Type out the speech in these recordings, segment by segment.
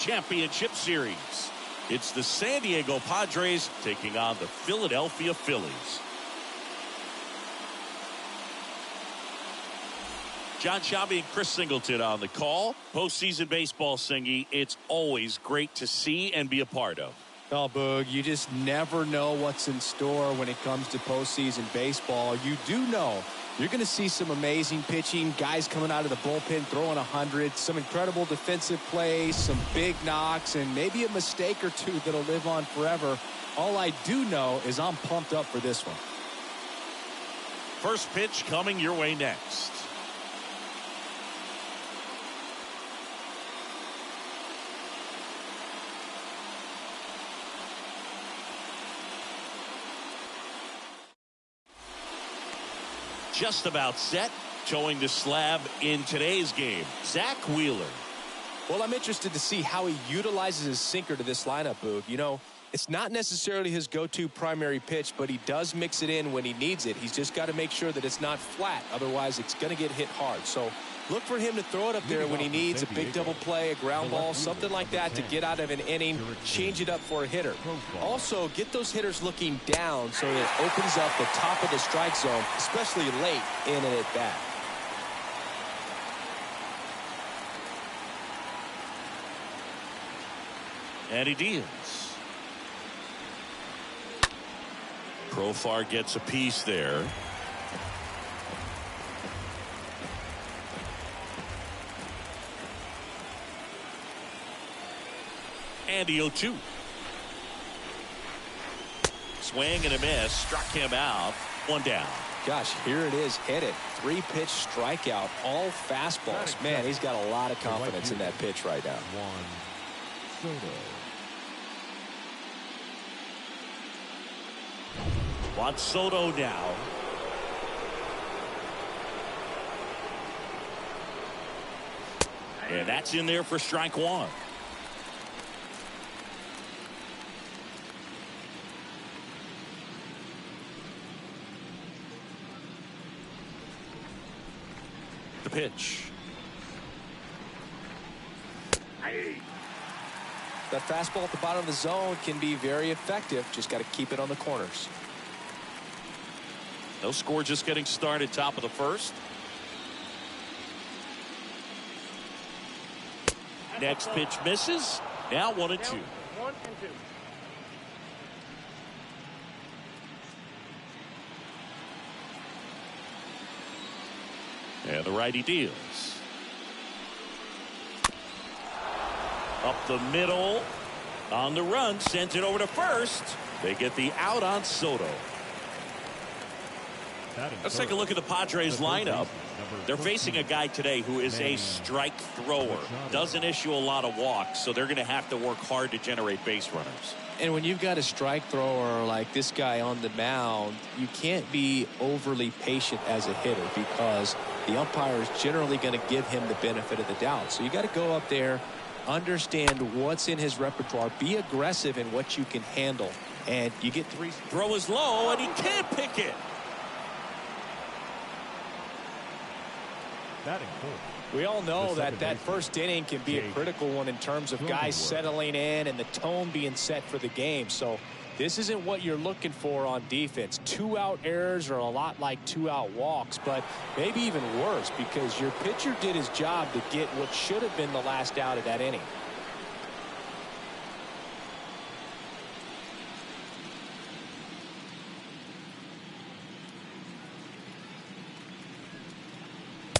Championship Series. It's the San Diego Padres taking on the Philadelphia Phillies. John Shabby and Chris Singleton on the call. Postseason baseball, Singy, it's always great to see and be a part of. Oh, Boog, you just never know what's in store when it comes to postseason baseball. You do know you're going to see some amazing pitching, guys coming out of the bullpen throwing 100, some incredible defensive plays, some big knocks, and maybe a mistake or two that'll live on forever. All I do know is I'm pumped up for this one. First pitch coming your way next. Just about set, towing the slab in today's game, Zach Wheeler. Well, I'm interested to see how he utilizes his sinker to this lineup, Boog. You know, it's not necessarily his go-to primary pitch, but he does mix it in when he needs it. He's just got to make sure that it's not flat. Otherwise, it's going to get hit hard. So look for him to throw it up there when he needs a big double play, a ground ball, something like that to get out of an inning, change it up for a hitter. Also, get those hitters looking down so that it opens up the top of the strike zone, especially late in an at-bat. And he deals. Profar gets a piece there. And the 0-2. Swing and a miss. Struck him out. One down. Gosh, here it is, hit it. 3-pitch strikeout, all fastballs. Man, he's got a lot of confidence in that pitch right now. Juan Soto now. And that's in there for strike one. The pitch. That fastball at the bottom of the zone can be very effective. Just got to keep it on the corners. No score, just getting started, top of the first. Next pitch misses. Now 1-2. 1-2. And the righty deals. Up the middle. On the run. Sends it over to first. They get the out on Soto. Let's take a look at the Padres lineup. They're facing a guy today who is a strike thrower. Doesn't issue a lot of walks, so they're going to have to work hard to generate base runners. And when you've got a strike thrower like this guy on the mound, you can't be overly patient as a hitter because the umpire is generally going to give him the benefit of the doubt. So you got to go up there, understand what's in his repertoire, be aggressive in what you can handle, and you get 3. Throw is low, and he can't pick it. We all know that first inning can be a critical one in terms of guys settling in and the tone being set for the game. So this isn't what you're looking for on defense. 2-out errors are a lot like 2-out walks, but maybe even worse because your pitcher did his job to get what should have been the last out of that inning.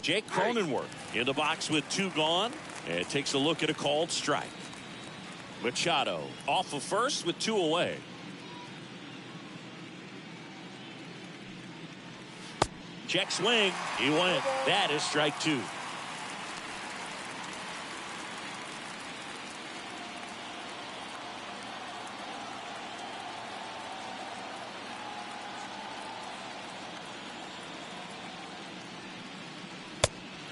Jake Cronenworth in the box with 2 gone and takes a look at a called strike. Machado off of first with 2 away. Check swing. He went. That is strike 2.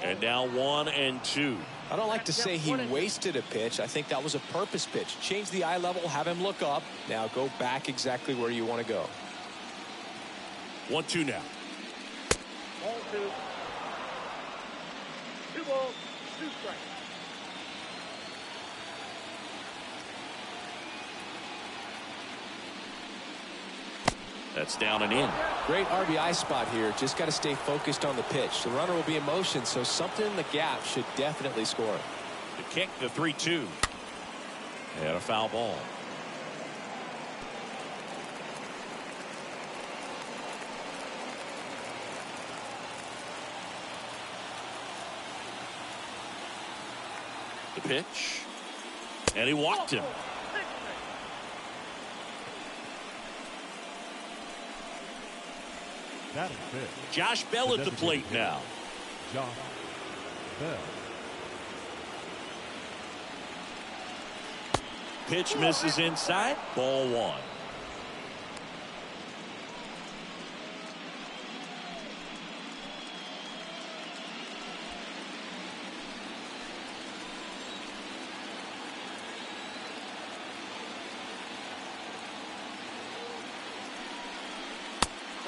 And now 1-2. I don't like to say he wasted a pitch. I think that was a purpose pitch. Change the eye level, have him look up. Now go back exactly where you want to go. 1-2 now. 2. 2 balls, 2 strikes. That's down and in. Great RBI spot here. Just got to stay focused on the pitch. The runner will be in motion, so something in the gap should definitely score. The kick, the 3-2. And a foul ball. The pitch. And he walked him. Josh Bell at the plate now. Josh Bell. Pitch misses inside. Ball 1.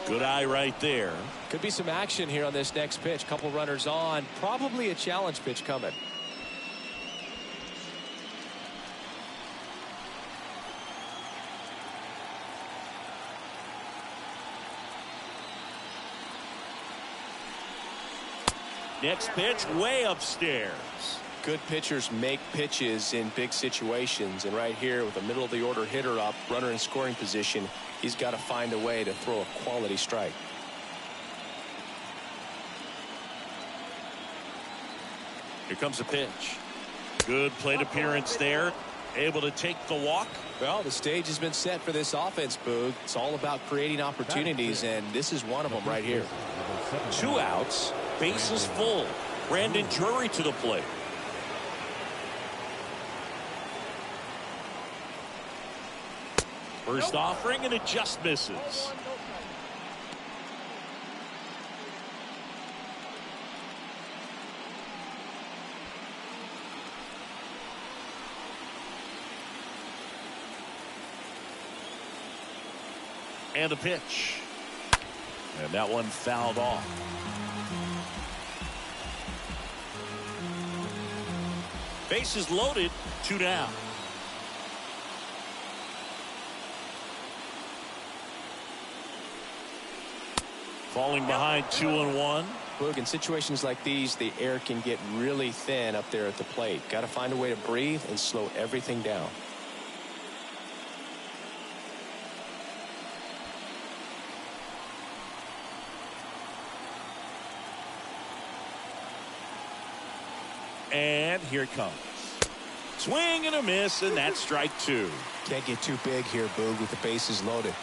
Good eye right there. Could be some action here on this next pitch. Couple runners on. Probably a challenge pitch coming. Next pitch way upstairs. Good pitchers make pitches in big situations, and right here with a middle of the order hitter up, runner in scoring position, he's got to find a way to throw a quality strike. Here comes the pitch. Good plate appearance there. Able to take the walk. Well, the stage has been set for this offense, Boog. It's all about creating opportunities, and this is one of them right here. 2 outs. Bases full. Brandon Drury to the plate. First offering, and it just misses. And a pitch. And that one fouled off. Bases loaded, 2 down. Falling behind 2-1. Boog, in situations like these, the air can get really thin up there at the plate. Got to find a way to breathe and slow everything down. And here it comes. Swing and a miss, and that's strike 2. Can't get too big here, Boog, with the bases loaded.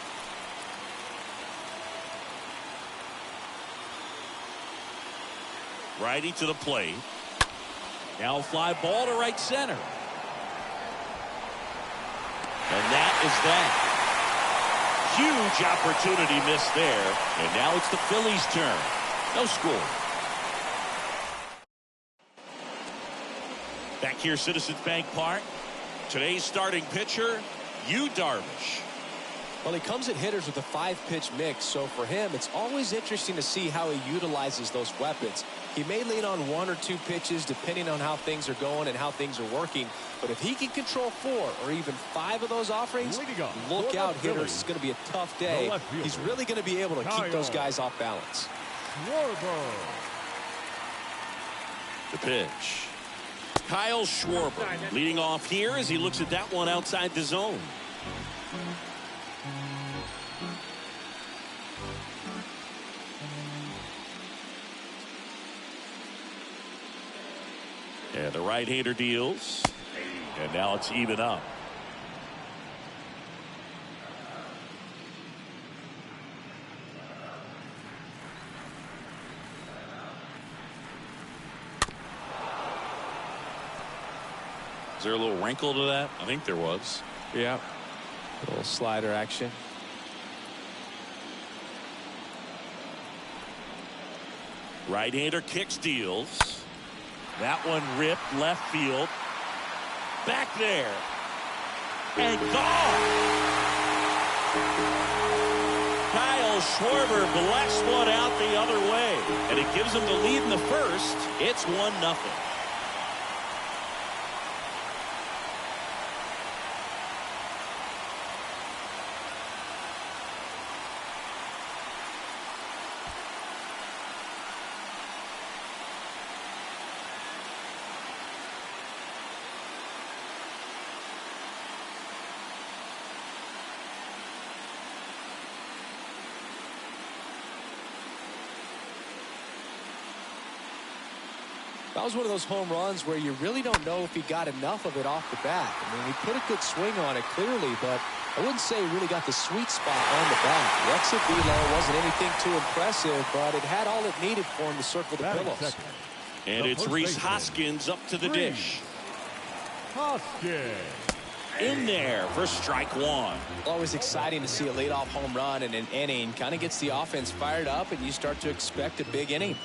Righty to the plate. Now fly ball to right center. And that is that. Huge opportunity missed there. And now it's the Phillies' turn. No score. Back here, Citizens Bank Park. Today's starting pitcher, Yu Darvish. Well, he comes at hitters with a 5-pitch mix, so for him, it's always interesting to see how he utilizes those weapons. He may lean on 1 or 2 pitches depending on how things are going and how things are working, but if he can control 4 or even 5 of those offerings, look out, hitters. It's going to be a tough day. He's really going to be able to keep those guys off balance. The pitch. Kyle Schwarber leading off here as he looks at that one outside the zone. And the right-hander deals. And now it's even up. Is there a little wrinkle to that? I think there was. Yeah. A little slider action. Right-hander kicks, deals. That one ripped left field. Back there. And gone. Kyle Schwarber blasts one out the other way. And it gives him the lead in the first. It's 1-0. That was one of those home runs where you really don't know if he got enough of it off the bat. I mean, he put a good swing on it clearly, but I wouldn't say he really got the sweet spot on the bat. The exit velo wasn't anything too impressive, but it had all it needed for him to circle the pillows. And it's Rhys Hoskins up to the dish. Hoskins. In there for strike one. Always exciting to see a leadoff home run in an inning. Kind of gets the offense fired up, and you start to expect a big inning.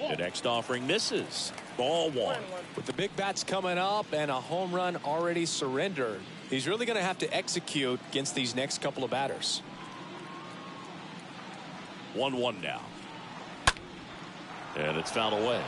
The next offering misses. Ball one. With the big bats coming up and a home run already surrendered, he's really going to have to execute against these next couple of batters. 1-1 now. And it's fouled away.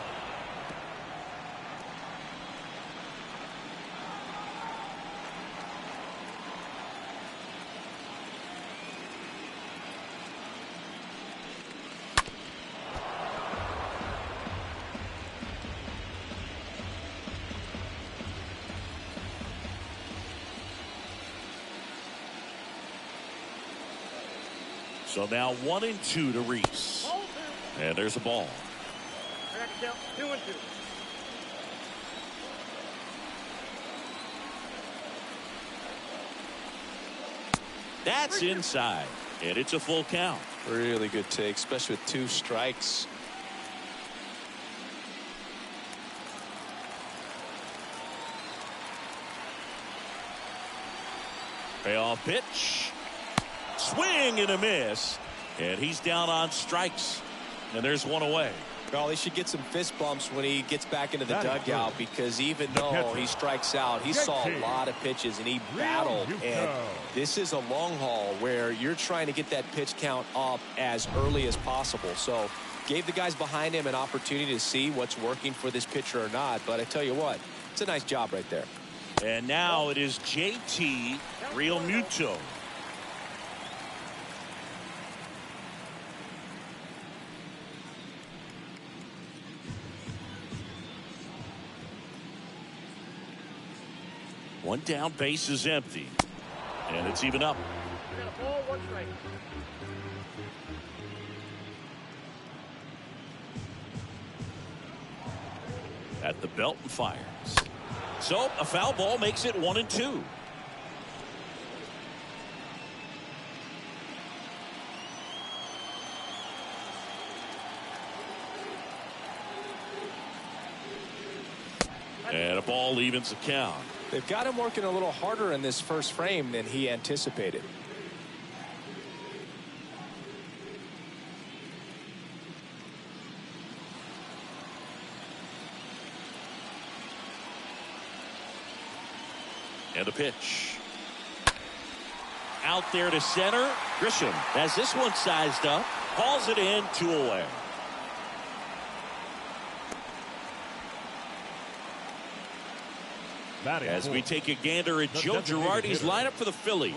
So now 1-2 to Rhys. And there's a ball. Count 2-2. That's inside. And it's a full count. Really good take, especially with 2 strikes. Payoff pitch. Swing and a miss. And he's down on strikes. And there's one away. Well, he should get some fist bumps when he gets back into the dugout, because even though he strikes out, he saw a lot of pitches and he battled. And this is a long haul where you're trying to get that pitch count up as early as possible. So gave the guys behind him an opportunity to see what's working for this pitcher or not. But I tell you what, it's a nice job right there. And now it is JT Realmuto. One down, base is empty. And it's even up. We got a ball, 1 strike. At the belt and fires. So a foul ball makes it 1-2. And a ball evens the count. They've got him working a little harder in this first frame than he anticipated. And the pitch. Out there to center. Grisham has this one sized up. Calls it in, 2 away. As we take a gander at Joe Girardi's lineup for the Phillies.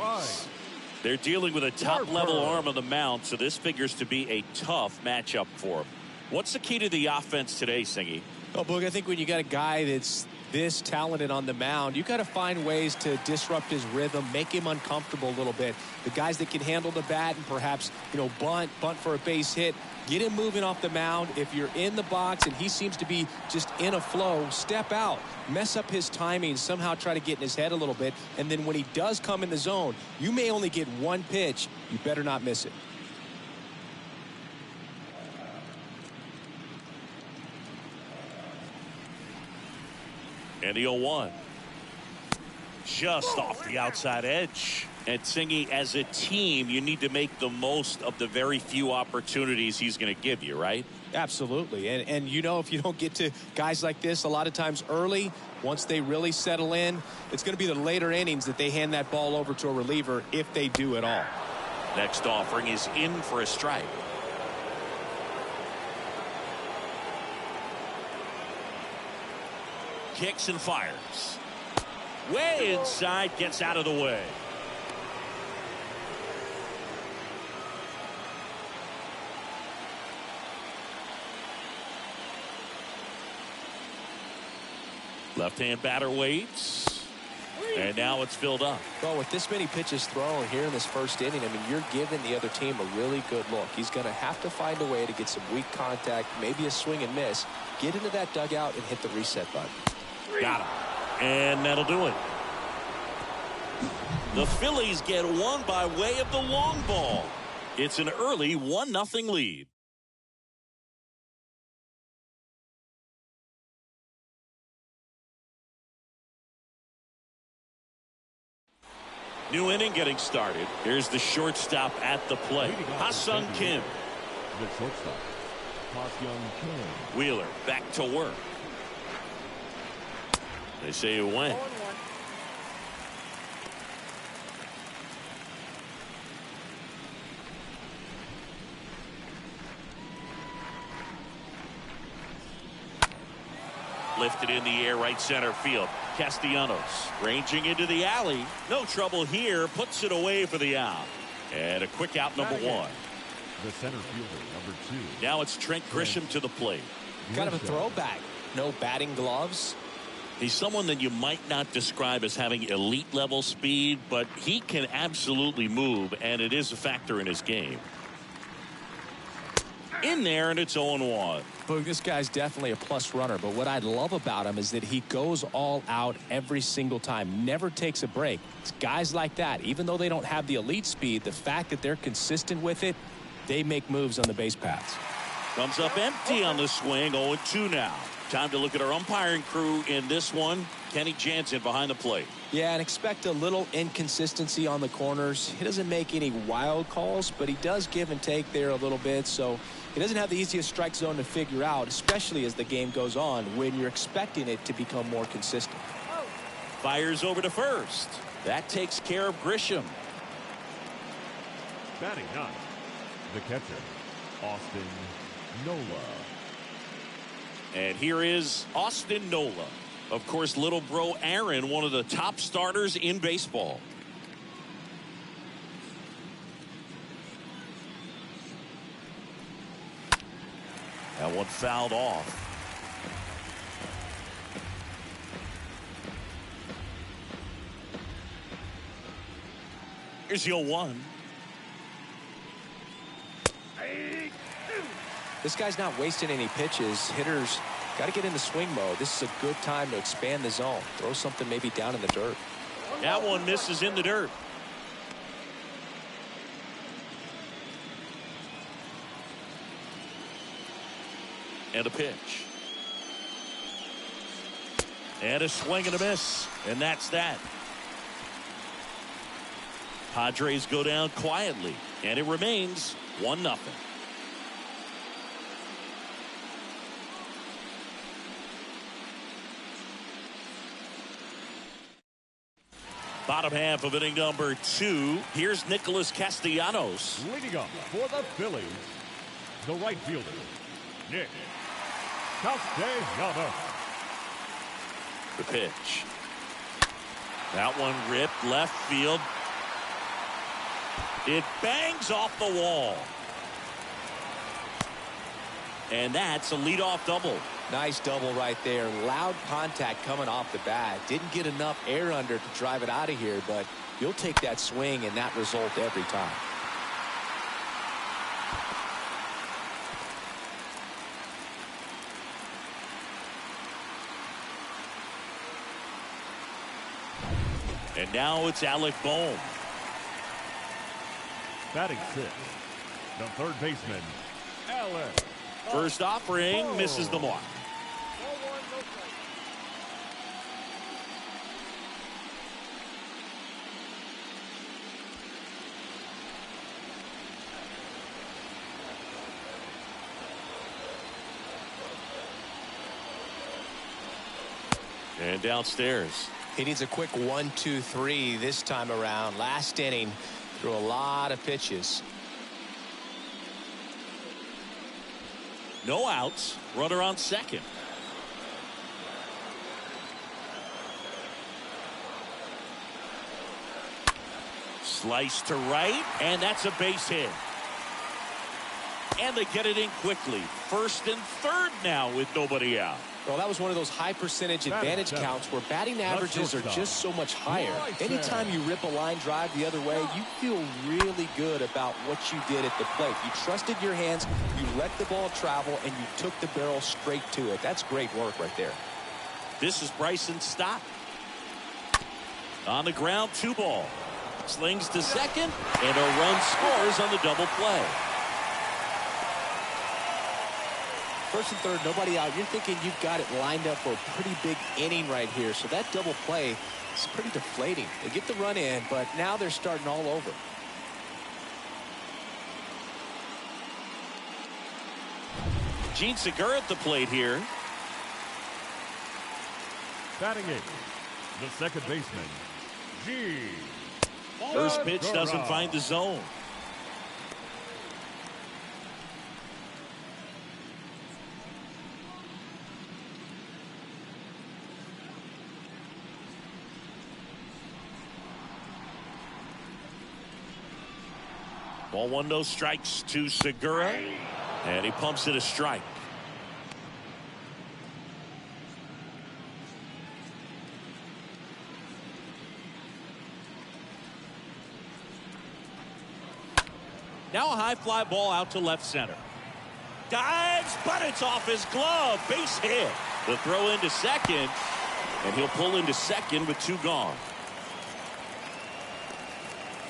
They're dealing with a top-level arm on the mound, so this figures to be a tough matchup for them. What's the key to the offense today, Singy? Well, Boog, I think when you got a guy that's this talented on the mound, you got to find ways to disrupt his rhythm, make him uncomfortable a little bit. The guys that can handle the bat and perhaps, bunt for a base hit, get him moving off the mound. If you're in the box and he seems to be just in a flow, step out, mess up his timing, somehow try to get in his head a little bit. And then when he does come in the zone, you may only get 1 pitch. You better not miss it. And the 0-1. Just off the outside edge. And Singy, as a team, you need to make the most of the very few opportunities he's going to give you, right? Absolutely. And if you don't get to guys like this a lot of times early, once they really settle in, it's going to be the later innings that they hand that ball over to a reliever, if they do at all. Next offering is in for a strike. Kicks and fires. Way inside, gets out of the way. Left-hand batter waits. And now it's filled up. Well, with this many pitches thrown here in this first inning, I mean, you're giving the other team a really good look. He's going to have to find a way to get some weak contact, maybe a swing and miss, get into that dugout and hit the reset button. Got him. And that'll do it. The Phillies get one by way of the long ball. It's an early 1-0 lead. New inning getting started. Here's the shortstop at the plate. Ha-Sung Kim. The shortstop, Ha-Sung Kim. Wheeler back to work. They say it went. 0-1. Lifted in the air, right center field. Castellanos ranging into the alley. No trouble here. Puts it away for the out. And a quick out, number one. The center fielder, number 2. Now it's Trent Grisham to the plate. Kind of a throwback. No batting gloves. He's someone that you might not describe as having elite level speed, but he can absolutely move, and it is a factor in his game. In there, and it's 0-1. Boog, this guy's definitely a plus runner, but what I love about him is that he goes all out every single time, never takes a break. It's guys like that, even though they don't have the elite speed, the fact that they're consistent with it, they make moves on the base paths. Comes up empty on the swing. 0-2 now. Time to look at our umpiring crew in this one. Kenny Jansen behind the plate. Yeah, and expect a little inconsistency on the corners. He doesn't make any wild calls, but he does give and take there a little bit, so he doesn't have the easiest strike zone to figure out, especially as the game goes on when you're expecting it to become more consistent. Fires over to first. That takes care of Grisham. Batting 9, the catcher, Austin Nola. And here is Austin Nola. Of course, little bro Aaron, one of the top starters in baseball. That one fouled off. Here's the 0-1. This guy's not wasting any pitches. Hitters got to get in the swing mode. This is a good time to expand the zone. Throw something maybe down in the dirt. That one misses in the dirt. And a pitch. And a swing and a miss. And that's that. Padres go down quietly. And it remains 1-0. Bottom half of inning number 2. Here's Nicholas Castellanos. Leading up for the Phillies, the right fielder, Nick Castellanos. The pitch. That one ripped left field. It bangs off the wall. And that's a leadoff double. Nice double right there. Loud contact coming off the bat. Didn't get enough air under to drive it out of here, but you'll take that swing and that result every time. And now it's Alec Bohm. Batting 6, the third baseman, Alec. First offering misses the mark. 0-1, no strike. And downstairs. He needs a quick 1-2-3 this time around. Last inning, threw a lot of pitches. No outs. Runner on second. Slice to right, and that's a base hit. And they get it in quickly. First and third now with nobody out. Well, that was one of those high percentage advantage counts where batting averages are just so much higher. Anytime you rip a line drive the other way, you feel really good about what you did at the plate. You trusted your hands, you let the ball travel, and you took the barrel straight to it. That's great work right there. This is Bryson Stott. On the ground, 2 ball. Slings to second, and a run scores on the double play. First and third, nobody out. You're thinking you've got it lined up for a pretty big inning right here. So that double play is pretty deflating. They get the run in, but now they're starting all over. Gene Segura at the plate here. Batting 8, the second baseman, Gene. First pitch doesn't find the zone. Ball 1, no strikes to Segura, and he pumps it a strike. Now a high fly ball out to left center. Dives, but it's off his glove. Base hit. The throw into second, and he'll pull into second with 2 gone.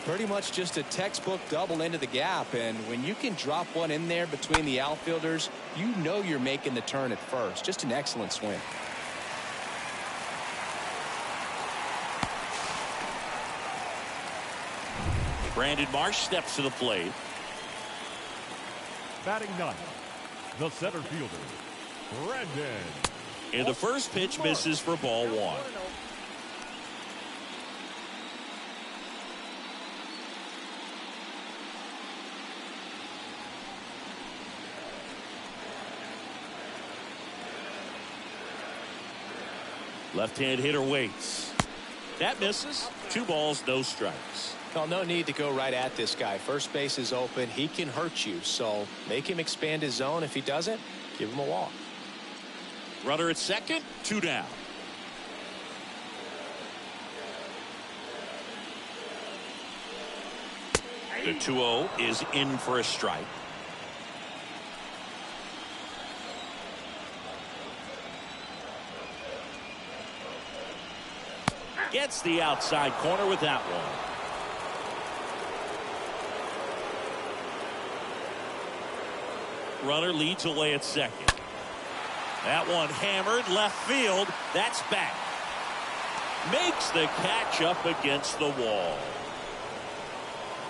Pretty much just a textbook double into the gap, and when you can drop one in there between the outfielders, you know you're making the turn at first. Just an excellent swing. Brandon Marsh steps to the plate. Batting 9, the center fielder, Brandon. And the first pitch misses for ball 1. Left-hand hitter waits. That misses. 2 balls, no strikes. Well, no need to go right at this guy. First base is open. He can hurt you, so make him expand his zone. If he doesn't, give him a walk. Runner at second, 2 down. The 2-0 is in for a strike. Gets the outside corner with that one. Runner leads away at second. That one hammered left field. That's back. Makes the catch up against the wall.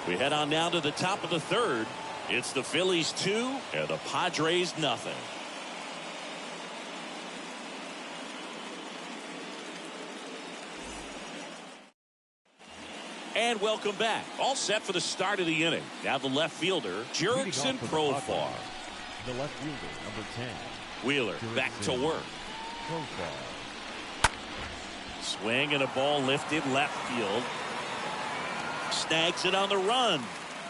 We head on down to the top of the 3rd. It's the Phillies 2 and the Padres nothing. And welcome back. All set for the start of the inning. Now the left fielder, Jurickson Profar. The left fielder, number 10. Wheeler back to work. Profar. Swing and a ball lifted left field. Snags it on the run.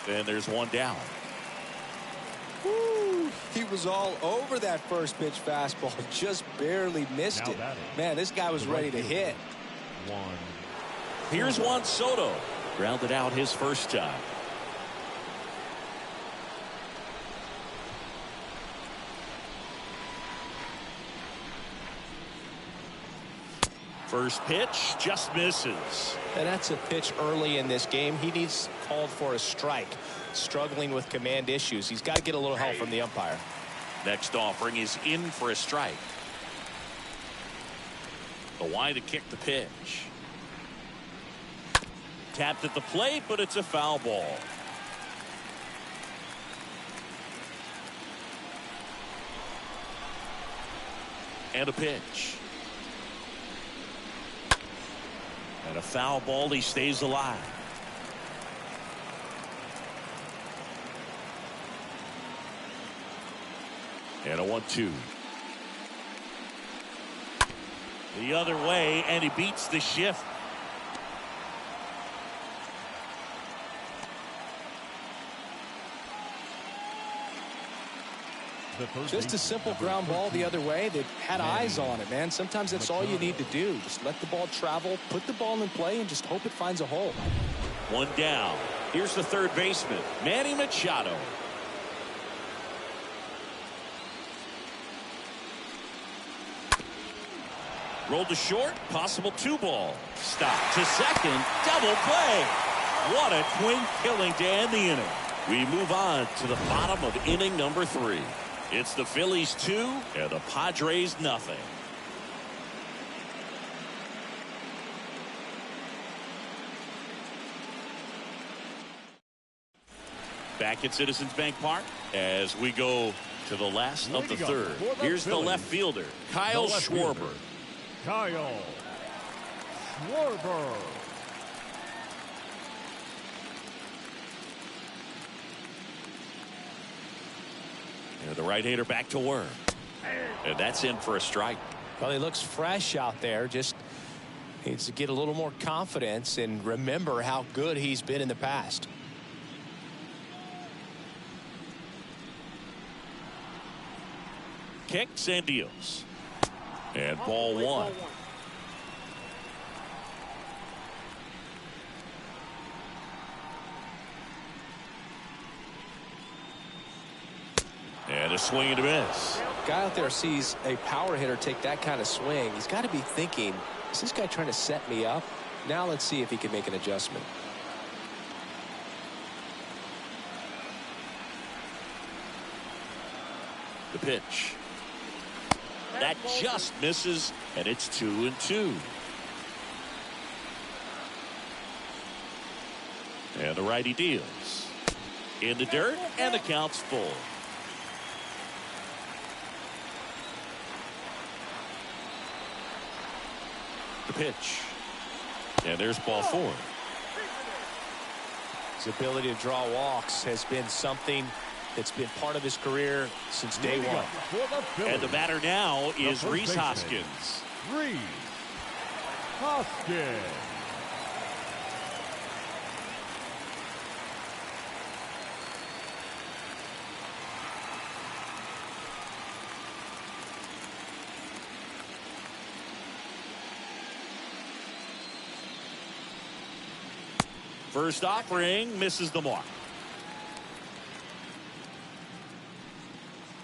And there's 1 down. Woo, he was all over that first pitch fastball. Just barely missed it. Man, this guy was ready to hit. 1. Here's Juan Soto. Grounded out his first time. First pitch just misses. And that's a pitch early in this game. He needs called for a strike. Struggling with command issues. He's got to get a little help from the umpire. Next offering is in for a strike. The wide to kick the pitch. Tapped at the plate, but it's a foul ball. And a pitch. And a foul ball. He stays alive. And a 1-2. The other way, and he beats the shift. the third Just a baseman, simple number ground ball 13. the other way. They had eyes on it, man. Sometimes that's all you need to do. Just let the ball travel, put the ball in play, and just hope it finds a hole. One down. Here's the third baseman, Manny Machado. Rolled to short, possible 2-ball. Stop to second, double play. What a twin killing to end the inning. We move on to the bottom of inning number 3. It's the Phillies 2 and the Padres nothing. Back at Citizens Bank Park as we go to the last of the third. Here's the left fielder, Kyle Schwarber. Kyle Schwarber. And the right-hander back to work. And that's in for a strike. Well, he looks fresh out there. Just needs to get a little more confidence and remember how good he's been in the past. Kicks and deals. And ball one. And a swing and a miss. Guy out there sees a power hitter take that kind of swing. He's got to be thinking, is this guy trying to set me up? Now let's see if he can make an adjustment. The pitch. That just misses, and it's 2-2. And the righty deals. In the dirt, and the count's full. The pitch. And there's ball 4. His ability to draw walks has been something that's been part of his career since day one. And the batter now is Rhys Hoskins. Rhys Hoskins. First offering misses the mark.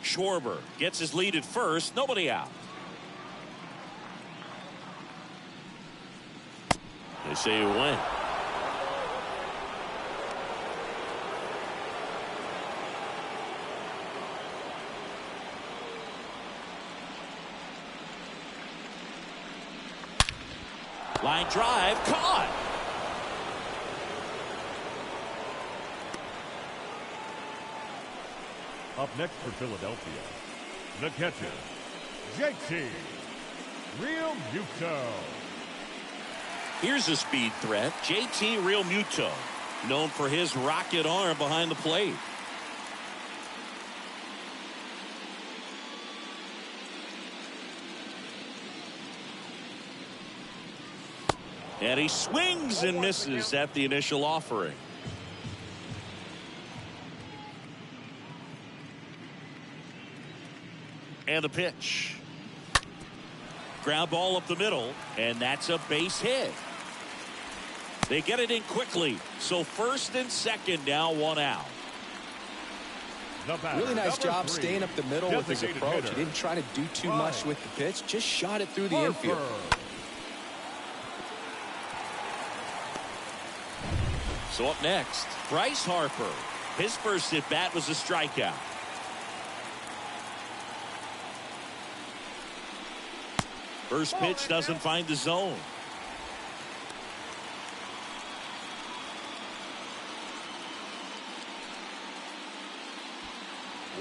Schwarber gets his lead at first. Nobody out. They say you win. Line drive caught. Up next for Philadelphia, the catcher, JT Realmuto. Here's a speed threat, JT Realmuto, known for his rocket arm behind the plate. And he swings and misses at the initial offering. And the pitch. Ground ball up the middle, and that's a base hit. They get it in quickly, so first and second now, 1 out. Really nice job staying up the middle with his approach. He didn't try to do too much with the pitch, just shot it through the infield. So up next, Bryce Harper. His first at bat was a strikeout. First pitch doesn't find the zone.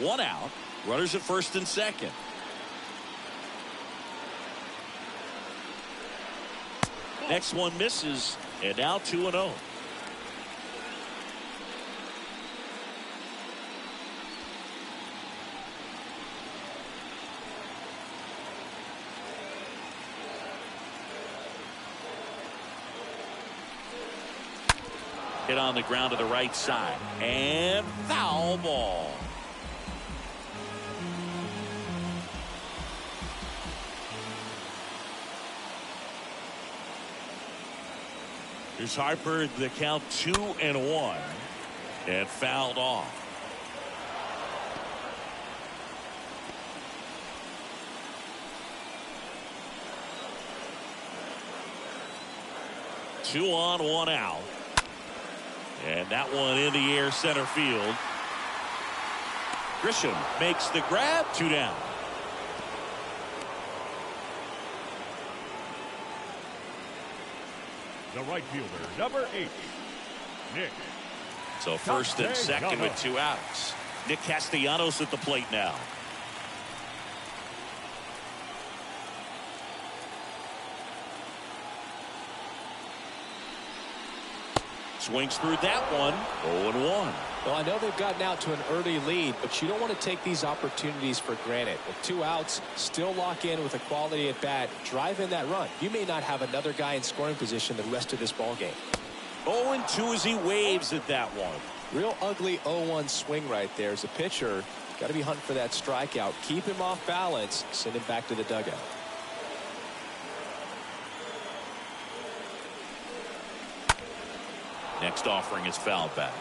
One out. Runners at first and second. Next one misses, and now 2-0. Hit on the ground to the right side. And foul ball. Here's Harper, the count 2-1, and fouled off. Two on, one out. And that one in the air center field. Grisham makes the grab, 2 down. The right fielder, number 8, Nick. So first and second with 2 outs. Nick Castellanos at the plate now. Swings through that one. 0-1. Well, I know they've gotten out to an early lead, but you don't want to take these opportunities for granted. With 2 outs, still lock in with a quality at bat, drive in that run. You may not have another guy in scoring position the rest of this ball game. 0-2 as he waves at that one. Real ugly 0-1 swing right there. As a pitcher, got to be hunting for that strikeout. Keep him off balance. Send him back to the dugout. Next offering is fouled back.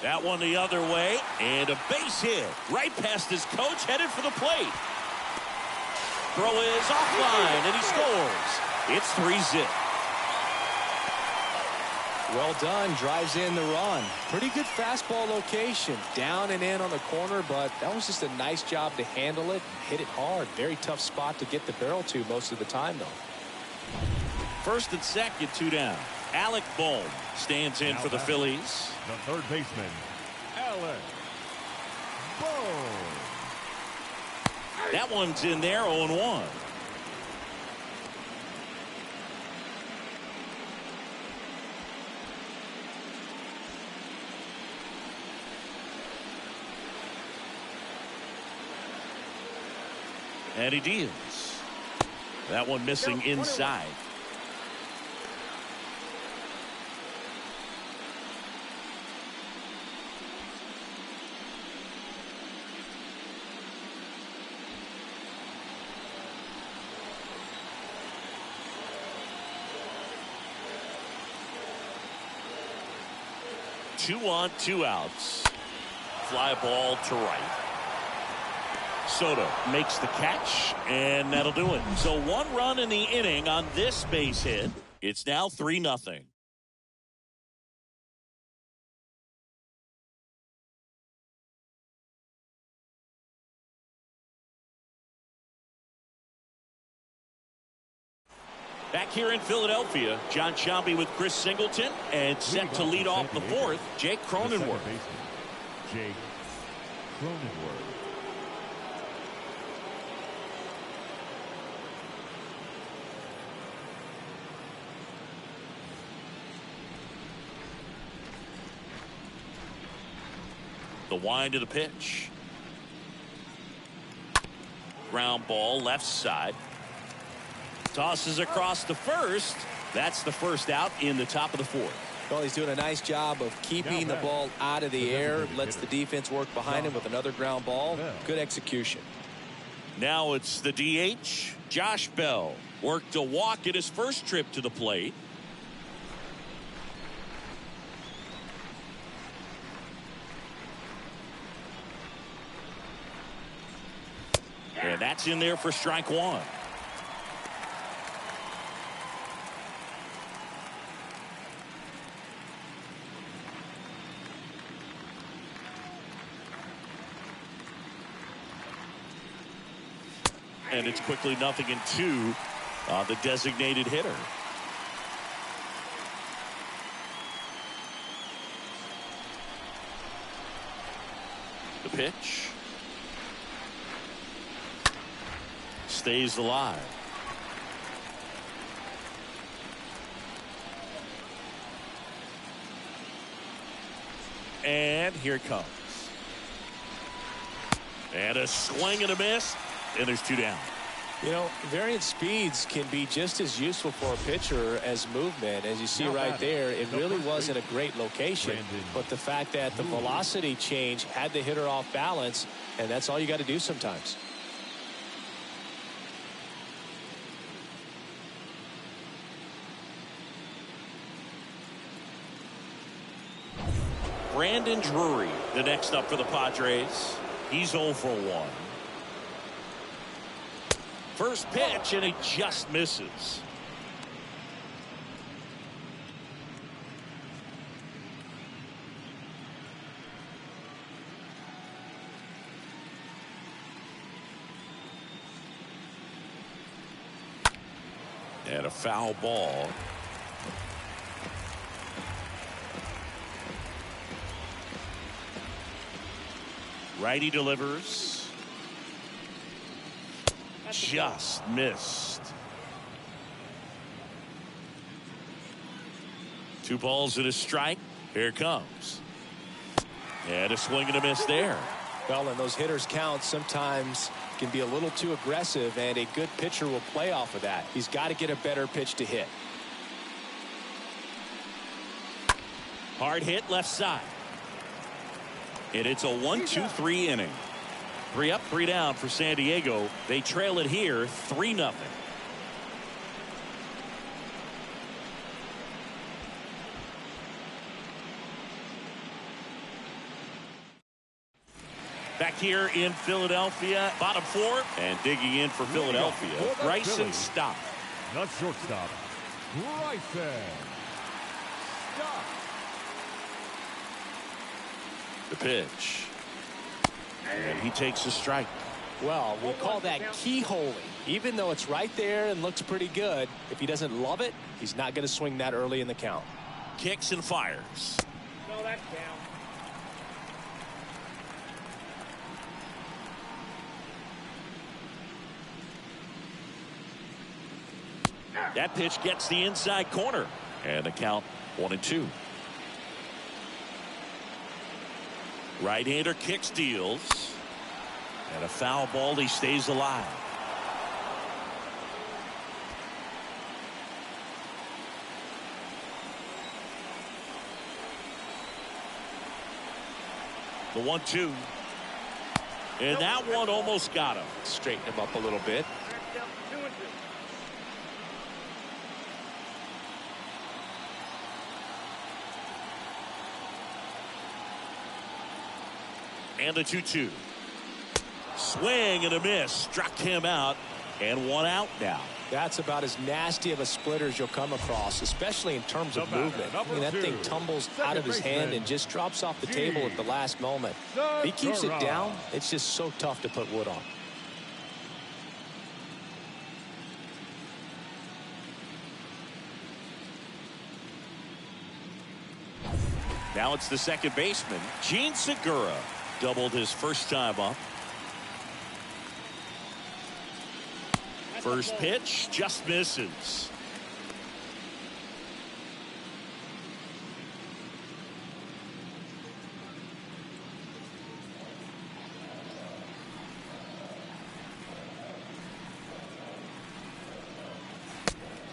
That one the other way, and a base hit right past his coach, headed for the plate. Throw is offline, and he scores. It's 3-0. Well done. Drives in the run. Pretty good fastball location. Down and in on the corner, but that was just a nice job to handle it. Hit it hard. Very tough spot to get the barrel to most of the time, though. First and second, 2 down. Alec Bohm stands in for the Phillies. The third baseman, Alec Bohm. That one's in there, 0-1. And he deals. That one missing inside. Two on, 2 outs. Fly ball to right. Soto makes the catch, and that'll do it. So 1 run in the inning on this base hit. It's now 3-0. Back here in Philadelphia, John Sciambi with Chris Singleton, and set to lead off the 4th, Jake Cronenworth. Jake Cronenworth. The wind of the pitch. Ground ball left side. Tosses across the first. That's the first out in the top of the 4th. Well, he's doing a nice job of keeping the ball out of the air. Lets the defense work behind him with another ground ball. Good execution. Now it's the DH. Josh Bell worked a walk at his first trip to the plate. And that's in there for strike 1. And it's quickly 0-2 on the designated hitter. The pitch. Stays alive. And here it comes. And a swing and a miss. And there's 2 down. You know, variant speeds can be just as useful for a pitcher as movement. As you see right there, it really wasn't a great location. But the fact that the velocity change had the hitter off balance, and that's all you got to do sometimes. Brandon Drury, the next up for the Padres. He's 0 for 1. First pitch, and he just misses. And a foul ball. Righty delivers. Just missed. 2 balls and a strike. Here it comes. And a swing and a miss there. Well, and those hitters count sometimes can be a little too aggressive, and a good pitcher will play off of that. He's got to get a better pitch to hit. Hard hit left side. And it's a 1-2-3 inning. 3 up, 3 down for San Diego. They trail it here 3-0. Back here in Philadelphia, bottom 4, and digging in for Philadelphia, Bryson Stott. The shortstop, Bryson Stott. The pitch. And he takes a strike. Well, we call that keyholing. Even though it's right there and looks pretty good, if he doesn't love it, he's not going to swing that early in the count. Kicks and fires. No, that's down. That pitch gets the inside corner. And the count 1-2. Right-hander kick steals. And a foul ball. He stays alive. The 1-2. And that one almost got him. Straighten him up a little bit. That's down 2-2. And the 2-2. Swing and a miss. Struck him out. And 1 out now. That's about as nasty of a splitter as you'll come across, especially in terms of movement. I mean, that thing tumbles out of his hand and just drops off the table at the last moment. If he keeps it down, it's just so tough to put wood on. Now it's the second baseman, Gene Segura. Doubled his first time up. First pitch just misses.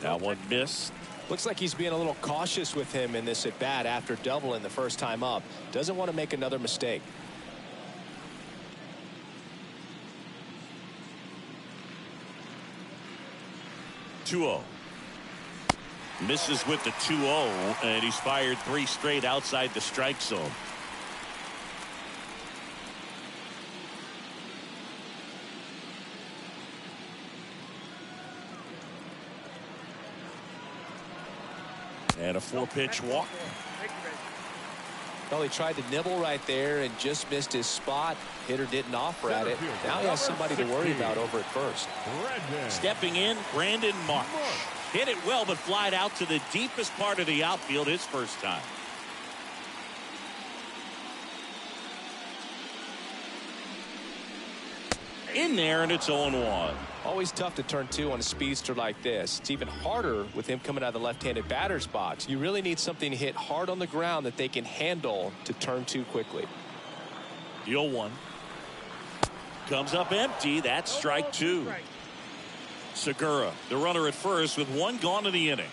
That one missed. Looks like he's being a little cautious with him in this at bat after doubling the first time up. Doesn't want to make another mistake. 2-0. Misses with the 2-0, and he's fired 3 straight outside the strike zone. And a 4-pitch walk. Well, he tried to nibble right there and just missed his spot. Hitter didn't offer at it. Now he has somebody to worry about over at first. Stepping in, Brandon Marsh. Hit it well, but flied out to the deepest part of the outfield his first time. In there, and it's 0-1. Always tough to turn 2 on a speedster like this. It's even harder with him coming out of the left-handed batter's box. You really need something to hit hard on the ground that they can handle to turn 2 quickly. The 0-1. Comes up empty. That's strike 2. Segura, the runner at first with 1 gone in the inning.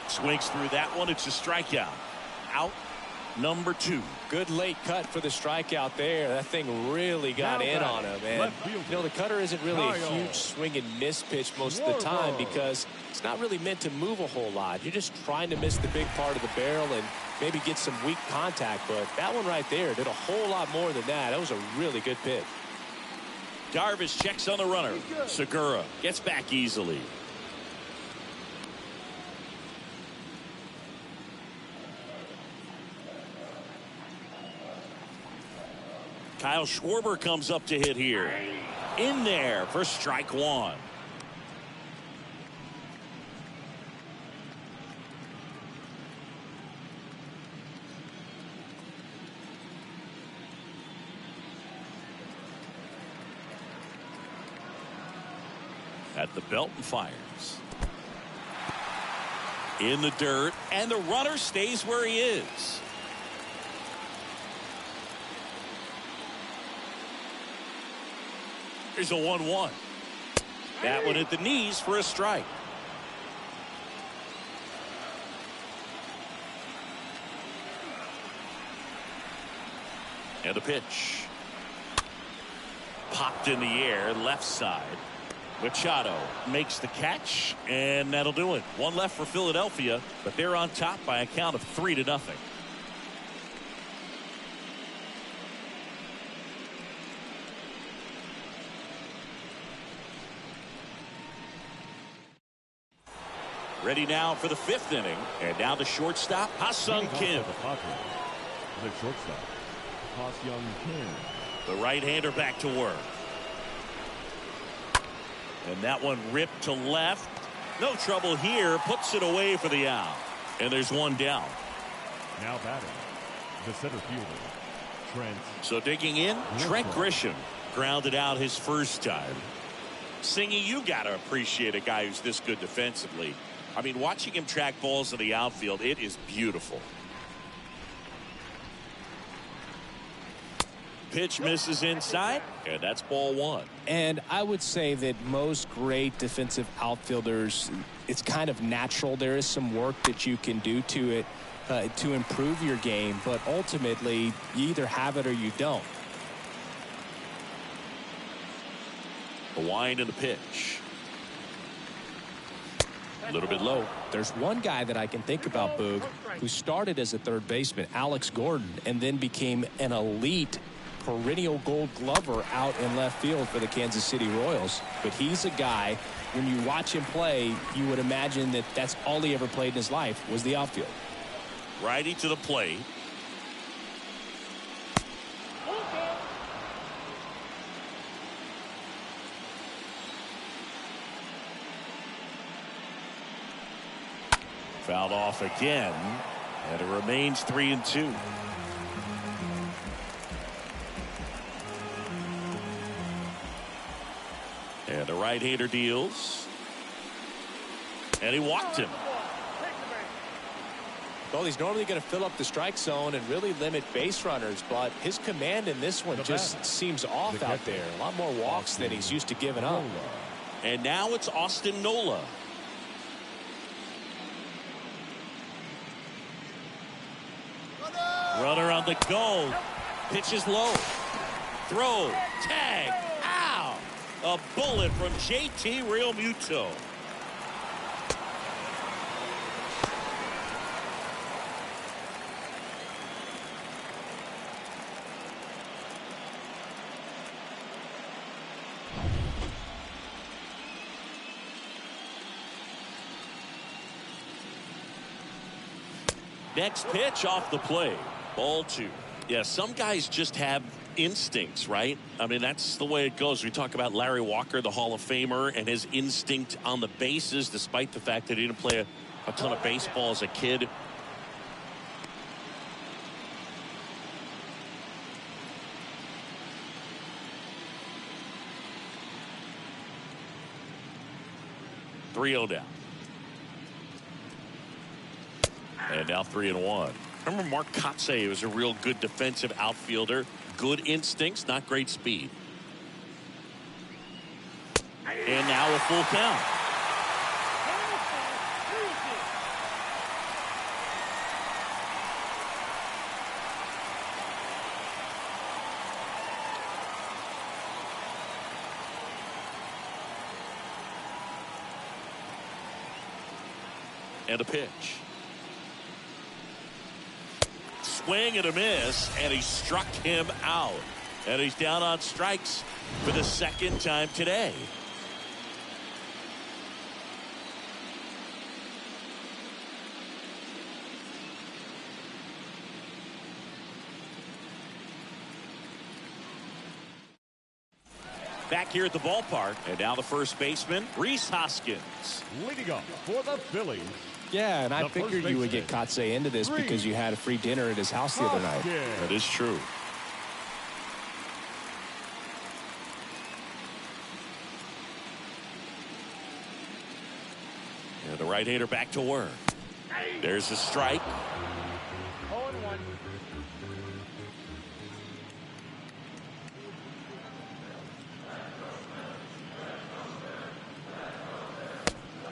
Swings through that one. It's a strikeout. Out number 2. Good late cut for the strikeout there. That thing really got in on him. And, you know, the cutter isn't really a huge swing and miss pitch most of the time because it's not really meant to move a whole lot. You're just trying to miss the big part of the barrel and maybe get some weak contact. But that one right there did a whole lot more than that. That was a really good pitch. Darvish checks on the runner. Segura gets back easily. Kyle Schwarber comes up to hit here. In there for strike 1. At the belt and fires. In the dirt, and the runner stays where he is. Here's a 1-1. That one at the knees for a strike. And a pitch. Popped in the air, left side. Machado makes the catch, and that'll do it. 1 left for Philadelphia, but they're on top by a count of 3-0. Ready now for the 5th inning. And now the shortstop, Ha-Sung Kim. The shortstop, Ha-Sung Kim. The right-hander back to work. And that one ripped to left. No trouble here. Puts it away for the out. And there's 1 down. Now batting, the center fielder, Trent. So digging in, Trent Grisham grounded out his first time. Singy, you got to appreciate a guy who's this good defensively. I mean, watching him track balls in the outfield, it is beautiful. Pitch misses inside, and that's ball 1. And I would say that most great defensive outfielders, it's kind of natural. There is some work that you can do to it to improve your game, but ultimately you either have it or you don't. A wind and a pitch. A little bit low. There's one guy that I can think about, Boog, who started as a third baseman, Alex Gordon, and then became an elite perennial gold glover out in left field for the Kansas City Royals. But he's a guy, when you watch him play, you would imagine that that's all he ever played in his life was the outfield. Righty to the plate. Fouled off again, and it remains 3-2. And the right-hander deals. And he walked him. Well, he's normally going to fill up the strike zone and really limit base runners, but his command in this one just seems off out there. A lot more walks than he's used to giving up. And now it's Austin Nola. Runner on the go. Pitches low. Throw. Tag. Ow. A bullet from JT Realmuto. Next pitch off the play. Ball 2. Yeah, some guys just have instincts, right? I mean, that's the way it goes. We talk about Larry Walker, the Hall of Famer, and his instinct on the bases, despite the fact that he didn't play a ton of baseball as a kid. 3-0 down. And now 3-1. Remember Mark Kotsay was a real good defensive outfielder. Good instincts, not great speed. And now a full count. And a pitch. Swing and a miss, and he struck him out. And he's down on strikes for the second time today. Back here at the ballpark, and now the first baseman, Rhys Hoskins. Leading up for the Phillies. Yeah, and I figured you would get Kotsay into this because you had a free dinner at his house the other night. That is true. And the right-hander back to work. There's a strike. 0-1.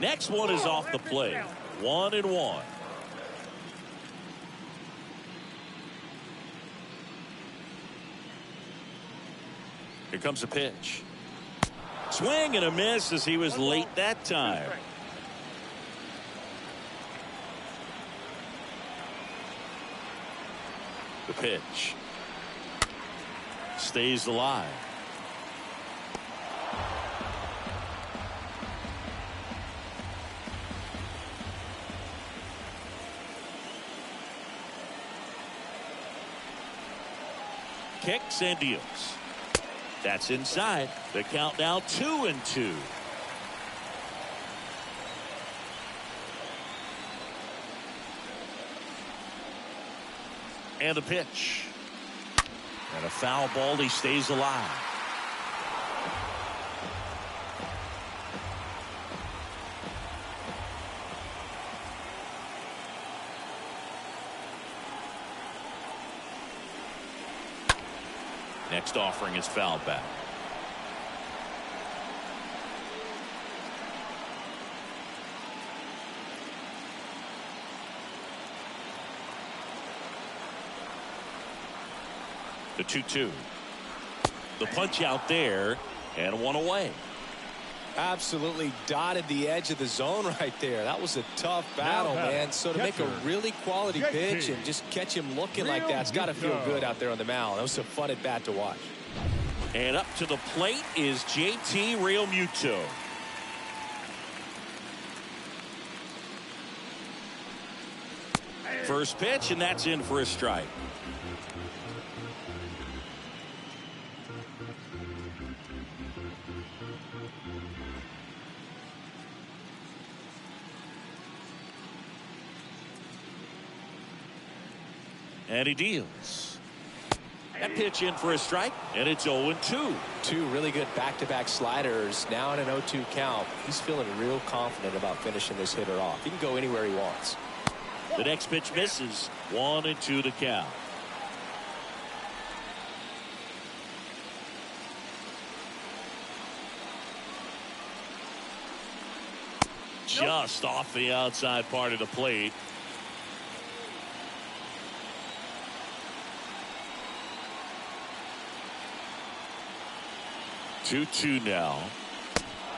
Next one is off the plate. 1-1. Here comes a pitch. Swing and a miss as he was late that time. The pitch. Stays alive. Kicks and deals. That's inside. The count now 2-2. And a pitch. And a foul ball. He stays alive. Next offering is fouled back. The 2-2. The punch out there, and one away. Absolutely dotted the edge of the zone right there. That was a tough battle, man. So to make a really quality pitch and just catch him looking like that, it's got to feel good out there on the mound. That was a fun at bat to watch. And up to the plate is JT Realmuto. First pitch, and that's in for a strike. And he deals. That pitch in for a strike, and it's 0-2. Two really good back-to-back sliders. Now in an 0-2 count. He's feeling real confident about finishing this hitter off. He can go anywhere he wants. The next pitch misses. 1-2 to count. Just off the outside part of the plate. Two now.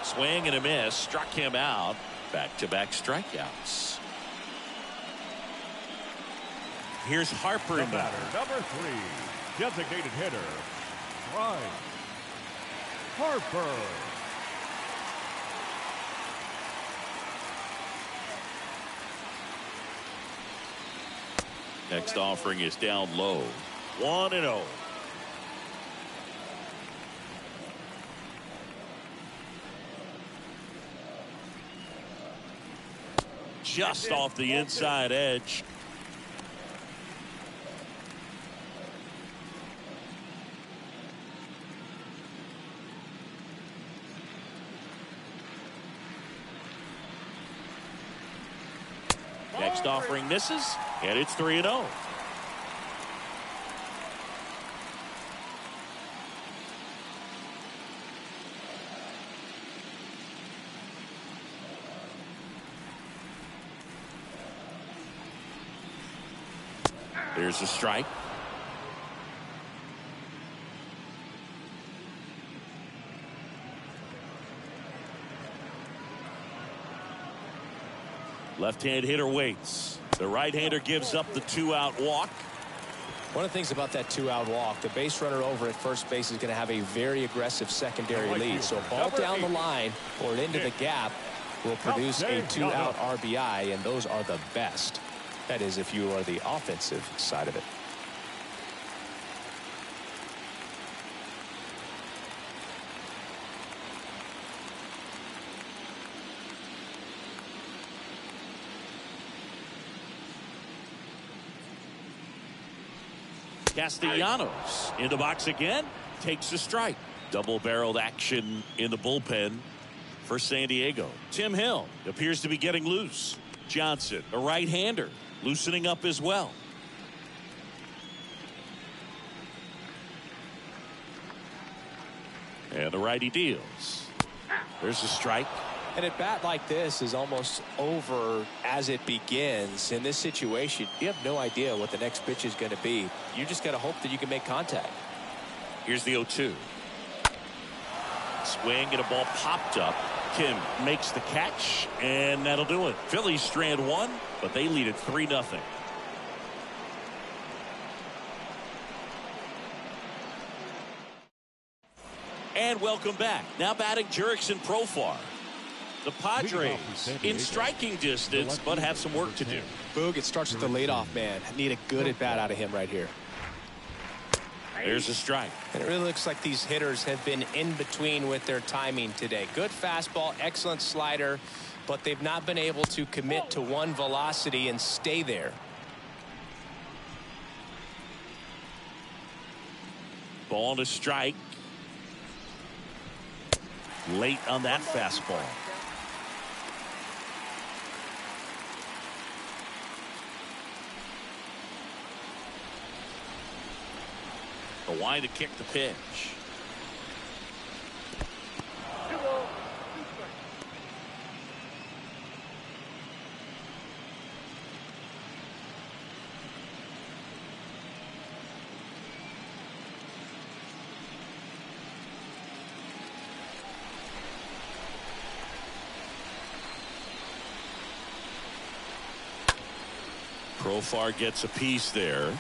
Swing and a miss. Struck him out. Back-to-back strikeouts. Here's Harper The now. batter, number 3, designated hitter, Bryce Harper. Next offering is down low. 1-0. Just off the inside edge. Next offering misses, and it's 3-0. There's a strike. Left-hand hitter waits. The right-hander gives up the 2-out walk. One of the things about that 2-out walk, the base runner over at first base is going to have a very aggressive secondary lead. So a ball down the line or into the gap will produce a 2-out RBI, and those are the best. That is, if you are the offensive side of it. Castellanos in the box again, takes a strike. Double-barreled action in the bullpen for San Diego. Tim Hill appears to be getting loose. Johnson, a right-hander, loosening up as well. And the righty deals. There's a strike. And at bat like this is almost over as it begins. In this situation, you have no idea what the next pitch is going to be. You just got to hope that you can make contact. Here's the 0-2. Swing and a ball popped up. Kim makes the catch, and that'll do it. Phillies strand one, but they lead it 3-0. And welcome back. Now batting Jurickson Profar. The Padres in striking distance, but have some work to do. Boog, it starts with the leadoff man. Need a good at bat out of him right here. There's a strike. And it really looks like these hitters have been in between with their timing today. Good fastball, excellent slider, but they've not been able to commit to one velocity and stay there. Ball to strike. Late on that fastball. The line to kick the pitch. Profar gets a piece there.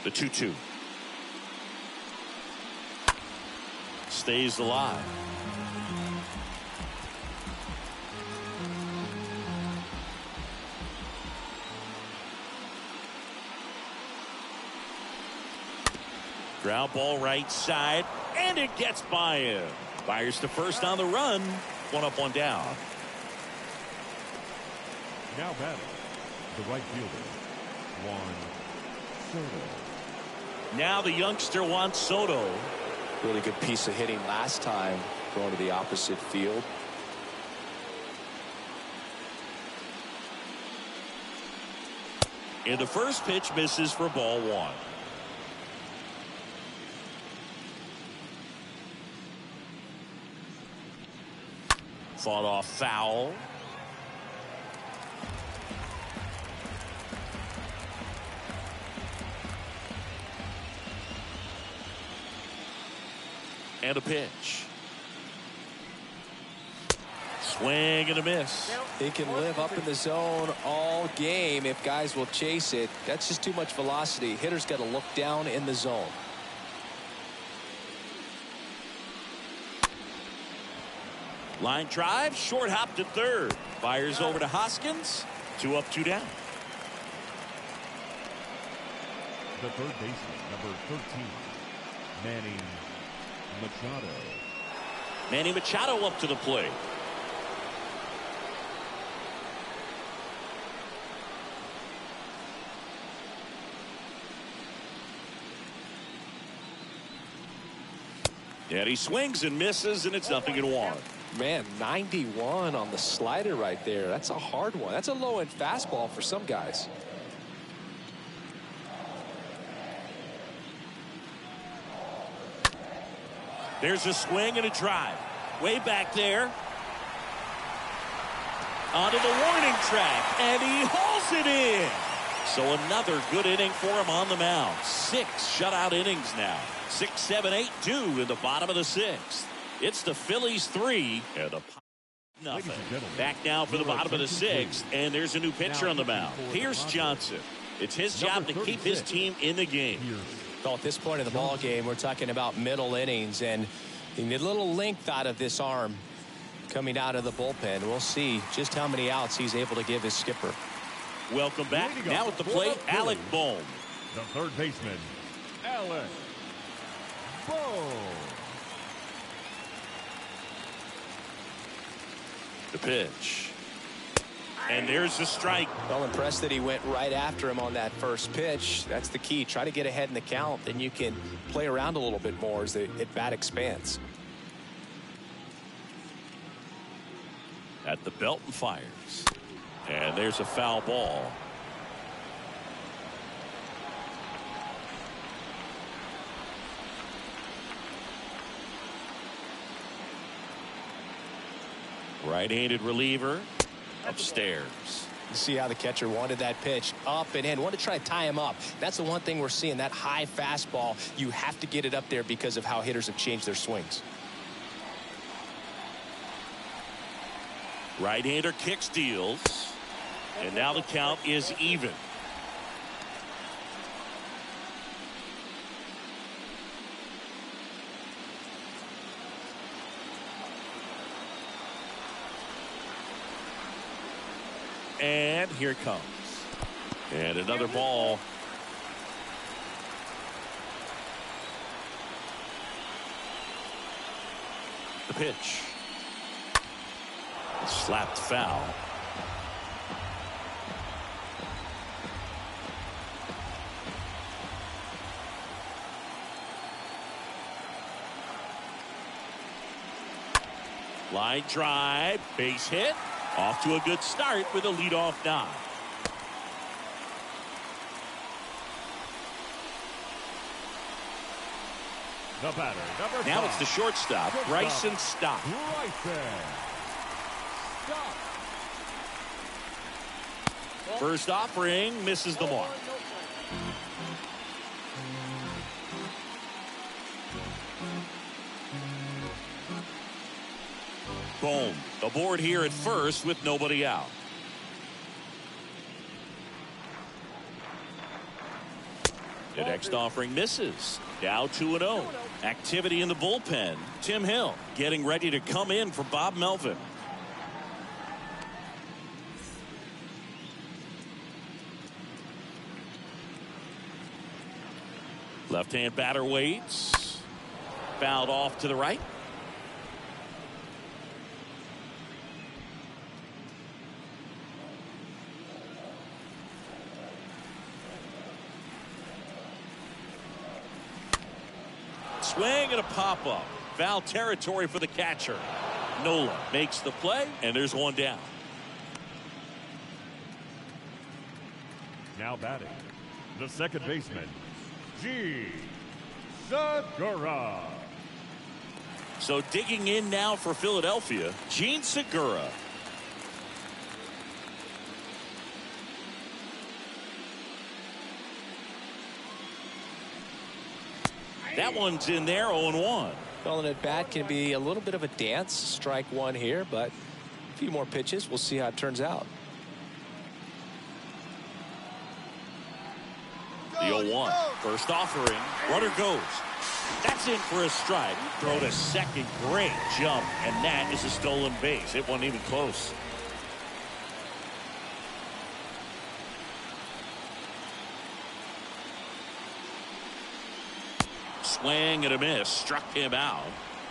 The 2-2 stays alive. Ground ball right side, and it gets by him. Fires to first on the run. One up, one down. Now batting the right fielder, Juan Soto. Now the youngster Juan Soto. Really good piece of hitting last time, going to the opposite field. And the first pitch misses for ball one. Fought off foul. And a pitch. Swing and a miss. He can live up in the zone all game if guys will chase it. That's just too much velocity. Hitters got to look down in the zone. Line drive, short hop to third. Fires over to Hoskins. 2 up, 2 down. The third baseman, number 13, Manny Machado. Manny Machado up to the plate. And he swings and misses, and it's 0-1. Man, 91 on the slider right there. That's a hard one. That's a low-end fastball for some guys. There's a swing and a drive. Way back there. Onto the warning track, and he hauls it in. So another good inning for him on the mound. 6 shutout innings now. 6, 7, 8, 2 in the bottom of the 6th. It's the Phillies 3 and the nothing. Back now for the bottom of the 6th, and there's a new pitcher on the mound. Pierce Johnson. It's his job to keep his team in the game. Well, at this point in the ball game, we're talking about middle innings, and you need a little length out of this arm coming out of the bullpen. We'll see just how many outs he's able to give his skipper. Welcome back. Now at the plate, Alec Bohm. The third baseman, Alec Bohm. The pitch. And there's the strike. Well, impressed that he went right after him on that first pitch. That's the key. Try to get ahead in the count, then you can play around a little bit more as the at-bat expands. At the belt and fires. And there's a foul ball. Right-handed reliever upstairs. You see how the catcher wanted that pitch up and in. Wanted to try to tie him up. That's the one thing we're seeing, that high fastball. You have to get it up there because of how hitters have changed their swings. Right-hander kicks, deals. And now the count is even. And here it comes. And another ball. The pitch. Slapped foul. Line drive, base hit. Off to a good start with a leadoff nod. The batter, number Now 5. it's the shortstop, Bryson Stott. Bryson Stott. First offering misses the mark. Boom. Aboard here at first with nobody out. The next offering misses. Now 2-0. Activity in the bullpen. Tim Hill getting ready to come in for Bob Melvin. Left-hand batter waits. Fouled off to the right. Swing and a pop-up. Foul territory for the catcher. Nola makes the play, and there's one down. Now batting, the second baseman, G. Segura. So digging in now for Philadelphia, Gene Segura. That one's in there, 0-1. Well, an at-bat can be a little bit of a dance. Strike one here, but a few more pitches. We'll see how it turns out. The 0-1. First offering. Runner goes. That's in for a strike. Throw to second. Great jump. And that is a stolen base. It wasn't even close. Swing and a miss. Struck him out.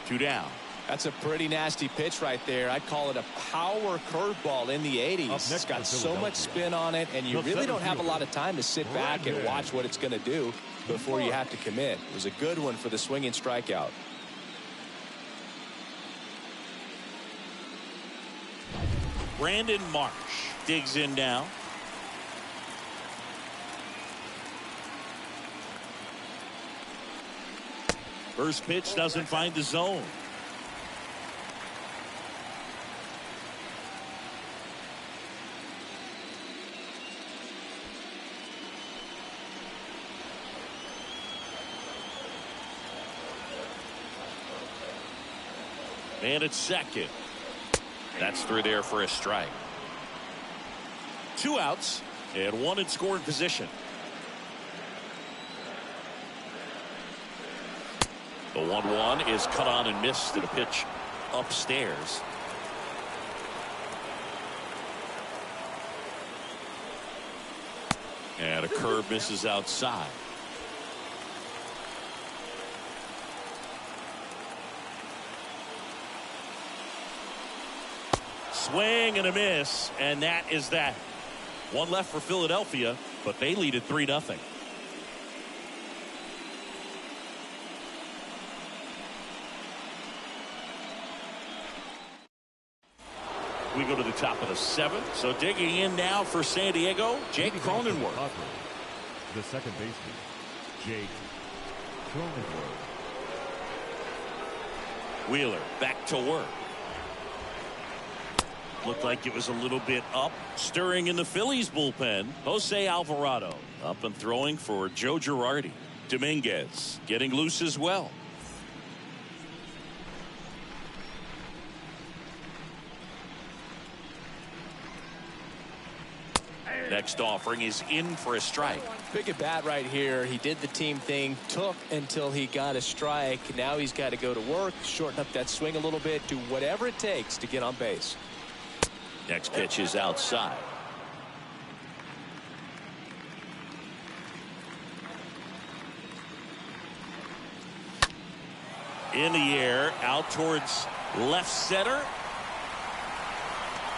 2 down. That's a pretty nasty pitch right there. I'd call it a power curveball in the 80s. It's got so much spin on it, and you really don't have a lot of time to sit back and watch what it's going to do before you have to commit. It was a good one for the swinging strikeout. Brandon Marsh digs in now. First pitch doesn't find the zone. And it's second. That's through there for a strike. 2 outs and 1 in scoring position. The 1-1 is cut on and missed at a pitch upstairs. And a curve misses outside. Swing and a miss, and that is that. 1 left for Philadelphia, but they lead at 3-0. We go to the top of the 7th. So digging in now for San Diego, Jake Cronenworth. The second baseman, Jake Cronenworth. Wheeler back to work. Looked like it was a little bit up. Stirring in the Phillies bullpen, Jose Alvarado up and throwing for Joe Girardi. Dominguez getting loose as well. Next offering is in for a strike. Big at bat right here. He did the team thing, took until he got a strike. Now he's got to go to work, shorten up that swing a little bit, do whatever it takes to get on base. Next pitch is outside. In the air, out towards left center.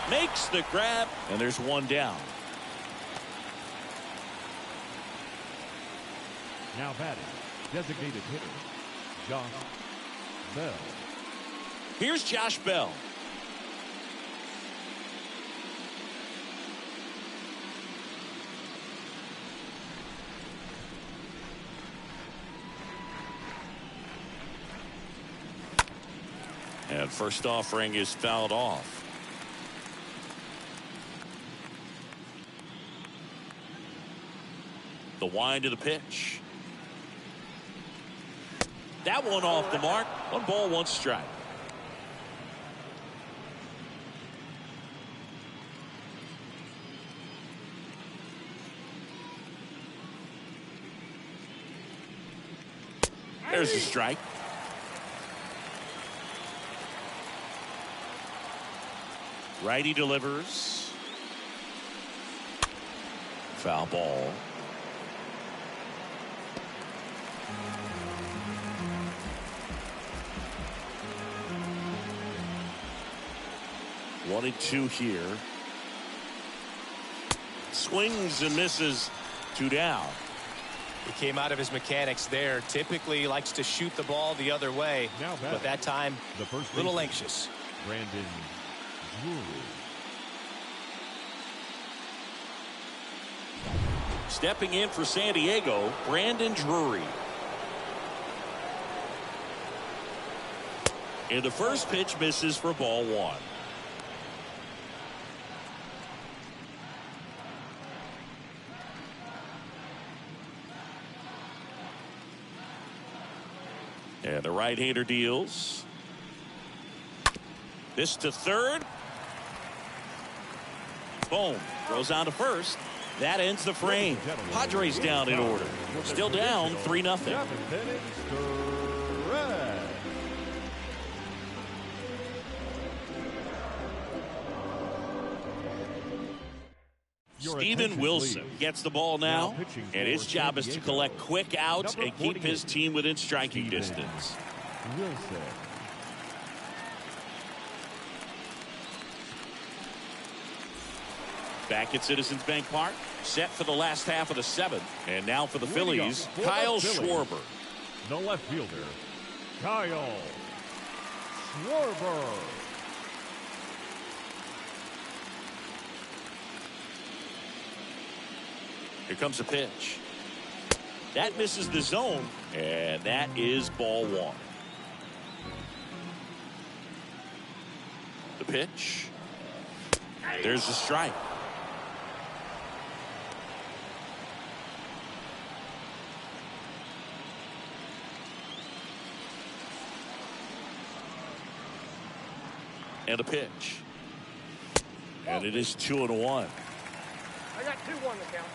Makes the grab, and there's 1 down. Now batting, designated hitter, Josh Bell. Here's Josh Bell. And first offering is fouled off. The wind of the pitch. That one off the mark. 1 ball, 1 strike. There's a strike. Righty delivers. Foul ball. One and 2 here. Swings and misses. 2 down. He came out of his mechanics there. Typically likes to shoot the ball the other way, but that time a little anxious. Brandon Drury. Stepping in for San Diego, Brandon Drury. And the first pitch misses for ball 1. And the right-hander deals. This to third. Boom. Throws on to first. That ends the frame. Padres down in order. Still down 3-0. Steven Wilson gets the ball now, and his job is to collect quick outs and keep his team within striking distance. Wilson. Back at Citizens Bank Park, set for the last half of the 7th. And now for the Phillies, Kyle Schwarber. The left fielder, Kyle Schwarber. Here comes a pitch. That misses the zone, and that is ball one. The pitch. There's a strike. And a pitch. And it is 2-1. I got 2-1 to count.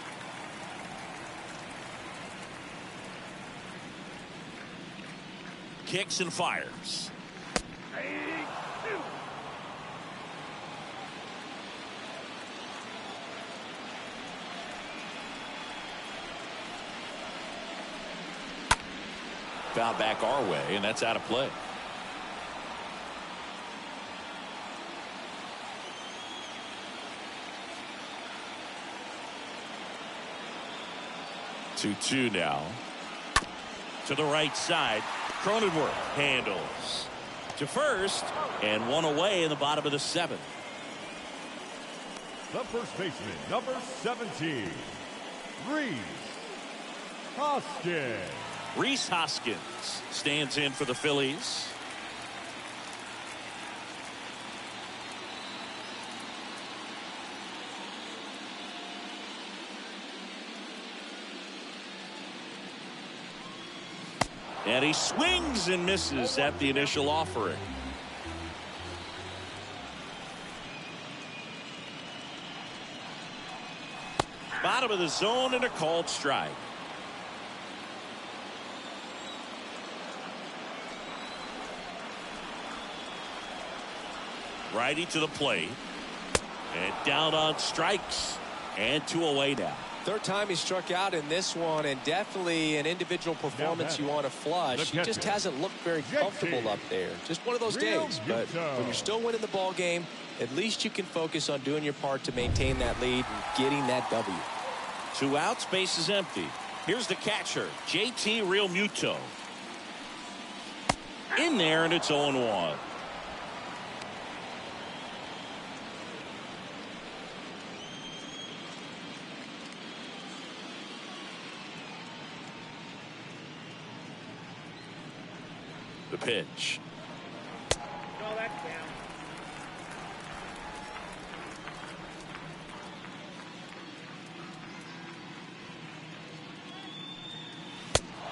Kicks and fires. Foul back our way, and that's out of play. Two now. To the right side. Cronenworth handles to first, and one away in the bottom of the seventh. The first baseman, number 17, Rhys Hoskins. Rhys Hoskins stands in for the Phillies. And he swings and misses at the initial offering. Bottom of the zone and a called strike. Righty to the plate. And down on strikes. And 2 away now. Third time he struck out in this one, and definitely an individual performance you want to flush. He just hasn't looked very comfortable up there. Just one of those days. But when you're still winning the ball game, at least you can focus on doing your part to maintain that lead and getting that W. 2 outs, base is empty. Here's the catcher, JT Realmuto. In there, and it's 0-1. The pitch. No, that's down.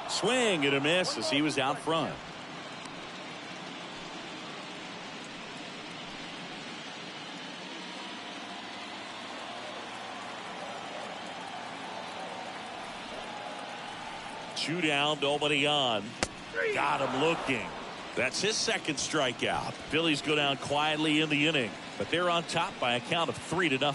Swing and a miss as he was out front. Two down, nobody on. Got him looking. That's his second strikeout. Phillies go down quietly in the inning, but they're on top by a count of 3-0.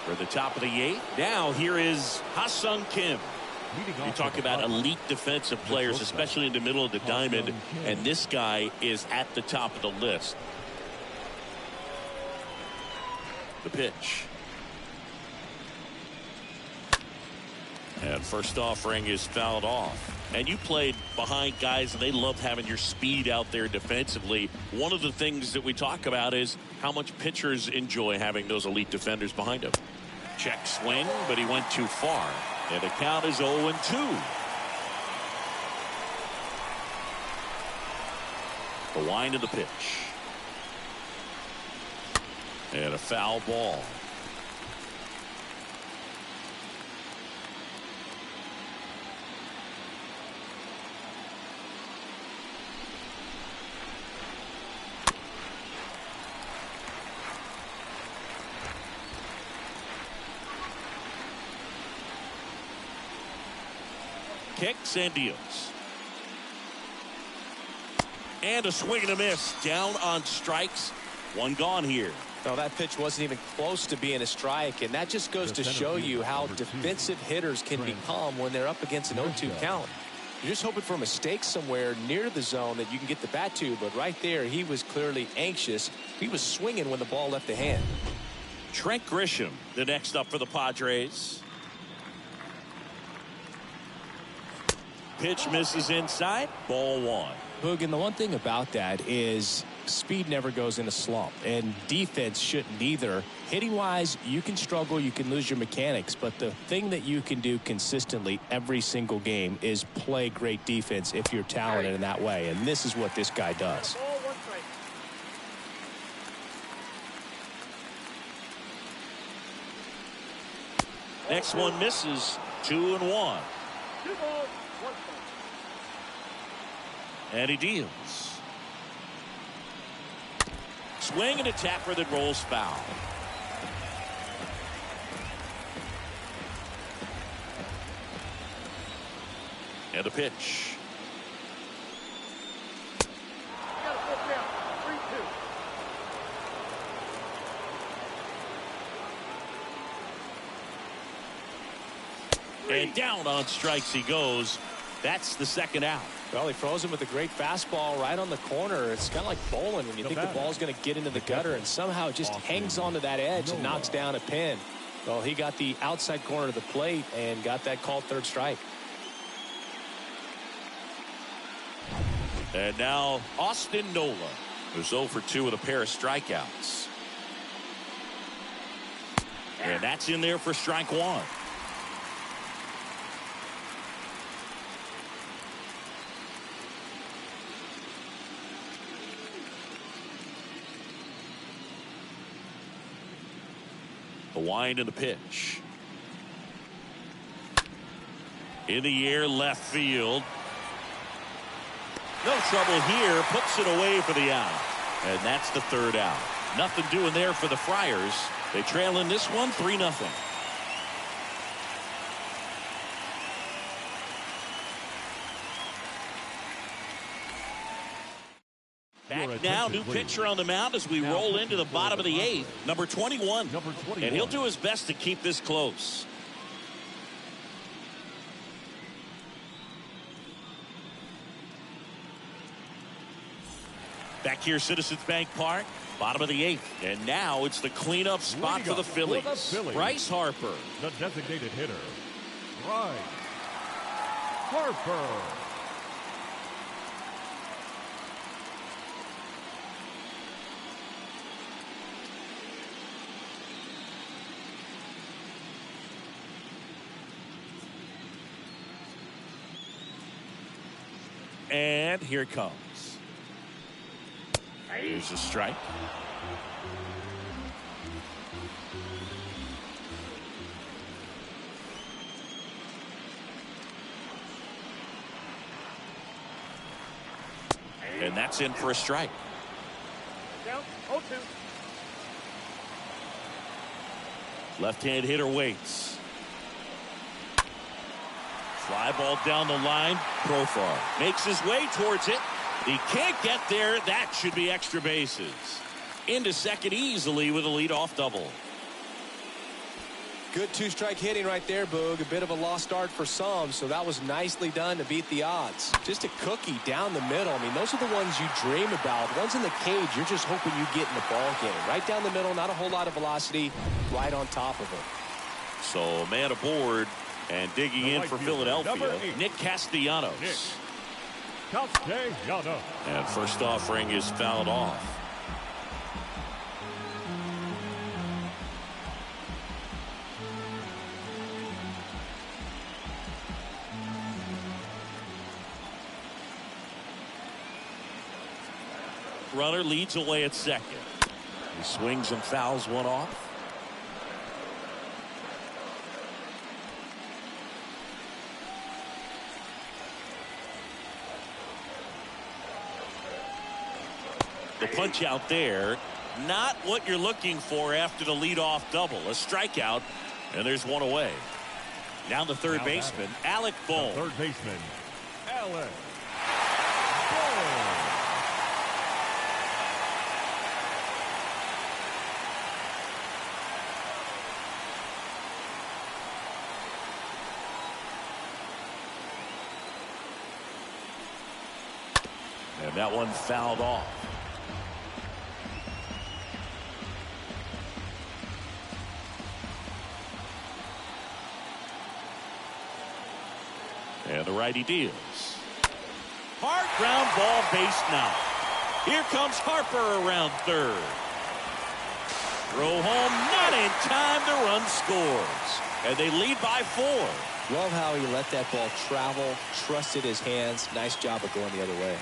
For the top of the 8th, now here is Ha-Sung Kim. You talk about elite defensive players, especially in the middle of the diamond, and this guy is at the top of the list. The pitch. And first offering is fouled off. And you played behind guys, and they love having your speed out there defensively. One of the things that we talk about is how much pitchers enjoy having those elite defenders behind them. Check swing, but he went too far. And the count is 0-2. The wind of the pitch. And a foul ball. Kicks and deals. And a swing and a miss. Down on strikes. One gone here. No, that pitch wasn't even close to being a strike, and that just goes to show you how defensive hitters can become when they're up against an 0-2 count. You're just hoping for a mistake somewhere near the zone that you can get the bat to, but right there he was clearly anxious. He was swinging when the ball left the hand. Trent Grisham, the next up for the Padres. Pitch misses inside. Ball 1. Boog, and the one thing about that is speed never goes in a slump, and defense shouldn't either. Hitting-wise, you can struggle, you can lose your mechanics, but the thing that you can do consistently every single game is play great defense if you're talented in that way, and this is what this guy does. Next one misses. 2-1. 2 balls, 1 strike. And he deals. Swing and a tapper that rolls foul. And a pitch. You got a full count. 3-2. And down on strikes he goes. That's the second out. Well, he froze him with a great fastball right on the corner. It's kind of like bowling when you think the ball's going to get into the gutter and somehow it just hangs onto that edge and knocks down a pin. Well, he got the outside corner of the plate and got that called third strike. And now Austin Nola, who's 0 for 2 with a pair of strikeouts. And that's in there for strike 1. The wind and the pitch. In the air, left field. No trouble here. Puts it away for the out. And that's the third out. Nothing doing there for the Friars. They trail in this one 3-0. Back now, new pitcher on the mound as we roll into the bottom of the 8th. Number 21. And he'll do his best to keep this close. Back here, Citizens Bank Park, bottom of the 8th. And now it's the cleanup spot for the Phillies. Bryce Harper. The designated hitter, Bryce Harper. And here it comes. Here's a strike. And that's in for a strike. Down 0-2. Left-hand hitter waits. Fly ball down the line. Profar makes his way towards it. He can't get there. That should be extra bases. Into second easily with a leadoff double. Good two-strike hitting right there, Boog. A bit of a lost start for some, so that was nicely done to beat the odds. Just a cookie down the middle. I mean, those are the ones you dream about. Ones in the cage, you're just hoping you get in the ball game. Right down the middle, not a whole lot of velocity, right on top of it. So, man aboard and digging in for Philadelphia, Nick Castellanos. Castellanos. And first offering is fouled off. Runner leads away at second. He swings and fouls one off. The punch out there, not what you're looking for after the leadoff double. A strikeout, and there's one away. Now the third baseman, Alec Bohm. Third baseman, Alec Bohm. And that one fouled off. And the righty deals. Hard ground ball, base knock. Here comes Harper around third. Throw home, not in time. The run scores. And they lead by 4. Love how he let that ball travel, trusted his hands. Nice job of going the other way.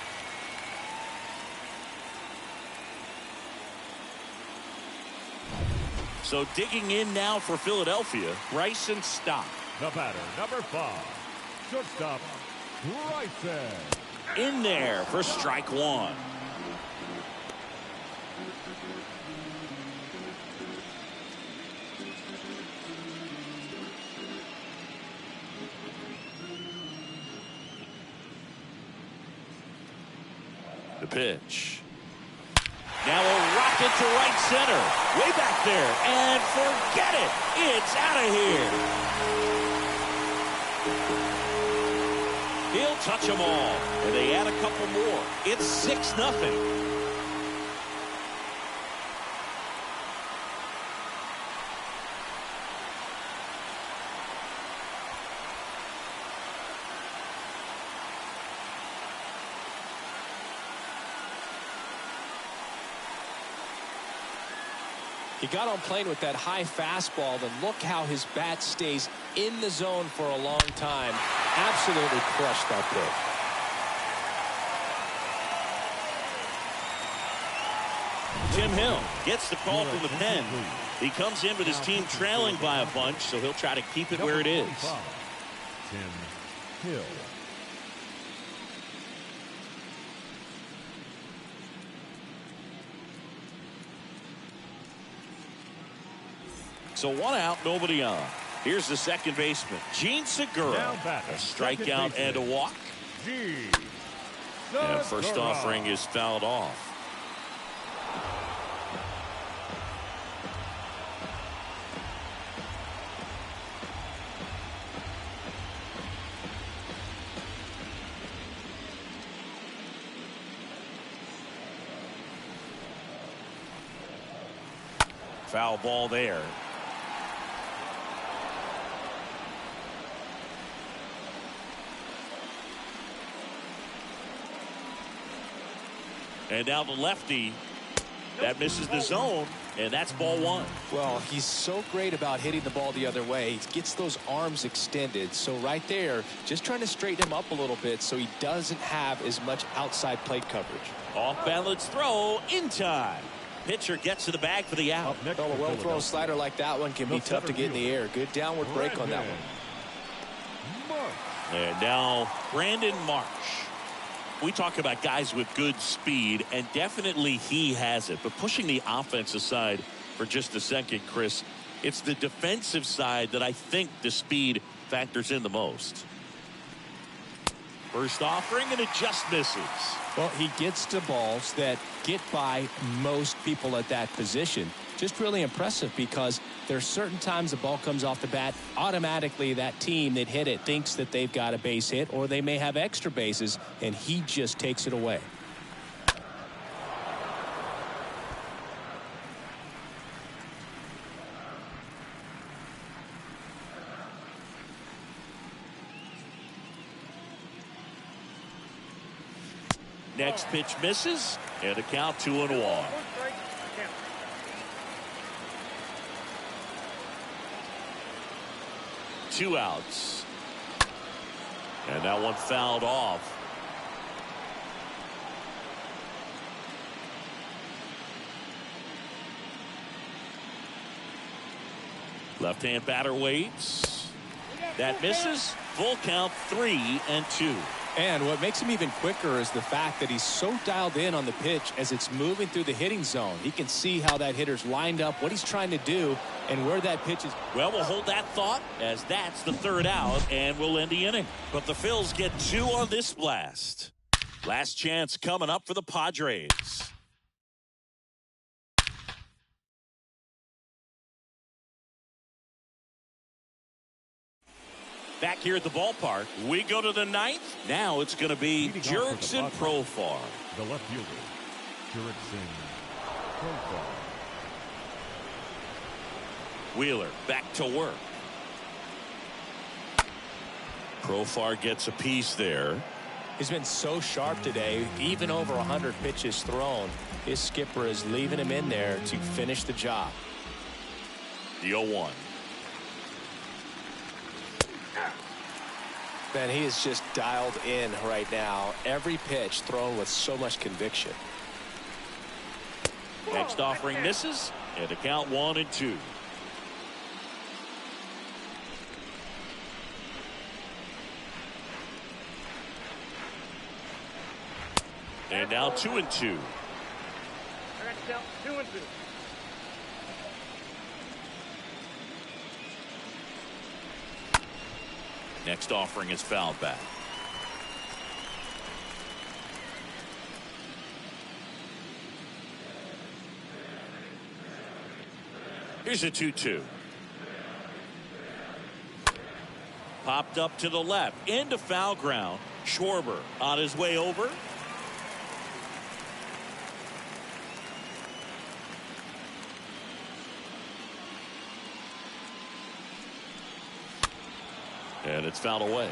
So digging in now for Philadelphia, Bryson Stott. The batter, number 5, shortstop, Bryson. In there for strike 1. The pitch. Now a rocket to right center. Way back there. And forget it. It's out of here. He'll touch them all. And they add a couple more. It's 6-0. He got on plane with that high fastball, then look how his bat stays in the zone for a long time. Absolutely crushed that pitch. Tim Hill gets the call from the pen. He comes in with his team trailing by a bunch, so he'll try to keep it where it is. Tim Hill. So 1 out, nobody on. Here's the second baseman, Gene Segura. A strikeout and a walk. And first offering is fouled off. Foul ball there. And now the lefty. That misses the zone, and that's ball 1. Well, he's so great about hitting the ball the other way. He gets those arms extended. So right there, just trying to straighten him up a little bit so he doesn't have as much outside plate coverage. Off balance throw in time. Pitcher gets to the bag for the out. A well-thrown slider like that one can be tough to get in the air. Good downward break on that one. And now Brandon Marsh. We talk about guys with good speed, and definitely he has it. But pushing the offense aside for just a second, Chris, it's the defensive side that I think the speed factors in the most. First offering, and it just misses. Well, he gets to balls that get by most people at that position. Just really impressive because there's certain times the ball comes off the bat, automatically that team that hit it thinks that they've got a base hit, or they may have extra bases, and he just takes it away. Next pitch misses, and a count 2-1. 2 outs. And that one fouled off. Left-hand batter waits. That misses. Full count, 3-2. And what makes him even quicker is the fact that he's so dialed in on the pitch as it's moving through the hitting zone. He can see how that hitter's lined up, what he's trying to do, and where that pitch is. Well, we'll hold that thought as that's the 3rd out, and we'll end the inning. But the Phils get 2 on this blast. Last chance coming up for the Padres. Back here at the ballpark, we go to the 9th. Now it's going to be Jurickson Profar. The left fielder, Jurickson Profar. Wheeler back to work. Profar gets a piece there. He's been so sharp today, even over 100 pitches thrown. His skipper is leaving him in there to finish the job. The 0-1. Man, he is just dialed in right now. Every pitch thrown with so much conviction. Next offering misses, and the count 1-2. And now 2-2. I got you down 2-2. Next offering is fouled back. Here's a 2-2. Popped up to the left into foul ground. Schwarber on his way over. And it's fouled away.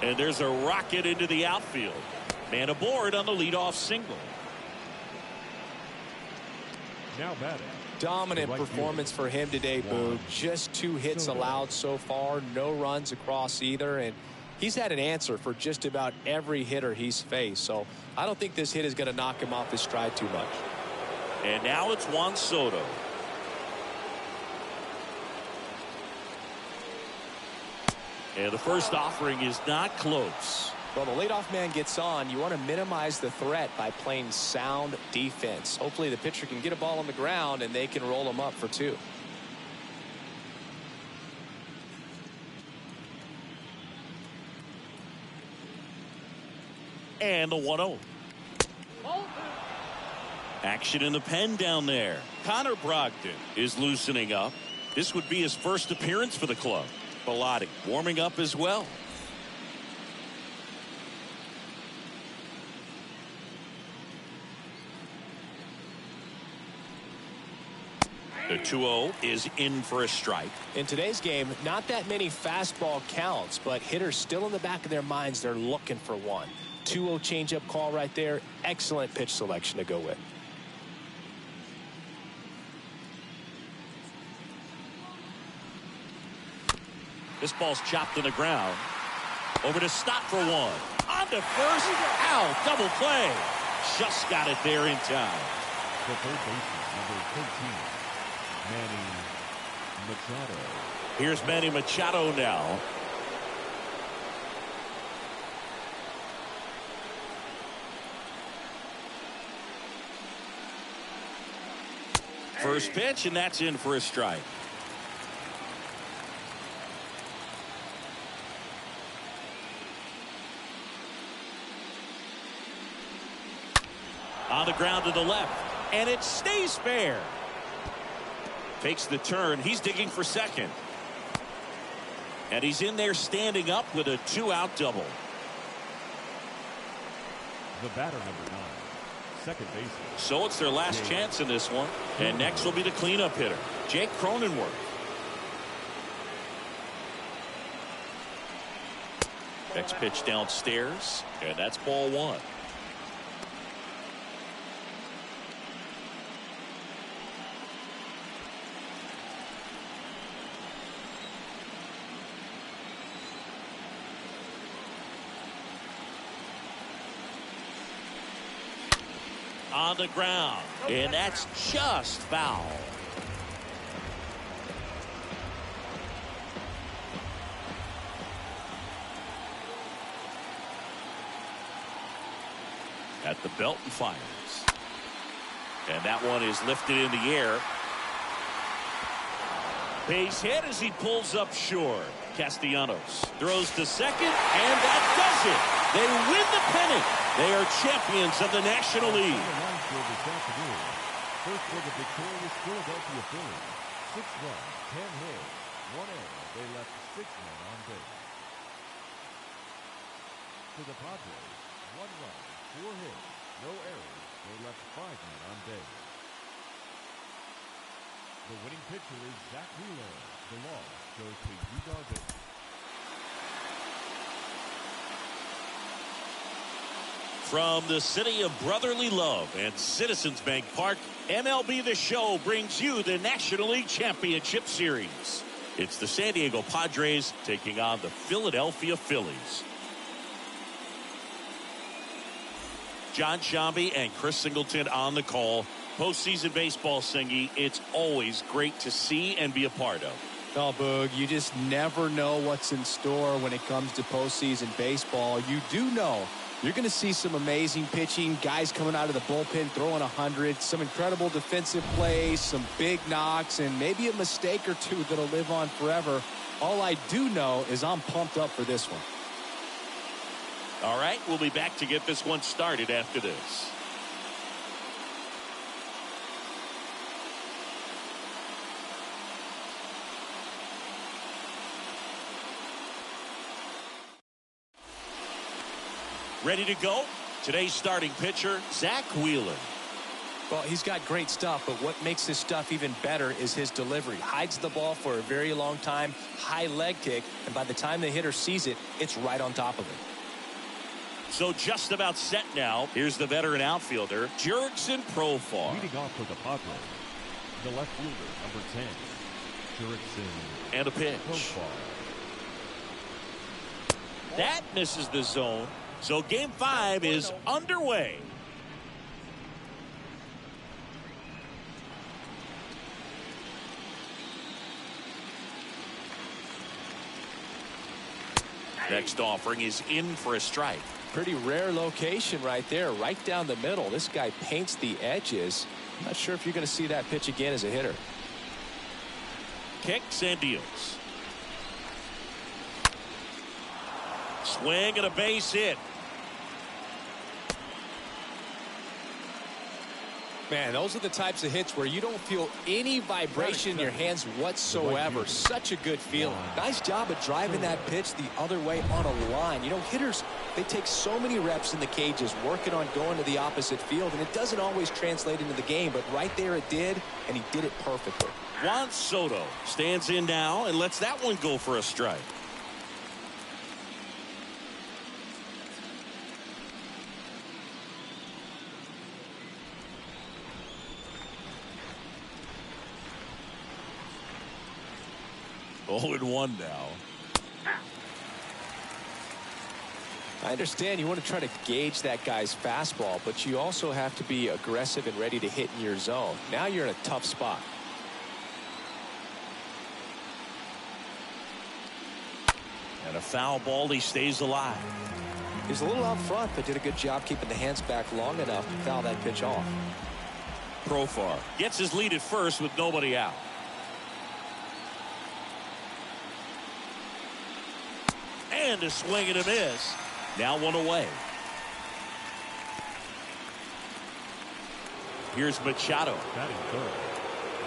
And there's a rocket into the outfield. Man aboard on the leadoff single. Now batting. Dominant performance for him today, Boog. Just 2 hits allowed so far. No runs across either. And he's had an answer for just about every hitter he's faced. So I don't think this hit is going to knock him off his stride too much. And now it's Juan Soto. And the first offering is not close. Well, the leadoff man gets on. You want to minimize the threat by playing sound defense. Hopefully the pitcher can get a ball on the ground and they can roll him up for 2. And the 1-0. Action in the pen down there. Connor Brogdon is loosening up. This would be his first appearance for the club. Bilotti warming up as well. The 2-0 is in for a strike. In today's game, not that many fastball counts, but hitters still in the back of their minds, they're looking for one. 2-0 changeup call right there. Excellent pitch selection to go with. This ball's chopped to the ground. Over to stop for 1. On to first. Out. Double play. Just got it there in time. The third baseman, number 13, Manny Machado. Here's Manny Machado now. First pitch, and that's in for a strike. On the ground to the left, and it stays fair. Takes the turn. He's digging for second. And he's in there standing up with a 2-out double. The batter, number 9, second baseman. So it's their last chance in this one. And next will be the cleanup hitter, Jake Cronenworth. Next pitch downstairs, and that's ball 1. On the ground, and that's just foul. At the belt and fires. And that one is lifted in the air. Base hit as he pulls up short. Castellanos throws to second, and that does it. They win the pennant. They are champions of the National League. First for the victorious Philadelphia Phillies. 6 runs, 10 hits, 1 error. They left 6 men on base. To the Padres, 1 run, 4 hits, No errors. They left 5 men on base. The winning pitcher is Zach Wheeler. The loss goes to Yu Darvish. From the city of brotherly love and Citizens Bank Park, MLB The Show brings you the National League Championship Series. It's the San Diego Padres taking on the Philadelphia Phillies. John Shambi and Chris Singleton on the call. Postseason baseball, Singy, it's always great to see and be a part of. Oh, Boog, you just never know what's in store when it comes to postseason baseball. You do know you're going to see some amazing pitching, guys coming out of the bullpen throwing 100, some incredible defensive plays, some big knocks, and maybe a mistake or two that'll live on forever. All I do know is I'm pumped up for this one. All right, we'll be back to get this one started after this. Ready to go? Today's starting pitcher, Zach Wheeler. Well, he's got great stuff, but what makes his stuff even better is his delivery. Hides the ball for a very long time, high leg kick, and by the time the hitter sees it, it's right on top of it. So just about set now. Here's the veteran outfielder, Jurickson Profar. Leading off for the Padres, the left fielder, number 10, Jurickson. And a pitch. Profar. That misses the zone. So game 5 is underway. Next offering is in for a strike. Pretty rare location right there, right down the middle. This guy paints the edges. I'm not sure if you're going to see that pitch again as a hitter. Kicks and deals. Swing and a base hit. Man, those are the types of hits where you don't feel any vibration in your hands whatsoever. Such a good feeling. Nice job of driving that pitch the other way on a line. You know, hitters, they take so many reps in the cages working on going to the opposite field, and it doesn't always translate into the game, but right there it did, and he did it perfectly. Juan Soto stands in now and lets that one go for a strike. Oh, and 1 now. I understand you want to try to gauge that guy's fastball, but you also have to be aggressive and ready to hit in your zone. Now you're in a tough spot. And a foul ball, he stays alive. He's a little out front, but did a good job keeping the hands back long enough to foul that pitch off. Profar gets his lead at first with nobody out. And a swing and a miss. Now 1 away. Here's Machado. Batting third,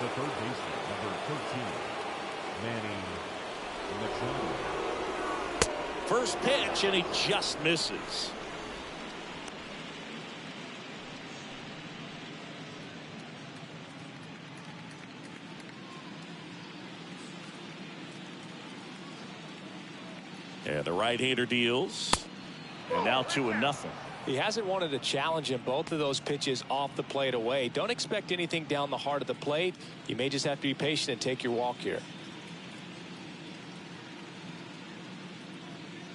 the third baseman, number 13, Manny Machado. First pitch, and he just misses. And the right-hander deals. And now 2-0. He hasn't wanted to challenge him. Both of those pitches off the plate away. Don't expect anything down the heart of the plate. You may just have to be patient and take your walk here.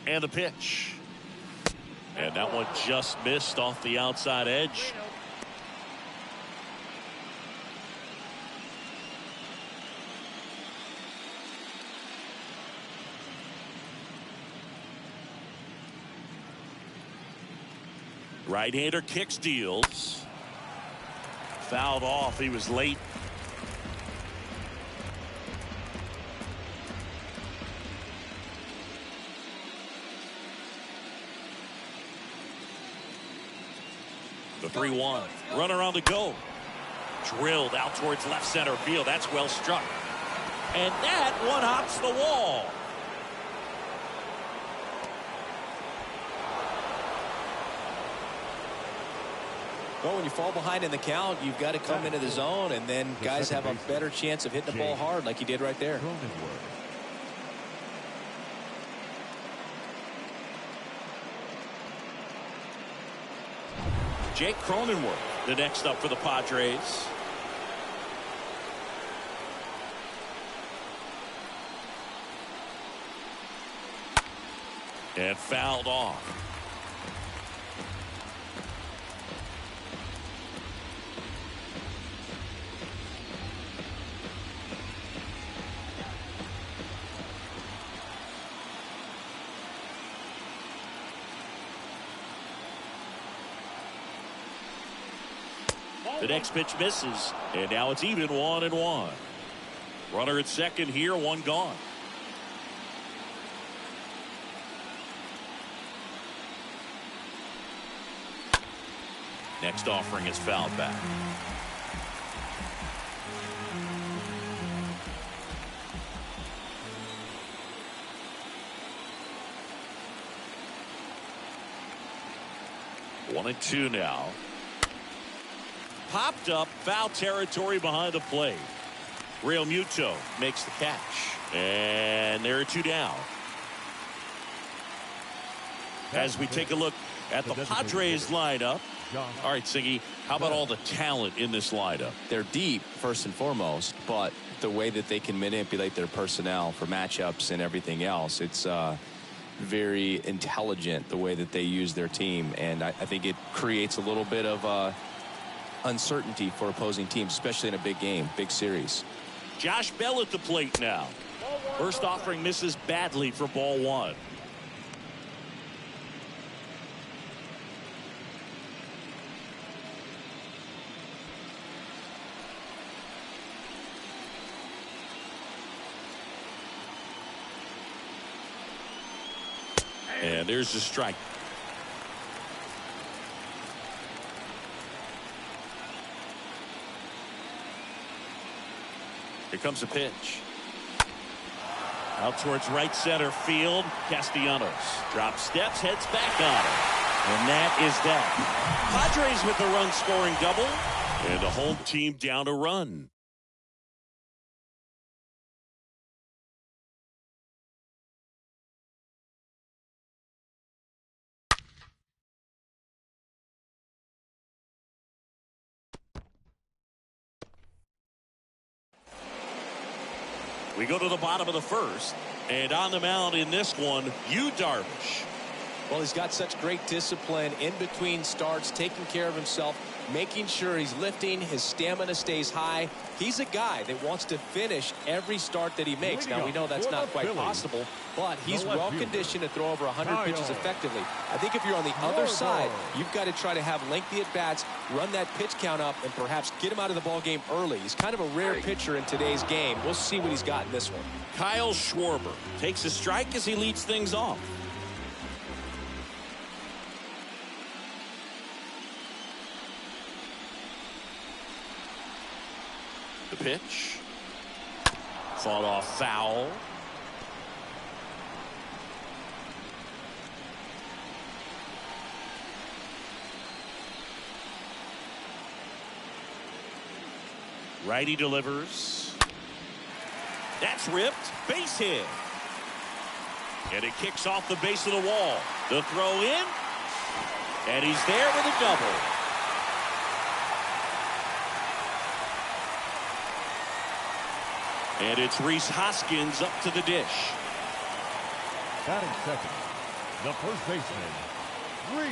And the pitch. And that one just missed off the outside edge. Right-hander kicks, deals. Fouled off. He was late. The 3-1. Runner on the go. Drilled out towards left center field. That's well struck. And that one hops the wall. Well, when you fall behind in the count, you've got to come into the zone, and then guys have a better chance of hitting the ball hard like you did right there. Jake Cronenworth, the next up for the Padres. And fouled off. The next pitch misses, and now it's even 1-1. Runner at second here, one gone. Next offering is fouled back. One and two now. Popped up, foul territory behind the plate. Real Muto makes the catch. And there are two down. As we take a look at the Padres lineup. All right, Siggy, how about all the talent in this lineup? They're deep, first and foremost, but the way that they can manipulate their personnel for matchups and everything else, it's very intelligent the way that they use their team. And I think it creates a little bit of uncertainty for opposing teams, especially in a big game, big series. Josh Bell at the plate now. First offering misses badly for ball one. And there's the strike. Here comes a pitch. Out towards right center field. Castellanos drops steps, heads back on it. And that is that. Padres with the run scoring double. And the home team down a run. We go to the bottom of the first, and on the mound in this one, Yu Darvish. Well, he's got such great discipline in between starts, taking care of himself, making sure he's lifting, his stamina stays high. He's a guy that wants to finish every start that he makes. Now, we know that's not quite possible, but he's well conditioned to throw over 100 pitches effectively. I think if you're on the other side, you've got to try to have lengthy at-bats, run that pitch count up, and perhaps get him out of the ball game early. He's kind of a rare pitcher in today's game. We'll see what he's got in this one. Kyle Schwarber takes a strike as he leads things off. The pitch. Fought off foul. Righty delivers. That's ripped. Base hit. And it kicks off the base of the wall. The throw in. And he's there with a double. And it's Rhys Hoskins up to the dish. Batting second, the first baseman, Rhys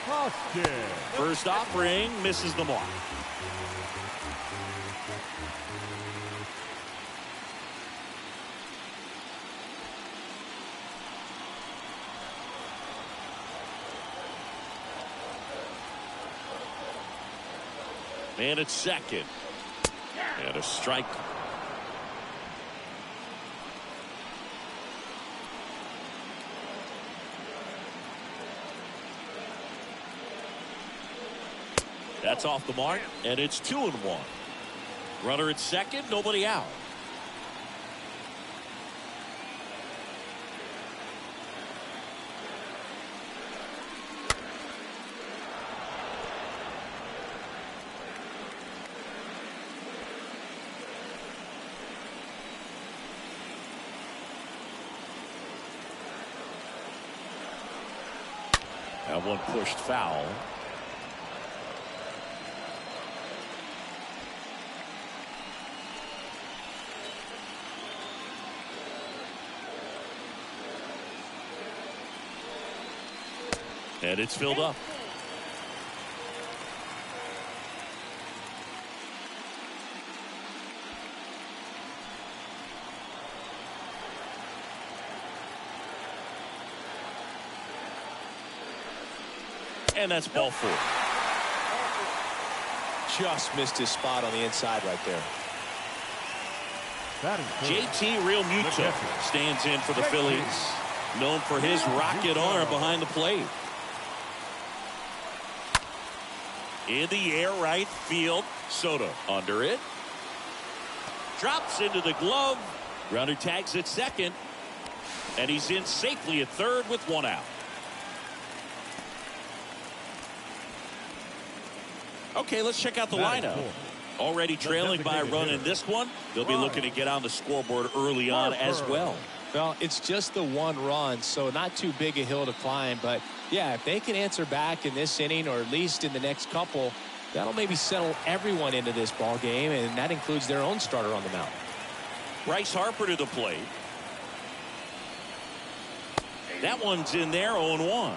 Hoskins. First offering misses the mark. Man at second. And a strike. That's off the mark, and it's 2-1. Runner at second, nobody out. That one pushed foul. And it's filled up. And that's ball 4. Just missed his spot on the inside right there. JT Realmuto stands in for the Phillies. Known for his rocket arm behind the plate. In the air, right field. Soto under it. Drops into the glove. Runner tags at second. And he's in safely at third with 1 out. Okay, let's check out the lineup. Already trailing by a run in this one. They'll be looking to get on the scoreboard early on as well. Well, it's just the 1 run, so not too big a hill to climb. But, yeah, if they can answer back in this inning or at least in the next couple, that'll maybe settle everyone into this ball game, and that includes their own starter on the mound. Bryce Harper to the plate. That one's in there, 0-1.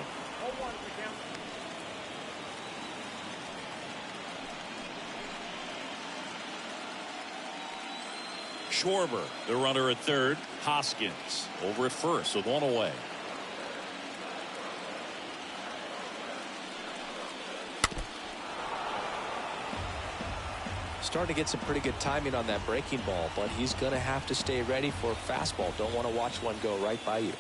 Schwarber, the runner at third. Hoskins over at first with 1 away. Starting to get some pretty good timing on that breaking ball, but he's going to have to stay ready for a fastball. Don't want to watch one go right by you.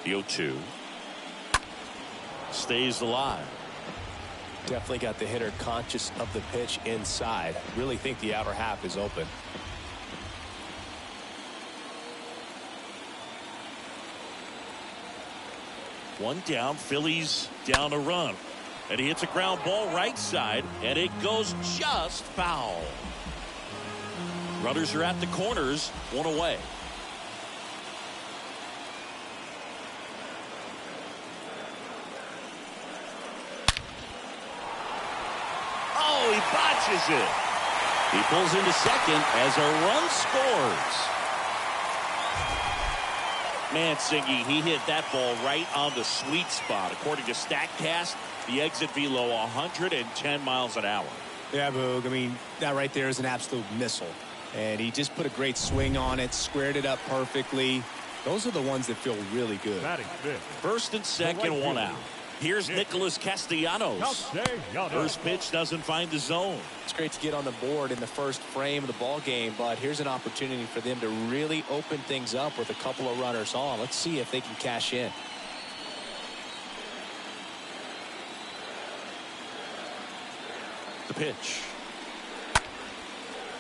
The 0-2 stays alive. Definitely got the hitter conscious of the pitch inside. Really think the outer half is open. One down. Phillies down a run. And he hits a ground ball right side. And it goes just foul. Runners are at the corners. 1 away. He botches it. He pulls into second as a run scores. Mancini, he hit that ball right on the sweet spot. According to StatCast, the exit velo 110 miles an hour. Yeah, Boog. I mean, that right there is an absolute missile. And he just put a great swing on it, squared it up perfectly. Those are the ones that feel really good. First and second, 1 out. Here's Nicholas Castellanos. First pitch doesn't find the zone. It's great to get on the board in the first frame of the ball game, but here's an opportunity for them to really open things up with a couple of runners on. Let's see if they can cash in. The pitch.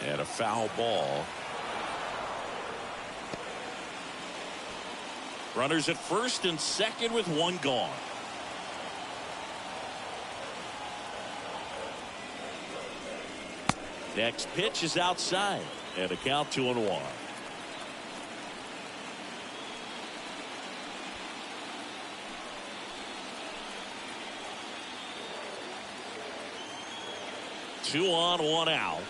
And a foul ball. Runners at first and second with 1 gone. Next pitch is outside. And a count 2-1. Two on, 1 out.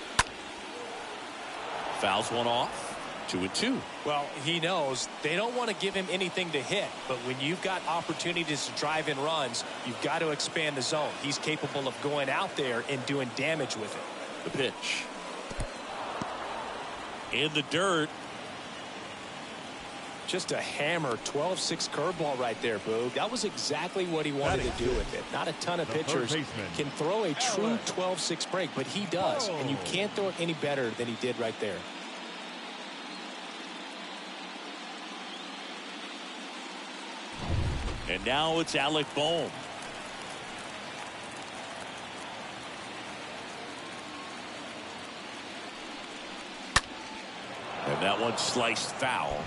Fouls one off. 2-2. Well, he knows they don't want to give him anything to hit, but when you've got opportunities to drive in runs, you've got to expand the zone. He's capable of going out there and doing damage with it. The pitch. In the dirt. Just a hammer 12-6 curveball right there, Boog. That was exactly what he wanted to do with it. Not a ton of pitchers can throw a true 12-6 break, but he does, and you can't throw it any better than he did right there. And now it's Alec Bohm. And that one sliced foul.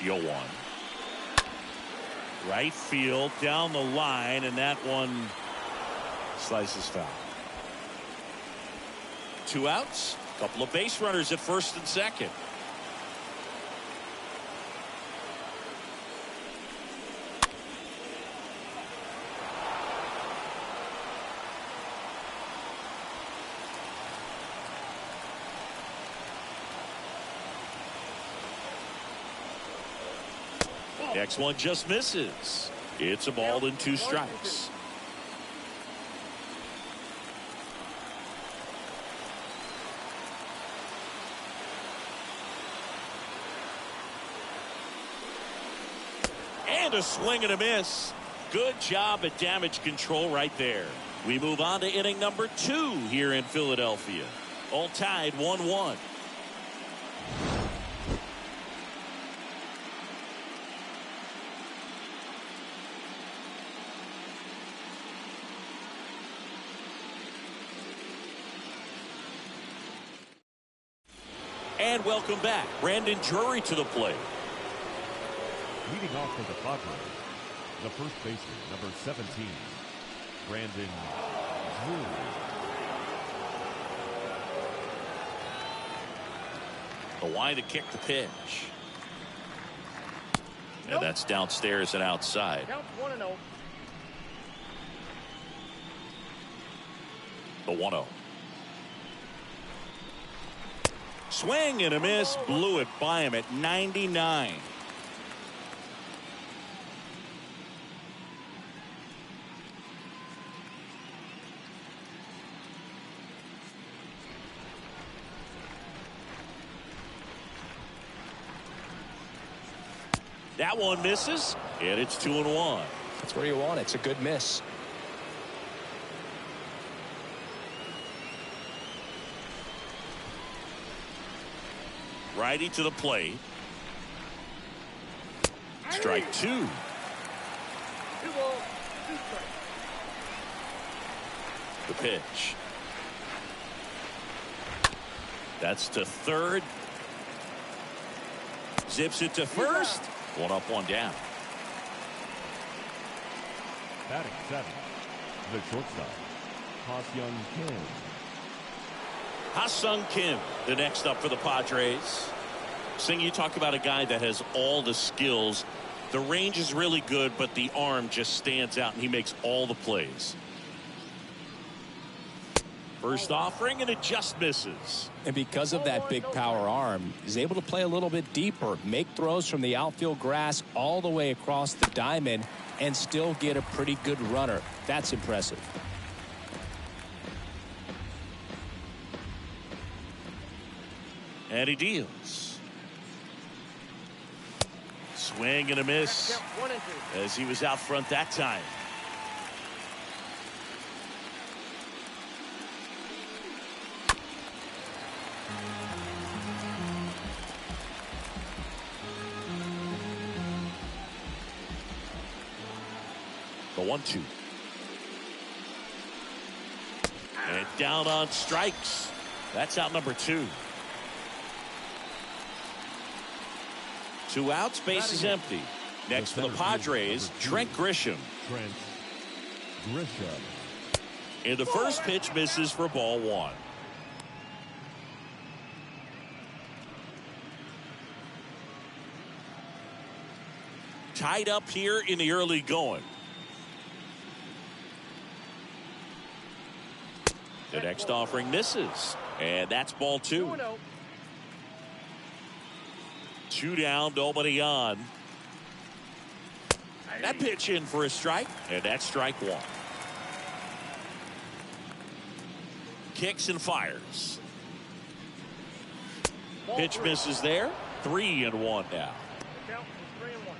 The 0-1. Right field down the line, and that one slices foul. 2 outs. Couple of base runners at first and second. Next one just misses. It's a ball and 2 strikes. And a swing and a miss. Good job at damage control right there. We move on to inning number 2 here in Philadelphia. All tied 1-1. And welcome back. Brandon Drury to the plate. Leading off for the Padres, the first baseman, number 17, Brandon Drury. The line to kick the pitch. And that's downstairs and outside. Count 1-0. The 1-0. Swing and a miss. Blew it by him at 99. That one misses, and it's 2-1. That's where you want it. It's a good miss. Righty to the plate. Strike 2. 2 balls, 2 strikes. The pitch. That's to third. Zips it to first. 1 up, 1 down. Batting 7, the shortstop, Ha-Seong Kim. Ha-Seong Kim, the next up for the Padres. Sing, you talk about a guy that has all the skills. The range is really good, but the arm just stands out, and he makes all the plays. First offering, and it just misses. And because of that big power arm, he's able to play a little bit deeper, make throws from the outfield grass all the way across the diamond, and still get a pretty good runner. That's impressive. And he deals. Swing and a miss Count 1 and 2. as he was out front that time. The 1-2. And down on strikes. That's out number 2. 2 outs, base is empty. Next for the Padres, Trent Grisham. Trent Grisham. And the first pitch misses for ball 1. Tied up here in the early going. The next offering misses. And that's ball 2. 2-0. 2 down, nobody on. That pitch in for a strike, and that's strike 1. Kicks and fires. Pitch misses there. 3-1 now. Count is 3-1.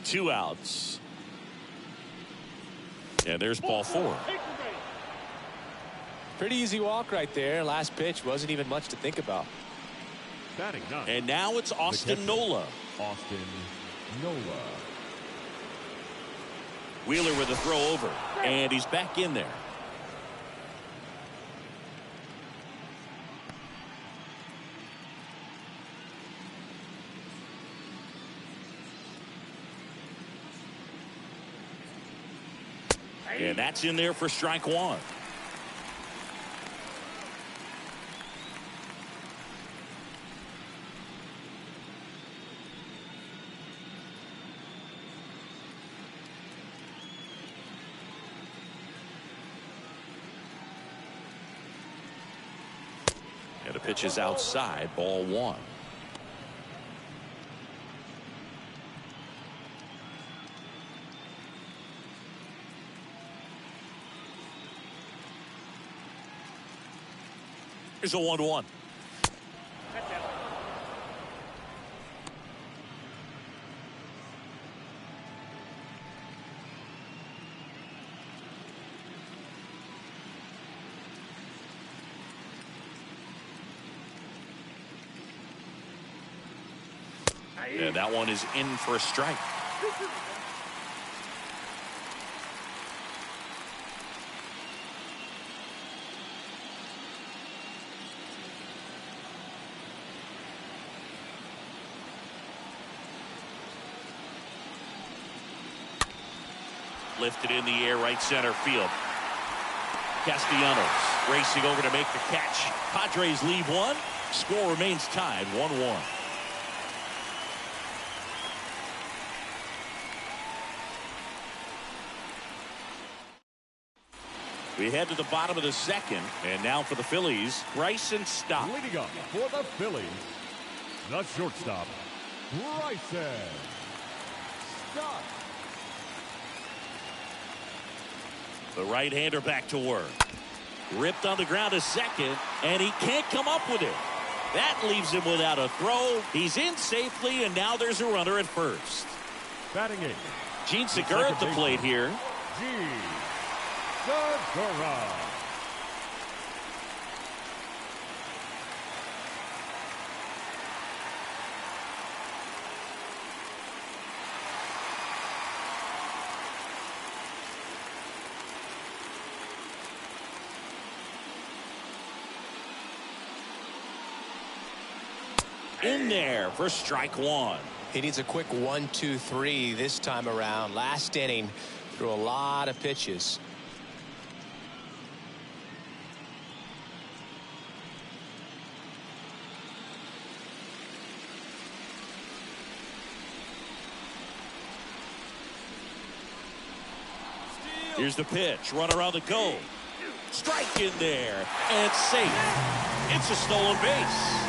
2 outs. And there's ball 4. Pretty easy walk right there. Last pitch wasn't even much to think about. Batting 9. And now it's Austin Nola. Austin Nola. Wheeler with a throw over, and he's back in there. And that's in there for strike one. And the pitch is outside, ball one. Here's a 1-1. And that one is in for a strike. Lifted in the air, right center field. Castellanos racing over to make the catch. Padres leave one. Score remains tied 1-1. We head to the bottom of the second, and now for the Phillies, Bryson Stott. Leading up for the Phillies, the shortstop, Bryson Stott. The right-hander back to work. Ripped on the ground to second, and he can't come up with it. That leaves him without a throw. He's in safely, and now there's a runner at first. Batting eighth, Gene Segura at the plate here. Gene Segura. In there for strike one. He needs a quick 1-2-3 this time around. Last inning, threw a lot of pitches. Here's the pitch. Run around the goal. Strike in there. And safe. It's a stolen base.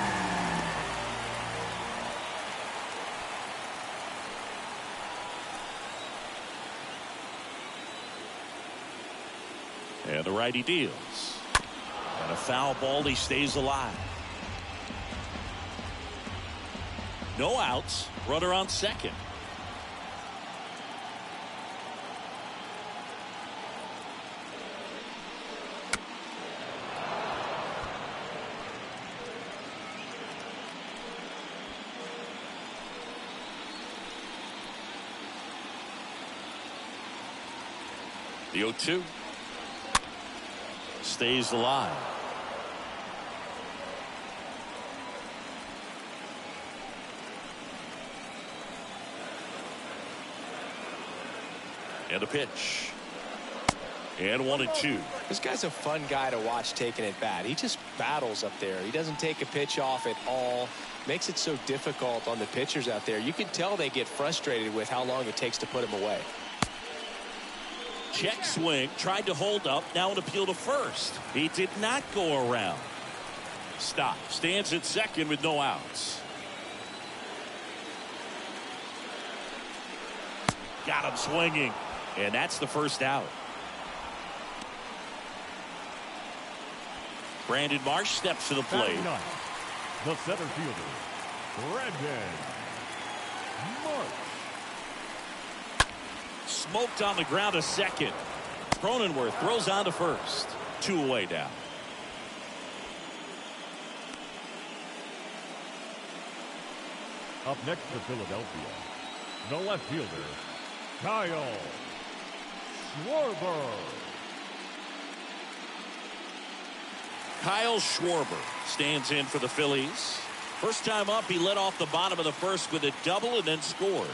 And the righty deals. And a foul ball. He stays alive. No outs. Runner on second. The 0-2. Stays alive. And a pitch. And 1-2. This guy's a fun guy to watch taking it bat. He just battles up there. He doesn't take a pitch off at all. Makes it so difficult on the pitchers out there. You can tell they get frustrated with how long it takes to put him away. Check swing, tried to hold up, now an appeal to first. He did not go around. Stop. Stands at second with no outs. Got him swinging. And that's the first out. Brandon Marsh steps to the plate. The center fielder, Brandon Marsh. Smoked on the ground to second. Cronenworth throws on to first. 2 away now. Up next for Philadelphia, the left fielder, Kyle Schwarber. Kyle Schwarber stands in for the Phillies. First time up, he led off the bottom of the first with a double and then scored.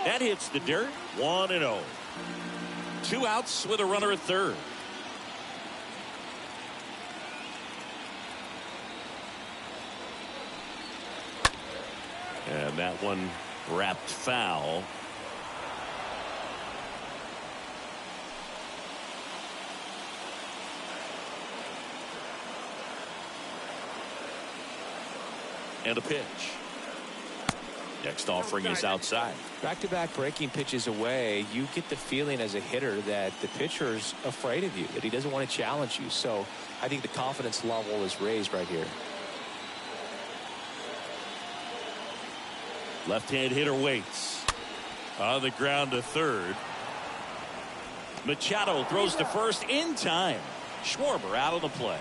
That hits the dirt. 1-0. 2 outs with a runner at third. And that one wrapped foul. And a pitch. Next offering is outside. Back-to-back breaking pitches away, you get the feeling as a hitter that the pitcher's afraid of you, that he doesn't want to challenge you. So I think the confidence level is raised right here. Left-hand hitter waits. On the ground to third. Machado throws to first in time. Schwarber out of the play.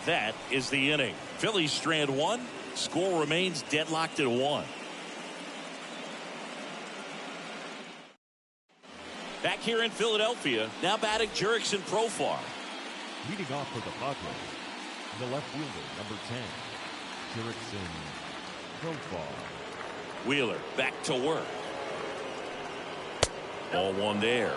That is the inning. Phillies strand one. Score remains deadlocked at 1. Back here in Philadelphia, now batting Jurickson Profar. Leading off for the Padres, the left fielder, number 10, Jurickson Profar. Wheeler back to work. Ball one there.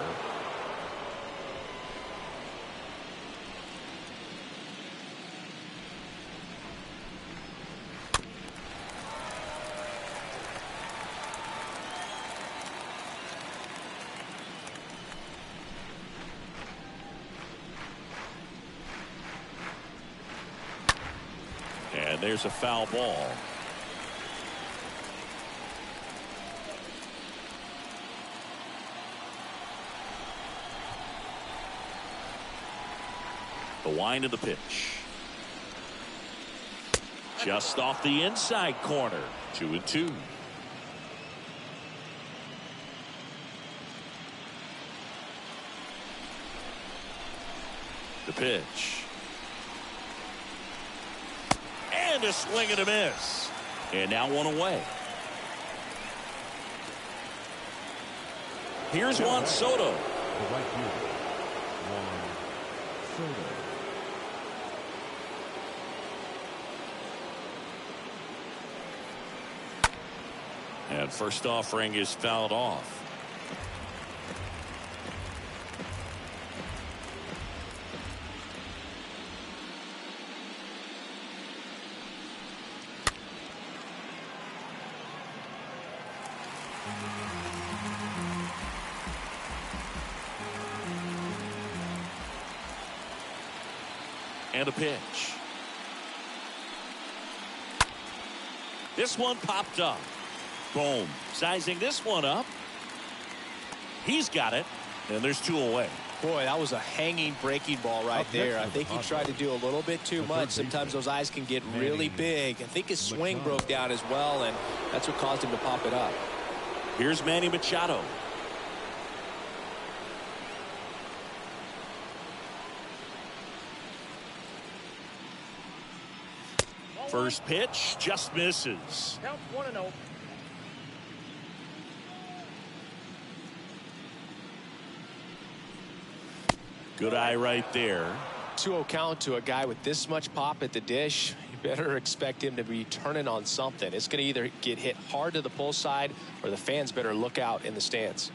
And there's a foul ball. The wind of the pitch. Just off the inside corner. 2-2. The pitch. And a swing and a miss. And now one away. Here's Juan Soto. The right fielder, Juan Soto. And first offering is fouled off. And a pitch. This one popped up. Boom. Sizing this one up. He's got it. And there's 2 away. Boy, that was a hanging breaking ball right there. I think he tried to do a little bit too much. Sometimes those eyes can get really big. I think his swing broke down as well, and that's what caused him to pop it up. Here's Manny Machado. First pitch just misses. Count 1-0. Good eye right there. 2-0 count to a guy with this much pop at the dish. You better expect him to be turning on something. It's going to either get hit hard to the pull side, or the fans better look out in the stands.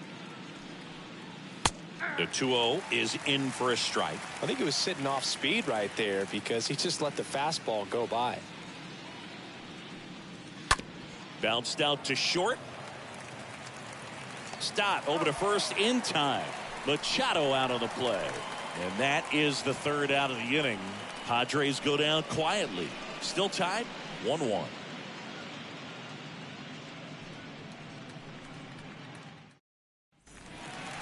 The 2-0 is in for a strike. I think he was sitting off speed right there because he just let the fastball go by. Bounced out to short. Stott over to first in time. Machado out of the play. And that is the 3rd out of the inning. Padres go down quietly. Still tied 1-1.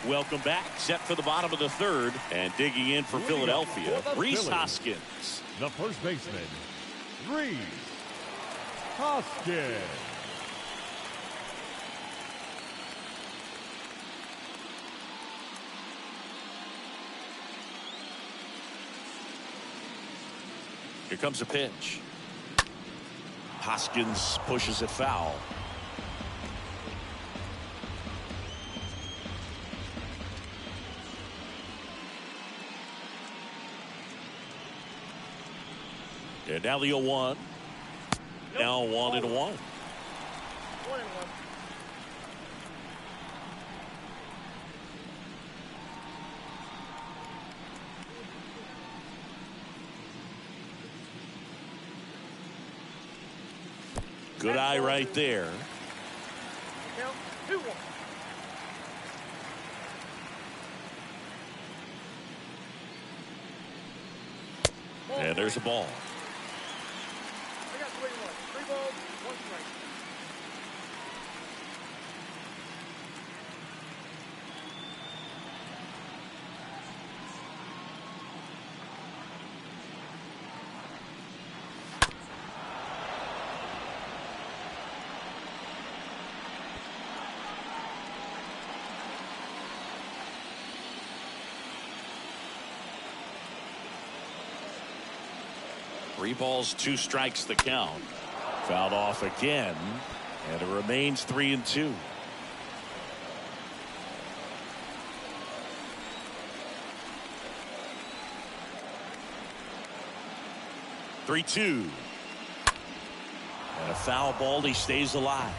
Welcome back. Set for the bottom of the 3rd. And digging in for Philadelphia, Rhys Hoskins. The first baseman, Rhys Hoskins. Here comes a pitch. Hoskins pushes it foul. And now the 0-1. Now 1-1. 1-1. Good eye right there. Count 2-1. And there's a ball. I got 3-1. 3 balls, 1 strike. Three balls, 2 strikes the count. Fouled off again, and it remains 3-2. Three-two. And a foul ball. He stays alive.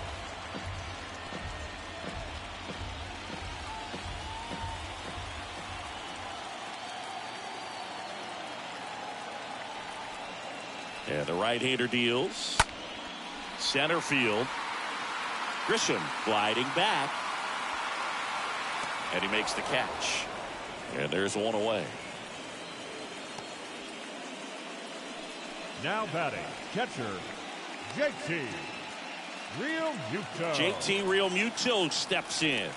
And the right-hander deals. Center field. Grisham gliding back. And he makes the catch. And there's one away. Now batting, catcher, JT Realmuto. JT Realmuto steps in.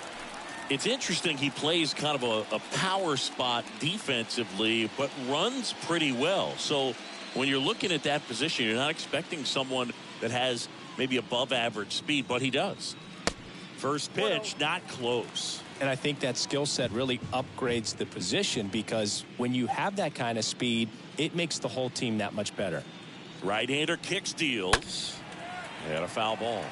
It's interesting, he plays kind of a power spot defensively, but runs pretty well. So when you're looking at that position, you're not expecting someone that has maybe above average speed, but he does. First pitch, not close. And I think that skill set really upgrades the position, because when you have that kind of speed, it makes the whole team that much better. Right-hander kicks, deals, and a foul ball.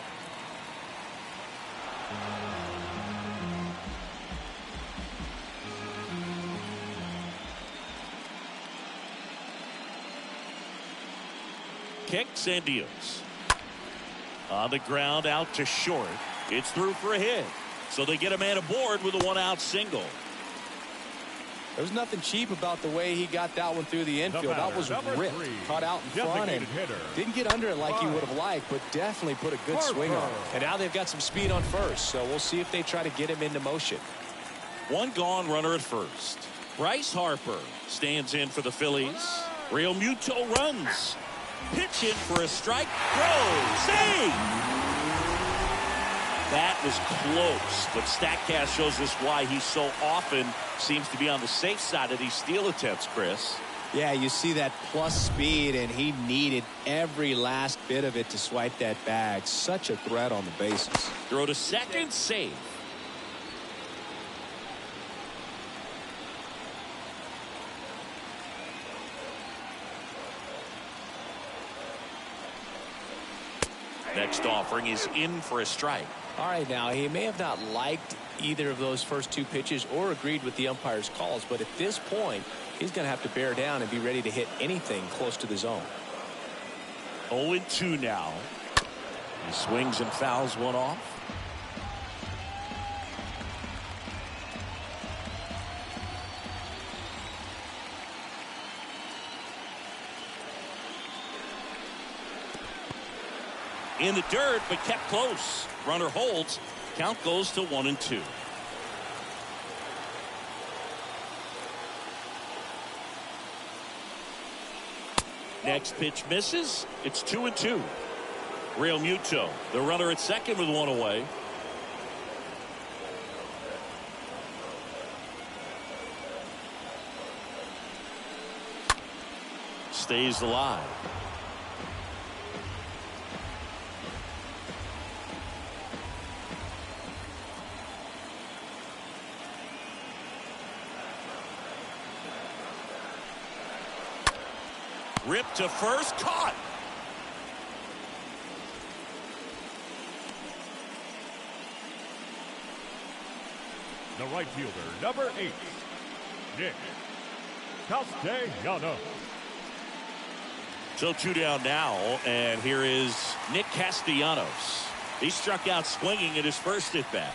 Kicks and deals. On the ground, out to short. It's through for a hit. So they get a man aboard with a 1-out single. There's nothing cheap about the way he got that one through the infield. That was ripped, caught out in front, and didn't get under it like he would have liked, but definitely put a good swing on it. And now they've got some speed on first, so we'll see if they try to get him into motion. One gone, runner at first. Bryce Harper stands in for the Phillies. Realmuto runs. Pitch in for a strike. Throw. Save! That was close, but StatCast shows us why he so often seems to be on the safe side of these steal attempts, Chris. Yeah, you see that plus speed, and he needed every last bit of it to swipe that bag. Such a threat on the bases. Throw to second, save. Next offering is in for a strike. All right, now, he may have not liked either of those first 2 pitches or agreed with the umpire's calls, but at this point, he's going to have to bear down and be ready to hit anything close to the zone. 0-2 now. He swings and fouls one off. In the dirt, but kept close. Runner holds. Count goes to 1-2. Next pitch misses. It's 2-2. Realmuto, the runner at second with one away. Stays alive. Ripped to first, caught. The right fielder, number 8, Nick Castellanos. So 2 down now, and here is Nick Castellanos. He struck out swinging at his first at bat.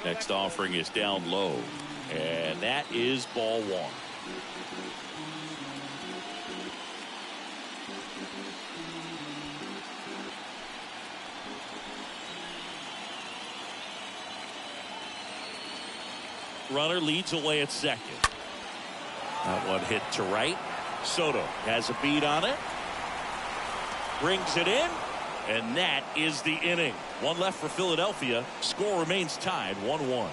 Next offering is down low, and that is ball 1. runner leads away at second. That one hit to right. Soto has a beat on it. Brings it in. And that is the inning. One left for Philadelphia. Score remains tied 1-1.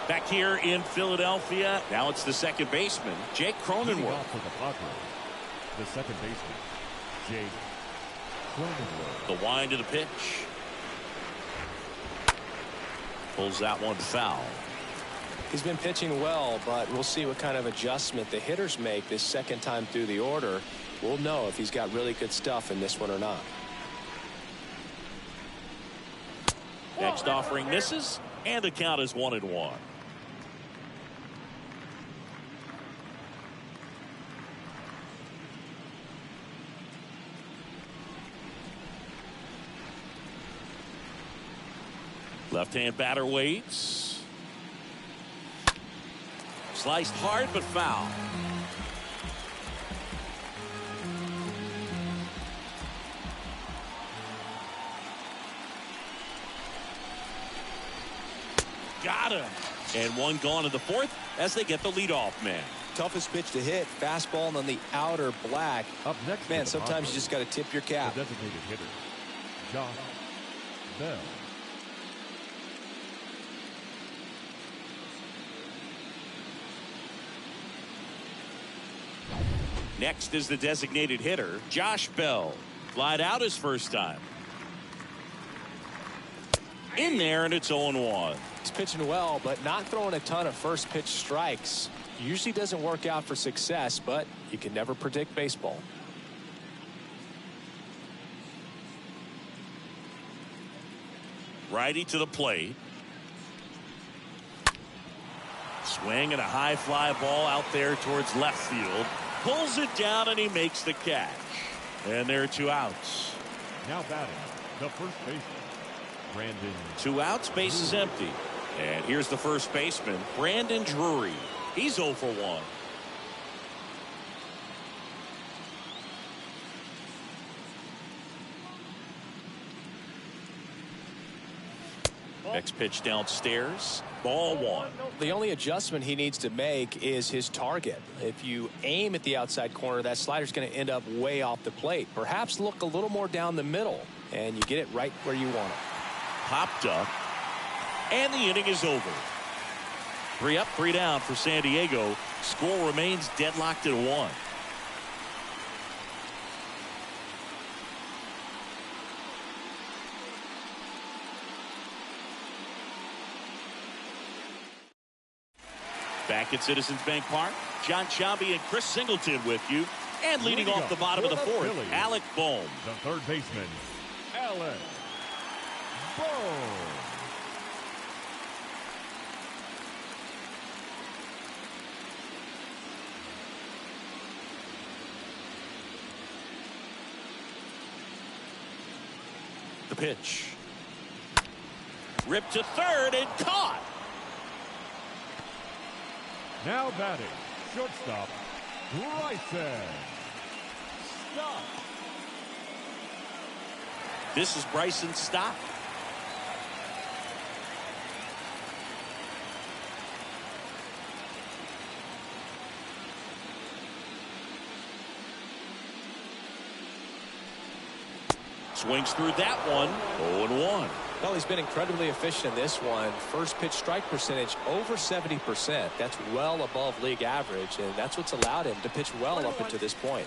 Back here in Philadelphia. Now it's the second baseman, Jake Cronenworth. For the Padres, the second baseman, Jake Cronenworth. The wind of the pitch. Pulls that one foul. He's been pitching well, but we'll see what kind of adjustment the hitters make this second time through the order. We'll know if he's got really good stuff in this one or not. Next offering misses, and the count is 1-1. Left-hand batter waits. Sliced hard but foul. Got him. And one gone in the fourth as they get the leadoff man. Toughest pitch to hit, fastball on the outer black. Up next, Man, sometimes you just got to tip your cap. The designated hitter, Josh Bell. Next is the designated hitter, Josh Bell. Flied out his first time. In there, and it's 0-1. He's pitching well, but not throwing a ton of first pitch strikes. Usually doesn't work out for success, but you can never predict baseball. Righty to the plate. Swing and a high fly ball out there towards left field. Pulls it down and he makes the catch. And there are 2 outs. Now batting, the first baseman, Brandon. 2 outs, base is empty. And here's the first baseman, Brandon Drury. He's 0 for 1. Next pitch downstairs. Ball 1. The only adjustment he needs to make is his target. If you aim at the outside corner, that slider's going to end up way off the plate. Perhaps look a little more down the middle, and you get it right where you want it. Popped up, and the inning is over. 3 up, 3 down for San Diego. Score remains deadlocked at 1. Back at Citizens Bank Park, John Sciambi and Chris Singleton with you. And leading off the bottom of the fourth, Phillies, Alec Bohm. The third baseman, Alec Bohm. The pitch. Ripped to third and caught. Now batting, shortstop, Bryson. Stop. This is Bryson Stott. Swings through that one. 0-1. Well, he's been incredibly efficient in this one. First pitch strike percentage over 70%. That's well above league average, and that's what's allowed him to pitch well up until this point.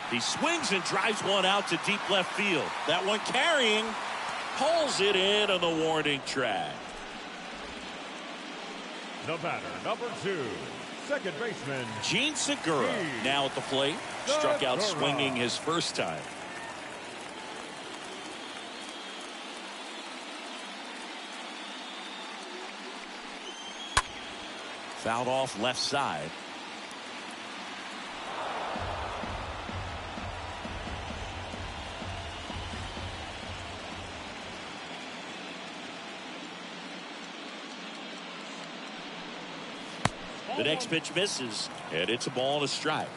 He swings and drives one out to deep left field. That one carrying, pulls it in on the warning track. The batter, number 2, second baseman, Gene Segura now at the plate. Struck out swinging his first time. Fouled off left side. The next pitch misses, and it's a ball and a strike.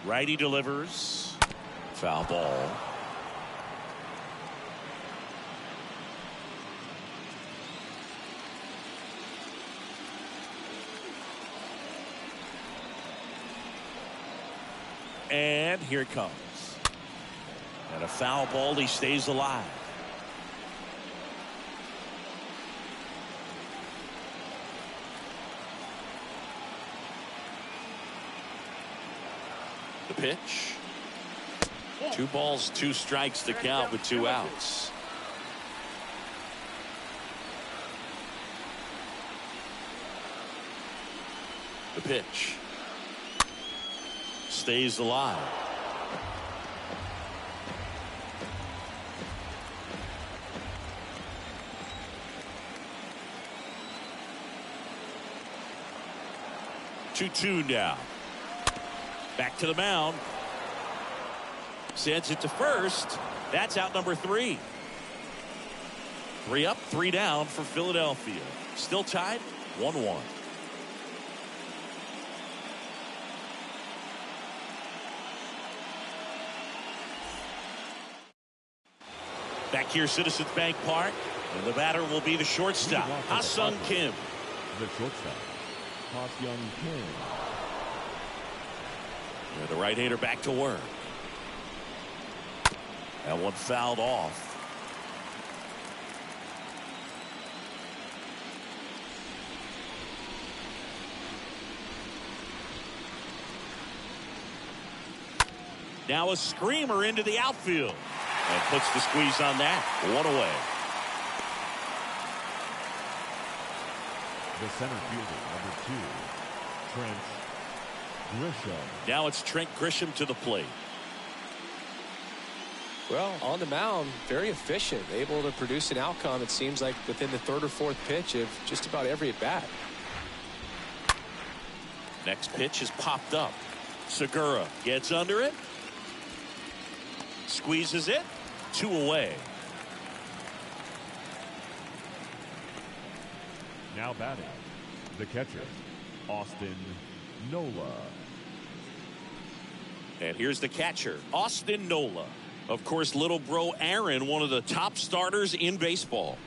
Righty delivers. Foul ball. And here it comes. And a foul ball. He stays alive. The pitch. 2 balls, 2 strikes to count with 2 outs. The pitch. Stays alive. Two now. Back to the mound. Sends it to first. That's out number 3. 3 up, 3 down for Philadelphia. Still tied 1-1. Back here, Citizens Bank Park, and the batter will be the shortstop, Ha-Sung Kim. The shortstop, Ha-Sung Kim. And the right-hander back to work. That one fouled off. Now a screamer into the outfield. And puts the squeeze on that. 1 away. The center fielder, number 2, Trent Grisham. Now it's Trent Grisham to the plate. Well, on the mound, very efficient, able to produce an outcome, it seems like, within the 3rd or 4th pitch of just about every at bat. Next pitch is popped up. Segura gets under it. Squeezes it. 2 away. Now batting, the catcher, Austin Nola. And here's the catcher, Austin Nola. Of course, little bro Aaron, one of the top starters in baseball.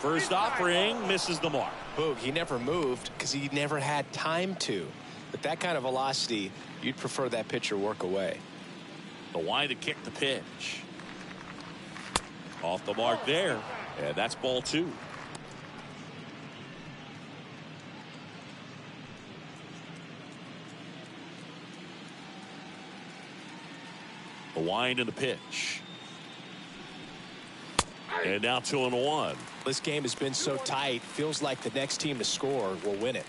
First offering misses the mark. Boog, he never moved because he never had time to. With that kind of velocity, you'd prefer that pitcher work away. The wind to kick the pitch. Off the mark there. And that's ball 2. The wind and the pitch. And now 2-1. This game has been so tight, feels like the next team to score will win it.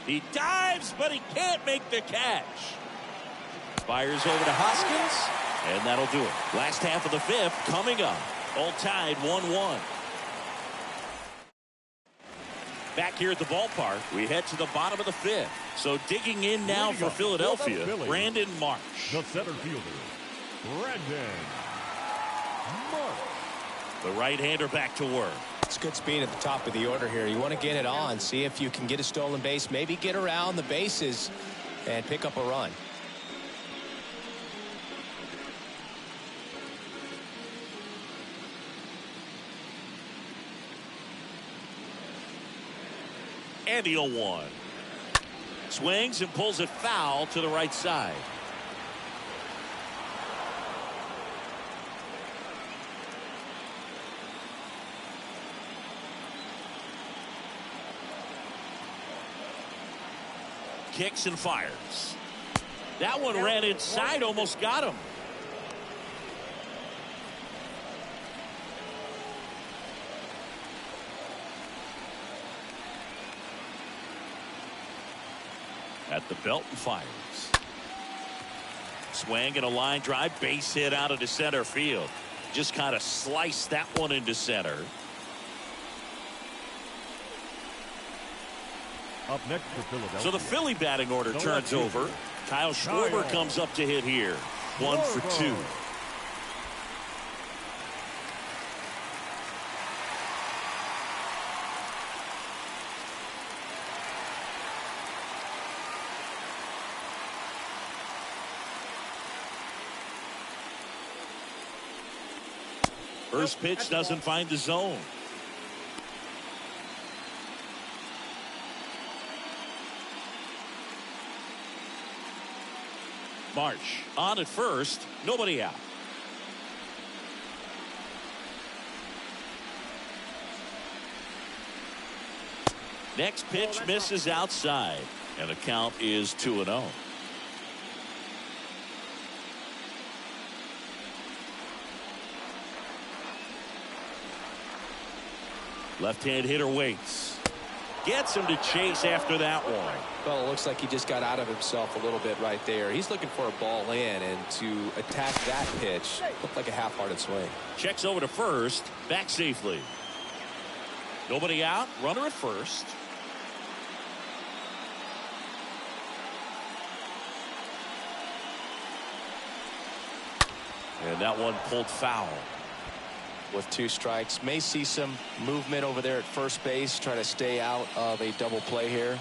He dives, but he can't make the catch. Fires over to Hoskins, and that'll do it. Last half of the 5th coming up. All tied 1-1. Back here at the ballpark, we head to the bottom of the 5th. So digging in now for Philadelphia, Brandon Marsh. The center fielder, Brandon Marsh. The right-hander back to work. It's good speed at the top of the order here. You want to get it on, see if you can get a stolen base, maybe get around the bases and pick up a run. And the 0-1. Swings and pulls it foul to the right side. Kicks and fires. That one ran inside, almost got him. The belt and fires. Swing and a line drive, base hit out of the center field. Just kind of sliced that one into center. Up next for Philadelphia. So the Philly batting order turns over. Kyle Schwarber comes up to hit here. 1 for 2. First pitch doesn't find the zone. March on at first, nobody out. Next pitch misses outside, and the count is 2-0. Left-hand hitter waits. Gets him to chase after that one. Well, it looks like he just got out of himself a little bit right there. He's looking for a ball in, and to attack that pitch looked like a half-hearted swing. Checks over to first, back safely. Nobody out, runner at first. And that one pulled foul. With 2 strikes, may see some movement over there at first base, try to stay out of a double play here.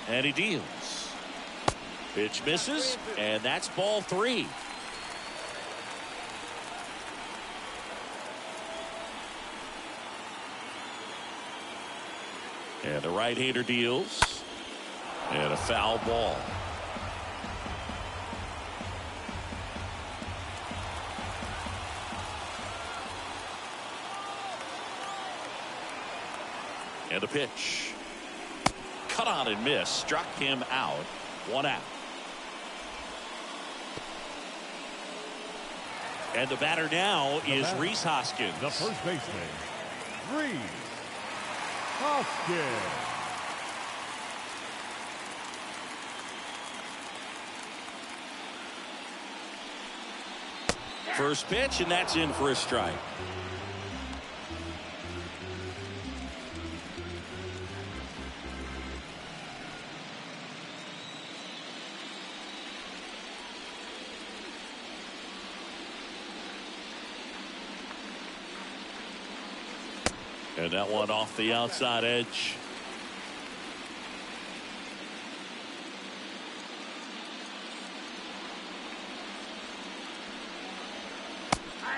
And he deals. Pitch misses, and that's ball 3. And the right-hander deals. And a foul ball. And a pitch. Cut on and miss. Struck him out. 1 out. And the batter now is Rhys Hoskins. The first baseman, Rhys Hoskins. First pitch, and that's in for a strike. And that one off the outside edge.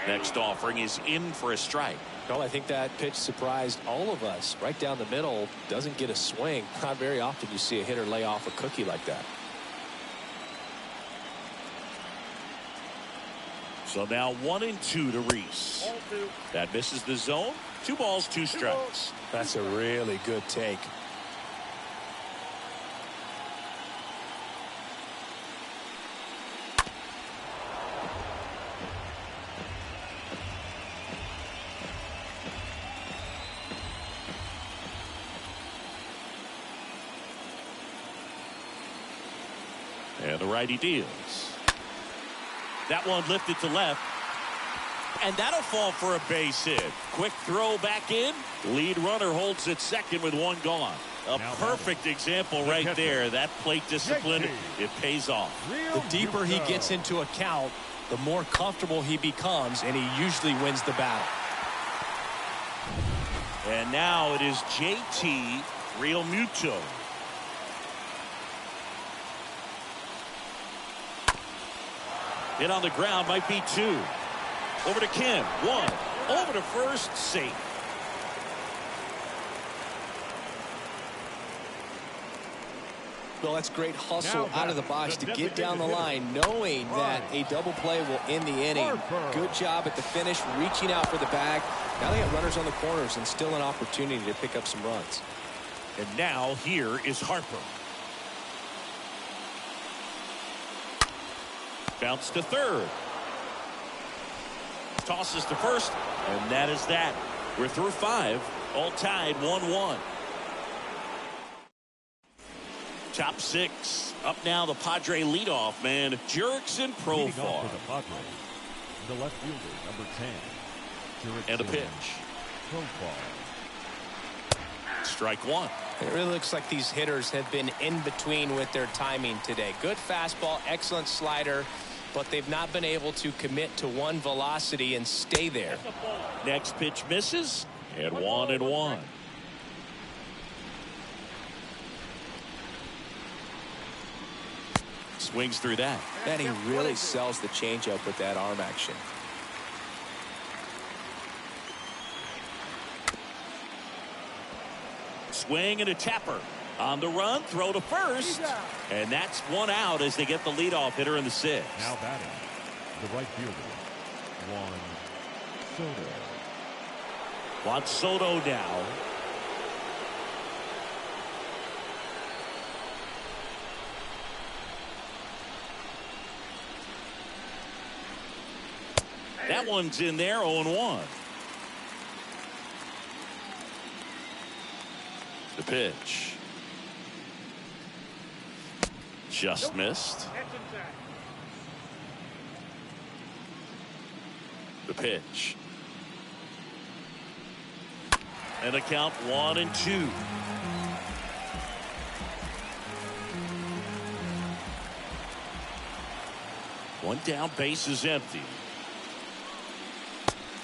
Next offering is in for a strike. Well, I think that pitch surprised all of us. Right down the middle, doesn't get a swing. Not very often you see a hitter lay off a cookie like that. So now 1-2 to Rhys. That misses the zone. 2 balls, 2 strikes. That's a really good take. And the righty deals. That one lifted to left. And that'll fall for a base hit. Quick throw back in. Lead runner holds at second with 1 gone. A perfect example right there. That plate discipline, it pays off. The deeper he gets into a count, the more comfortable he becomes, and he usually wins the battle. And now it is JT Realmuto. Hit on the ground, might be 2. Over to Kim, 1. Over to first, safe. Well, that's great hustle out of the box to get down the line, knowing that a double play will end the inning. Good job at the finish, reaching out for the bag. Now they got runners on the corners and still an opportunity to pick up some runs. And now here is Harper. Bounce to third. Tosses to first, and that is that. We're through 5, all tied 1-1. Top six. Up now, the Padre leadoff man, Jurickson Leading Profar. off for the Padres, the left fielder, number 10, Jurickson And a pitch. Profar. Strike one. It really looks like these hitters have been in between with their timing today. Good fastball, excellent slider, but they've not been able to commit to one velocity and stay there. Next pitch misses, and 1-1. Swings through that. And he really sells the changeup with that arm action. Swing and a tapper. On the run, throw to first. And that's one out as they get the leadoff hitter in the sixth. Now batting, the right fielder, Juan Soto. Juan Soto now. That one's in there, 0-1. The pitch. Just missed. The pitch. And a count 1-2. One down, base is empty.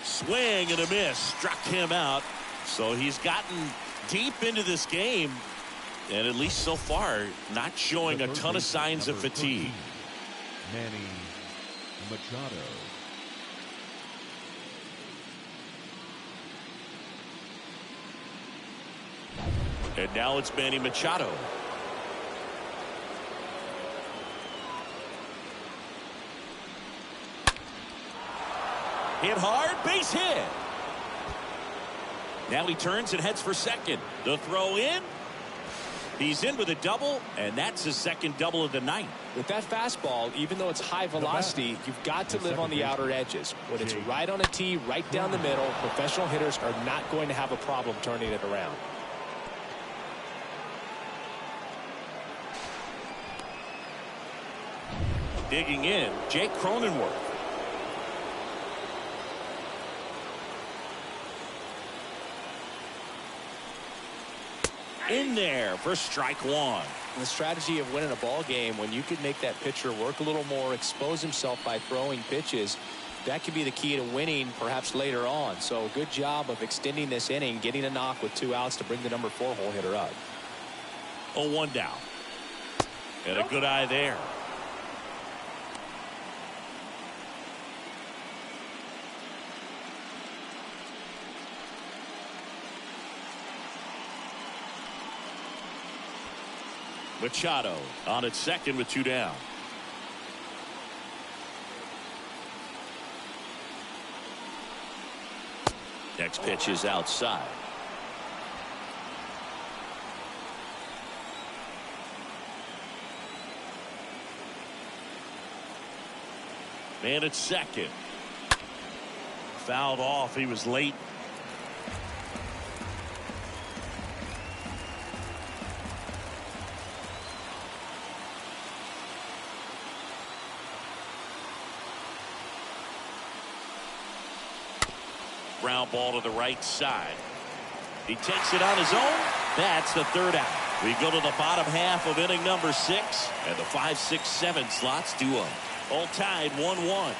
Swing and a miss. Struck him out. So he's gotten deep into this game. And at least so far, not showing a ton of signs of fatigue. 13, Manny Machado. And now it's Manny Machado. Hit hard, base hit. Now he turns and heads for second. The throw in. He's in with a double, and that's his second double of the night. With that fastball, even though it's high velocity, you've got to live on the outer edges. When it's right on a tee, right down the middle, professional hitters are not going to have a problem turning it around. Digging in, Jake Cronenworth. In there for strike one. The strategy of winning a ball game, when you can make that pitcher work a little more, expose himself by throwing pitches, that could be the key to winning perhaps later on. So good job of extending this inning, getting a knock with 2 outs to bring the number 4 hole hitter up. 0-1 down. And a good eye there. Machado on at second with 2 down. Next pitch is outside. Man at second. Fouled off. He was late. Ground ball to the right side. He takes it on his own. That's the third out. We go to the bottom half of inning number 6, and the 5, 6, 7 slots do up. All tied 1-1.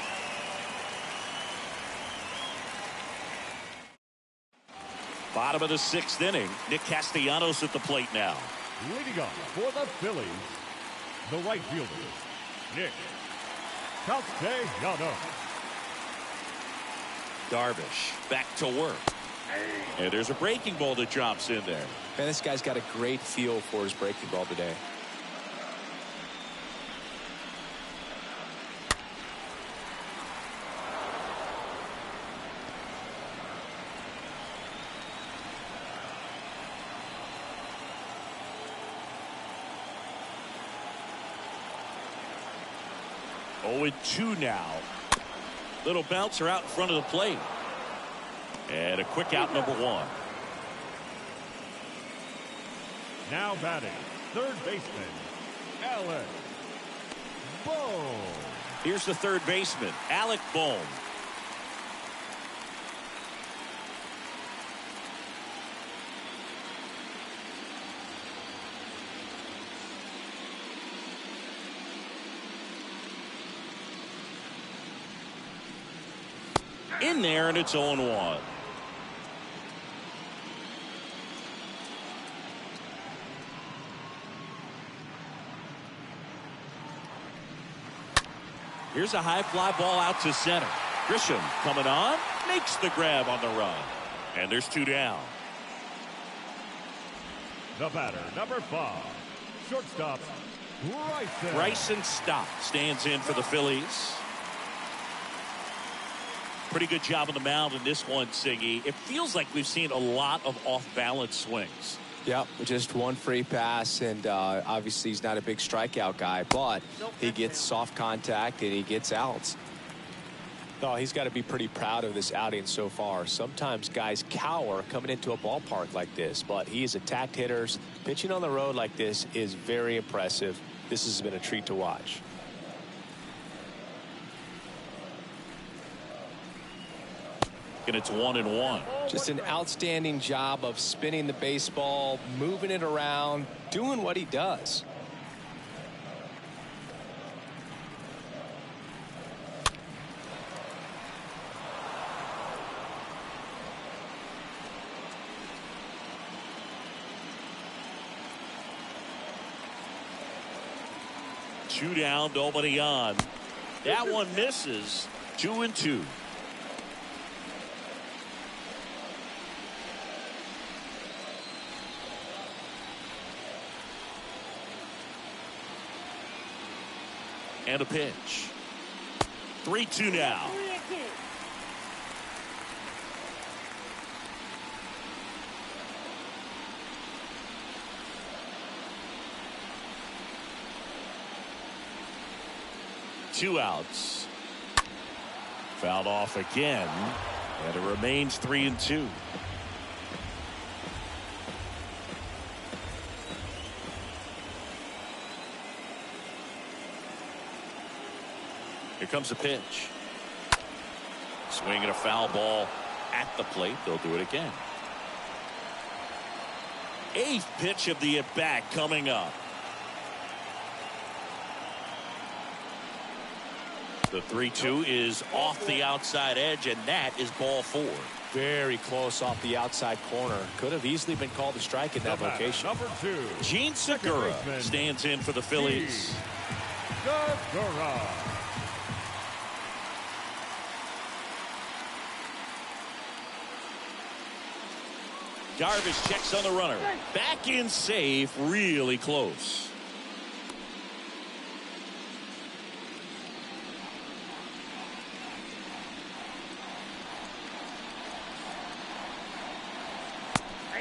Bottom of the 6th inning. Nick Castellanos at the plate now. Leading off for the Phillies, the right fielder, Nick Castellanos. Darvish back to work. And there's a breaking ball that drops in there. Man, this guy's got a great feel for his breaking ball today. Oh, 2 now. Little bouncer out in front of the plate. And a quick out, number 1. Now batting, third baseman, Alec Bohm. Here's the third baseman, Alec Bohm. In there, and it's 0-1. Here's a high fly ball out to center. Grisham coming on, makes the grab on the run. And there's 2 down. The batter, number 5, shortstop, Bryson Stott stands in for the Phillies. Pretty good job on the mound in this one, Siggy. It feels like we've seen a lot of off-balance swings. Yep, just one free pass, and obviously he's not a big strikeout guy, but he gets soft contact and he gets outs. Oh, he's got to be pretty proud of this outing so far. Sometimes guys cower coming into a ballpark like this, but he has attacked hitters. Pitching on the road like this is very impressive. This has been a treat to watch. And it's 1-1. Just an outstanding job of spinning the baseball, moving it around, doing what he does. Two down, nobody on. That one misses. 2-2. And a pitch. 3-2 now. Two outs. Fouled off again. And it remains 3-2. Here comes a pitch. Swinging a foul ball at the plate. They'll do it again. 8th pitch of the at-bat coming up. The 3-2 is off the outside edge, and that is ball 4. Very close off the outside corner. Could have easily been called a strike in that location. Number 2, Gene Segura stands in for the Phillies. Segura. Darvish checks on the runner. Back in safe, really close.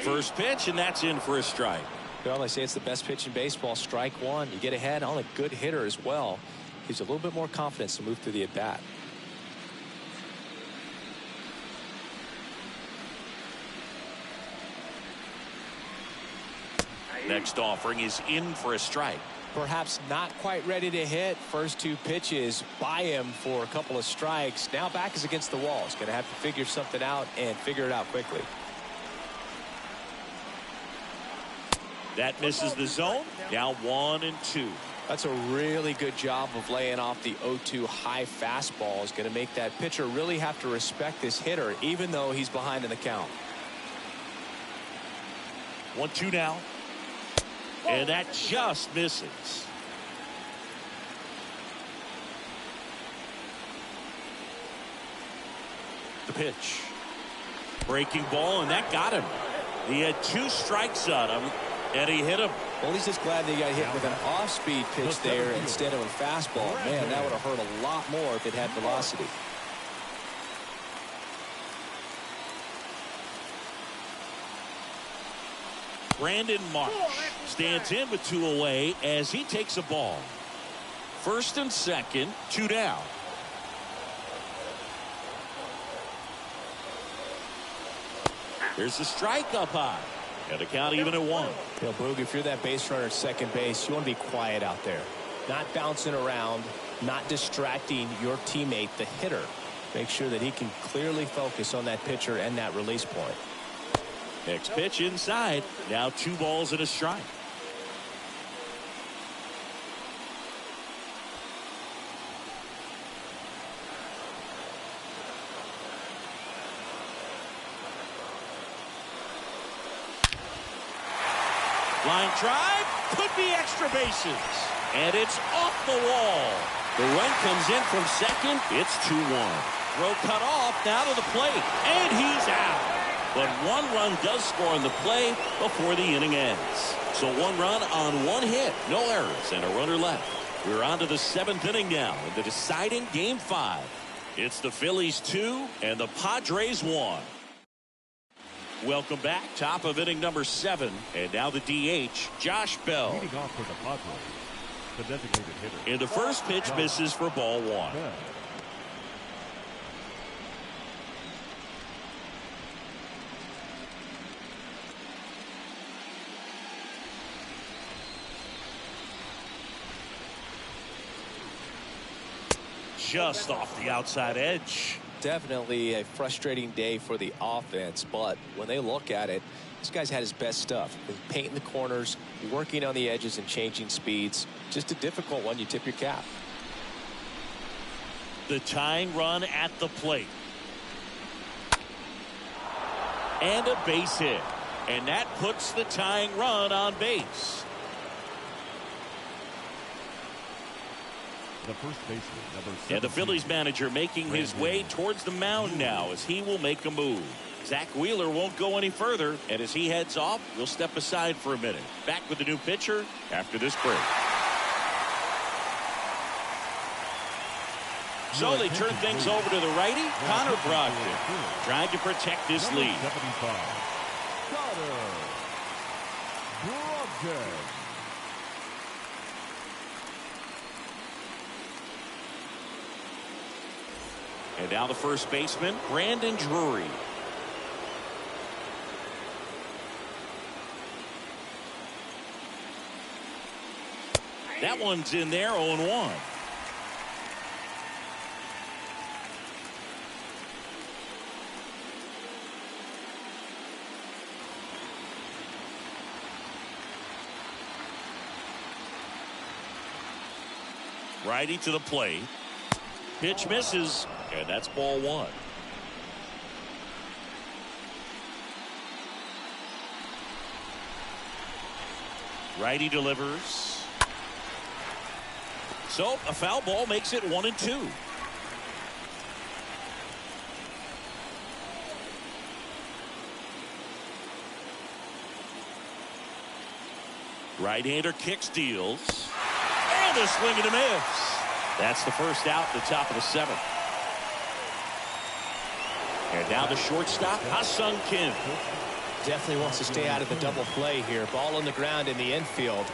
First pitch, and that's in for a strike. Well, they say it's the best pitch in baseball. Strike one. You get ahead on a good hitter as well. Gives you a little bit more confidence to move through the at-bat. Next offering is in for a strike. Perhaps not quite ready to hit. First 2 pitches by him for a couple of strikes. Now back is against the wall. He's going to have to figure something out and figure it out quickly. That misses the zone. Now 1-2. That's a really good job of laying off the 0-2 high fastball. Is going to make that pitcher really have to respect this hitter, even though he's behind in the count. 1-2 now. And that just misses. The pitch. Breaking ball, and that got him. He had 2 strikes on him, and he hit him. Well, he's just glad that he got hit with an off-speed pitch there instead of a fastball. Man, that would have hurt a lot more if it had velocity. Brandon Marsh stands in with 2 away as he takes a ball. First and second, 2 down. There's the strike up high. And the count even at 1. You know, Boog, if you're that base runner at second base, you want to be quiet out there. Not bouncing around, not distracting your teammate, the hitter. Make sure that he can clearly focus on that pitcher and that release point. Next pitch inside. Now 2 balls and a strike. Line drive, could be extra bases. And it's off the wall. The run comes in from second. It's 2-1. Throw cut off, now to the plate. And he's out. But 1 run does score on the play before the inning ends. So 1 run on 1 hit. No errors and a runner left. We're on to the 7th inning now in the deciding Game 5. It's the Phillies 2 and the Padres 1. Welcome back. Top of inning number 7. And now the DH, Josh Bell. Leading off for the Padres, the designated hitter. And the first pitch misses for ball 1. Bell. Just off the outside edge. Definitely a frustrating day for the offense, but when they look at it, this guy's had his best stuff. He's painting the corners, working on the edges and changing speeds. Just a difficult one. You tip your cap. The tying run at the plate. And a base hit. And that puts the tying run on base. The first baseman, number 17. And the Phillies manager making his way towards the mound now as he will make a move. Zach Wheeler won't go any further, and as he heads off, we'll step aside for a minute. Back with the new pitcher after this break. So they turn things over to the righty, Connor Brogdon, trying to protect this lead. 75. Connor Brogdon. And now the first baseman, Brandon Drury. That one's in there, 0-1. Righty to the plate. Pitch misses, and that's ball 1. Righty delivers. So a foul ball makes it 1-2. Right-hander kicks, deals. And a swing and a miss. That's the first out at the top of the 7th. And now the shortstop, Ha-Sung Kim. Definitely wants to stay out of the double play here. Ball on the ground in the infield.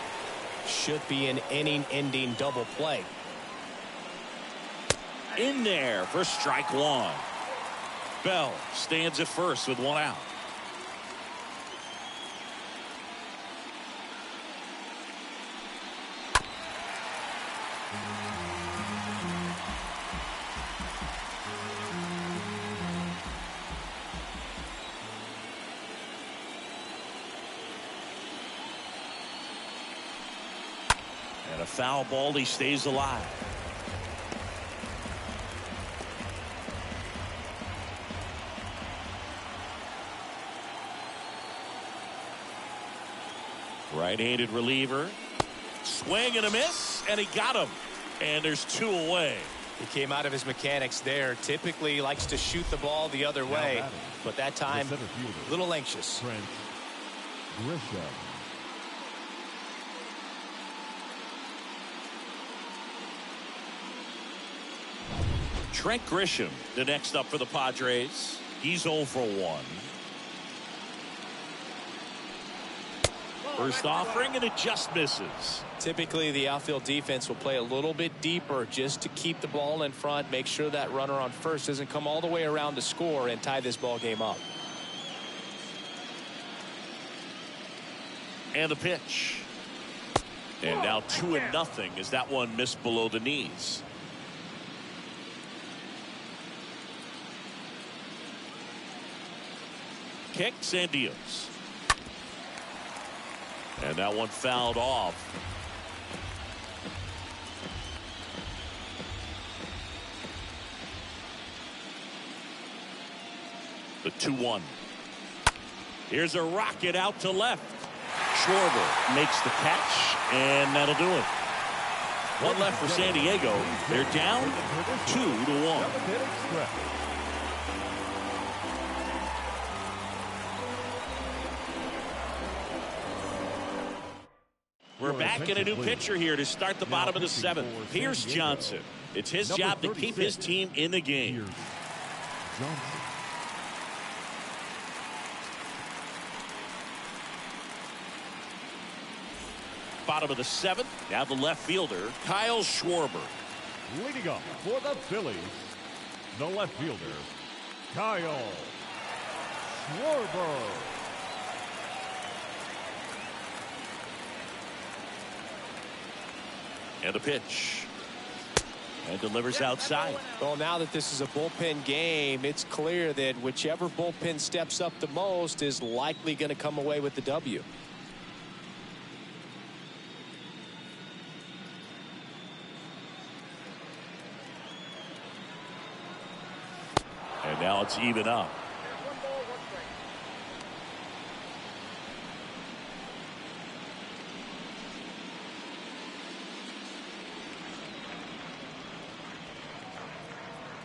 Should be an inning-ending double play. In there for strike 1. Bell stands at first with 1 out. And a foul ball, he stays alive. Right-handed reliever. Swing and a miss, and he got him. And there's 2 away. He came out of his mechanics there. Typically he likes to shoot the ball the other way, but that time a little anxious. Trent Grisham. Trent Grisham, the next up for the Padres. He's 0 for 1. First offering, and it just misses. Typically the outfield defense will play a little bit deeper just to keep the ball in front, make sure that runner on first doesn't come all the way around to score and tie this ball game up. And the pitch. And now 2-0 as that one missed below the knees. Kicks and deals. And that one fouled off. The 2-1. Here's a rocket out to left. Schwarber makes the catch, and that'll do it. One left for San Diego. They're down 2-1. We're back in a new pitcher here to start the bottom of the 7th. Pierce Johnson. It's his job to keep his team in the game. Bottom of the 7th. Now the left fielder, Kyle Schwarber. Leading up for the Phillies, the left fielder, Kyle Schwarber. And the pitch. And delivers outside. Well, now that this is a bullpen game, it's clear that whichever bullpen steps up the most is likely going to come away with the W. And now it's even up.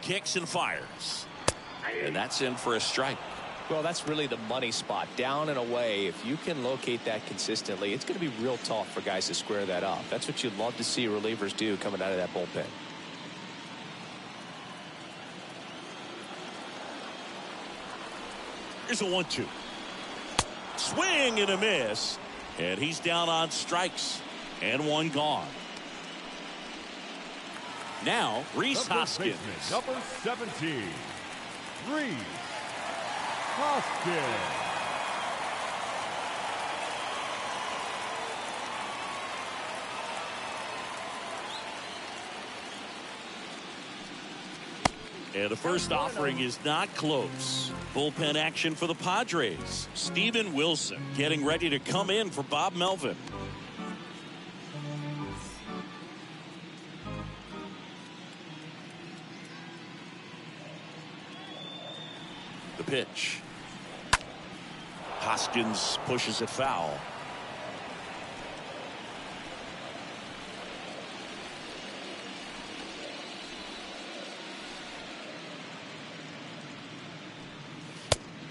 Kicks and fires. And that's in for a strike. Well, that's really the money spot. Down and away. If you can locate that consistently, it's going to be real tough for guys to square that up. That's what you'd love to see relievers do coming out of that bullpen. Here's a 1-2. Swing and a miss. And he's down on strikes. And one gone. Now, Rhys Hoskins. Number 17, Rhys Hoskins. And the first offering is not close. Bullpen action for the Padres. Steven Wilson getting ready to come in for Bob Melvin. The pitch. Hoskins pushes it foul.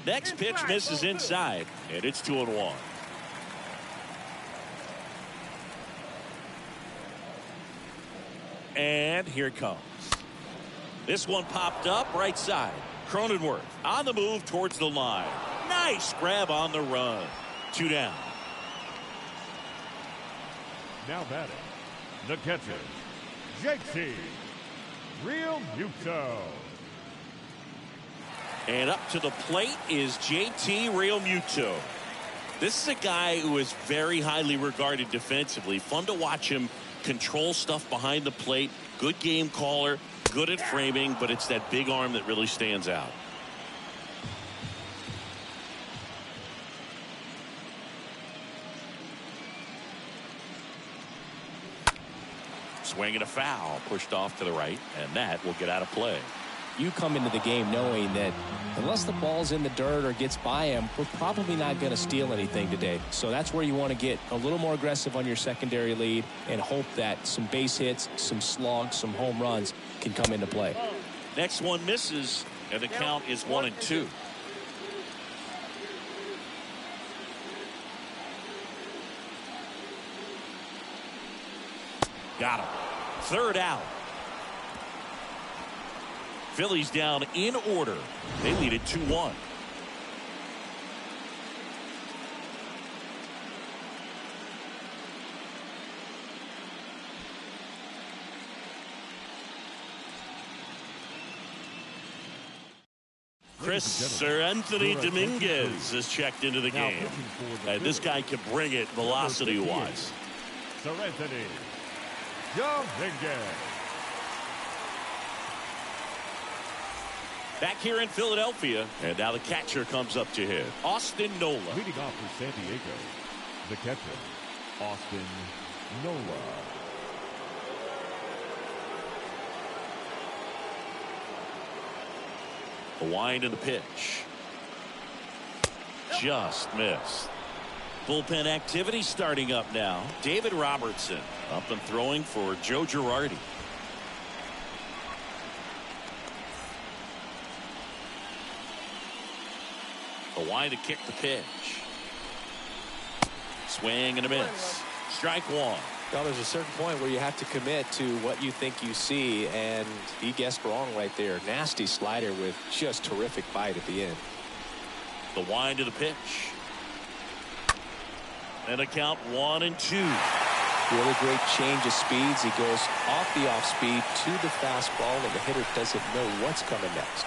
Next pitch misses inside, and it's 2-1. And here it comes. This one popped up right side. Cronenworth on the move towards the line. Nice grab on the run. 2 down. Now batting, the catcher, JT Realmuto. And up to the plate is JT Realmuto. This is a guy who is very highly regarded defensively. Fun to watch him control stuff behind the plate. Good game caller, good at framing, but it's that big arm that really stands out. Swing and a foul, pushed off to the right, and that will get out of play. You come into the game knowing that unless the ball's in the dirt or gets by him, we're probably not going to steal anything today. So that's where you want to get a little more aggressive on your secondary lead and hope that some base hits, some slugs, some home runs can come into play. Next one misses, and the count is 1-2. Got him. Third out. Phillies down in order. They lead it 2-1. Sir Anthony Dominguez is checked into the game. And this guy can bring it velocity-wise. Sir Anthony Dominguez. Back here in Philadelphia, and now the catcher comes up to hit. Austin Nola. Leading off for San Diego, the catcher, Austin Nola. The wind and the pitch. Just missed. Bullpen activity starting up now. David Robertson up and throwing for Joe Girardi. The wind to kick the pitch. Swing and a miss. Strike one. Well, there's a certain point where you have to commit to what you think you see, and he guessed wrong right there. Nasty slider with just terrific bite at the end. The wind to the pitch. And a count 1-2. Really great change of speeds. He goes off the off speed to the fastball, and the hitter doesn't know what's coming next.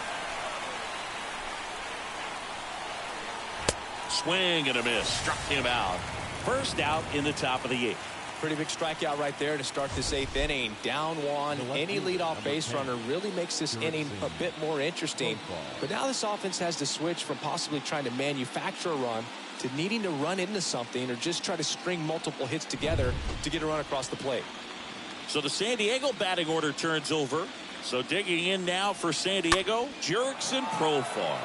Swing and a miss. Struck him out. First out in the top of the 8th. Pretty big strikeout right there to start this 8th inning. Down one. Any leadoff base runner really makes this inning a bit more interesting. But now this offense has to switch from possibly trying to manufacture a run to needing to run into something or just try to string multiple hits together to get a run across the plate. So the San Diego batting order turns over. So digging in now for San Diego, Jurickson Profar.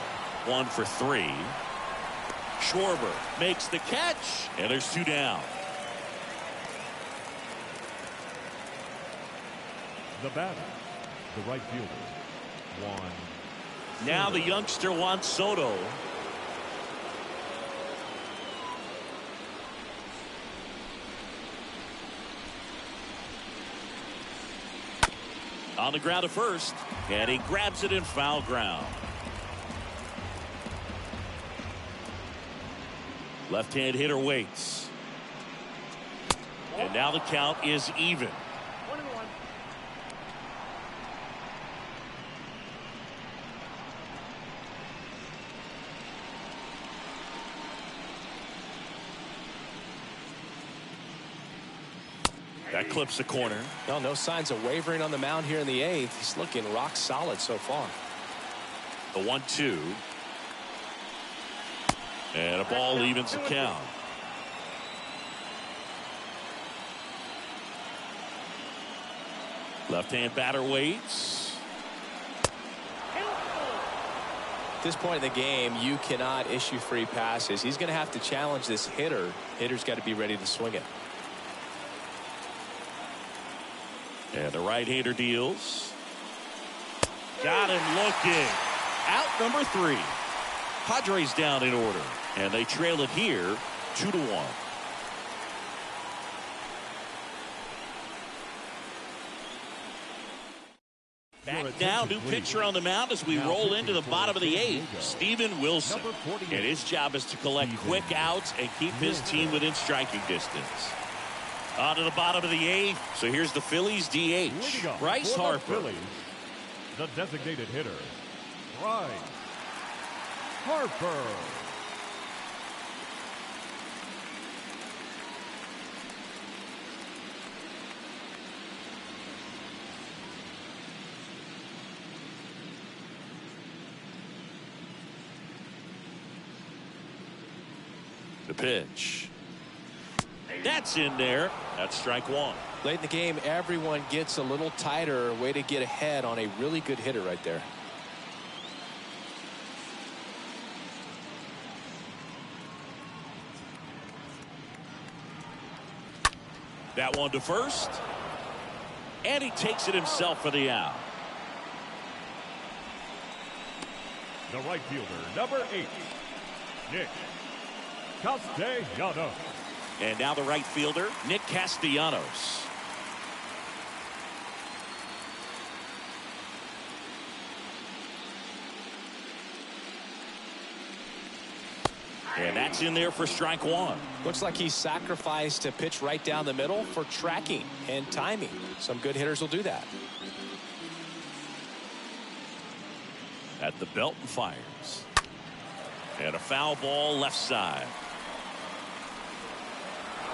1 for 3. Schwarber makes the catch, and there's 2 down. The batter, the right fielder, Juan. Now the youngster Juan Soto. On the ground at first, and he grabs it in foul ground. Left-hand hitter waits. And now the count is even. 1-1. That clips the corner. Well, no signs of wavering on the mound here in the 8th. He's looking rock solid so far. The 1-2. And a ball evens the count. Left-hand batter waits. At this point in the game, you cannot issue free passes. He's going to have to challenge this hitter. Hitter's got to be ready to swing it. And the right-hander deals. Got him looking. Out number 3. Padres down in order. And they trail it here 2-1. Back now, new pitcher on the mound as we roll into the bottom of the 8th. Steven Wilson. And his job is to collect quick outs and keep his team within striking distance. On to the bottom of the 8th. So here's the Phillies DH. Bryce Harper. Phillies, the designated hitter, Bryce Harper. The pitch. That's in there. That's strike 1. Late in the game, everyone gets a little tighter. Way to get ahead on a really good hitter right there. That one to first. And he takes it himself for the out. The right fielder, number 8, Nick Castellanos. And now the right fielder, Nick Castellanos. And that's in there for strike 1. Looks like he sacrificed a pitch right down the middle for tracking and timing. Some good hitters will do that. At the belt and fires. And a foul ball left side.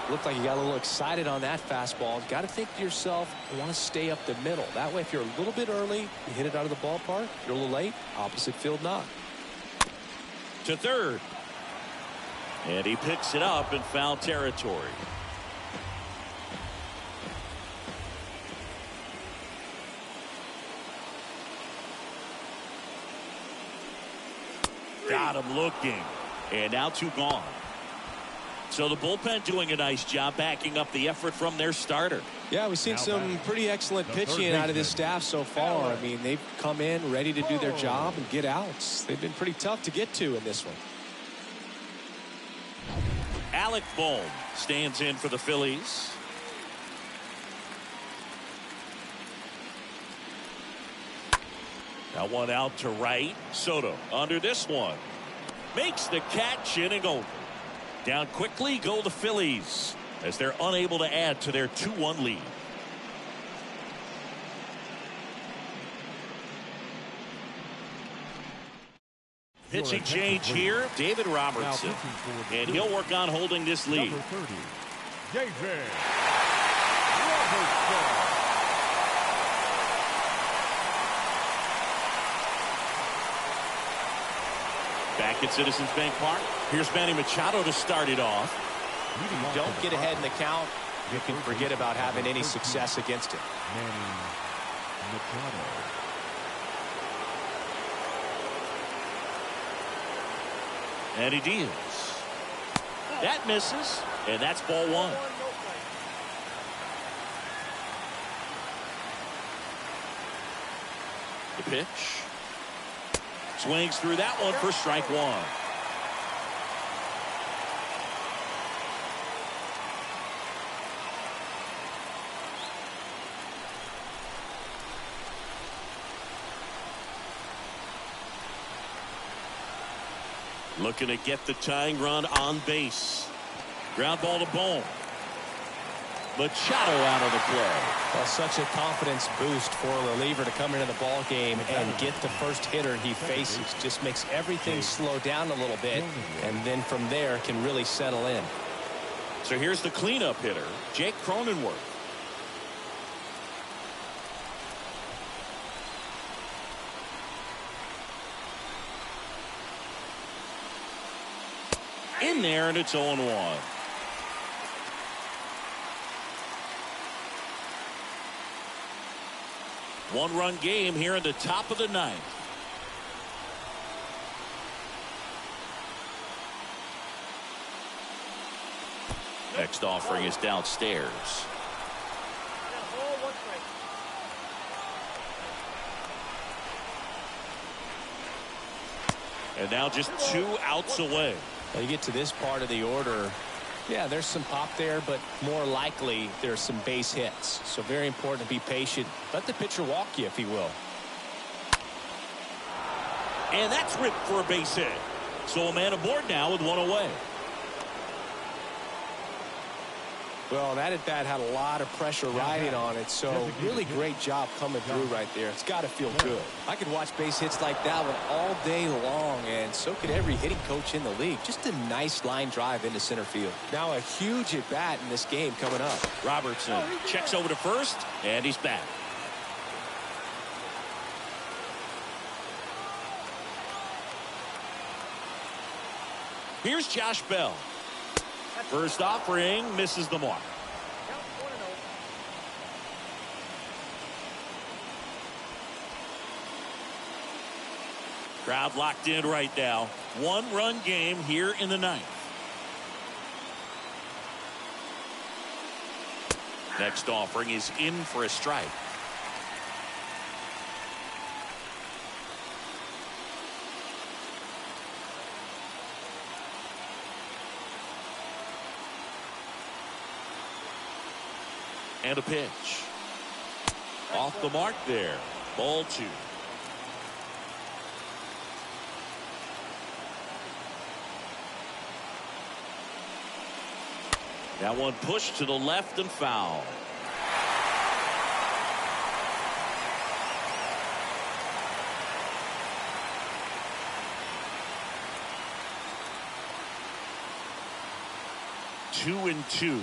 Looked like you got a little excited on that fastball. Got to think to yourself, I want to stay up the middle. That way, if you're a little bit early, you hit it out of the ballpark. If you're a little late, opposite field knock. To third. And he picks it up in foul territory. Got him looking. And now 2 gone. So the bullpen doing a nice job backing up the effort from their starter. Yeah, we've seen some pretty excellent pitching out of this staff so far. I mean, they've come in ready to do their job and get outs. They've been pretty tough to get to in this one. Alec Bohm stands in for the Phillies. Now one out to right. Soto under this one. Makes the catch, inning over. Down quickly go the Phillies as they're unable to add to their 2-1 lead. Pitching change here, David Robertson. And he'll work on holding this lead. Number 30, David Robertson. Back at Citizens Bank Park. Here's Manny Machado to start it off. If you don't get ahead in the count, you can forget about having any success against it. Manny Machado. And he deals. That misses. And that's ball 1. The pitch. Swings through that one for strike 1. Looking to get the tying run on base. Ground ball to Bohm. Machado out of the play. Well, such a confidence boost for a reliever to come into the ball game and get the first hitter he faces. Just makes everything slow down a little bit, and then from there can really settle in. So here's the cleanup hitter, Jake Cronenworth. In there, and it's 0-1. One-run game here in the top of the 9th. Next offering is downstairs. And now just 2 outs away. Well, you get to this part of the order. Yeah, there's some pop there, but more likely there's some base hits. So very important to be patient. Let the pitcher walk you, if he will. And that's ripped for a base hit. So a man aboard now with 1 away. Well, that at bat had a lot of pressure riding on it, so really great job coming through right there. It's got to feel good. I could watch base hits like that one all day long, and so could every hitting coach in the league. Just a nice line drive into center field. Now a huge at bat in this game coming up. Robertson checks over to first, and he's back. Here's Josh Bell. First offering misses the mark. Crowd locked in right now. 1-run game here in the 9th. Next offering is in for a strike. And a pitch. Off the mark there. Ball 2. That one pushed to the left and foul. 2-2.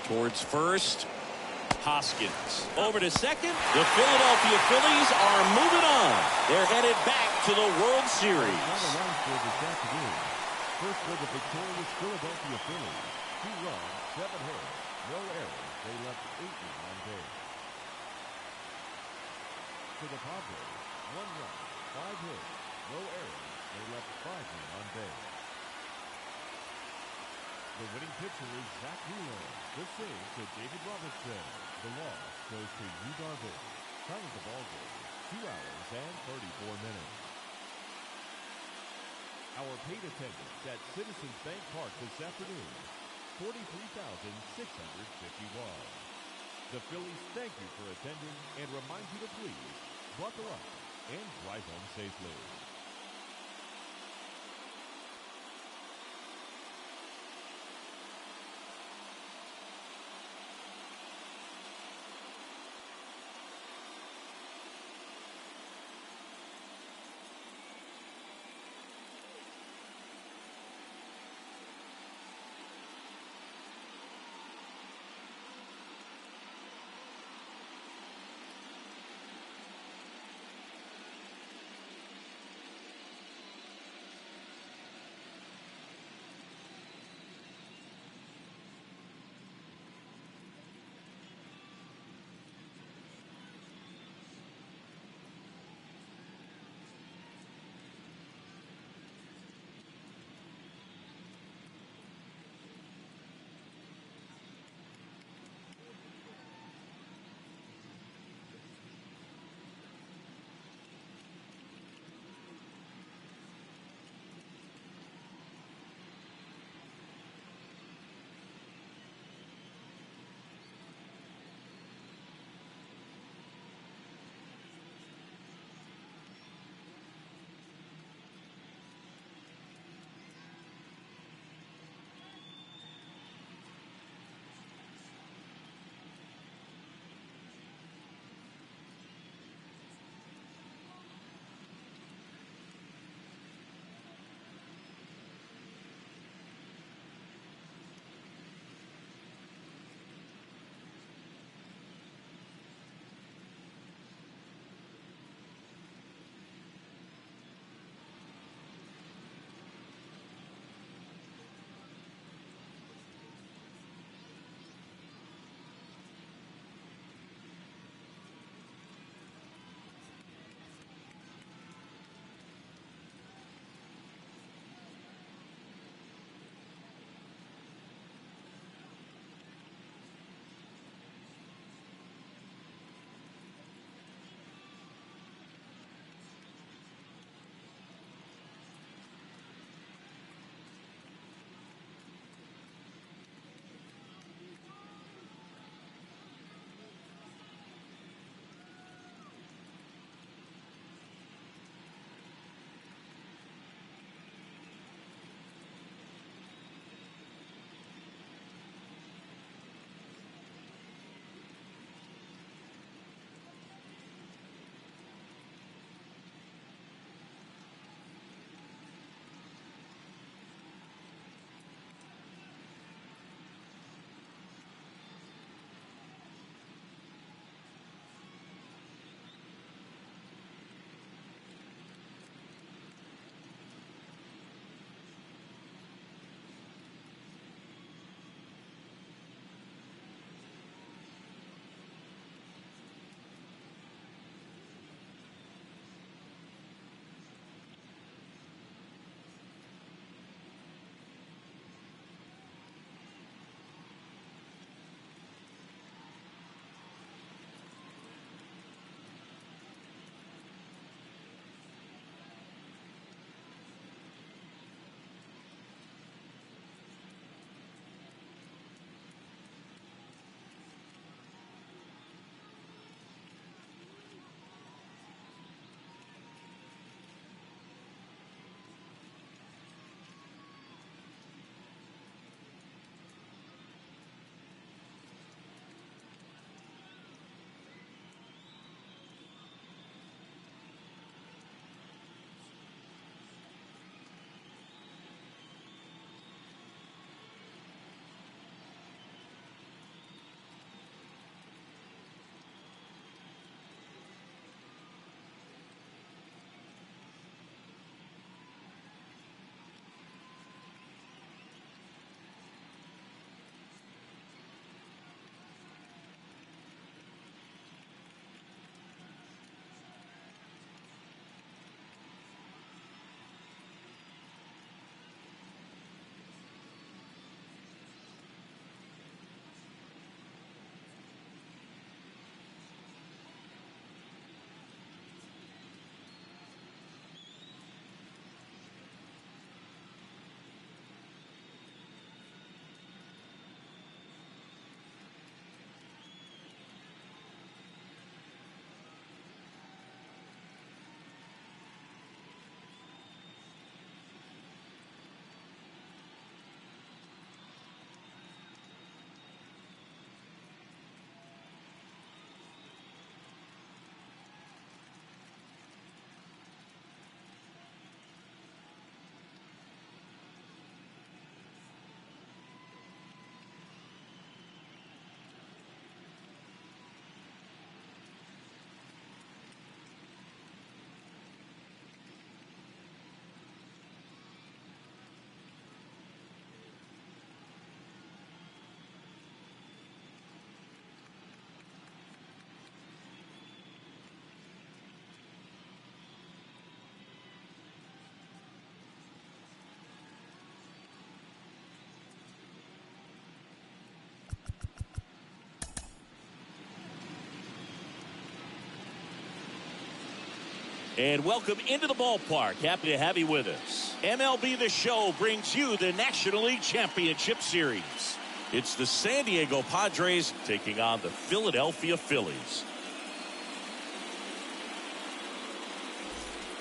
Towards first. Hoskins over to second. The Philadelphia Phillies are moving on. They're headed back to the World Series. First for the victorious Philadelphia Phillies. 2 runs, 7 hits, no errors. They left 8 men on base. For the Padres, 1 run, 5 hits, no errors. They left 5 men on base. The winning pitcher is Zach Wheeler. The save to David Robertson. The loss goes to Yu Darvish. Time of the ball game, 2 hours and 34 minutes. Our paid attendance at Citizens Bank Park this afternoon, 43,651. The Phillies thank you for attending and remind you to please buckle up and drive home safely. And welcome into the ballpark. Happy to have you with us. MLB The Show brings you the National League Championship Series. It's the San Diego Padres taking on the Philadelphia Phillies.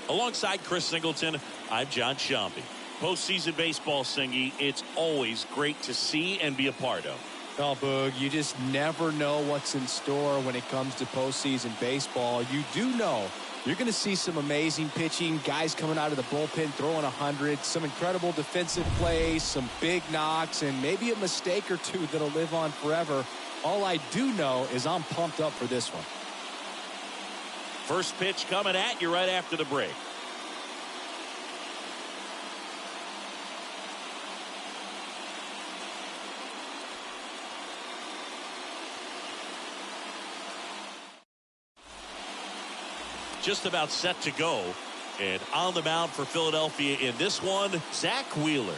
Alongside Chris Singleton, I'm John Shambi. Postseason baseball, Singy, it's always great to see and be a part of. Oh, Boog, you just never know what's in store when it comes to postseason baseball. You do know you're going to see some amazing pitching, guys coming out of the bullpen throwing 100, some incredible defensive plays, some big knocks, and maybe a mistake or two that'll live on forever. All I do know is I'm pumped up for this one. First pitch coming at you right after the break. Just about set to go. And on the mound for Philadelphia in this one, Zach Wheeler.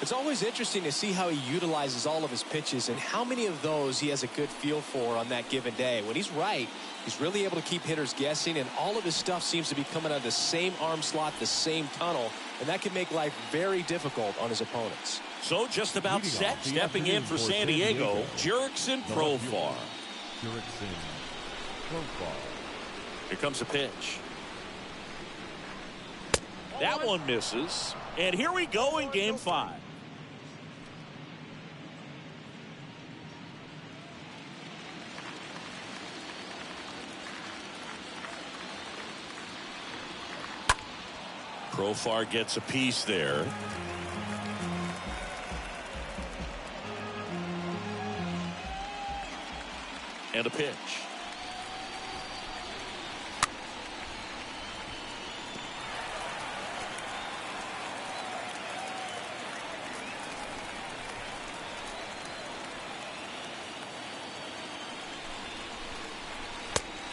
It's always interesting to see how he utilizes all of his pitches and how many of those he has a good feel for on that given day. When he's right, he's really able to keep hitters guessing, and all of his stuff seems to be coming out of the same arm slot, the same tunnel, and that can make life very difficult on his opponents. So just about set, stepping in for San Diego, Jurickson Profar. Jurickson Profar. Here comes a pitch. That one misses. And here we go in game 5. Profar gets a piece there. And a pitch.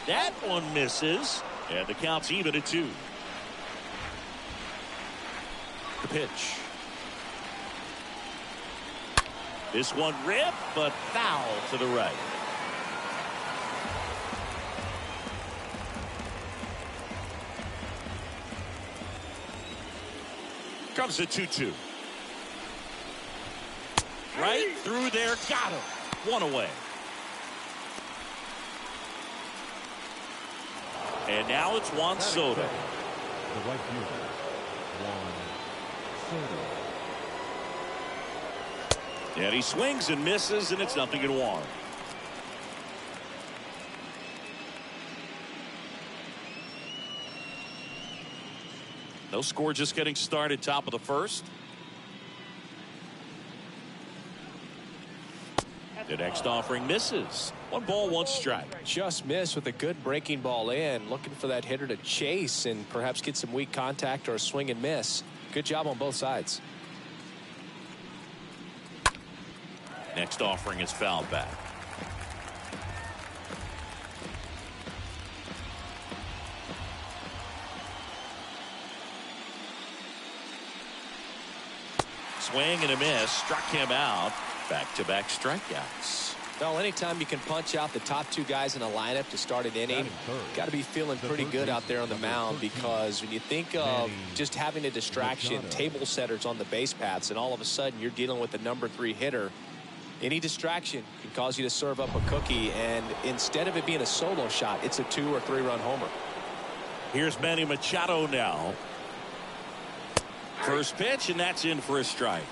That one misses, and the count's even at 2. The pitch. This one ripped, but foul to the right. Comes the 2-2. Right through there, got him. One away. And now it's Juan Soto. The right fielder, Juan Soto. And he swings and misses, and it's 0-1. No score, just getting started, top of the first. The next offering misses. 1 ball, 1 strike. Just missed with a good breaking ball in, looking for that hitter to chase and perhaps get some weak contact or a swing and miss. Good job on both sides. Next offering is fouled back. Swing and a miss, struck him out. Back-to-back strikeouts. Well, anytime you can punch out the top 2 guys in a lineup to start an inning, got to be feeling pretty good out there on the mound, because when you think of just having a distraction, table setters on the base paths, and all of a sudden you're dealing with the number 3 hitter, any distraction can cause you to serve up a cookie, and instead of it being a solo shot, it's a 2 or 3 run homer. Here's Manny Machado now. First pitch, and that's in for a strike.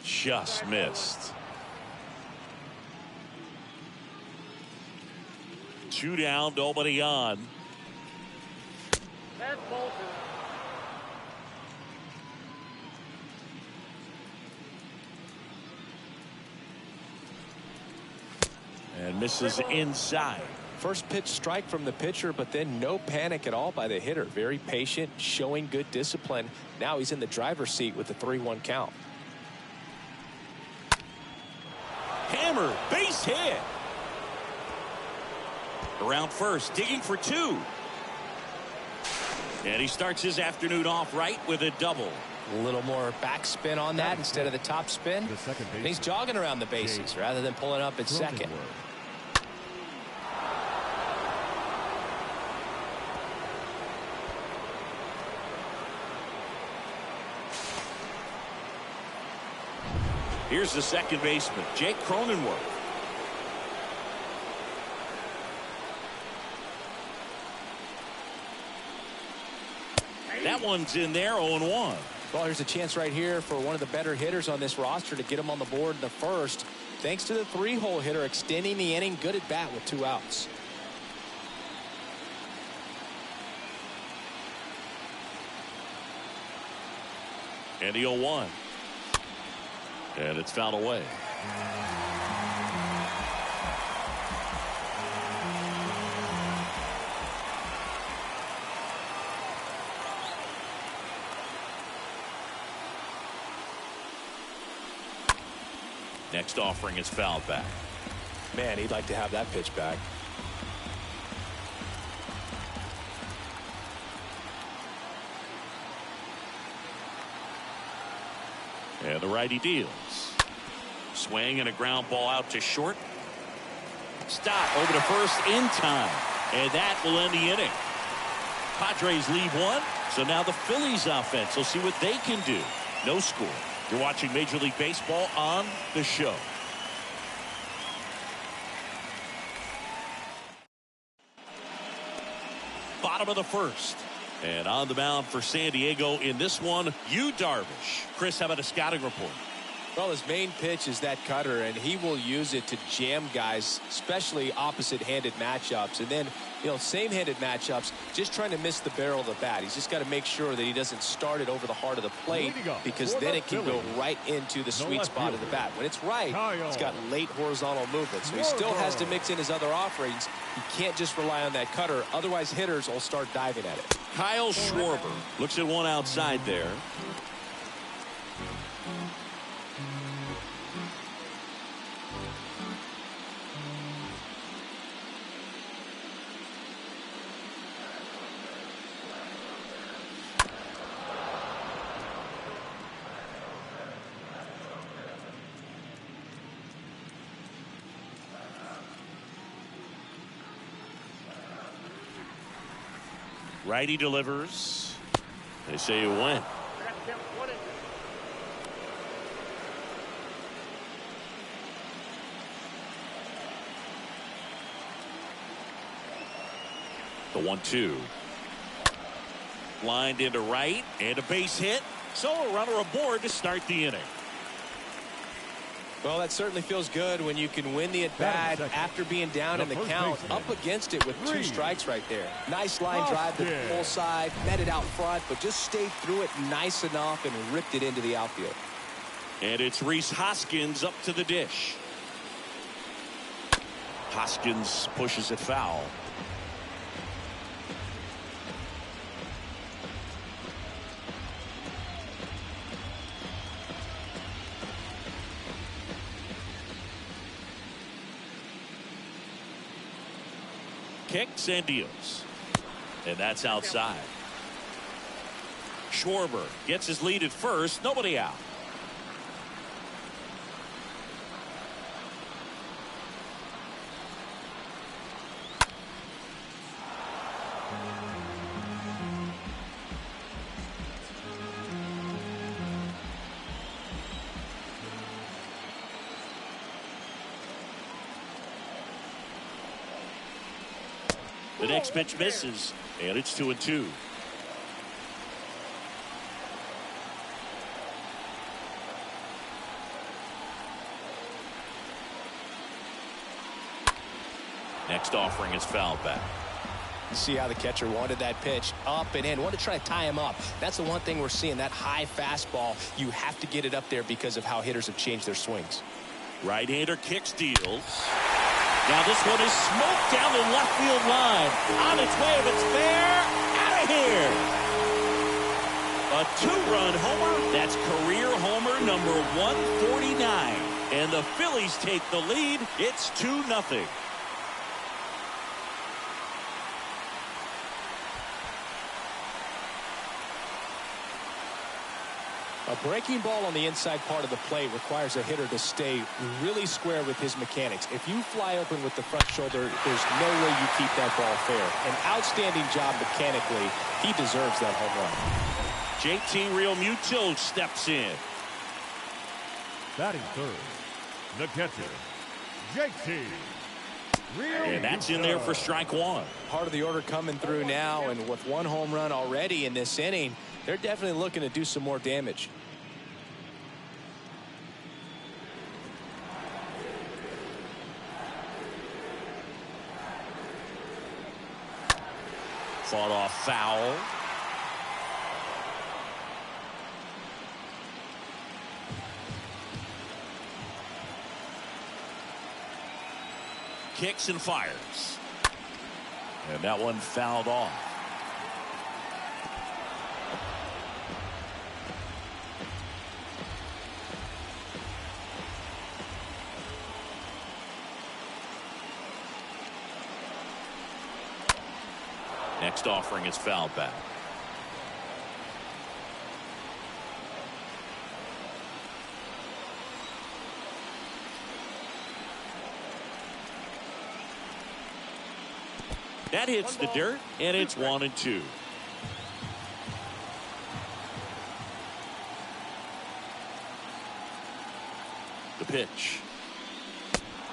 Just missed. 2 down, nobody on. That's Bolton. And misses inside. First pitch strike from the pitcher, but then no panic at all by the hitter. Very patient, showing good discipline. Now he's in the driver's seat with the 3-1 count. Hammer, base hit. Around first, digging for 2. And he starts his afternoon off right with a double. A little more backspin on that instead of the top spin. The second And he's jogging around the bases rather than pulling up at second. Here's the second baseman, Jake Cronenworth. That one's in there, 0-1. Well, here's a chance right here for one of the better hitters on this roster to get him on the board in the first. Thanks to the three-hole hitter extending the inning. Good at bat with 2 outs. And the 0-1. And it's fouled away. Next offering is fouled back. Man, he'd like to have that pitch back. And the righty deals. Swing and a ground ball out to short. Stop over to first in time. And that will end the inning. Padres leave 1. So now the Phillies offense will see what they can do. No score. You're watching Major League Baseball on the show. Bottom of the first. And on the mound for San Diego in this one, Yu Darvish. Chris, how about a scouting report? Well, his main pitch is that cutter, and he will use it to jam guys, especially opposite-handed matchups. And then, same-handed matchups, just trying to miss the barrel of the bat. He's just got to make sure that he doesn't start it over the heart of the plate, because then it can go right into the sweet spot of the bat. When it's right, it's got late horizontal movement, so he still has to mix in his other offerings. He can't just rely on that cutter, otherwise hitters will start diving at it. Kyle Schwarber looks at one outside there. Righty delivers. They say you win. The 1-2. Lined into right and a base hit. So a runner aboard to start the inning. Well, that certainly feels good when you can win the at-bat after being down in the count, up against it with 2 strikes right there. Nice line drive to the full side, met it out front, but just stayed through it nice enough and ripped it into the outfield. And it's Rhys Hoskins up to the dish. Hoskins pushes it foul. Kicks and deals. And that's outside. Schwarber gets his lead at first. Nobody out. The next pitch misses, and it's 2-2. Next offering is fouled back. You see how the catcher wanted that pitch up and in, wanted to try to tie him up. That's the one thing we're seeing, that high fastball. You have to get it up there because of how hitters have changed their swings. Right-hander kicks, deals. Now this one is smoked down the left field line. On its way, if it's fair, out of here. A 2-run homer. That's career homer number 149. And the Phillies take the lead. It's 2-0. A breaking ball on the inside part of the plate requires a hitter to stay really square with his mechanics. If you fly open with the front shoulder, there's no way you keep that ball fair. An outstanding job mechanically. He deserves that home run. JT Realmuto steps in. Batting third, the catcher, JT Realmuto. And that's in there for strike one. Part of the order coming through now, and with one home run already in this inning, they're definitely looking to do some more damage. Fought off foul. Kicks and fires. And that one fouled off. Next offering is fouled back. That hits the dirt, and it's 1-2. The pitch.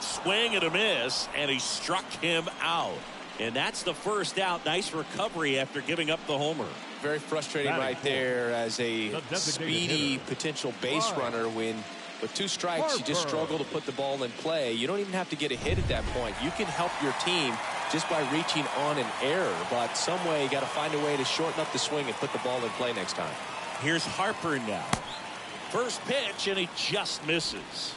Swing and a miss, and he struck him out. And that's the first out. Nice recovery after giving up the homer. Very frustrating right there as a speedy potential base runner when with two strikes you just struggle to put the ball in play. You don't even have to get a hit at that point. You can help your team just by reaching on an error, but some way you got to find a way to shorten up the swing and put the ball in play next time. Here's Harper now. First pitch, and he just misses.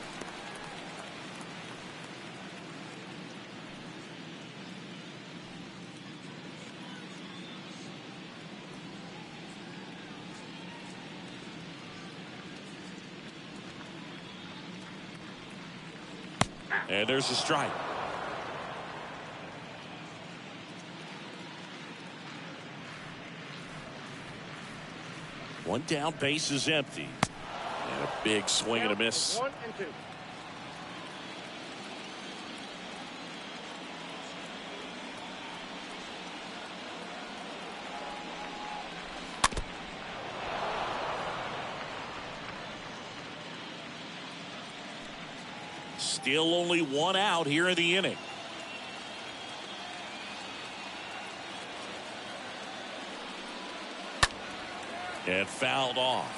And there's a strike. One down, base is empty. And a big swing and a miss. 1-2. Still only one out here in the inning. And fouled off.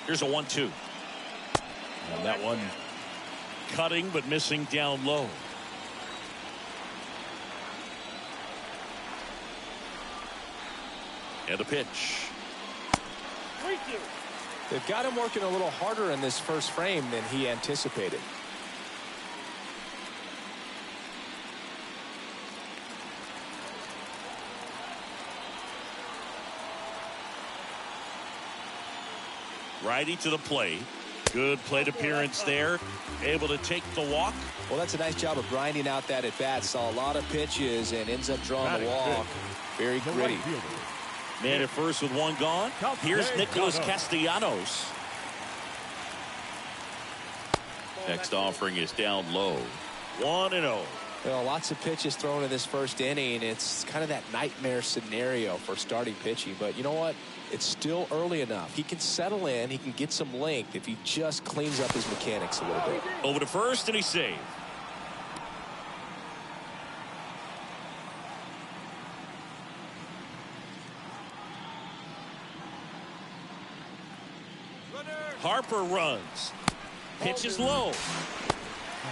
Here's a 1-2. And that one cutting but missing down low. And the pitch. They've got him working a little harder in this first frame than he anticipated. Righty to the plate. Good plate appearance there. Able to take the walk. Well, that's a nice job of grinding out that at bat. Saw a lot of pitches and ends up drawing the walk. Very gritty. Man at first with one gone. Here's Nicholas Castellanos. Next offering is down low. 1-0. Well, lots of pitches thrown in this first inning. It's kind of that nightmare scenario for starting pitching. But you know what? It's still early enough. He can settle in. He can get some length if he just cleans up his mechanics a little bit. Over to first, and he's saved. Harper runs. Pitch is low.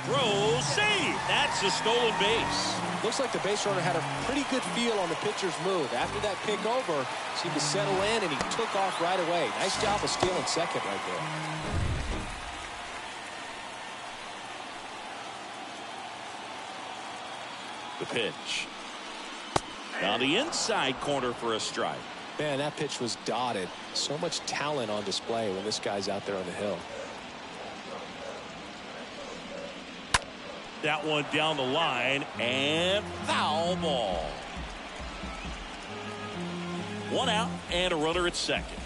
Throws, save. That's a stolen base. Looks like the base runner had a pretty good feel on the pitcher's move. After that pick over, seemed to settle in, and he took off right away. Nice job of stealing second right there. The pitch. Down the inside corner for a strike. Man, that pitch was dotted. So much talent on display when this guy's out there on the hill. that one down the line, and foul ball. One out and a runner at second.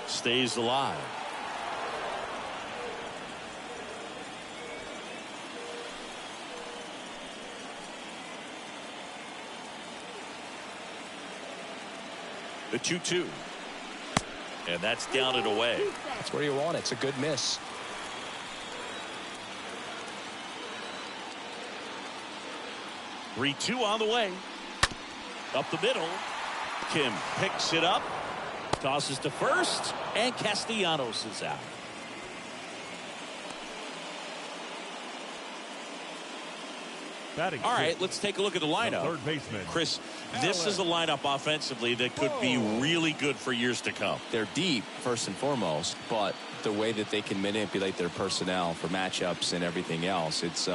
Stays alive. The 2-2. And that's down and away. That's where you want it. It's a good miss. 3-2 on the way. Up the middle. Kim picks it up. Tosses to first. And Castellanos is out. Batting All right, sixth, let's take a look at the lineup. third baseman. Chris, this is a lineup offensively that could be really good for years to come. They're deep, first and foremost, but the way that they can manipulate their personnel for matchups and everything else, it's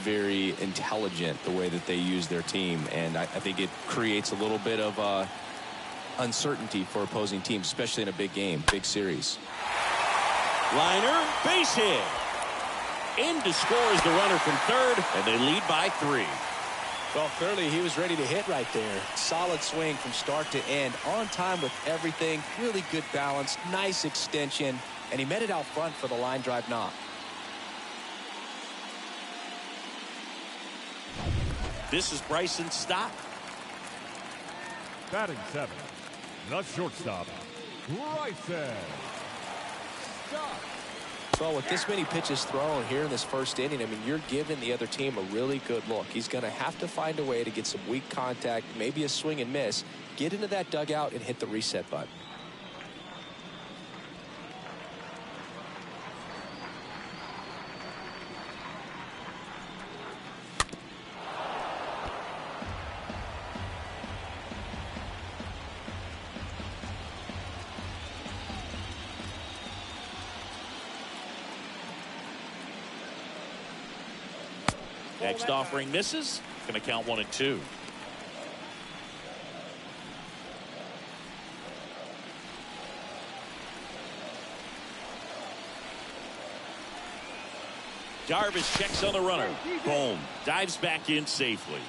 very intelligent the way that they use their team. And I think it creates a little bit of uncertainty for opposing teams, especially in a big game, big series. Liner, base hit. In to score is the runner from third, and they lead by 3. Well, clearly he was ready to hit right there. Solid swing from start to end, on time with everything, really good balance, nice extension, and he met it out front for the line drive knock. This is Bryson Stott. Batting seventh, the shortstop, Bryson Stott. Well, with this many pitches thrown here in this first inning, I mean, you're giving the other team a really good look. He's going to have to find a way to get some weak contact, maybe a swing and miss, get into that dugout and hit the reset button. Next offering misses. Going to count 1-2. Darvish checks on the runner. Boom. Dives back in safely.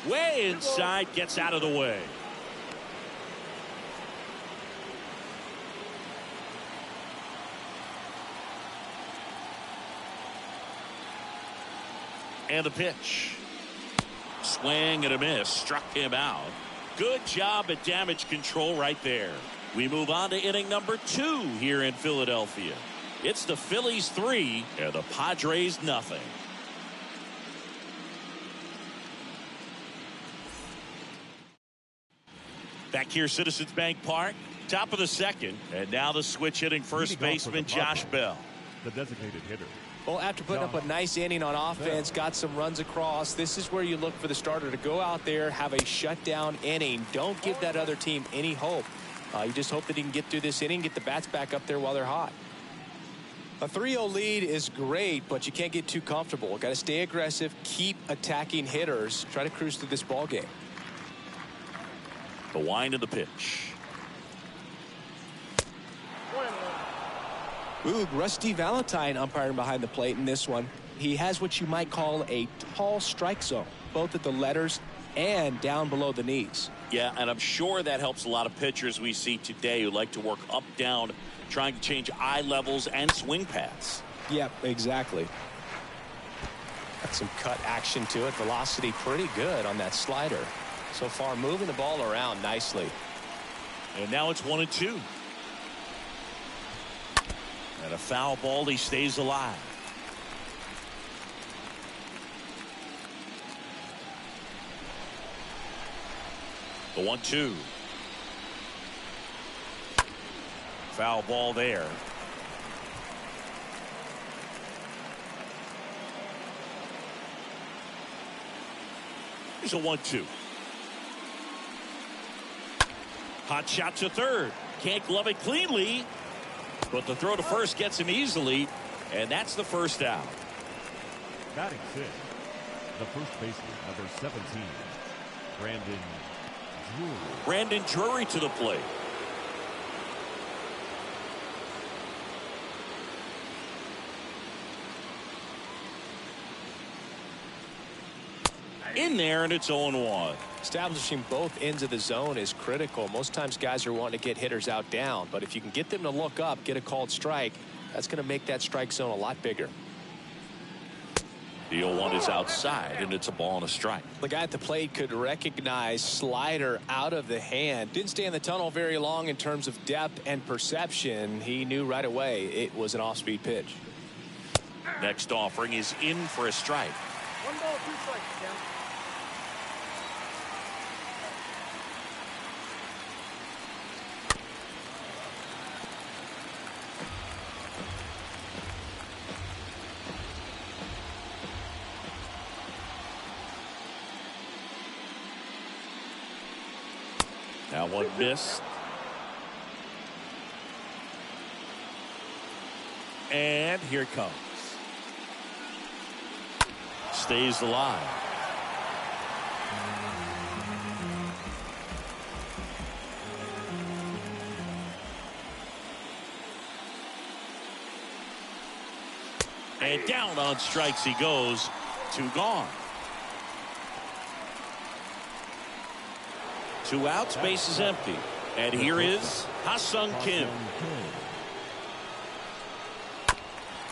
Way inside, gets out of the way. And the pitch. Swing and a miss. Struck him out. Good job at damage control right there. We move on to inning number 2 here in Philadelphia. It's the Phillies 3 and the Padres nothing. Back here, Citizens Bank Park, top of the second, and now the switch hitting first baseman Josh Bell. The designated hitter. Well, after putting up a nice inning on offense, got some runs across, this is where you look for the starter to go out there, have a shutdown inning. Don't give that other team any hope. You just hope that he can get through this inning, get the bats back up there while they're hot. A 3-0 lead is great, but you can't get too comfortable. Got to stay aggressive, keep attacking hitters, try to cruise through this ball game. The wind of the pitch. Ooh, Rusty Valentine umpiring behind the plate in this one. He has what you might call a tall strike zone, both at the letters and down below the knees. Yeah, and I'm sure that helps a lot of pitchers we see today who like to work up, down, trying to change eye levels and swing paths. Yep, exactly. Got some cut action to it. Velocity pretty good on that slider. So far, moving the ball around nicely. And now it's 1-2. And a foul ball, he stays alive. The 1-2. Foul ball there. Here's a 1-2. Hot shot to third. Can't glove it cleanly, but the throw to first gets him easily, and that's the first out. Batting sixth, the first baseman, number 17, Brandon Drury to the plate. In there, and it's 0-1. Establishing both ends of the zone is critical. Most times guys are wanting to get hitters out down, but if you can get them to look up, get a called strike, that's going to make that strike zone a lot bigger. The 0-1 is outside, and it's a ball and a strike. The guy at the plate could recognize slider out of the hand. Didn't stay in the tunnel very long in terms of depth and perception. He knew right away it was an off-speed pitch. Next offering is in for a strike. 1 ball, 2 strikes, Tim. That one missed. And here it comes. Stays alive. And down on strikes he goes. 2 gone. 2 outs, base is empty. And here is Ha-Sung Kim.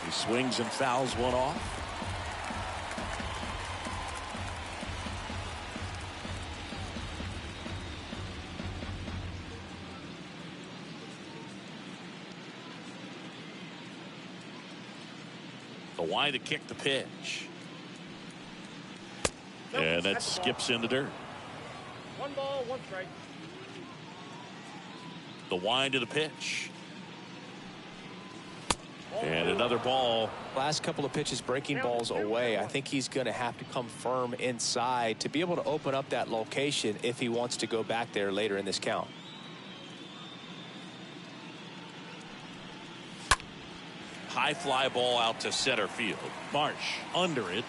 He swings and fouls one off. The wide to kick the pitch. And that skips in the dirt. 1 ball, 1 strike. The wind to the pitch. And another ball. Last couple of pitches breaking balls away. I think he's going to have to come firm inside to be able to open up that location if he wants to go back there later in this count. High fly ball out to center field. Marsh under it.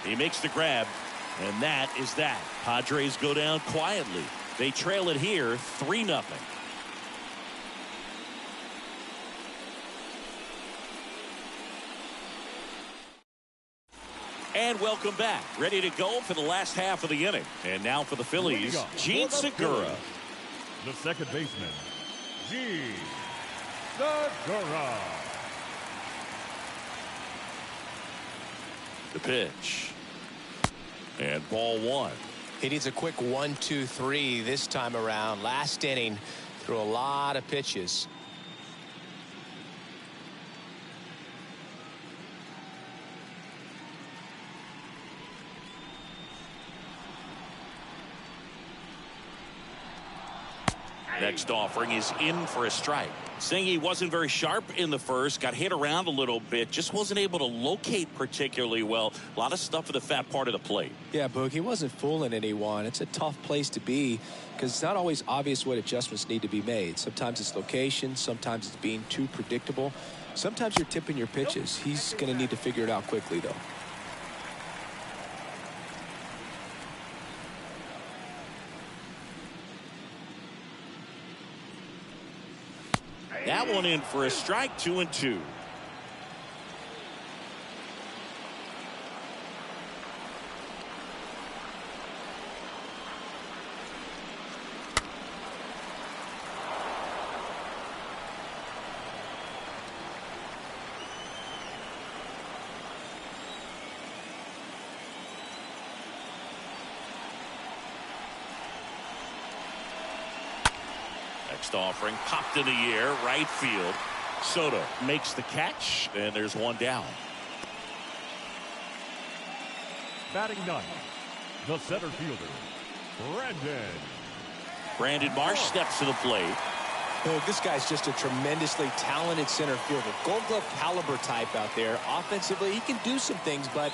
He makes the grab. And that is that. Padres go down quietly. They trail it here 3-0. And welcome back. Ready to go for the last half of the inning. And now for the Phillies, Gene Segura. The second baseman, Gene Segura. The pitch. And ball 1. He needs a quick 1-2-3 this time around. Last inning, threw a lot of pitches. Next offering is in for a strike. Saying he wasn't very sharp in the first, got hit around a little bit, just wasn't able to locate particularly well. A lot of stuff for the fat part of the plate. Yeah, Boog, he wasn't fooling anyone. It's a tough place to be because it's not always obvious what adjustments need to be made. Sometimes it's location, sometimes it's being too predictable. Sometimes you're tipping your pitches. He's going to need to figure it out quickly, though. That one in for a strike, 2-2. Next offering popped in the air, right field. Soto makes the catch, and there's one down. Batting ninth, the center fielder, Brandon Marsh steps to the plate. Boog, this guy's just a tremendously talented center fielder. Gold Glove caliber type out there. Offensively, he can do some things, but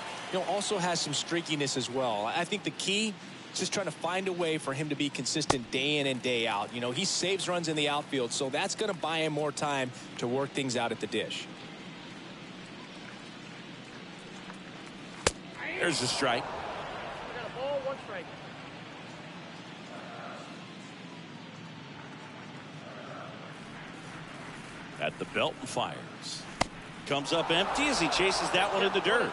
also has some streakiness as well. I think the key is just trying to find a way for him to be consistent day in and day out. He saves runs in the outfield, so that's going to buy him more time to work things out at the dish. There's the strike. I got a ball, 1 strike. At the belt and fires. Comes up empty as he chases that one in the dirt.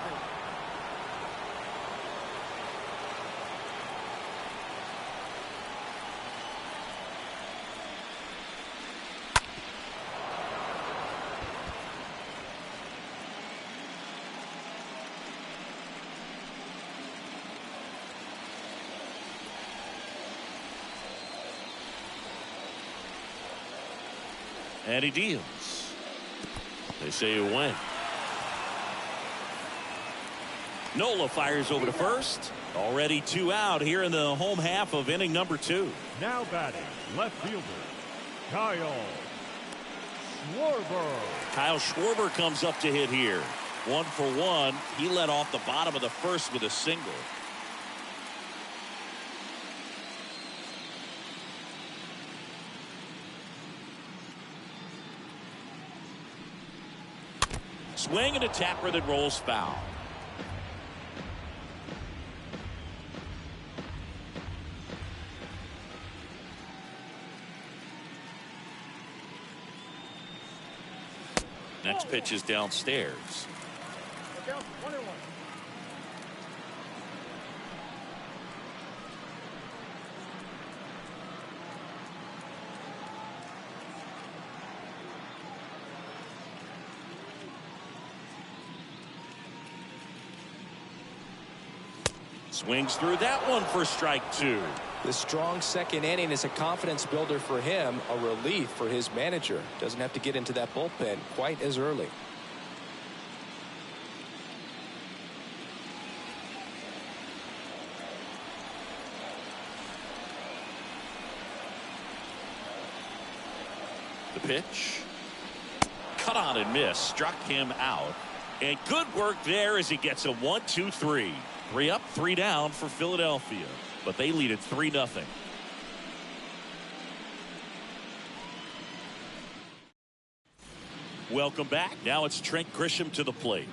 And he deals. They say a win. Nola fires over to first. Already 2 out here in the home half of inning number 2. Now batting, left fielder, Kyle Schwarber. Kyle Schwarber comes up to hit here. 1 for 1. He led off the bottom of the first with a single. Swing and a tapper that rolls foul. Next pitch is downstairs. Look out, 1-1. Swings through that one for strike 2. The strong second inning is a confidence builder for him, a relief for his manager. Doesn't have to get into that bullpen quite as early. The pitch. Cut on and miss. Struck him out. And good work there as he gets a 1-2-3. 3 up, 3 down for Philadelphia. But they lead at 3-0. Welcome back. Now it's Trent Grisham to the plate.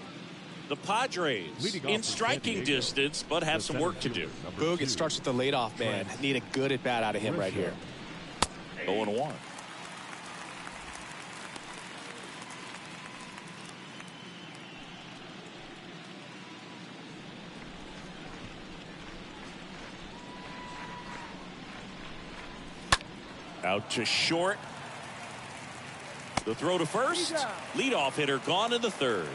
The Padres in striking distance, but have some work to do. Boog, it starts with the leadoff man. Need a good at bat out of him right here. 0-1. Out to short. The throw to first. Leadoff hitter gone in the 3rd.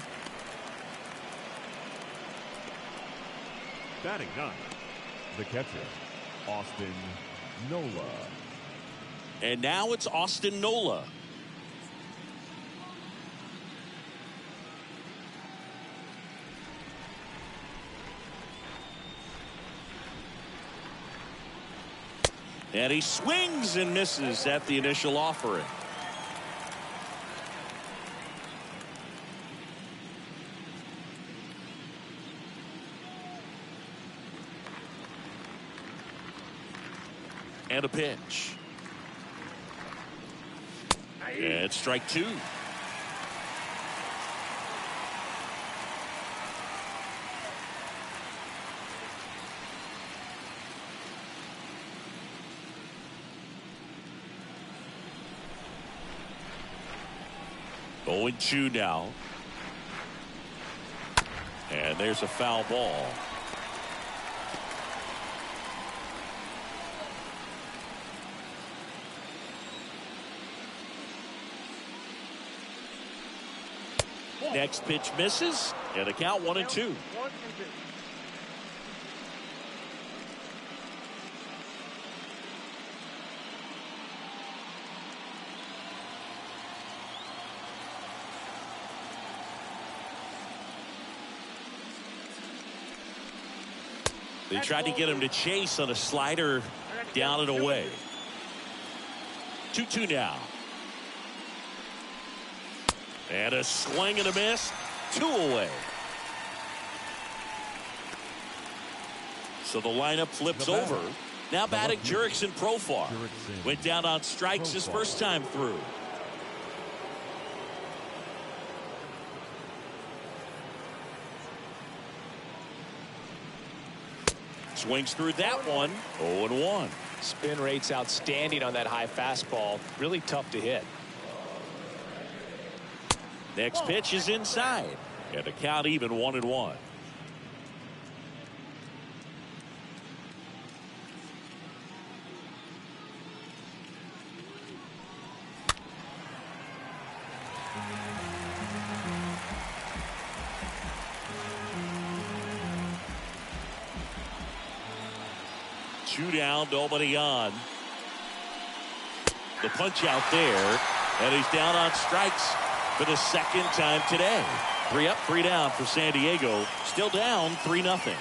Batting 9, the catcher, Austin Nola. And now it's Austin Nola. And he swings and misses at the initial offering. And a pitch. And strike 2. Going 2 now. And there's a foul ball. Next pitch misses, and a count 1-2. They tried to get him to chase on a slider down and away. 2-2 now. And a swing and a miss. 2 away. So the lineup flips over. Now batting Jurickson Profar. Went down on strikes his first time through. Swings through that one. 0-1. Spin rate's outstanding on that high fastball. Really tough to hit. Next pitch is inside. And the count even 1-1. Two down, nobody on. The punch out there, and he's down on strikes for the second time today. 3 up, 3 down for San Diego. Still down 3-0.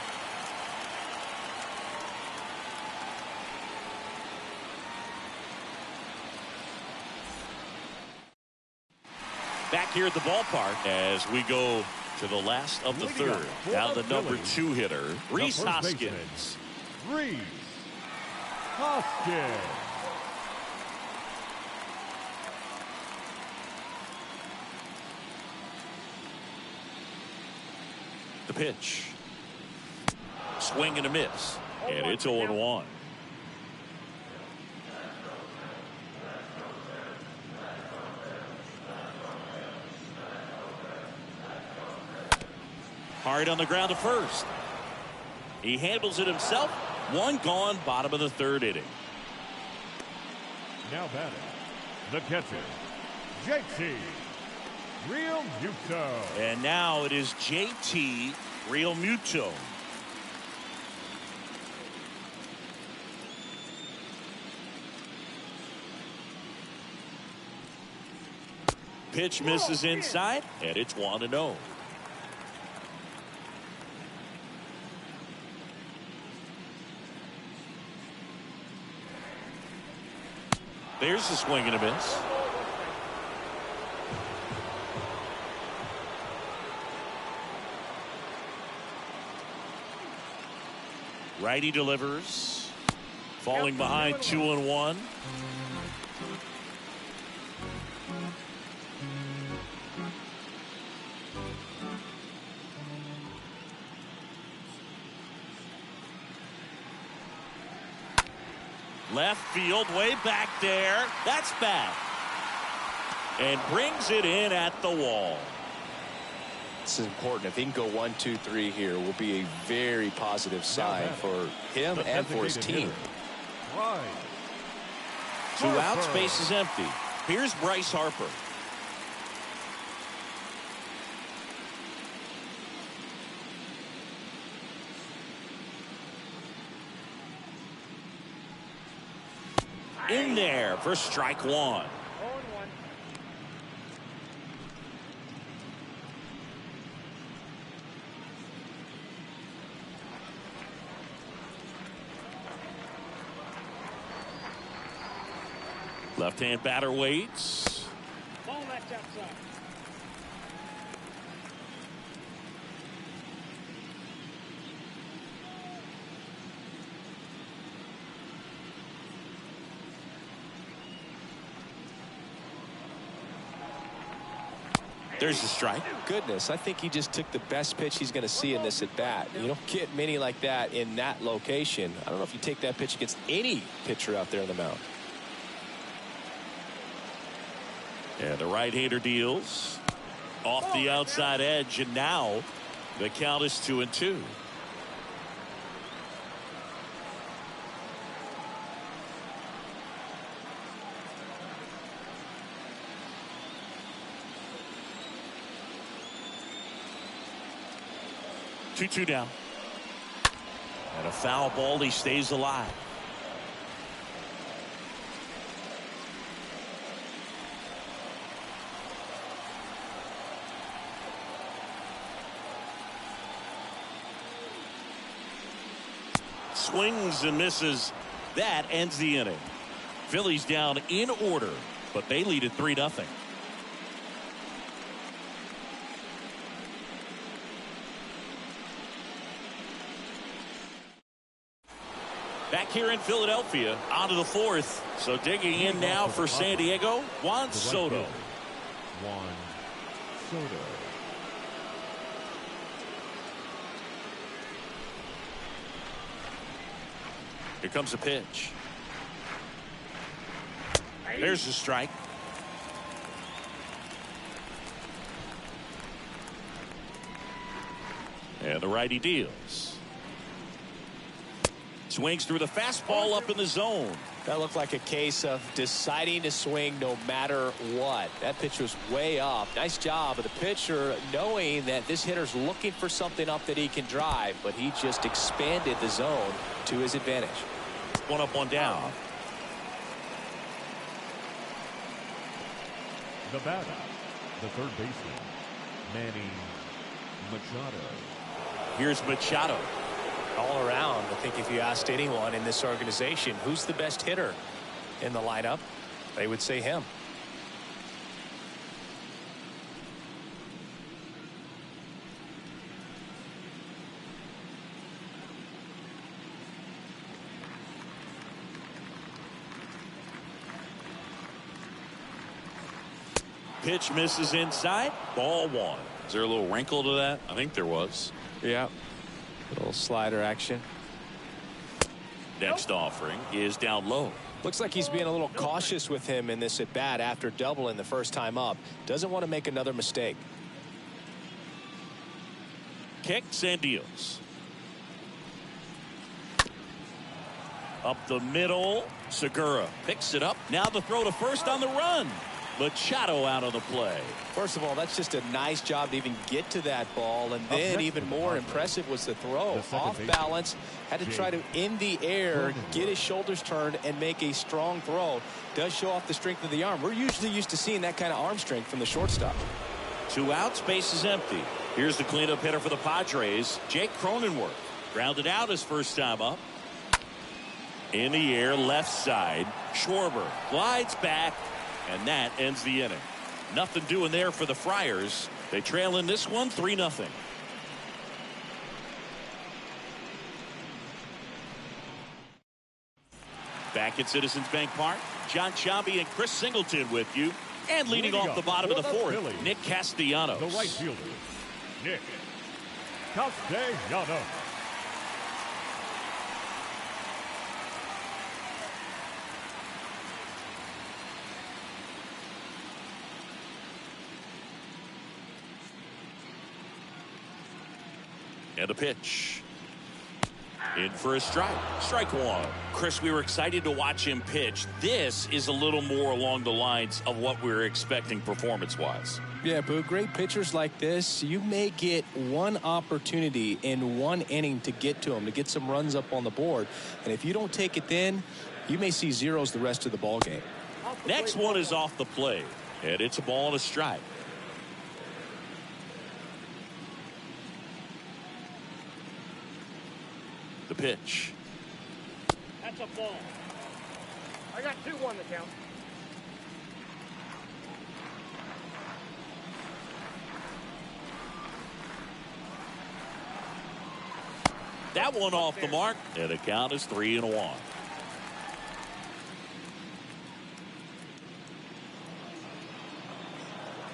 Back here at the ballpark as we go to the last of the third. Now the number 2 hitter, Rhys Hoskins. Rhys Hoskins. The pitch. Swing and a miss. And it's 0-1. Hard on the ground to first. He handles it himself. 1 gone, bottom of the 3rd inning. Now batting, the catcher, JT Realmuto. And now it is JT Realmuto. Pitch misses inside, and it's 1-0. There's the swing and a miss. Righty delivers. Falling behind 2-1. Left field, way back there. That's back. And brings it in at the wall. This is important. If he can go 1, 2, 3 here, will be a very positive sign for him and for his team. Right. 2 outs, base is empty. Here's Bryce Harper. In there for strike 1. Left-hand batter waits. Ball left outside. There's the strike. Goodness, I think he just took the best pitch he's going to see in this at bat. You don't get many like that in that location. I don't know if you take that pitch against any pitcher out there on the mound. And the right-hander deals off the outside edge, and now the count is 2-2. Two down. And a foul ball. He stays alive. Swings and misses. That ends the inning. Phillies down in order, but they lead at 3-0. Back here in Philadelphia, on to the fourth. So digging in now for San Diego, Juan Soto. Juan Soto. Here comes a pitch. There's a strike. And the righty deals. Swings through the fastball up in the zone. That looked like a case of deciding to swing no matter what. That pitch was way up. Nice job of the pitcher knowing that this hitter's looking for something up that he can drive, but he just expanded the zone to his advantage. One up, one down. The batter, the third baseman, Manny Machado. Here's Machado. All around, I think if you asked anyone in this organization who's the best hitter in the lineup, they would say him. Pitch misses inside. Ball one. Is there a little wrinkle to that? I think there was. Yeah. Little slider action. Next offering is down low. Looks like he's being a little cautious with him in this at bat after doubling the first time up. Doesn't want to make another mistake. Kicks and deals. Up the middle. Segura picks it up. Now the throw to first on the run. Machado out of the play. First of all, that's just a nice job to even get to that ball, and then even more impressive was the throw. Off balance, had to try to, in the air, get his shoulders turned and make a strong throw. Does show off the strength of the arm. We're usually used to seeing that kind of arm strength from the shortstop. 2 outs, base is empty. Here's the cleanup hitter for the Padres, Jake Cronenworth. Grounded out his first time up. In the air, left side. Schwarber glides back. And that ends the inning. Nothing doing there for the Friars. They trail in this one 3-0. Back at Citizens Bank Park, John Chambi and Chris Singleton with you. And leading off the bottom of the fourth, Nick Castellanos. The right fielder, Nick Castellanos. And a pitch. In for a strike. Strike one. Chris, we were excited to watch him pitch. This is a little more along the lines of what we were expecting performance-wise. Yeah, Boo, great pitchers like this, you may get one opportunity in one inning to get to them, to get some runs up on the board. And if you don't take it then, you may see zeros the rest of the ball game. Next one is off the plate. And it's a ball and a strike. The pitch. That's a ball. I got 2-1 to count. That one off the mark, and the count is 3-1.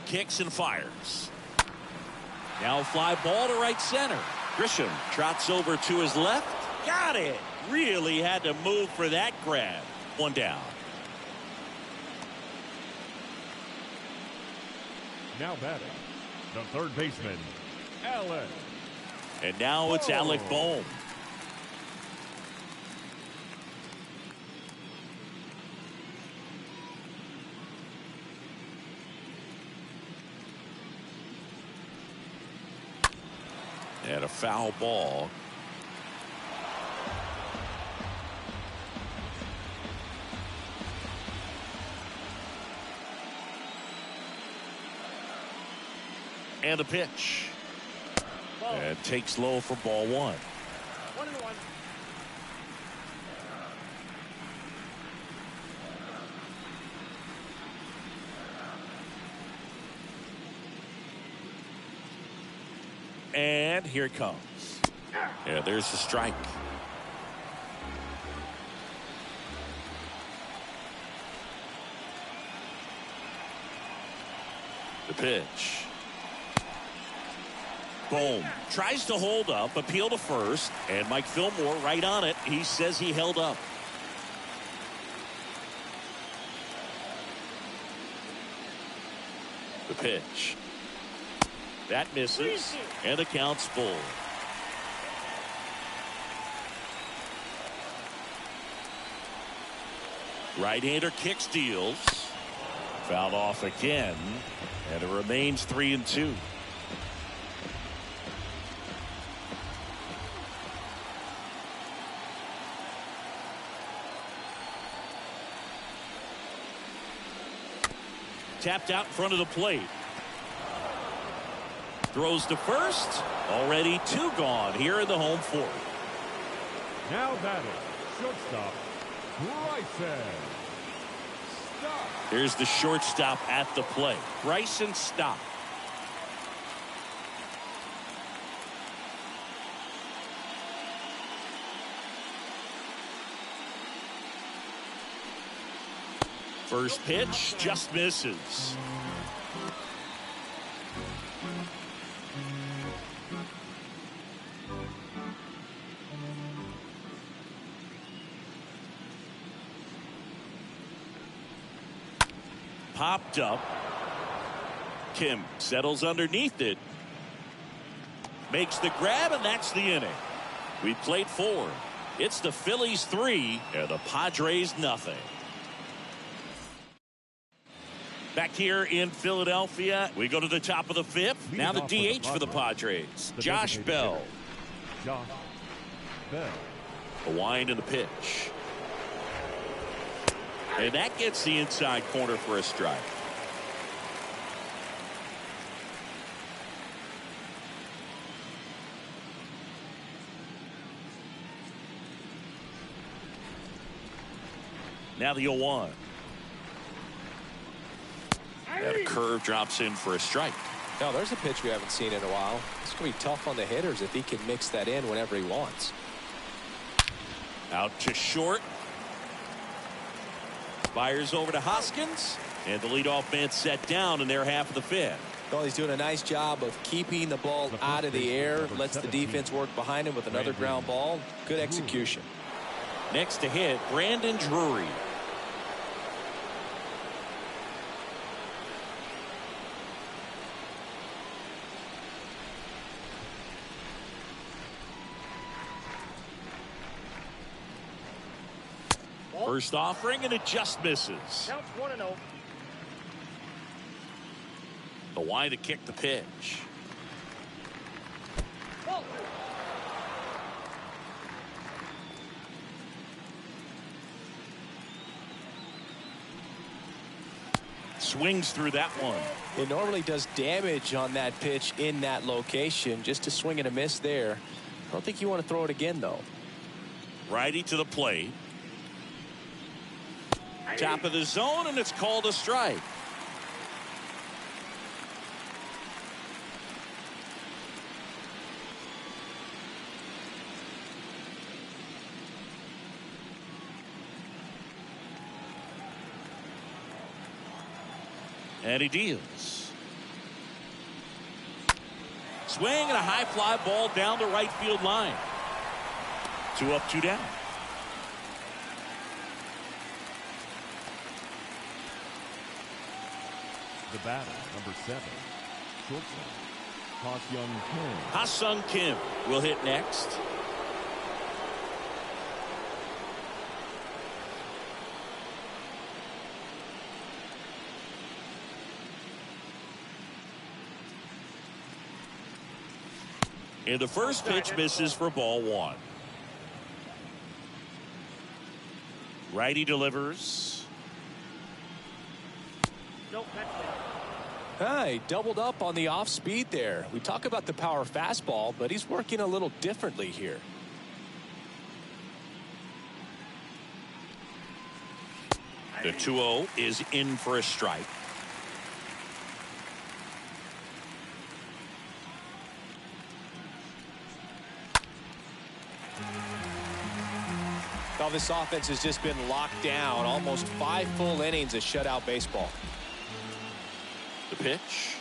Kicks and fires. Now a fly ball to right center. Grisham trots over to his left. Got it. Really had to move for that grab. One down. Now batting, the third baseman, Alec. And now it's Alec Bohm. And a foul ball. And a pitch. And takes low for ball one. 1-1. And here it comes. Yeah, there's the strike. The pitch. Boom. Tries to hold up, appeal to first, and Mike Fillmore right on it. He says he held up. The pitch. That misses, and the count's full. Right-hander kick steals. Fouled off again, and it remains 3-2. Tapped out in front of the plate. Throws to first. Already 2 gone here in the home fourth. Now batting, shortstop, Bryson. Stop. Here's the shortstop at the plate. Bryson Stott. First pitch just misses. Popped up. Kim settles underneath it. Makes the grab, and that's the inning. We played 4. It's the Phillies 3 and the Padres nothing. Back here in Philadelphia, we go to the top of the 5th. Now the DH for the Padres, Josh Bell. Josh Bell. The wind and the pitch. And that gets the inside corner for a strike. Now the 0-1. And a curve drops in for a strike. Now there's a pitch we haven't seen in a while. It's going to be tough on the hitters if he can mix that in whenever he wants. Out to short. Fires over to Hoskins. And the leadoff man set down in their half of the 5th. Well, he's doing a nice job of keeping the ball out of the air. Lets the defense work behind him with another ground ball. Good execution. Next to hit, Brandon Drury. First offering, and it just misses. Counts 1-0. The wind to kick the pitch. Ball. Swings through that one. It normally does damage on that pitch in that location. Just a swing and a miss there. I don't think you want to throw it again, though. Righty to the plate. Top of the zone, and it's called a strike. And he deals. Swing and a high fly ball down the right field line. 2 up, 2 down. The batter, number 7, shortstop, Ha-Seong Kim. Ha-Seong Kim will hit next. And the first pitch misses for ball 1. Righty delivers. Nope, that's down. He doubled up on the off speed there. We talk about the power fastball, but he's working a little differently here. The 2-0 is in for a strike. Well, this offense has just been locked down. Almost 5 full innings of shutout baseball. The pitch.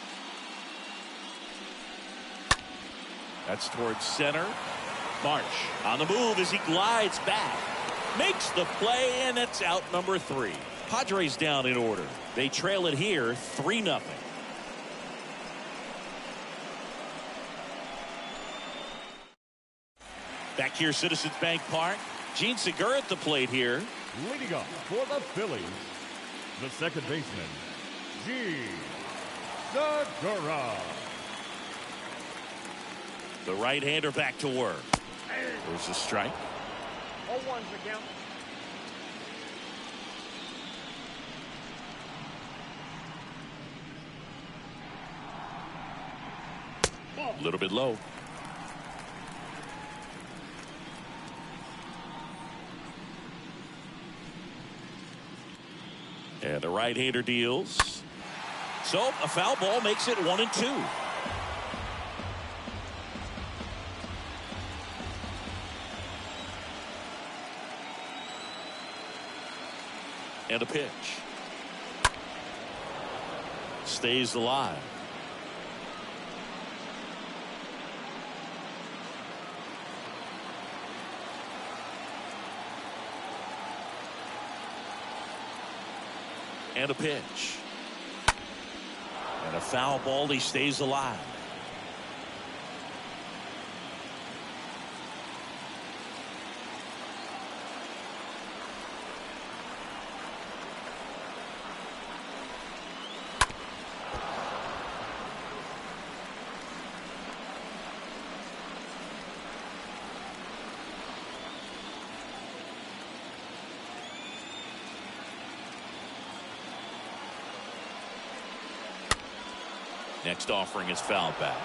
That's towards center. Marsh on the move as he glides back. Makes the play, and that's out number 3. Padres down in order. They trail it here 3-0. Back here, Citizens Bank Park. Gene Segura at the plate here. Leading up for the Phillies, the second baseman, Gene Segura. The right-hander back to work. There's a strike. 0-1's the count. A little bit low. And the right-hander deals. So a foul ball makes it 1-2. And a pitch. Stays alive. And a pitch. And a foul ball. He stays alive. Next offering is fouled back.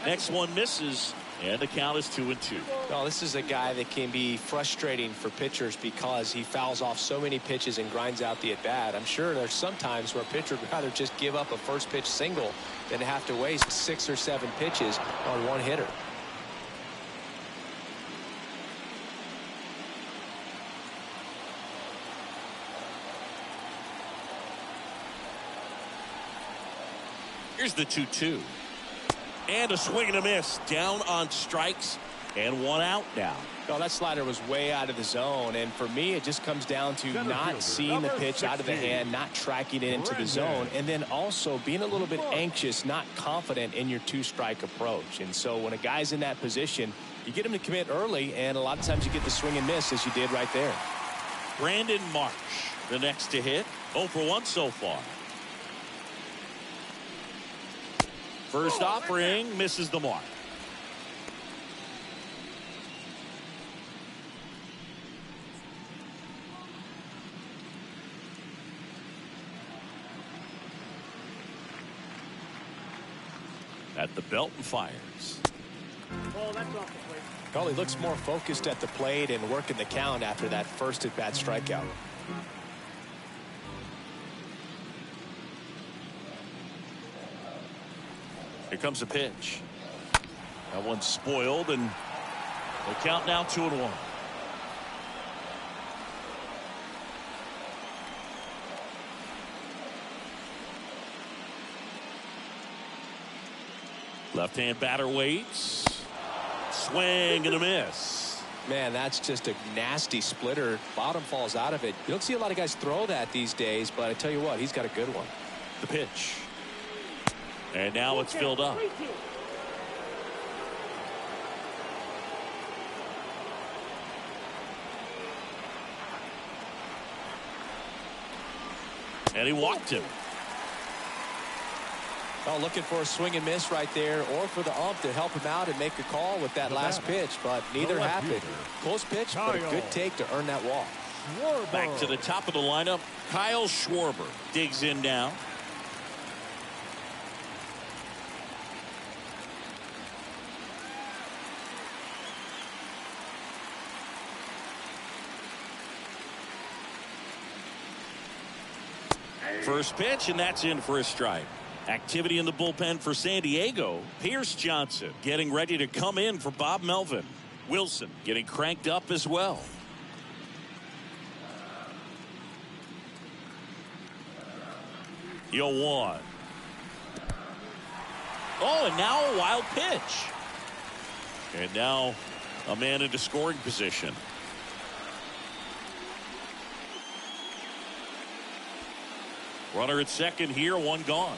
Next one misses, and the count is 2-2. Well, this is a guy that can be frustrating for pitchers because he fouls off so many pitches and grinds out the at-bat. I'm sure there's some times where a pitcher would rather just give up a first pitch single than to have to waste 6 or 7 pitches on one hitter. Here's the 2-2. And a swing and a miss. Down on strikes and 1 out now. Oh, that slider was way out of the zone, and for me it just comes down to not seeing the pitch out of the hand, not tracking it into the zone, and then also being a little bit anxious, not confident in your 2-strike approach. And so when a guy's in that position, you get him to commit early, and a lot of times you get the swing and miss as you did right there. Brandon Marsh, the next to hit. 0 for 1 so far. First offering misses the mark. At the belt and fires. Oh, that's off the plate. Well, he looks more focused at the plate and working the count after that first at-bat strikeout. Here comes a pitch. That one's spoiled, and the count now 2-1. Left-hand batter waits. Swing and a miss. Man, that's just a nasty splitter. Bottom falls out of it. You don't see a lot of guys throw that these days, but I tell you what, he's got a good one. The pitch. And now it's filled up. And he walked him. Well, looking for a swing and miss right there, or for the ump to help him out and make a call with that last pitch, but neither happened. Close pitch, but a good take to earn that walk. Back to the top of the lineup, Kyle Schwarber digs in now. First pitch, and that's in for a strike. Activity in the bullpen for San Diego. Pierce Johnson getting ready to come in for Bob Melvin. Wilson getting cranked up as well. The 0-1. Oh, and now a wild pitch. And now a man into scoring position. Runner at second here, one gone.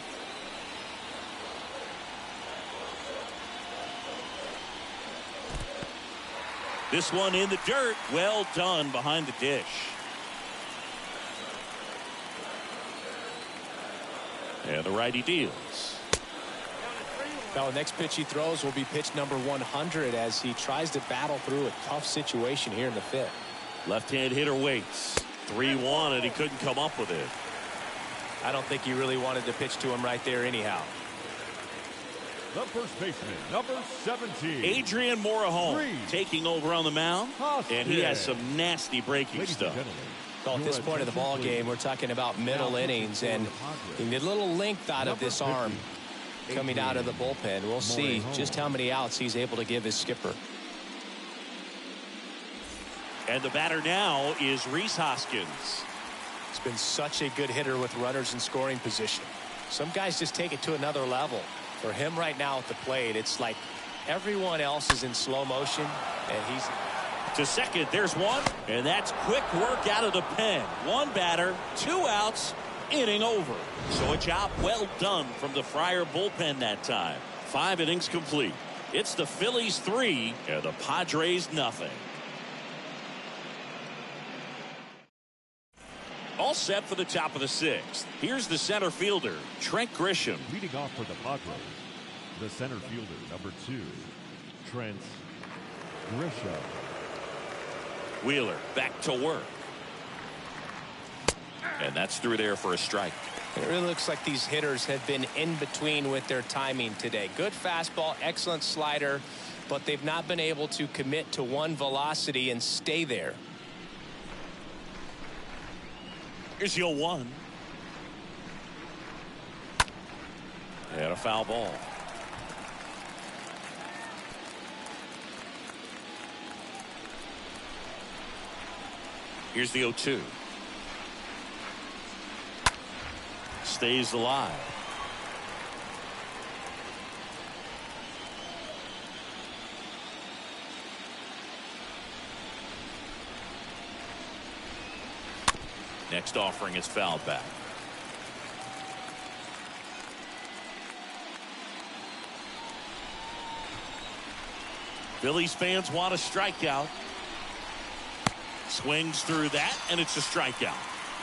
This one in the dirt. Well done behind the dish. And the righty deals. Now, the next pitch he throws will be pitch number 100 as he tries to battle through a tough situation here in the fifth. Left-hand hitter waits. 3-1, and he couldn't come up with it. I don't think he really wanted to pitch to him right there anyhow. The first baseman, number 17. Adrian Morejon taking over on the mound. And he has some nasty breaking Ladies stuff. Well, at this point of the ball game, we're talking about middle innings, and he need a little length out of this arm coming out of the bullpen. We'll see just how many outs he's able to give his skipper. And the batter now is Rhys Hoskins. He's been such a good hitter with runners in scoring position. Some guys just take it to another level. For him right now at the plate, it's like everyone else is in slow motion, and he's to second. There's one, and that's quick work out of the pen. One batter, 2 outs, inning over. So a job well done from the Friar bullpen that time. 5 innings complete. It's the Phillies 3 and the Padres nothing. All set for the top of the 6th. Here's the center fielder, Trent Grisham. Leading off for the Padres, the center fielder, number 2, Trent Grisham. Wheeler back to work. And that's through there for a strike. It really looks like these hitters have been in between with their timing today. Good fastball, excellent slider, but they've not been able to commit to one velocity and stay there. Here's your 1. And a foul ball. Here's the 0-2. Stays alive. Next offering is fouled back. Phillies fans want a strikeout. Swings through that, and it's a strikeout.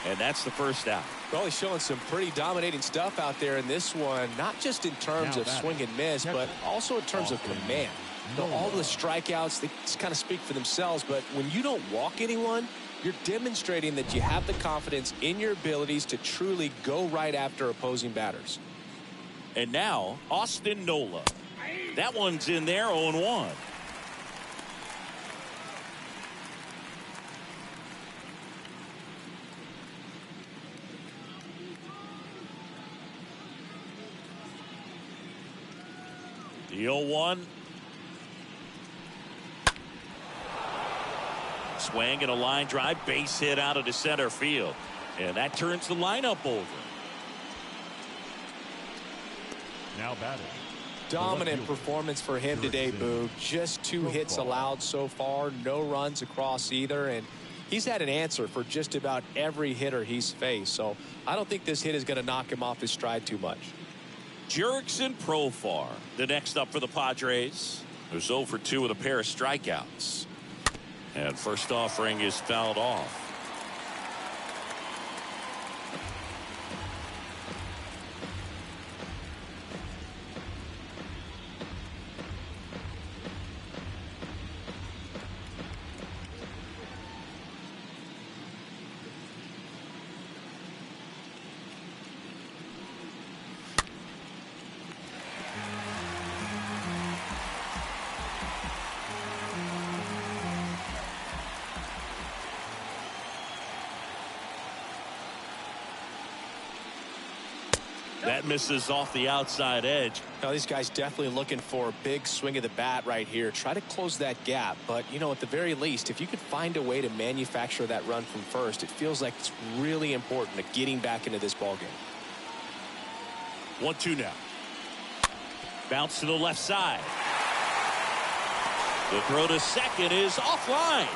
And that's the first out. Well, he's showing some pretty dominating stuff out there in this one, not just in terms of swing and miss, but also in terms of command. You know, all the strikeouts, they just kind of speak for themselves, but when you don't walk anyone, you're demonstrating that you have the confidence in your abilities to truly go right after opposing batters. And now, Austin Nola. That one's in there, 0-1. The 0-1. Swing and a line drive, base hit out of the center field. And that turns the lineup over. Now batting. Dominant performance for him today, Boog. Just 2 hits allowed so far, no runs across either, and he's had an answer for just about every hitter he's faced. So I don't think this hit is going to knock him off his stride too much. Jurickson Profar, the next up for the Padres. There's 0 for 2 with a pair of strikeouts. And first offering is fouled off. That misses off the outside edge. Now, these guys definitely looking for a big swing of the bat right here. Try to close that gap. But, you know, at the very least, if you could find a way to manufacture that run from first, it feels like it's really important to getting back into this ballgame. 1-2 now. Bounce to the left side. The throw to second is offline.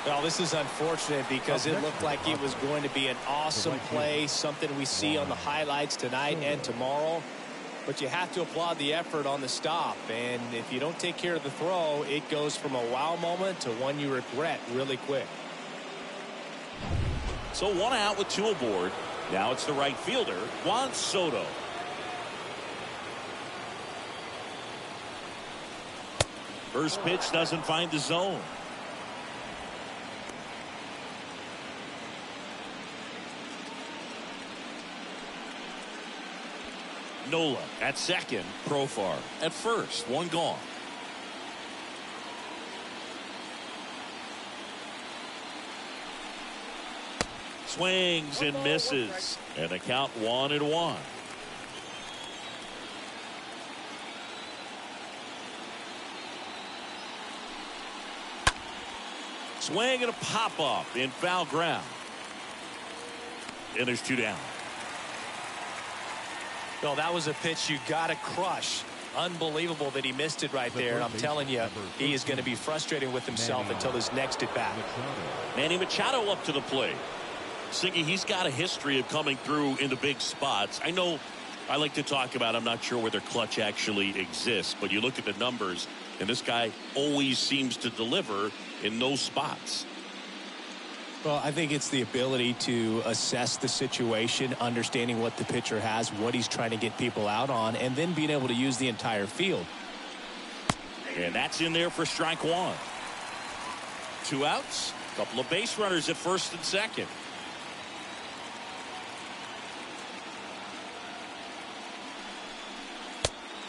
Well, this is unfortunate because it looked like it was going to be an awesome play, something we see on the highlights tonight and tomorrow. But you have to applaud the effort on the stop. And if you don't take care of the throw, it goes from a wow moment to one you regret really quick. So 1 out with 2 aboard. Now it's the right fielder, Juan Soto. First pitch doesn't find the zone. Nola at second, Profar at first, 1 gone. Swings and misses, and the count 1-1. Swing and a pop up in foul ground, and there's 2 down. Well, that was a pitch you got to crush. Unbelievable that he missed it right there. And I'm telling you, he is going to be frustrated with himself until his next at bat. Manny Machado up to the plate. Siggy, he's got a history of coming through into big spots. I know I like to talk about, I'm not sure whether clutch actually exists, but you look at the numbers, and this guy always seems to deliver in those spots. Well, I think it's the ability to assess the situation, understanding what the pitcher has, what he's trying to get people out on, and then being able to use the entire field. And that's in there for strike 1. 2 outs, a couple of base runners at first and second.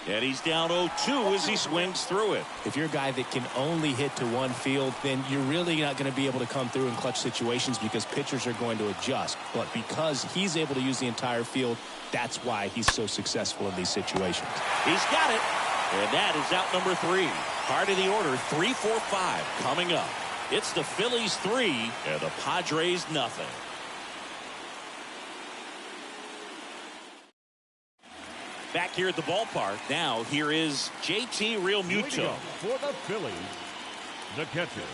And he's down 0-2 as he swings through it. If you're a guy that can only hit to one field, then you're really not going to be able to come through in clutch situations because pitchers are going to adjust. But because he's able to use the entire field, that's why he's so successful in these situations. He's got it. And that is out number 3. Part of the order, 3, 4, 5 coming up. It's the Phillies 3 and the Padres nothing. Back here at the ballpark. Now here is JT Realmuto. For the Phillies, the catcher,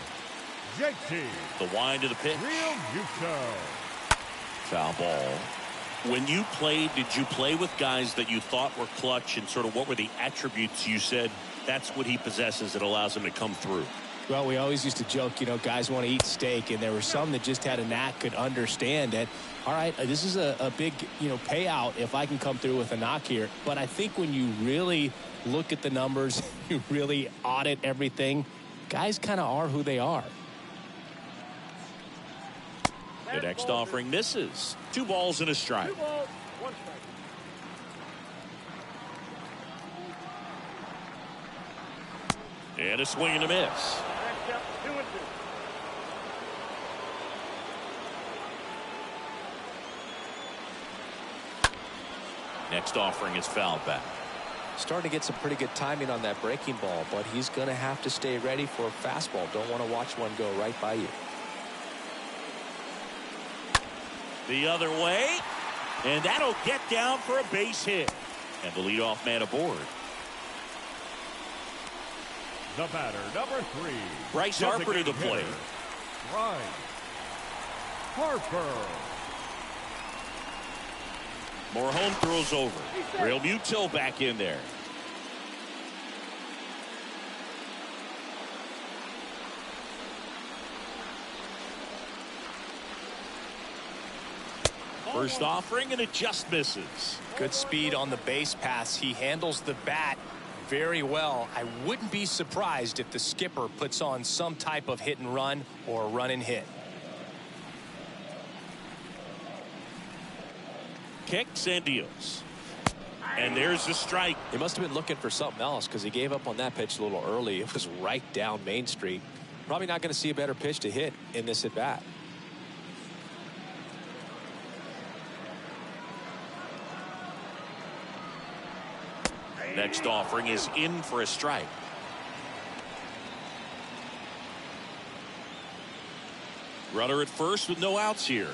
JT. The wind of the pitch. Realmuto. Foul ball. When you played, did you play with guys that you thought were clutch, and sort of what were the attributes you said that's what he possesses that allows him to come through? Well, we always used to joke, you know, guys want to eat steak, and there were some that just had a knack, could understand that, all right, this is a big, you know, payout if I can come through with a knock here. But I think when you really look at the numbers, you really audit everything, guys kind of are who they are. The next offering misses. 2 balls and a strike. 2 balls, 1 strike. And a swing and a miss. Next up, 2-2. Next offering is fouled back. Starting to get some pretty good timing on that breaking ball, but he's going to have to stay ready for a fastball. Don't want to watch one go right by you. The other way, and that'll get down for a base hit. And the leadoff man aboard. The batter, number 3. Bryce Harper to the plate. Bryce Harper. More home throws over. Realmuto back in there. First offering, and it just misses. Good speed on the base pass. He handles the bat very well. I wouldn't be surprised if the skipper puts on some type of hit and run or a run and hit. Kicks and deals. And there's the strike. He must have been looking for something else because he gave up on that pitch a little early. It was right down Main Street. Probably not going to see a better pitch to hit in this at bat. Next offering is in for a strike. Runner at first with no outs here.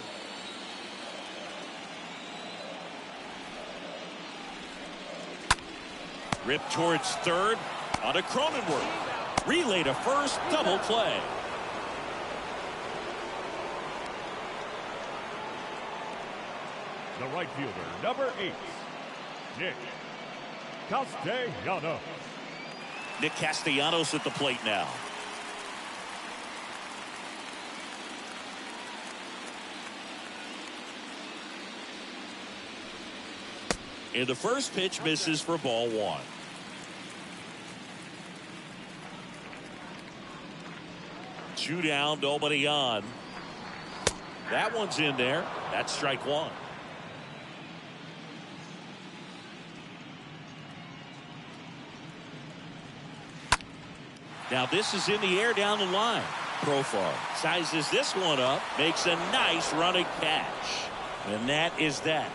Rip towards third on a Cronenworth. Relay to first, double play. The right fielder, number 8, Nick Castellanos. Nick Castellanos at the plate now. And the first pitch misses for ball 1. Two down, nobody on. That one's in there. That's strike 1. Now this is in the air down the line. Profar sizes this one up, makes a nice running catch. And that is that.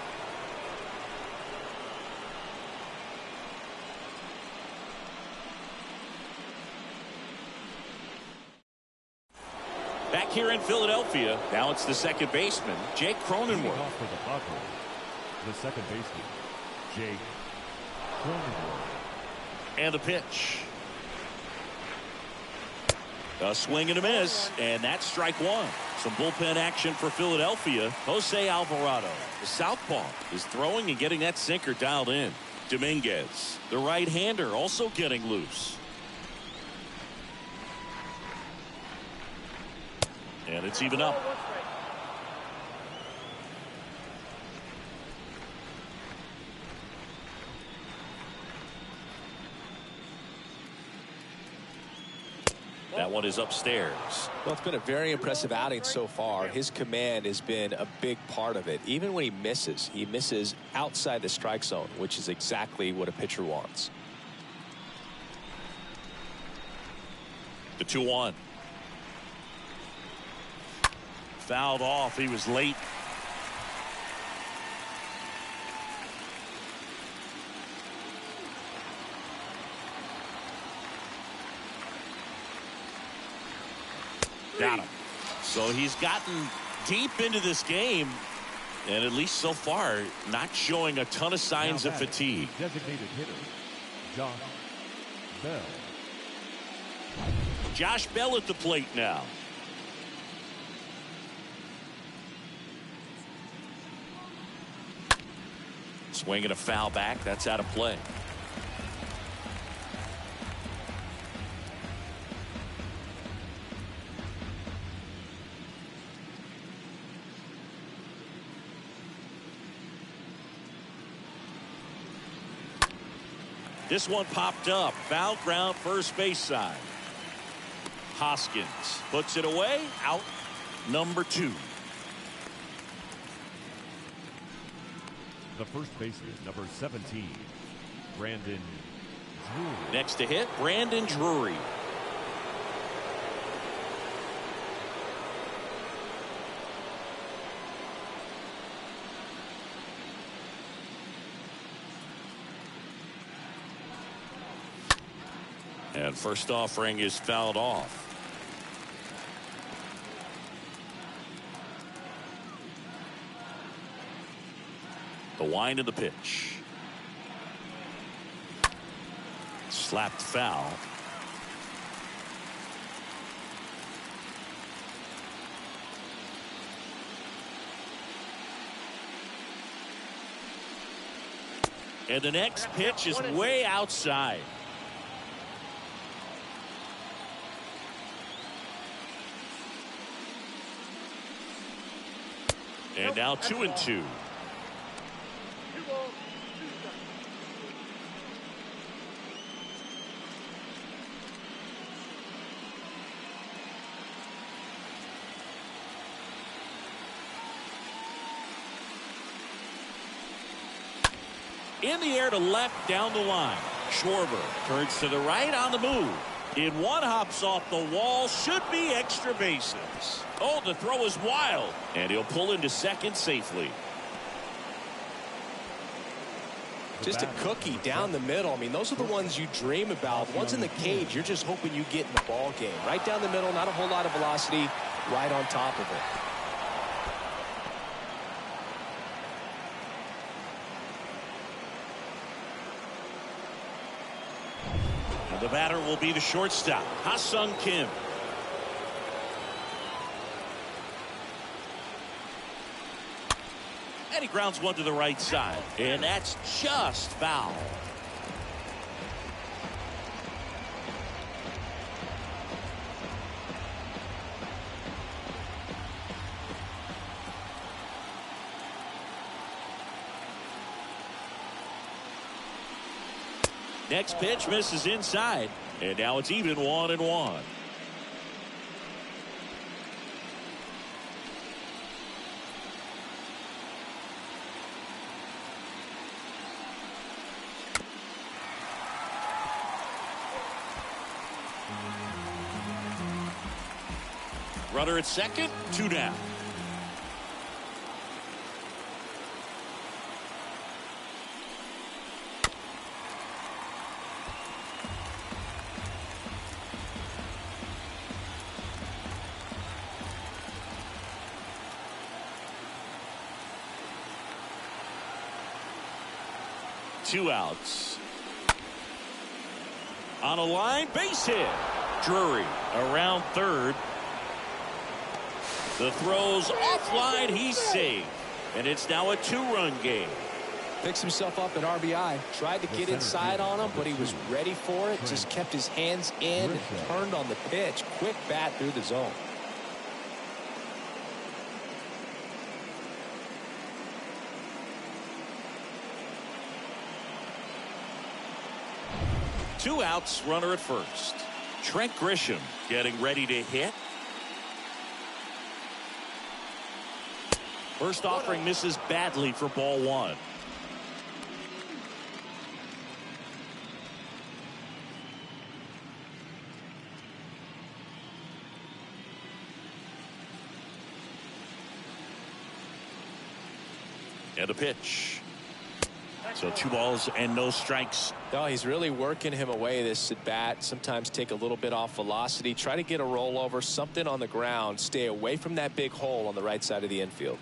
Back here in Philadelphia, now it's the second baseman, Jake Cronenworth. Off for the Padres, the second baseman, Jake Cronenworth. And the pitch. A swing and a miss, and that's strike 1. Some bullpen action for Philadelphia. Jose Alvarado, the southpaw, is throwing and getting that sinker dialed in. Dominguez, the right-hander, also getting loose. And it's even up. That one is upstairs. Well, it's been a very impressive outing so far. His command has been a big part of it. Even when he misses outside the strike zone, which is exactly what a pitcher wants. The 2-1. Fouled off. He was late. Got him. So he's gotten deep into this game, and at least so far, not showing a ton of signs of fatigue. Designated hitter, Josh Bell. Josh Bell at the plate now. Swinging a foul back. That's out of play. This one popped up. Foul ground, first base side. Hoskins puts it away. Out number 2. The first baseman, number 17, Brandon Drury. Next to hit, Brandon Drury. And first offering is fouled off. The wind of the pitch. Slapped foul. And the next pitch is way outside. And now 2-2. In the air to left down the line. Schwarber turns to the right on the move. In one, hops off the wall. Should be extra bases. Oh, the throw is wild. And he'll pull into second safely. Just a cookie down the middle. I mean, those are the ones you dream about. Ones in the cage, you're just hoping you get in the ball game. Right down the middle, not a whole lot of velocity, right on top of it. And the batter will be the shortstop, Ha-Sung Kim. And he grounds one to the right side. And that's just foul. Next pitch misses inside. And now it's even 1-1. Runner at second, 2 down. Two outs. On a line, base hit. Drury around third. The throw's offline, he's safe. And it's now a 2-run game. Picks himself up an RBI. Tried to get inside on him, but he was ready for it. Just kept his hands in and turned on the pitch. Quick bat through the zone. Two outs, runner at first. Trent Grisham getting ready to hit. First offering misses badly for ball 1. And a pitch. So 2 balls and no strikes. No, he's really working him away, this at bat. Sometimes take a little bit off velocity. Try to get a rollover, something on the ground. Stay away from that big hole on the right side of the infield.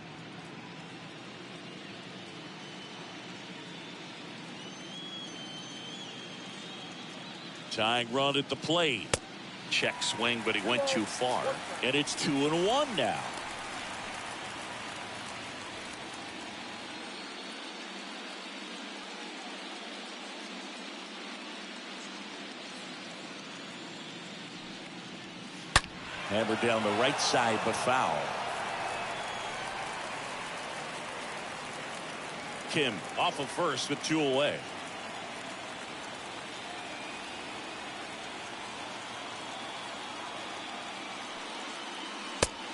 Tying run at the plate. Check swing, but he went too far. And it's 2-1 now. Hammered down the right side, but foul. Kim off of first with 2 away.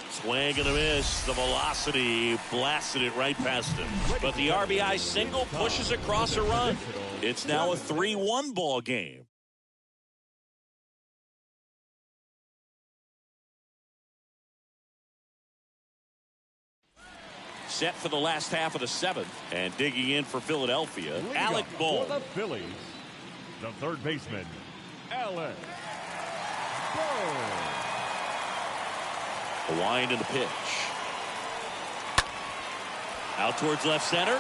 Swing and a miss. The velocity blasted it right past him. But the RBI single pushes across a run. It's now a 3-1 ball game. Set for the last half of the 7th. And digging in for Philadelphia, Alec Bohm. For the Phillies, the third baseman, Alec Bohm. A wind and a pitch. Out towards left center.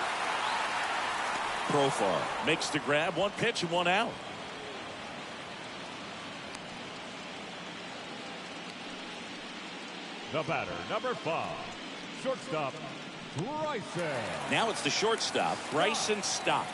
Profar makes the grab. 1 pitch and 1 out. The batter, number 5, shortstop, Bryson. Now it's the shortstop, Bryson Stott.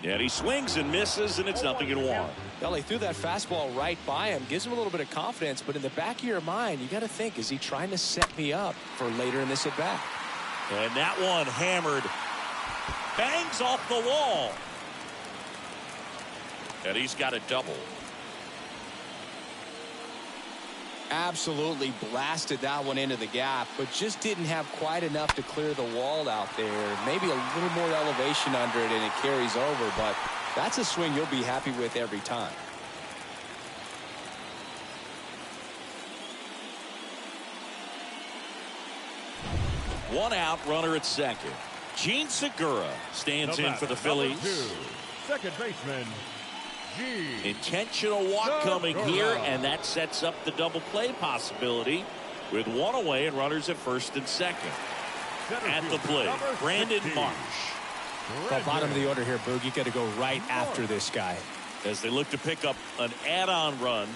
And he swings and misses, and it's 0-1. Well, he threw that fastball right by him. Gives him a little bit of confidence, but in the back of your mind, you got to think, is he trying to set me up for later in this at bat? And that one hammered. Bangs off the wall. And he's got a double. Absolutely blasted that one into the gap, but just didn't have quite enough to clear the wall out there. Maybe a little more elevation under it and it carries over, but that's a swing you'll be happy with every time. One out, runner at second. Gene Segura stands in for the Phillies. Second baseman, Gene. Intentional walk coming here, and that sets up the double play possibility with one away and runners at first and second. At the plate, Brandon Marsh. Well, bottom of the order here, Boog. You got to go right after this guy. As they look to pick up an add-on run,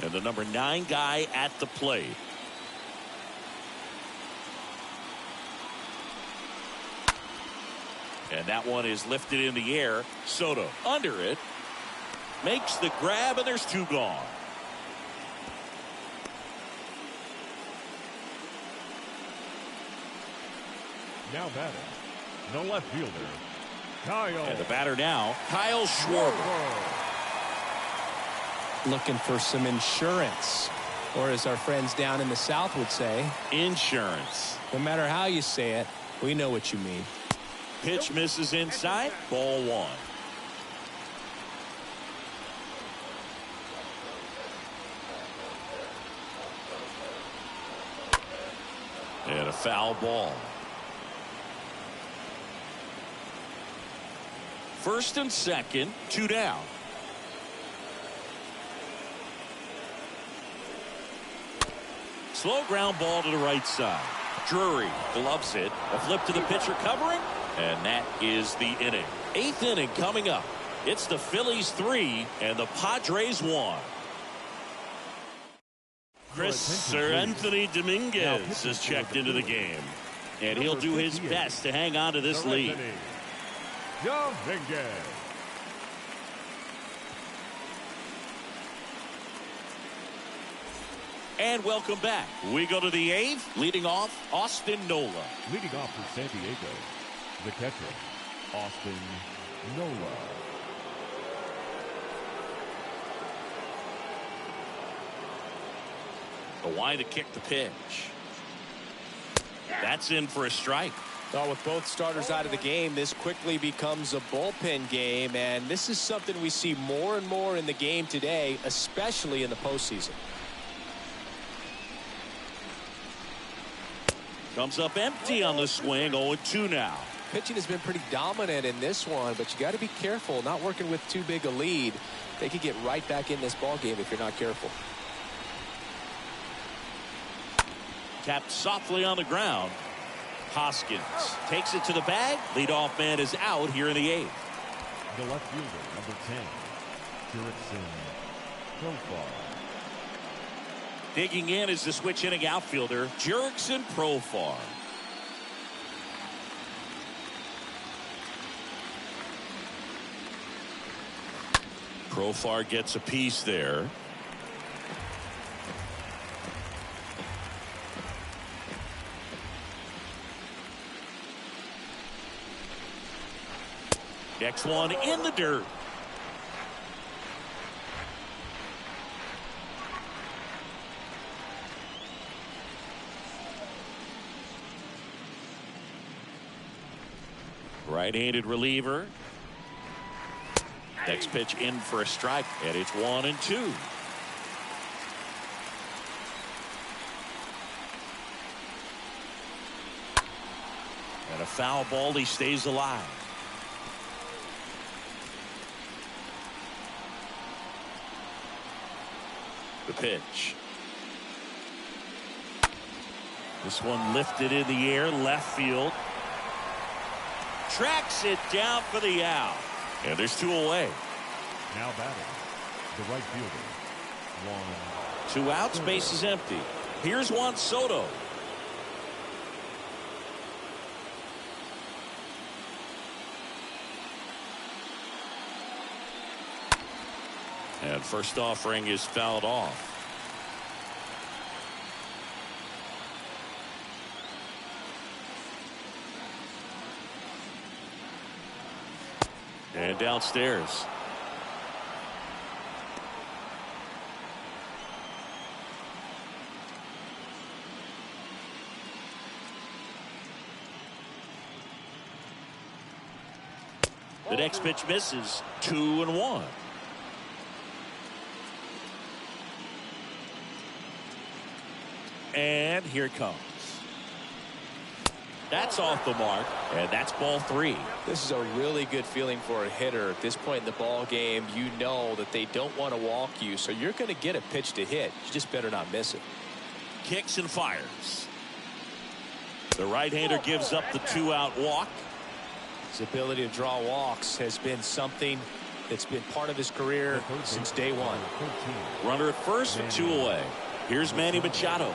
and the number 9 guy at the plate. And that one is lifted in the air. Soto under it. Makes the grab, and there's 2 gone. Now batting, the left fielder, Kyle. And the batter now, Kyle Schwarber. Looking for some insurance, or as our friends down in the South would say, Insurance. no matter how you say it, we know what you mean. Pitch misses inside. Ball 1. And a foul ball. First and second, 2 down. Slow ground ball to the right side. Drury gloves it. A flip to the pitcher covering. And that is the inning. 8th inning coming up. It's the Phillies 3 and the Padres 1. Sir Anthony Dominguez is checked into the game. And he'll do his best to hang on to this lead. Dominguez. And welcome back. We go to the 8th. Leading off, Austin Nola. Leading off for San Diego, the catcher, Austin Nola. The wide to kick the pitch. That's in for a strike. Well, with both starters out of the game, this quickly becomes a bullpen game, and this is something we see more and more in the game today, especially in the postseason. Comes up empty on the swing. 0-2 now. Pitching has been pretty dominant in this one, but you got to be careful. Not working with too big a lead. They could get right back in this ball game if you're not careful. Tapped softly on the ground. Hoskins takes it to the bag. Leadoff man is out here in the 8th. The left fielder, number 10, Jurickson Profar. Digging in is the switch hitting outfielder, Jurickson Profar. Profar gets a piece there. Next one in the dirt. Right-handed reliever. Next pitch in for a strike, and it's 1-2. And a foul ball. He stays alive. The pitch. This one lifted in the air, left field. Tracks it down for the out. And there's 2 away. Now batting, the right fielder, Juan. 2 outs, base is empty. Here's Juan Soto. And first offering is fouled off. And downstairs. The next pitch misses. 2-1. And here it comes. That's off the mark, and that's ball 3. This is a really good feeling for a hitter. At this point in the ball game, you know that they don't want to walk you, so you're going to get a pitch to hit. You just better not miss it. Kicks and fires. The right-hander gives up the 2-out walk. His ability to draw walks has been something that's been part of his career since day one. Runner at first with 2 away. Here's Manny Machado.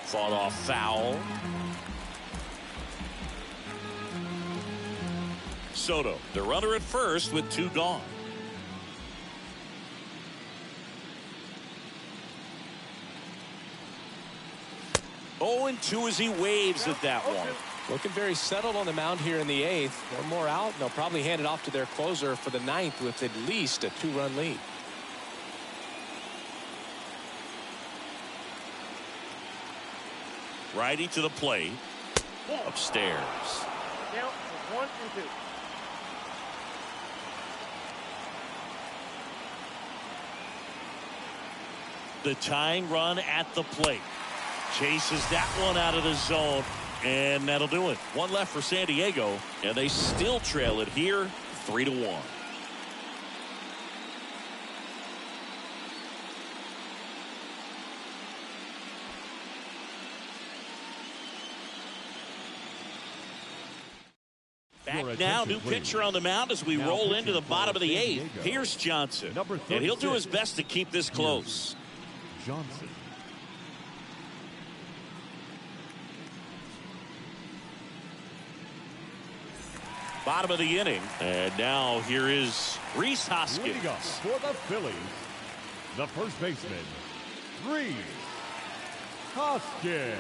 Fought off foul. Soto, the runner at first with 2 gone. Oh, and 2 as he waves at that one. Looking very settled on the mound here in the 8th. One more out, and they'll probably hand it off to their closer for the 9th with at least a 2-run lead. Righty to the plate. Upstairs. Count 1 and 2. The tying run at the plate. Chases that one out of the zone, and that'll do it. 1 left for San Diego, and they still trail it here 3-1. Back now, new pitcher on the mound as we roll into the bottom of the 8th. Here's Johnson, and he'll do his best to keep this close. Johnson. Bottom of the inning, and now here is Rhys Hoskins. Leading up for the Phillies, the first baseman, Rhys Hoskins.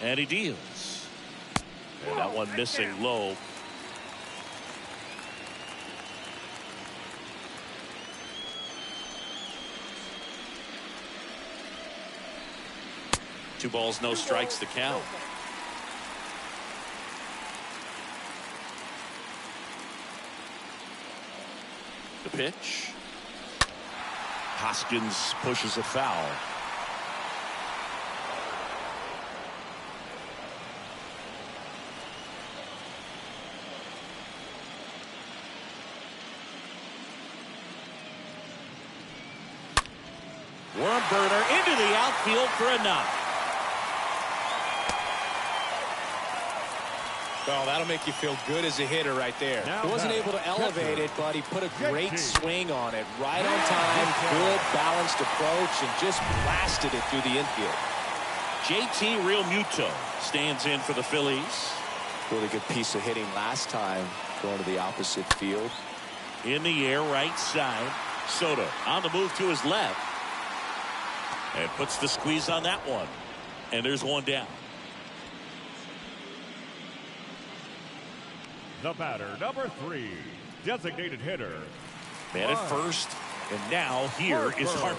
And he deals. And that one missing low. Two balls, no strikes to count. The pitch. Hoskins pushes a foul. Worm burner into the outfield for a knock. Well, that'll make you feel good as a hitter right there. He wasn't able to elevate it, but he put a great swing on it. Right on time, good balanced approach, and just blasted it through the infield. JT Realmuto stands in for the Phillies. Really good piece of hitting last time, going to the opposite field. In the air, right side. Soto on the move to his left. And puts the squeeze on that one. And there's one down. The batter, number 3, designated hitter. Man at first, and now here is Harper.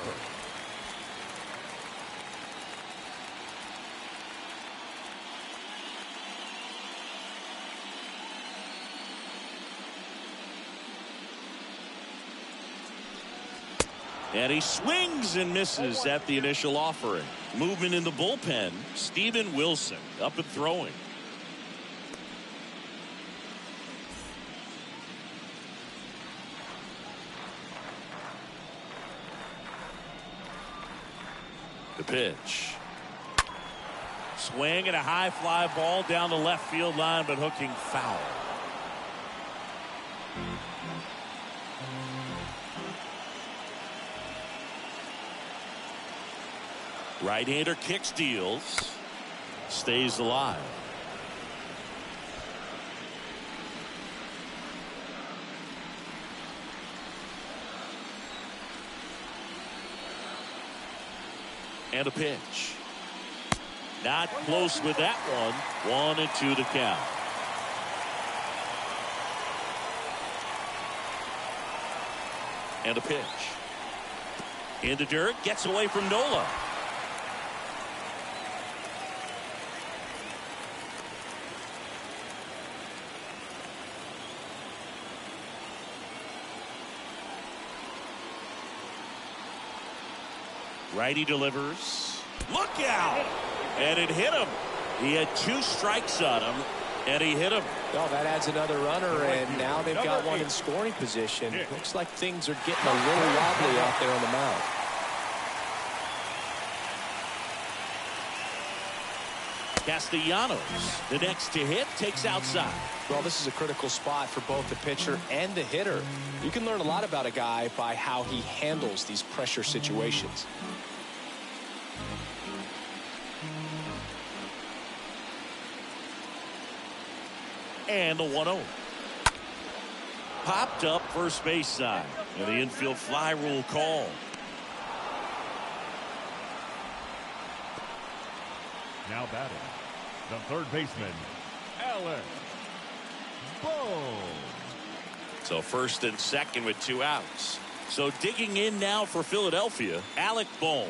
And he swings and misses at the initial offering. Movement in the bullpen. Steven Wilson up and throwing. The pitch. Swing and a high fly ball down the left field line, but hooking foul. Right-hander kicks, deals, stays alive. And a pitch. Not close with that one. 1-2 the count. And a pitch. In the dirt, gets away from Nola. Righty delivers. Look out! And it hit him. He had 2 strikes on him, and he hit him. Well, that adds another runner, and now they've got one in scoring position. Looks like things are getting a little wobbly out there on the mound. Castellanos, the next to hit, takes outside. Well, this is a critical spot for both the pitcher and the hitter. You can learn a lot about a guy by how he handles these pressure situations. And the 1-0. Popped up first base side. And the infield fly rule call. Now batting, the third baseman, Alex Bohm. So first and second with 2 outs. So digging in now for Philadelphia, Alec Bohm.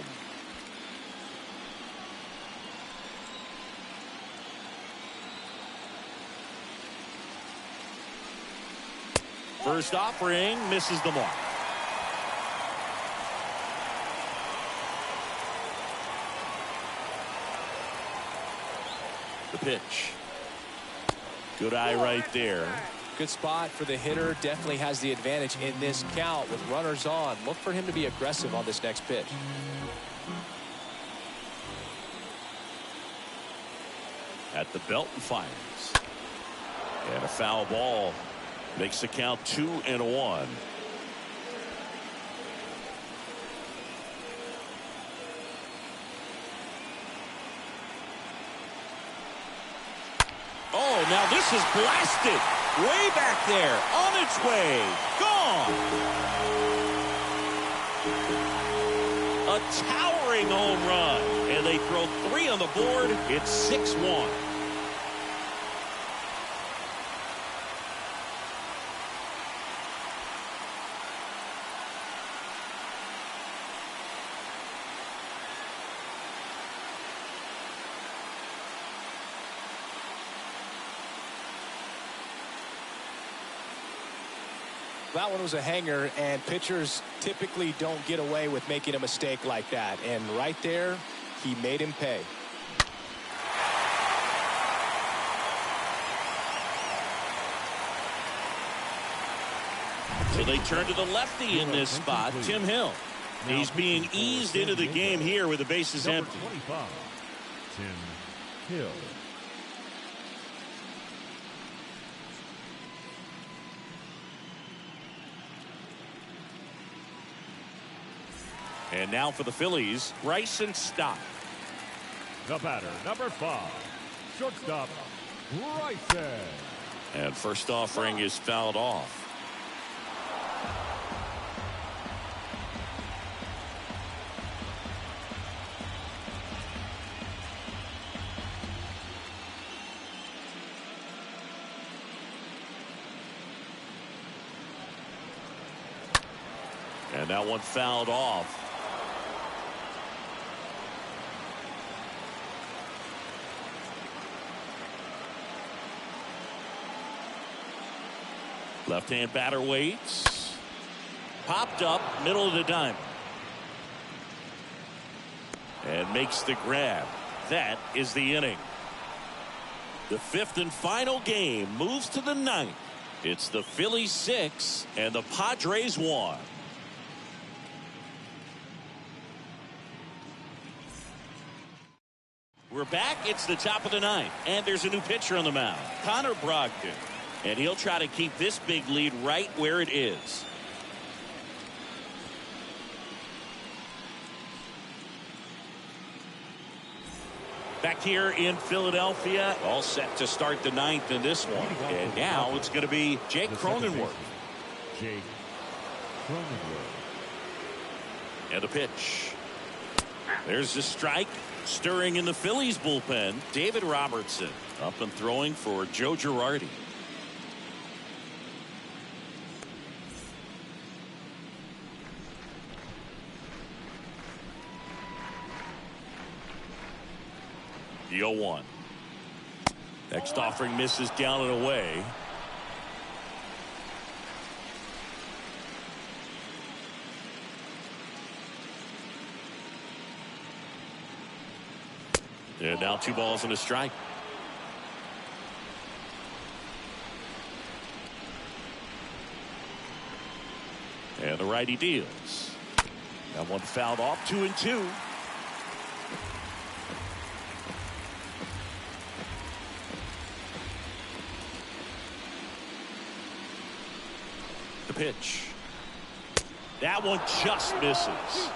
First offering misses the mark. The pitch. Good eye right there. Good spot for the hitter. Definitely has the advantage in this count with runners on. Look for him to be aggressive on this next pitch. At the belt and fires. And a foul ball. Makes the count 2-1. Oh, now this is blasted. Way back there. On its way. Gone. A towering home run. And they throw 3 on the board. It's 6-1. That one was a hanger, and pitchers typically don't get away with making a mistake like that. And right there, he made him pay. So they turn to the lefty in this spot, Tim Hill. He's being eased into the game here with the bases empty. 25, Tim Hill. And now for the Phillies, Bryson Stott. The batter, number 5, shortstop, Bryson. And first offering is fouled off. And that one fouled off. Left-hand batter waits. Popped up, middle of the diamond. And makes the grab. That is the inning. The 5th and final game moves to the 9th. It's the Phillies 6 and the Padres 1. We're back. It's the top of the 9th. And there's a new pitcher on the mound, Connor Brogdon. And he'll try to keep this big lead right where it is. Back here in Philadelphia, all set to start the 9th in this one. And now it's going to be Jake Cronenworth. Jake Cronenworth. And a pitch. There's the strike. Stirring in the Phillies bullpen, David Robertson. Up and throwing for Joe Girardi. The 0-1. Next offering misses down and away. And now 2 balls and a strike. And the righty deals. That one fouled off. 2-2. The pitch. That one just misses.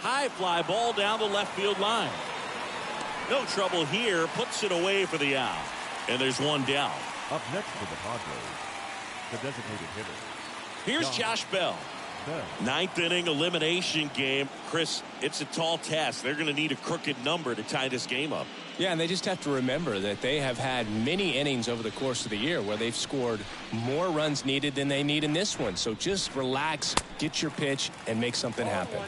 High fly ball down the left field line. No trouble here. Puts it away for the out. And there's 1 down. Up next for the Padres, the designated hitter. Here's Josh Bell. 9th inning elimination game. Chris, it's a tall task. They're going to need a crooked number to tie this game up. Yeah, and they just have to remember that they have had many innings over the course of the year where they've scored more runs needed than they need in this one. So just relax, get your pitch, and make something happen.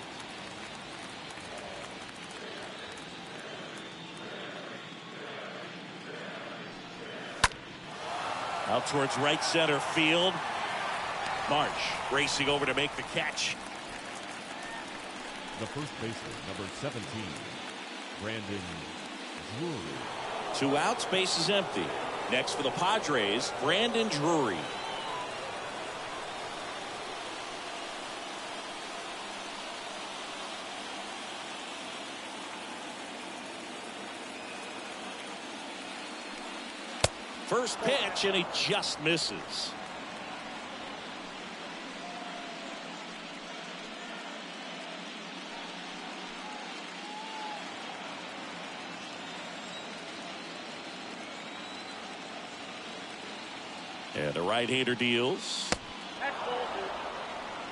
Out towards right center field. March racing over to make the catch. The first baseman, number 17, Brandon Drury. 2 outs, base is empty. Next for the Padres, Brandon Drury. First pitch, and he just misses. And the right-hander deals.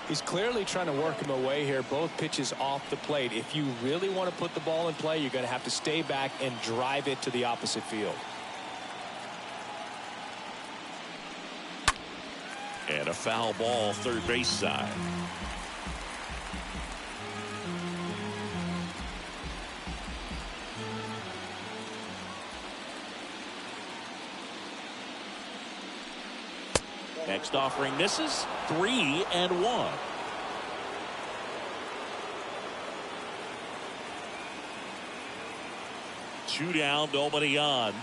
He's clearly trying to work him away here. Both pitches off the plate. If you really want to put the ball in play, you're going to have to stay back and drive it to the opposite field. And a foul ball, third base side. Next offering misses. 3-1. Two down, nobody on.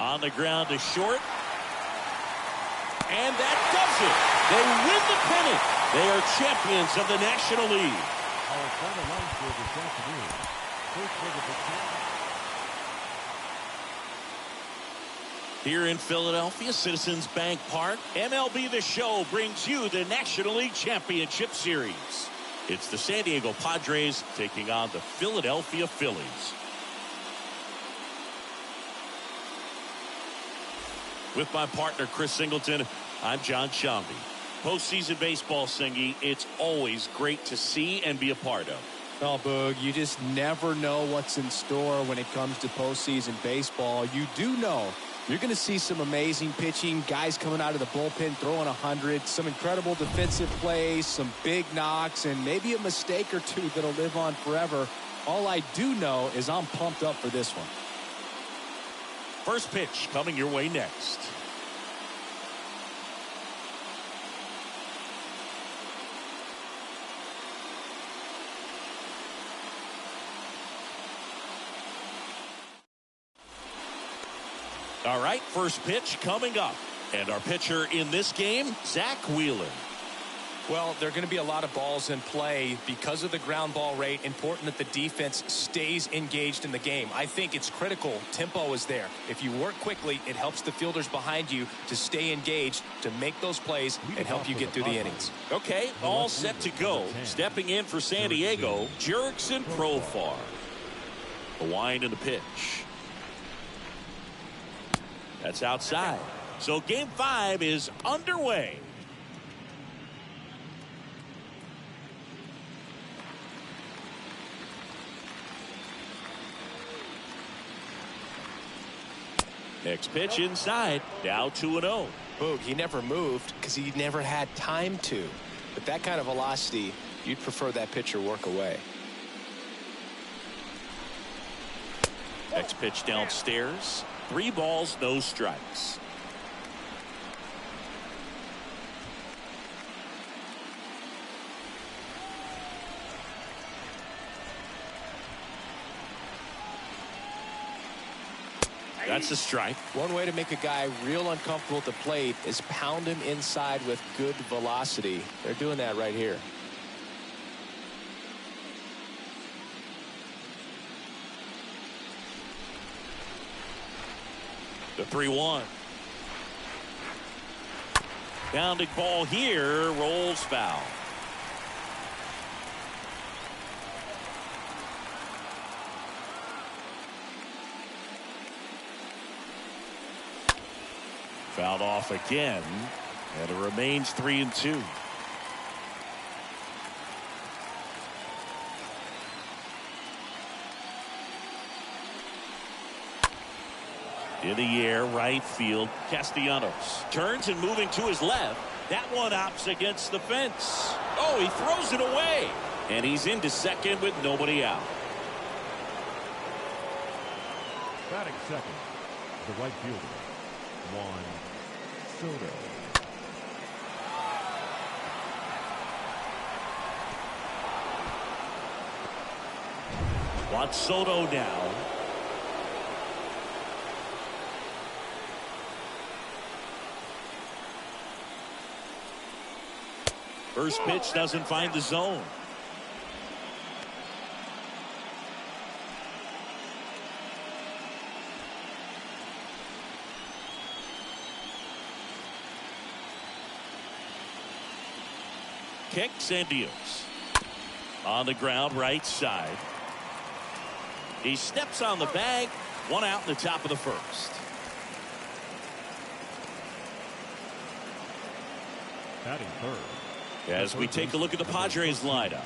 On the ground to short. And that does it. They win the pennant. They are champions of the National League. Our final line score this afternoon. First for the Victoria. Here in Philadelphia, Citizens Bank Park, MLB The Show brings you the National League Championship Series. It's the San Diego Padres taking on the Philadelphia Phillies. With my partner, Chris Singleton, I'm John Shambi. Postseason baseball, Singy, it's always great to see and be a part of. Well, Boog, you just never know what's in store when it comes to postseason baseball. You do know you're going to see some amazing pitching, guys coming out of the bullpen throwing 100, some incredible defensive plays, some big knocks, and maybe a mistake or two that'll live on forever. All I do know is I'm pumped up for this one. First pitch coming your way next. All right, first pitch coming up. And our pitcher in this game, Zach Wheeler. Well, there are going to be a lot of balls in play because of the ground ball rate. Important that the defense stays engaged in the game. I think it's critical. Tempo is there. If you work quickly, it helps the fielders behind you to stay engaged, to make those plays, and help you get through the innings. Okay, all set to go. Stepping in for San Diego, Jurickson Profar. The wind and the pitch. That's outside. So game 5 is underway. Next pitch inside. Now 2-0. Boog, he never moved because he never had time to. But that kind of velocity, you'd prefer that pitcher work away. Next pitch downstairs. 3 balls, no strikes. That's a strike. One way to make a guy real uncomfortable at the plate is pound him inside with good velocity. They're doing that right here. The 3-1. Bounding ball here, rolls foul. Fouled off again, and it remains 3-2. In the air, right field, Castellanos turns and moving to his left. That one opts against the fence. Oh, he throws it away, and he's into second with nobody out. Batting second, the right fielder, Juan Soto. Juan Soto now. First pitch doesn't find the zone. Kicks and deals. On the ground, right side. He steps on the bag. One out in the top of the first. Batting third. As we take a look at the Padres lineup.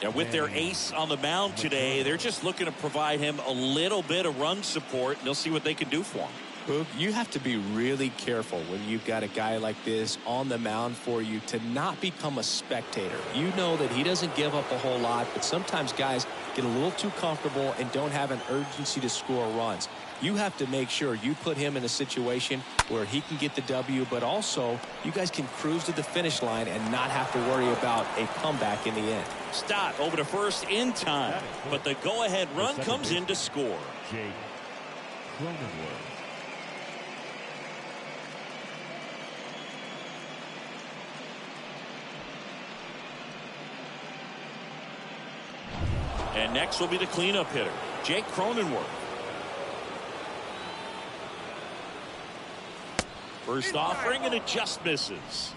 And with their ace on the mound today, they're just looking to provide him a little bit of run support, and they'll see what they can do for him. Boog, you have to be really careful when you've got a guy like this on the mound for you to not become a spectator. You know that he doesn't give up a whole lot, but sometimes guys get a little too comfortable and don't have an urgency to score runs. You have to make sure you put him in a situation where he can get the W, but also you guys can cruise to the finish line and not have to worry about a comeback in the end. Stott over to first in time, but the go-ahead run comes in to score. Jake Cronenworth. And next will be the cleanup hitter, Jake Cronenworth. First offering, and it just misses.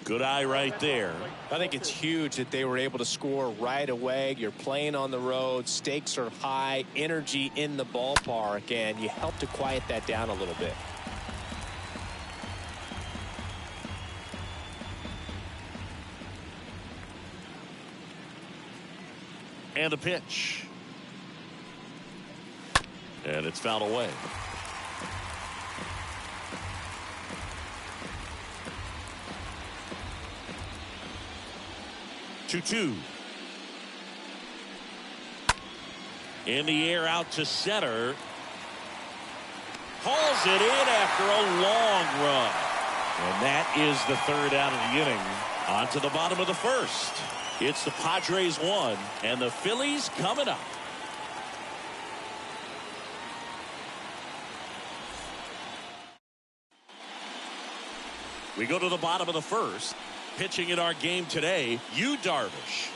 Good eye right there. I think it's huge that they were able to score right away. You're playing on the road. Stakes are high. Energy in the ballpark. And you help to quiet that down a little bit. And the pitch. And it's fouled away. Two. In the air out to center. Hauls it in after a long run. And that is the third out of the inning. On to the bottom of the first. It's the Padres 1 and the Phillies coming up. We go to the bottom of the first. Pitching in our game today, Yu Darvish.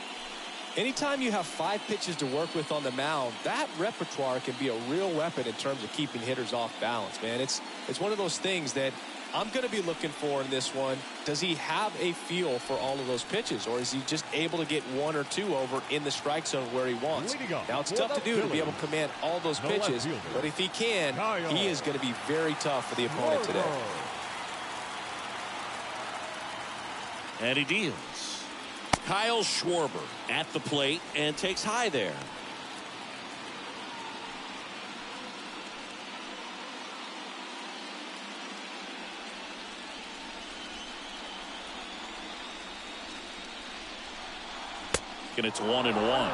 Anytime you have 5 pitches to work with on the mound, that repertoire can be a real weapon in terms of keeping hitters off balance, man. It's one of those things that I'm going to be looking for in this one. Does he have a feel for all of those pitches, or is he just able to get 1 or 2 over in the strike zone where he wants? Now, it's tough to do to be able to command all those pitches, but if he can, he is going to be very tough for the opponent today. And he deals. Kyle Schwarber at the plate and takes high there. And it's 1-1.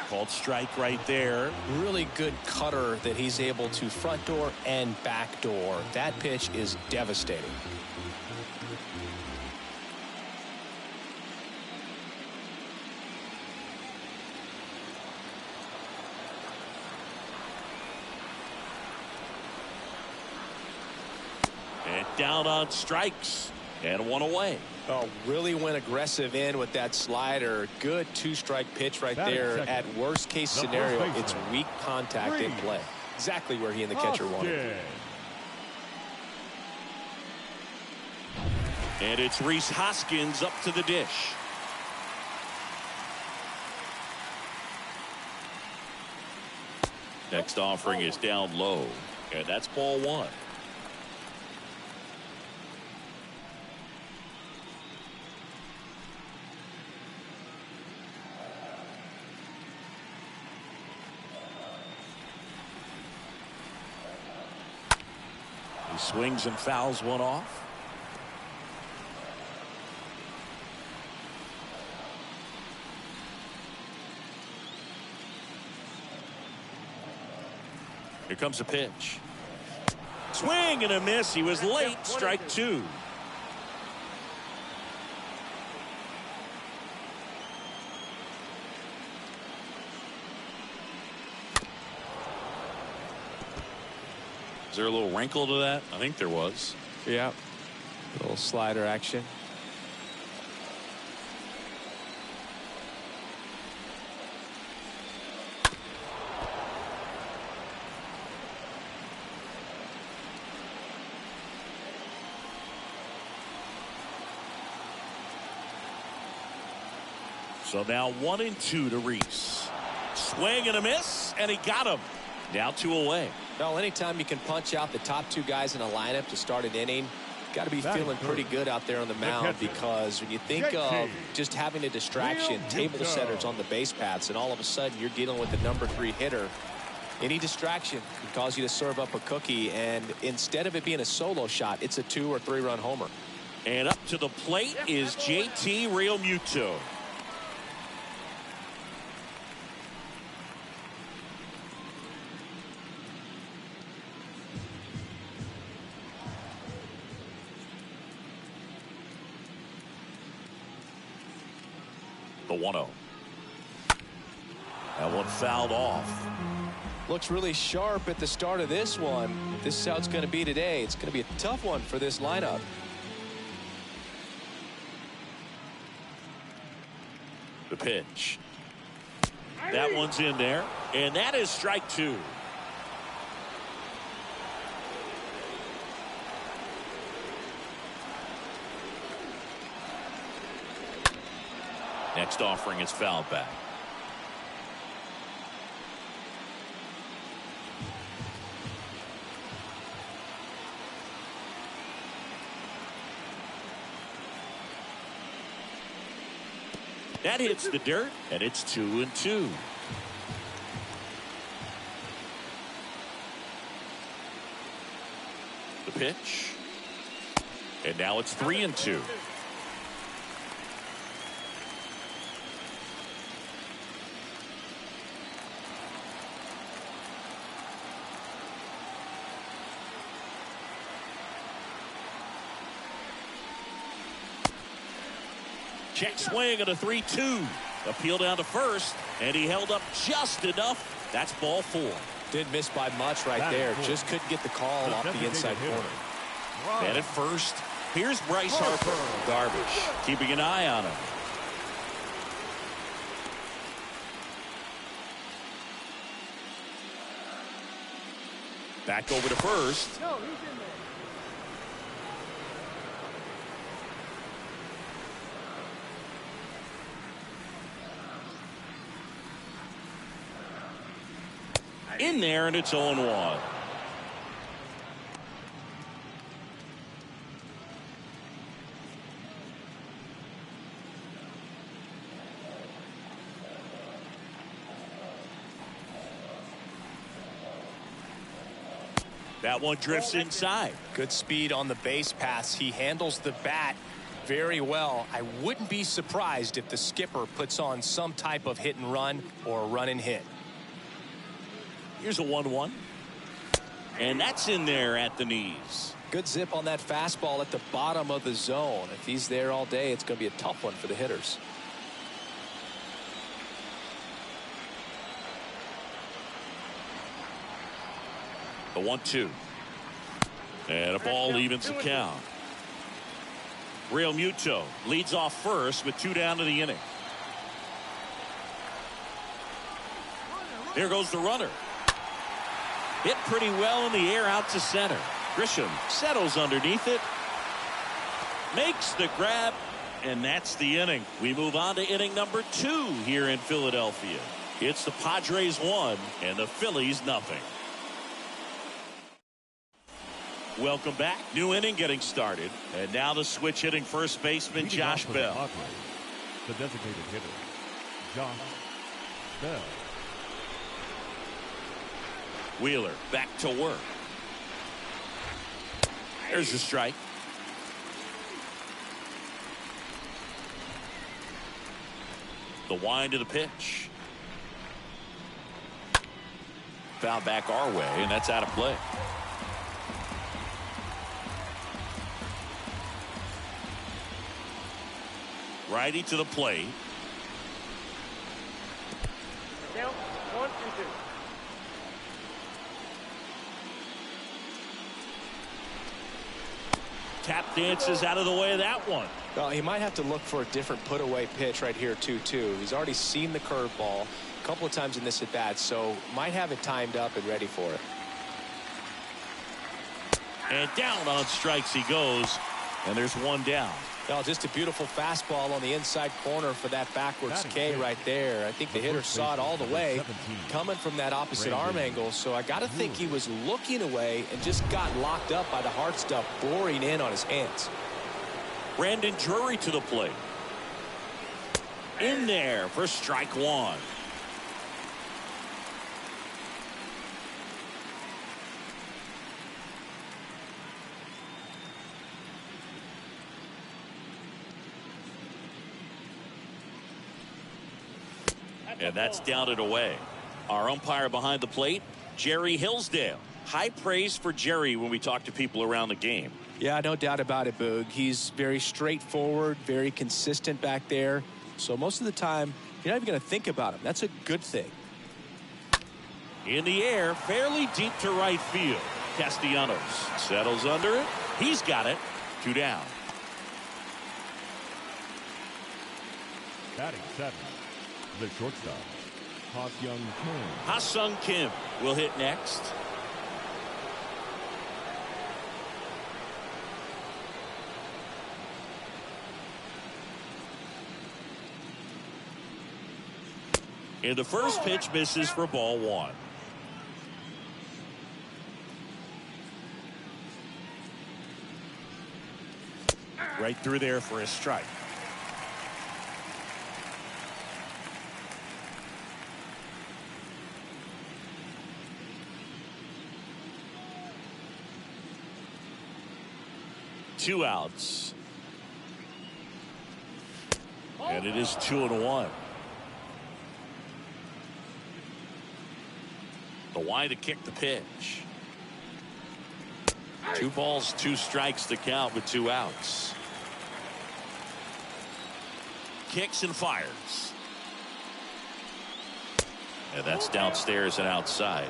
Called strike right there. Really good cutter that he's able to front door and back door. That pitch is devastating. And down on strikes. And one away. Oh, really went aggressive in with that slider. Good two-strike pitch right there. At worst case scenario, it's weak contact in play. Exactly where he and the catcher wanted. And it's Rhys Hoskins up to the dish. Next offering is down low. And that's ball one. He swings and fouls one off. Here comes a pitch. Swing and a miss. He was late. Strike two. Is there a little wrinkle to that? I think there was. Yeah. A little slider action. So now 1-2 to Rhys. Swing and a miss, and he got him. Now 2 away. Well, anytime you can punch out the top two guys in a lineup to start an inning, got to be feeling pretty good out there on the mound, because when you think of just having a distraction, table setters on the base paths, and all of a sudden you're dealing with the number 3 hitter, any distraction can cause you to serve up a cookie, and instead of it being a solo shot, it's a 2 or 3 run homer. And up to the plate is JT Realmuto. The 1-0. That one fouled off. Looks really sharp at the start of this one. This is how it's going to be today. It's going to be a tough one for this lineup. The pitch. That one's in there. And that is strike 2. Next offering is fouled back. That hits the dirt, and it's 2-2. The pitch. And now it's 3-2. Check swing at a 3-2. Appeal down to first, and he held up just enough. That's ball 4. Didn't miss by much right there. Just couldn't get the call off the inside corner. And at first, here's Bryce Harper. Garbage. Keeping an eye on him. Back over to first. No, he's in there. In there, and it's 0-1. That one drifts inside. Good speed on the base pass. He handles the bat very well. I wouldn't be surprised if the skipper puts on some type of hit and run or a run and hit. Here's a 1-1. And that's in there at the knees. Good zip on that fastball at the bottom of the zone. If he's there all day, it's going to be a tough one for the hitters. The 1-2. And a ball evens the count. Real Muto leads off first with 2 down to the inning. Here goes the runner. Hit pretty well in the air out to center. Grisham settles underneath it. Makes the grab. And that's the inning. We move on to inning number 2 here in Philadelphia. It's the Padres 1 and the Phillies nothing. Welcome back. New inning getting started. And now the switch hitting first baseman Josh Bell. The designated hitter, Josh Bell. Wheeler back to work. There's the strike. The wind of the pitch. Foul back our way, and that's out of play. Righty to the plate. Count 1 and 2. Tap dances out of the way of that one. Well, he might have to look for a different put away pitch right here 2-2. He's already seen the curveball a couple of times in this at bat, so might have it timed up and ready for it. And down on strikes he goes, and there's 1 down. Well, just a beautiful fastball on the inside corner for that backwards K right there. I think the hitter saw it all the way coming from that opposite arm angle. So I got to think he was looking away and just got locked up by the hard stuff boring in on his hands. Brandon Drury to the plate. In there for strike 1. And that's down and away. Our umpire behind the plate, Jerry Hillsdale. High praise for Jerry when we talk to people around the game. Yeah, no doubt about it, Boog. He's very straightforward, very consistent back there. So most of the time, you're not even going to think about him. That's a good thing. In the air, fairly deep to right field. Castellanos settles under it. He's got it. 2 down. Batting 7. The shortstop, Ha-Seong Kim. Ha-Seong Kim will hit next. And the first pitch misses for ball 1. Right through there for a strike. Two outs. And it is 2-1. The wide to kick the pitch. 2 balls, 2 strikes to count with 2 outs. Kicks and fires. And that's downstairs and outside.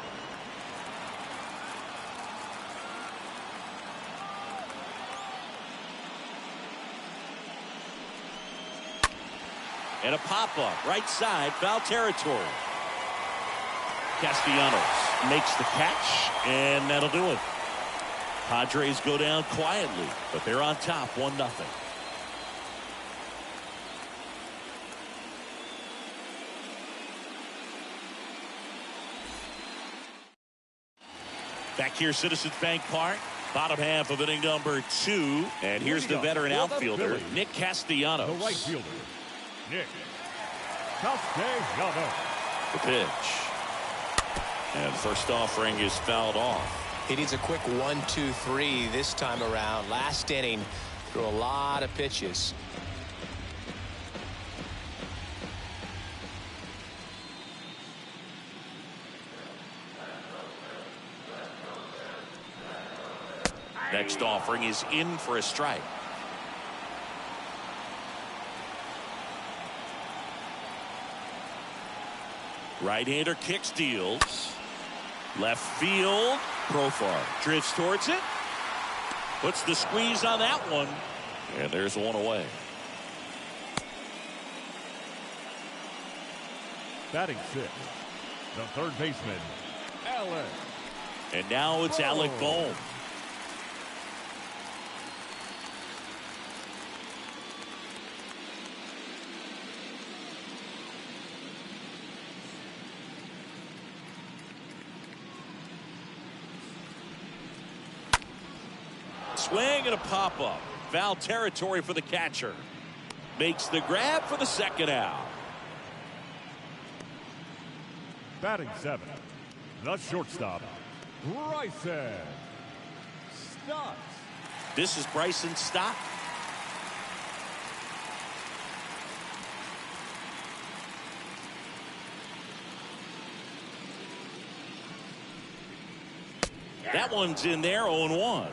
And a pop-up, right side, foul territory. Castellanos makes the catch, and that'll do it. Padres go down quietly, but they're on top, 1-0. Back here, Citizens Bank Park, bottom half of inning number 2. And here's the veteran outfielder, Nick Castellanos. The right fielder, Nick Castellanos. The pitch. And first offering is fouled off. He needs a quick 1-2-3 this time around. Last inning, Threw a lot of pitches. Next offering is in for a strike. Right-hander kicks, deals. Left field. Profar drifts towards it. Puts the squeeze on that one. And there's one away. Batting sixth, the third baseman, Alec. And now it's Alec Bohm. Swing and a pop-up. Foul territory for the catcher. Makes the grab for the second out. Batting seventh, the shortstop, Bryson Stott. This is Bryson Stott. That one's in there, 0-1.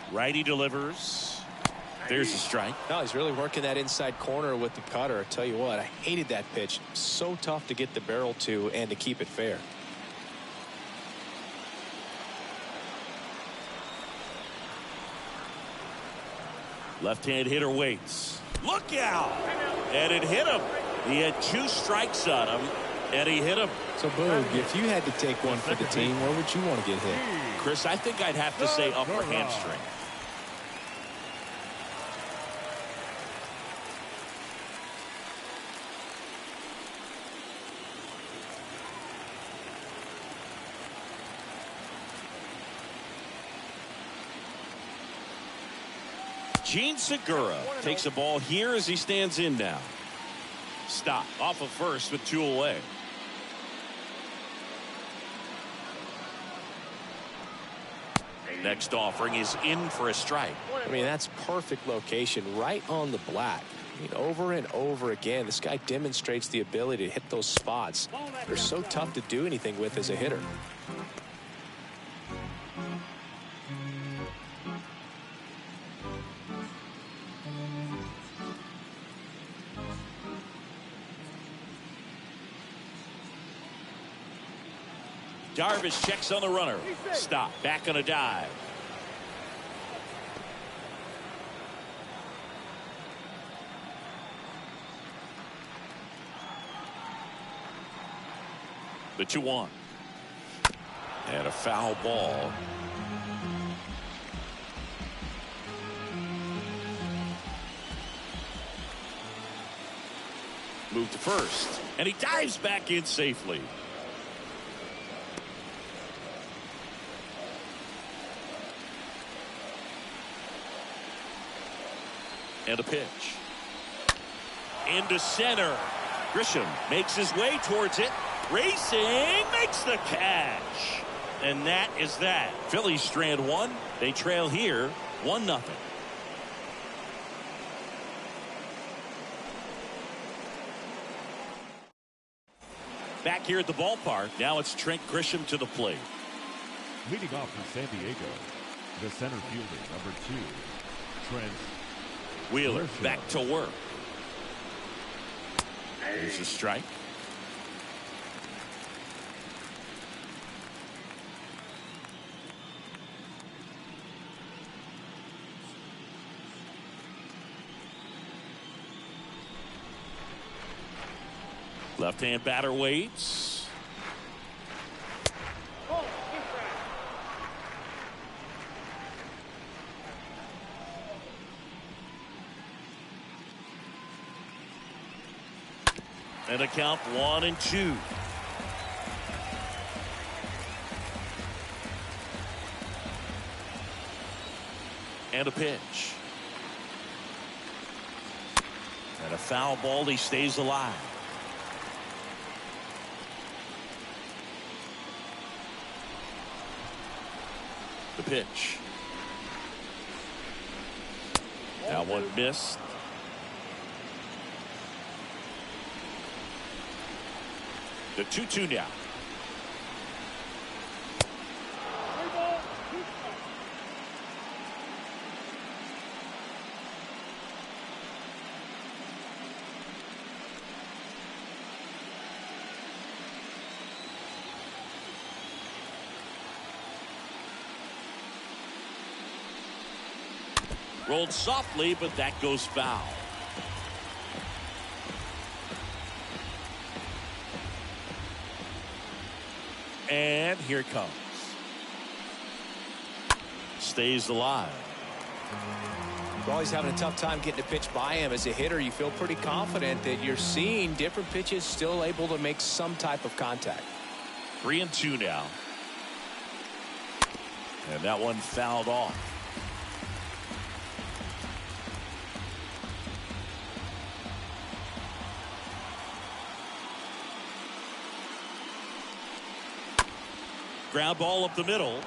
Righty delivers. There's a strike. No, he's really working that inside corner with the cutter. I tell you what, I hated that pitch. So tough to get the barrel to and to keep it fair. Left-hand hitter waits. Look out! And it hit him. He had 2 strikes on him, and he hit him. So, Boog, if you had to take one for the team, where would you want to get hit? Chris, I think I'd have to say upper hamstring. Gene Segura takes a ball here as he stands in now. Stop off of first with 2 away. Next offering is in for a strike. I mean, that's perfect location right on the black. I mean, over and over again, this guy demonstrates the ability to hit those spots. They're so tough to do anything with as a hitter. Darvish checks on the runner. Stop. Back on a dive. The 2-1. And a foul ball. Move to first. And he dives back in safely. And a pitch. Into center. Grisham makes his way towards it. Racing, makes the catch. And that is that. Phillies strand 1. They trail here 1-0. Back here at the ballpark. Now it's Trent Grisham to the plate. Leading off for San Diego, the center fielder, number 2, Trent Wheeler back to work. Here's a strike. Left-hand batter waits. And a count 1-2. And a pitch. And a foul ball. He stays alive. The pitch. That one missed. The 2-2 now. Rolled softly, but that goes foul. And here it comes. Stays alive. Well, he's having a tough time getting a pitch by him. As a hitter, you feel pretty confident that you're seeing different pitches still able to make some type of contact. 3-2 now. And that one fouled off. Ground ball up the middle.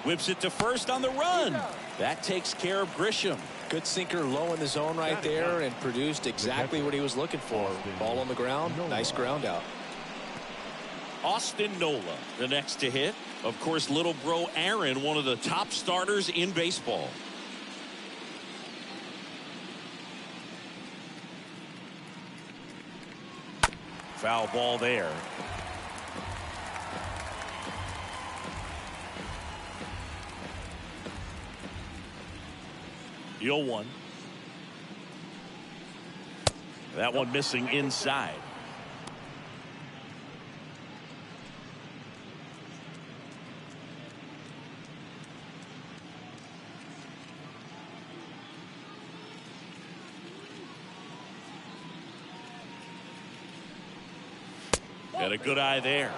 Whips it to first on the run. That takes care of Grisham. Good sinker low in the zone right there and produced exactly what he was looking for. Ball on the ground. Nice ground out. Austin Nola, the next to hit. Of course, little bro Aaron, one of the top starters in baseball. Foul ball there. The 0-1. That one missing inside. Got a good eye there.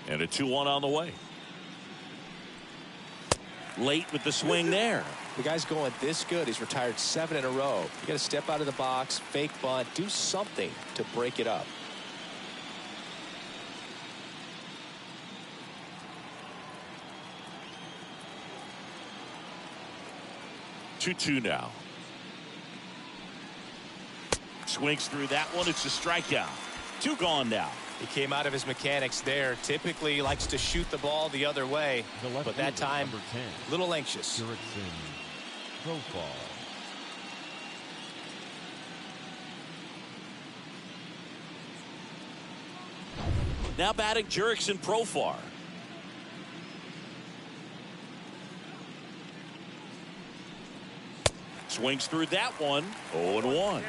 And a 2-1 on the way. Late with the swing there. The guy's going this good. He's retired 7 in a row. You got to step out of the box, fake bunt, do something to break it up. Two now. Swings through that one. It's a strikeout. 2 gone now. He came out of his mechanics there. Typically likes to shoot the ball the other way, but that time a little anxious. Now batting Jurickson Profar. Swings through that one. 0-1.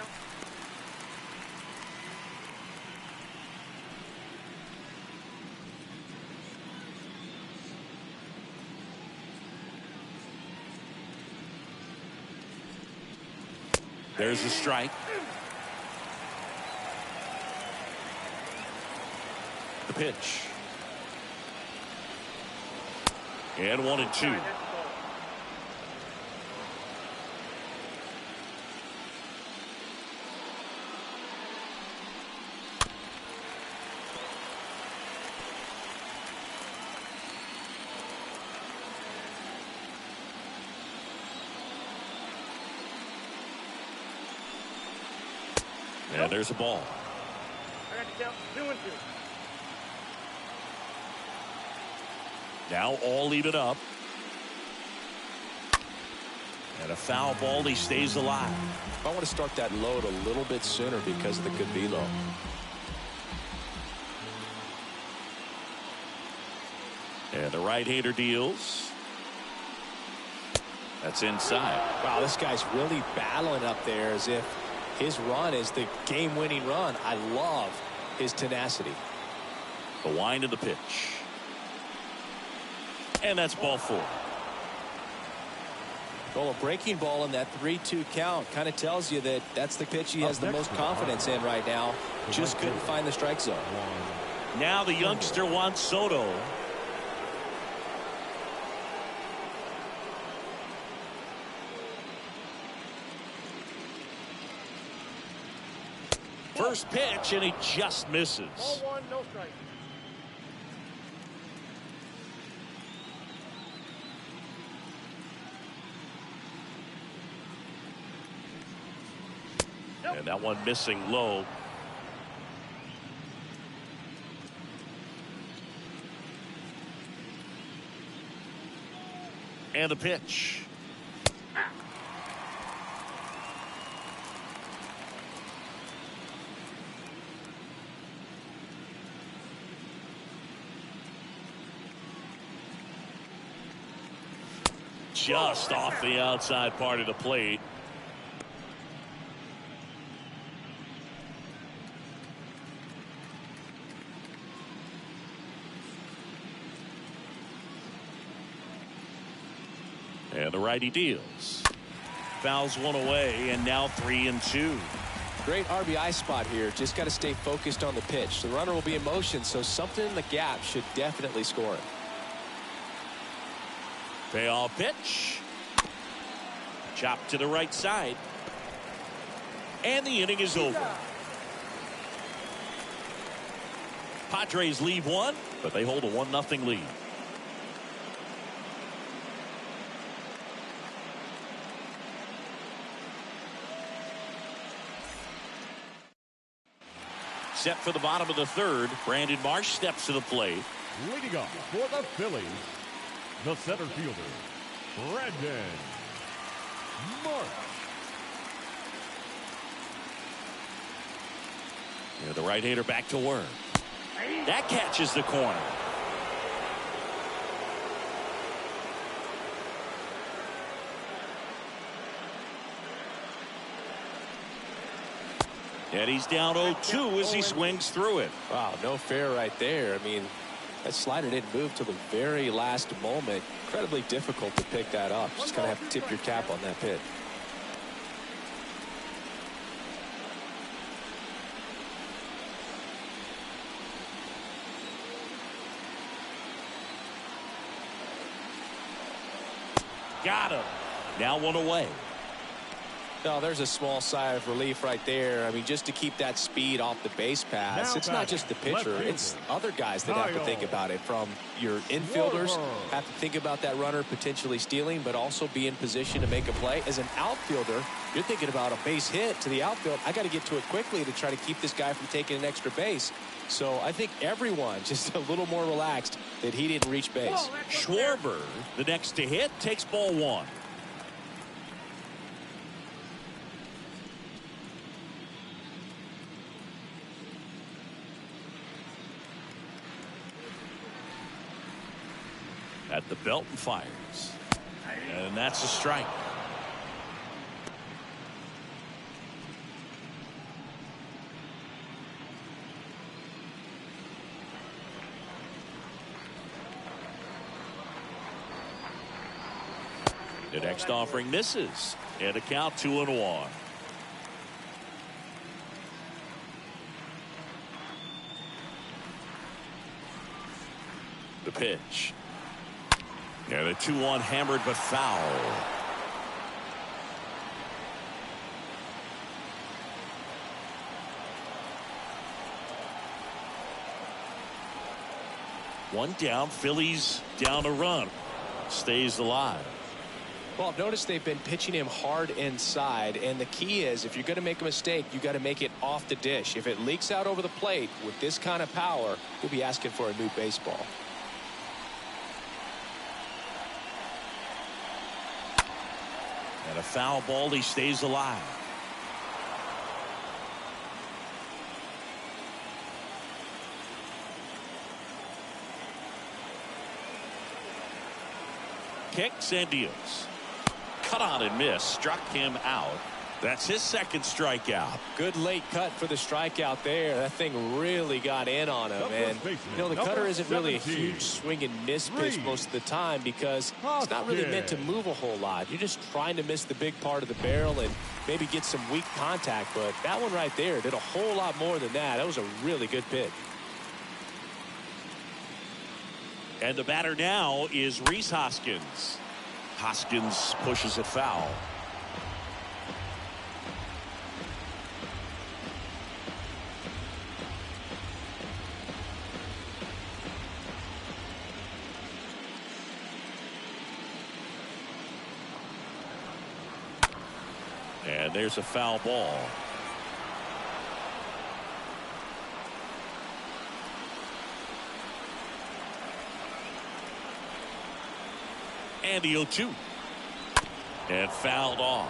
There's a strike. The pitch. And 1-2. And there's a ball. I got to count 2-2. Now all even up. And a foul ball. He stays alive. I want to start that load a little bit sooner because of the good velo. And the right-hander deals. That's inside. Wow, this guy's really battling up there as if his run is the game-winning run. I love his tenacity. The wind of the pitch. And that's ball 4. Well, a breaking ball in that 3-2 count kind of tells you that that's the pitch he has the most confidence in right now. Just couldn't find the strike zone. Now the youngster Juan Soto. first pitch, and he just misses. Ball one, no strike. And that one missing low. And the pitch. Just off the outside part of the plate. And the righty deals. Fouls one away, and now 3-2. Great RBI spot here. Just got to stay focused on the pitch. The runner will be in motion, so something in the gap should definitely score it. Payoff pitch. Chop to the right side. And the inning is over. Padres leave one, but they hold a 1-0 lead. Set for the bottom of the third. Brandon Marsh steps to the plate. Leading off for the Phillies, the center fielder, Brandon Marsh. And the right-hander back to work. That catches the corner. And he's down 0-2 as he swings through it. Wow, no fair right there. I mean, that slider didn't move till the very last moment. Incredibly difficult to pick that up. Just kind of have to tip your cap on that pitch. Got him. Now one away. Oh, there's a small sigh of relief right there. I mean, just to keep that speed off the base pass. Now It's not just the pitcher. It's other guys that have to think about it. From your infielders, have to think about that runner potentially stealing, but also be in position to make a play. As an outfielder, you're thinking about a base hit to the outfield. I got to get to it quickly to try to keep this guy from taking an extra base. So I think everyone just a little more relaxed that he didn't reach base. Schwarber, the next to hit, takes ball one. At the belt and fires. And that's a strike. The next offering misses. And a count 2-1. The pitch. And a 2-1 hammered but foul. One down. Phillies down a run. Stays alive. Well, notice they've been pitching him hard inside, and the key is if you're going to make a mistake, you got to make it off the dish. If it leaks out over the plate with this kind of power, you'll be asking for a new baseball. And a foul ball, he stays alive. Kicks and deals. Cut on and miss. Struck him out. That's his second strikeout. Good late cut for the strikeout there. That thing really got in on him. And, you know, the cutter isn't really a huge swing and miss pitch most of the time because it's not really meant to move a whole lot. You're just trying to miss the big part of the barrel and maybe get some weak contact. But that one right there did a whole lot more than that. That was a really good pitch. And the batter now is Rhys Hoskins. Hoskins pushes it foul. And there's a foul ball. And the 0-2. And fouled off.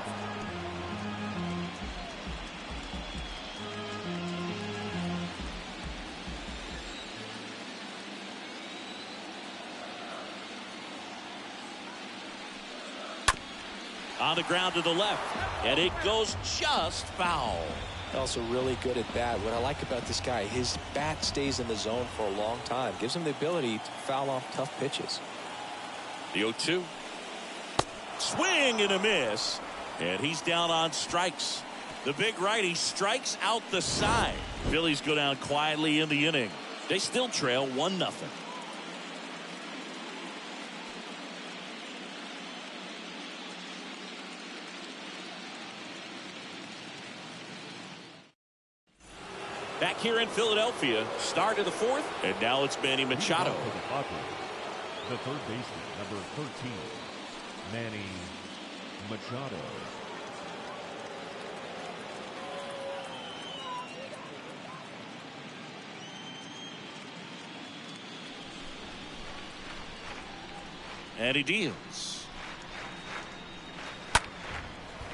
On the ground to the left, and it goes just foul. Also really good at bat. What I like about this guy, his bat stays in the zone for a long time. Gives him the ability to foul off tough pitches. The 0-2. Swing and a miss. And he's down on strikes. The big righty strikes out the side. Phillies go down quietly in the inning. They still trail 1-0. Back here in Philadelphia, start of the fourth, and now it's Manny Machado. The third baseman, number 13, Manny Machado. And he deals.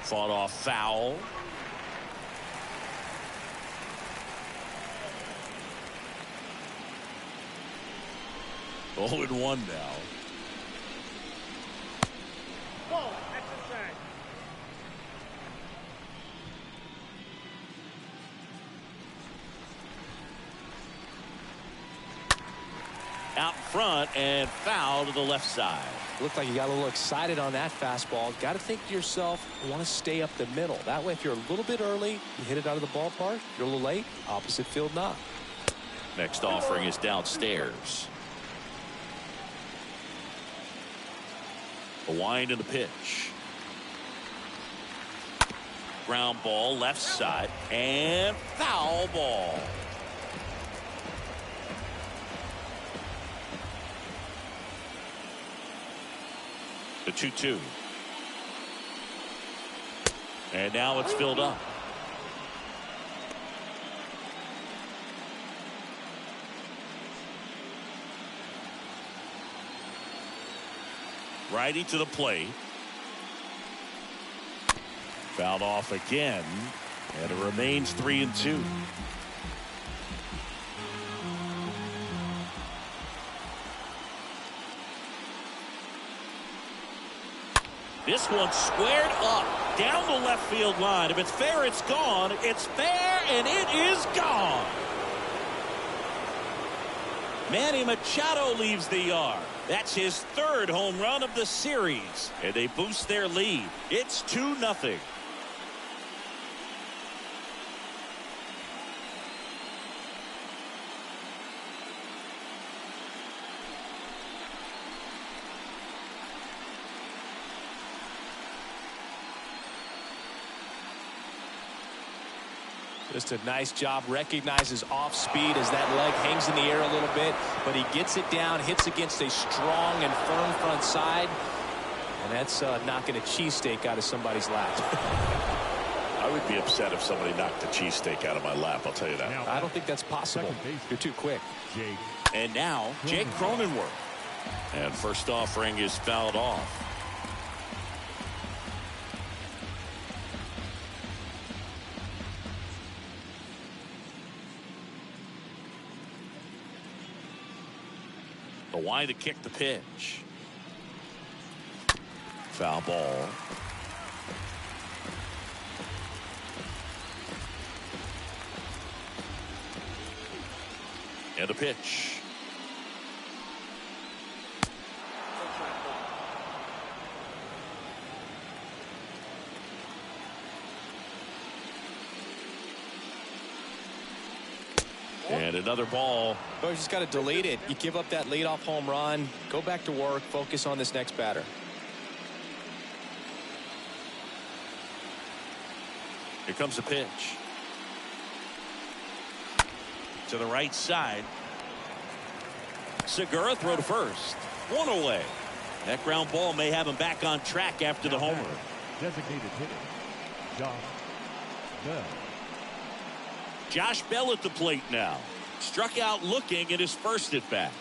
Fought off foul. Oh, 0-1 now. Ball, that's inside. Out front and foul to the left side. Looked like you got a little excited on that fastball. Got to think to yourself, you want to stay up the middle. That way, if you're a little bit early, you hit it out of the ballpark. If you're a little late, opposite field knock. Next offering is downstairs. A wind in the pitch. Ground ball left side and foul ball. The 2-2. And now it's filled up. Righty to the plate. Fouled off again. And it remains 3-2. This one squared up down the left field line. If it's fair, it's gone. It's fair, and it is gone. Manny Machado leaves the yard. That's his third home run of the series. And they boost their lead. It's 2-0. Just a nice job. Recognizes off speed as that leg hangs in the air a little bit, but he gets it down, hits against a strong and firm front side, and that's knocking a cheesesteak out of somebody's lap. I would be upset if somebody knocked a cheesesteak out of my lap, I'll tell you that. Now, I don't think that's possible. You're too quick. Jake. And now Jake Cronenworth. And first offering is fouled off. The wind to kick the pitch. Foul ball. And the pitch. And another ball. Oh, you just got to delete it. You give up that leadoff home run. Go back to work. Focus on this next batter. Here comes the pitch. To the right side. Segura throw to first. One away. That ground ball may have him back on track after the homer. Designated hitter, Josh Bell. Josh Bell at the plate now. Struck out looking at his first at bat.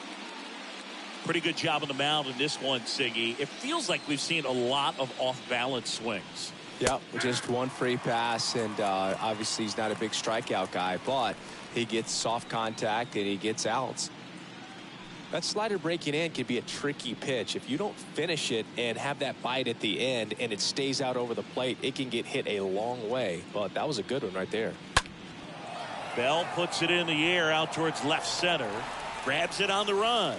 Pretty good job on the mound in this one, Siggy. It feels like we've seen a lot of off-balance swings. Yep, just one free pass, and obviously he's not a big strikeout guy, but he gets soft contact and he gets outs. That slider breaking in can be a tricky pitch. If you don't finish it and have that bite at the end and it stays out over the plate, it can get hit a long way. But that was a good one right there. Bell puts it in the air out towards left center. Grabs it on the run.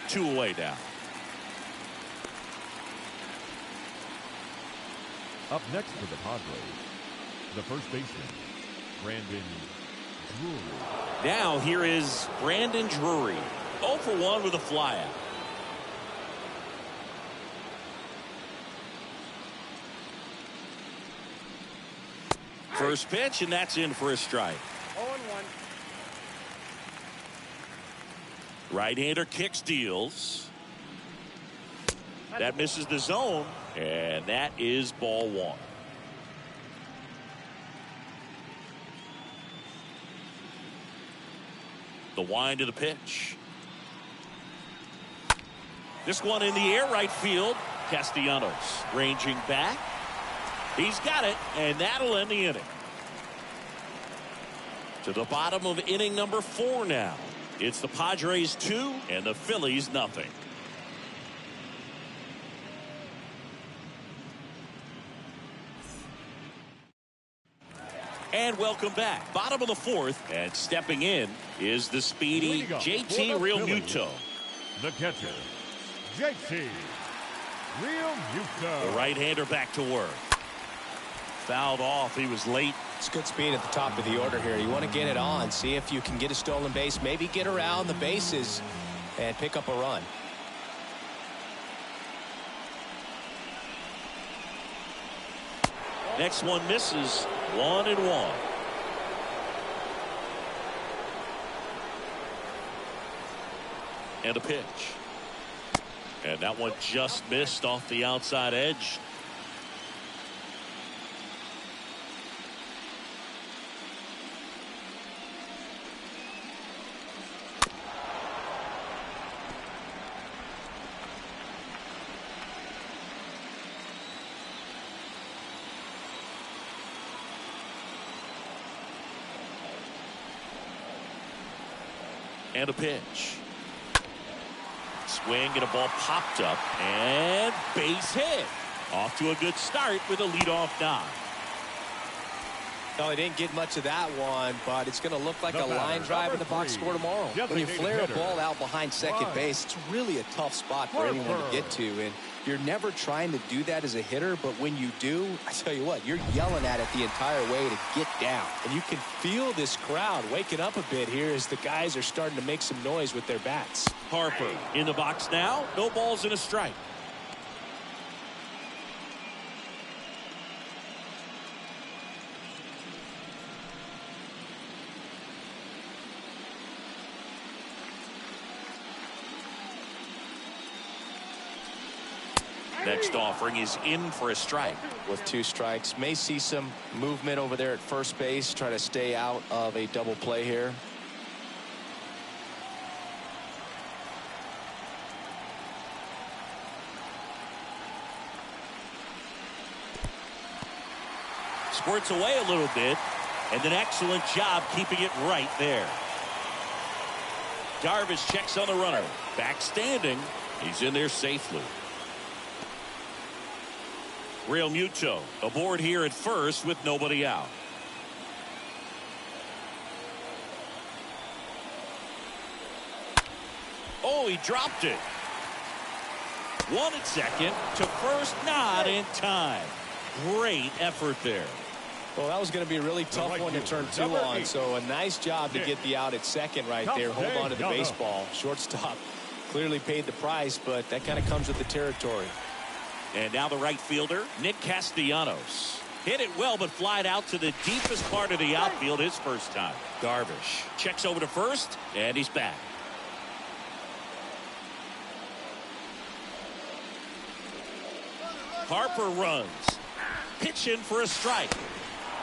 2 away now. Up next for the Padres, the first baseman, Brandon Drury. Now here is Brandon Drury. 0 for 1 with a flyout. First pitch, and that's in for a strike. 0-1. Right-hander kicks, deals. That misses the zone, and that is ball 1. The wind of the pitch. This one in the air, right field. Castellanos ranging back. He's got it, and that'll end the inning. To the bottom of inning number 4 now. It's the Padres 2 and the Phillies nothing. And welcome back. Bottom of the 4th, and stepping in is the speedy JT Realmuto. The catcher, JT Realmuto. The right-hander back to work. Fouled off. He was late. It's good speed at the top of the order here. You want to get it on, see if you can get a stolen base, maybe get around the bases and pick up a run. Next one misses. 1-1. And a pitch. And that one just missed off the outside edge. And a pitch. Swing and a ball popped up and base hit. Off to a good start with a leadoff knock. No, he didn't get much of that one, but it's going to look like a line drive in the box score tomorrow. When you flare a ball out behind second base, it's really a tough spot for anyone to get to, and you're never trying to do that as a hitter, but when you do, I tell you what, you're yelling at it the entire way to get down. And you can feel this crowd waking up a bit here as the guys are starting to make some noise with their bats. Harper in the box now. No balls and a strike. Next offering is in for a strike. With 2 strikes, may see some movement over there at first base, try to stay out of a double play here. Squirts away a little bit, and an excellent job keeping it right there. Darvish checks on the runner. Back standing. He's in there safely. Realmuto aboard here at first with nobody out. Oh, he dropped it. 1 at second to first, not in time. Great effort there. Well, that was going to be a really tough one to turn 2 on, so a nice job to get the out at second right there. Hold on to the baseball. Shortstop clearly paid the price, but that kind of comes with the territory. And now the right fielder, Nick Castellanos. Hit it well, but flied out to the deepest part of the outfield his first time. Darvish checks over to first, and he's back. Harper runs. Pitch in for a strike.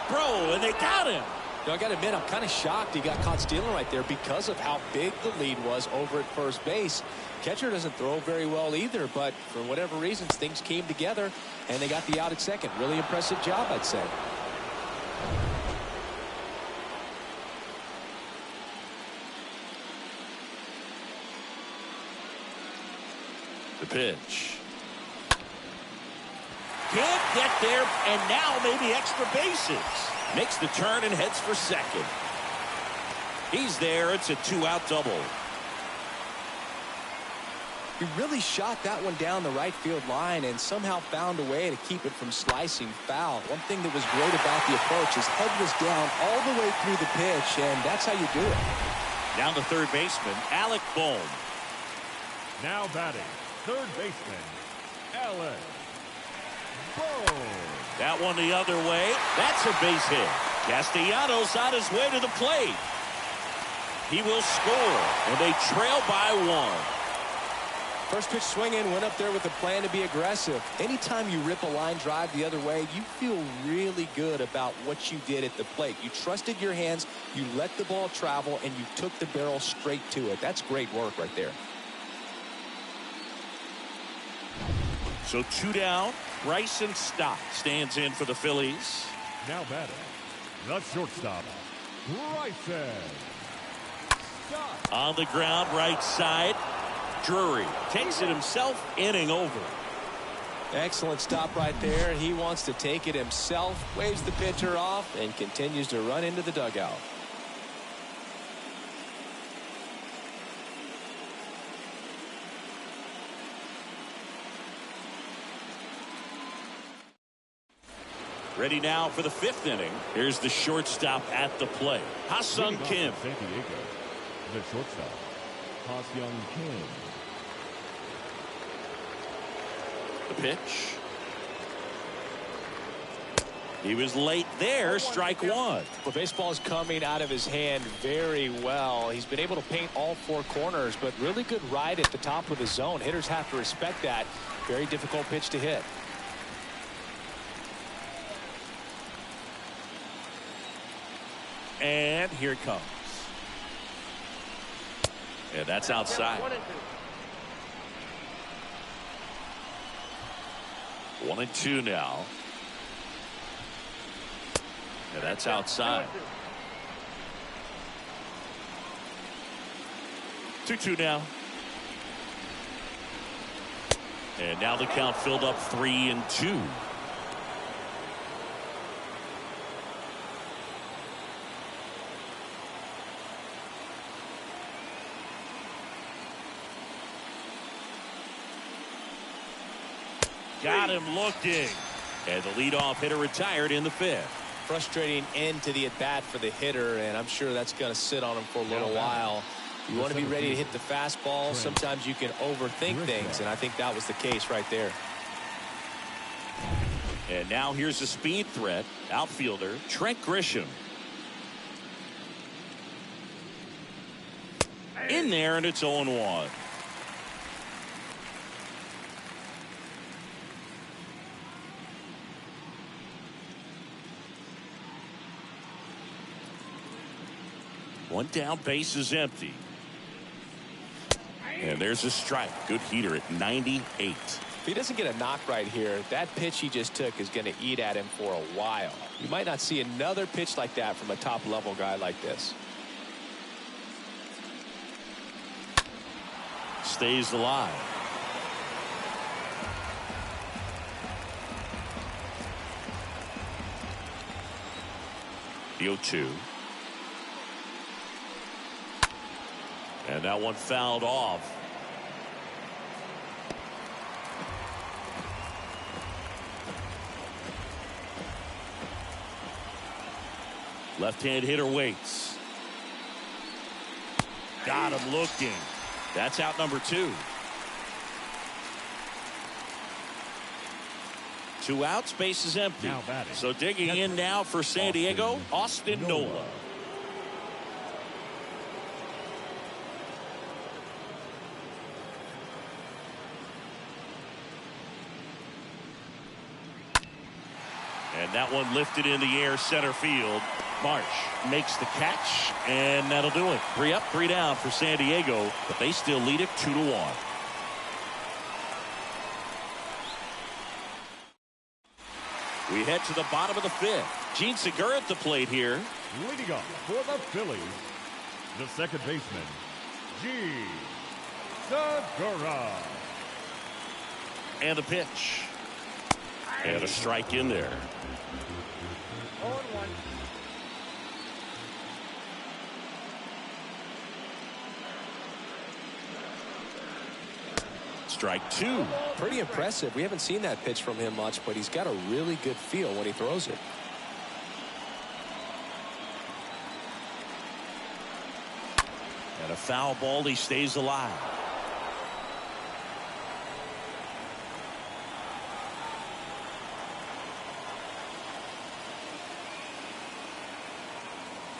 throw, and they got him. I got to admit, I'm kind of shocked he got caught stealing right there because of how big the lead was over at first base. Catcher doesn't throw very well either, but for whatever reasons, things came together, and they got the out at second. Really impressive job, I'd say. The pitch. Can't get there, and now maybe extra bases. Makes the turn and heads for second. He's there. It's a 2-out double. He really shot that one down the right field line and somehow found a way to keep it from slicing foul. One thing that was great about the approach, his head was down all the way through the pitch, and that's how you do it. Down to third baseman, Alec Bohm. Now batting, third baseman, Alec Bohm. That one the other way. That's a base hit. Castellanos on his way to the plate. He will score, and they trail by 1. First pitch swinging, went up there with a plan to be aggressive. Anytime you rip a line drive the other way, you feel really good about what you did at the plate. You trusted your hands, you let the ball travel, and you took the barrel straight to it. That's great work right there. So 2 down. Bryson Stott stands in for the Phillies. Now batting, the shortstop, Bryson Stott. On the ground, right side. Drury takes it himself, inning over. Excellent stop right there. He wants to take it himself, waves the pitcher off, and continues to run into the dugout. Ready now for the 5th inning. Here's the shortstop at the plate, Ha-Sung Kim. San Diego, the shortstop, Ha-Sung Kim. The pitch. He was late there. Strike 1. Well, baseball is coming out of his hand very well. He's been able to paint all 4 corners, but really good ride at the top of the zone. Hitters have to respect that. Very difficult pitch to hit. And here it comes. And that's outside. 1-2 now. And that's outside. 2-2 now. And now the count filled up 3-2. Got him looking. And the leadoff hitter retired in the 5th. Frustrating end to the at-bat for the hitter, and I'm sure that's going to sit on him for a little while. You want to be ready to hit the fastball. Sometimes you can overthink things, and I think that was the case right there. And now here's a speed threat. Outfielder Trent Grisham. In there, and it's 0-1. One down, base is empty. And there's a strike. Good heater at 98. If he doesn't get a knock right here, that pitch he just took is going to eat at him for a while. You might not see another pitch like that from a top-level guy like this. Stays alive. The 0-2. And that one fouled off. Left-hand hitter waits. Got him looking. That's out number 2. 2 outs, base is empty. So digging in now for San Diego, Austin Nola. And And that one lifted in the air center field. Marsh makes the catch, and that'll do it. 3 up, 3 down for San Diego, but they still lead it 2-1. We head to the bottom of the 5th. Gene Segura at the plate here. Leading off for the Phillies, the second baseman, Gene Segura. And the pitch. And a strike in there. 0-1. Strike 2. Pretty impressive. We haven't seen that pitch from him much, but he's got a really good feel when he throws it. And a foul ball. He stays alive.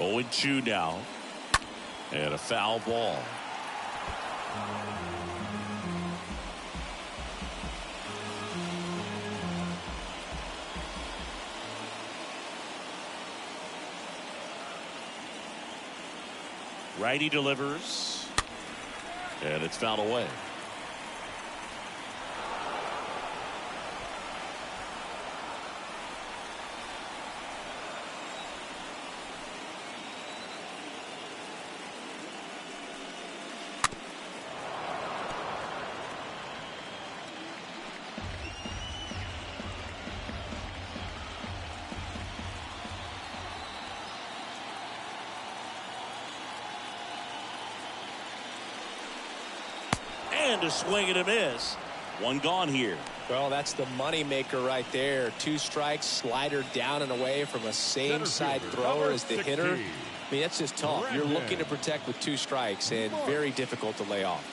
Oh, 0-2 now. And a foul ball. Righty delivers. And it's fouled away. And a swing and a miss. One gone here. Well, that's the money maker right there. 2 strikes, slider down and away from a same side thrower as the hitter. I mean, that's just tough. You're looking to protect with 2 strikes and very difficult to lay off.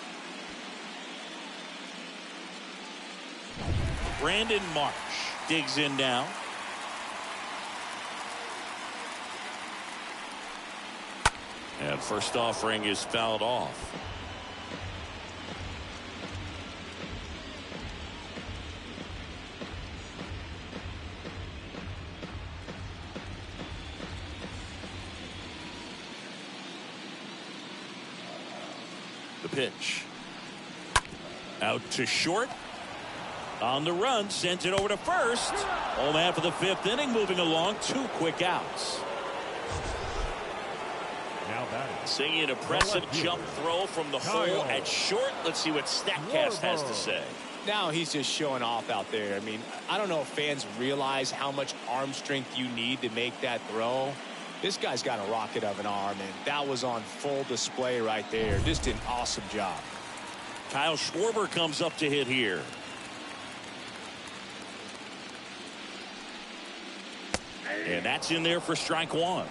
Brandon Marsh digs in now. And first offering is fouled off. The pitch. Out to short. On the run, sends it over to first. Home half of the 5th inning, moving along. 2 quick outs. Now batting. Seeing an impressive jump throw from the hole at short. Let's see what StatCast has to say. Now he's just showing off out there. I mean, I don't know if fans realize how much arm strength you need to make that throw. This guy's got a rocket of an arm, and that was on full display right there. Just an awesome job. Kyle Schwarber comes up to hit here. And that's in there for strike 1.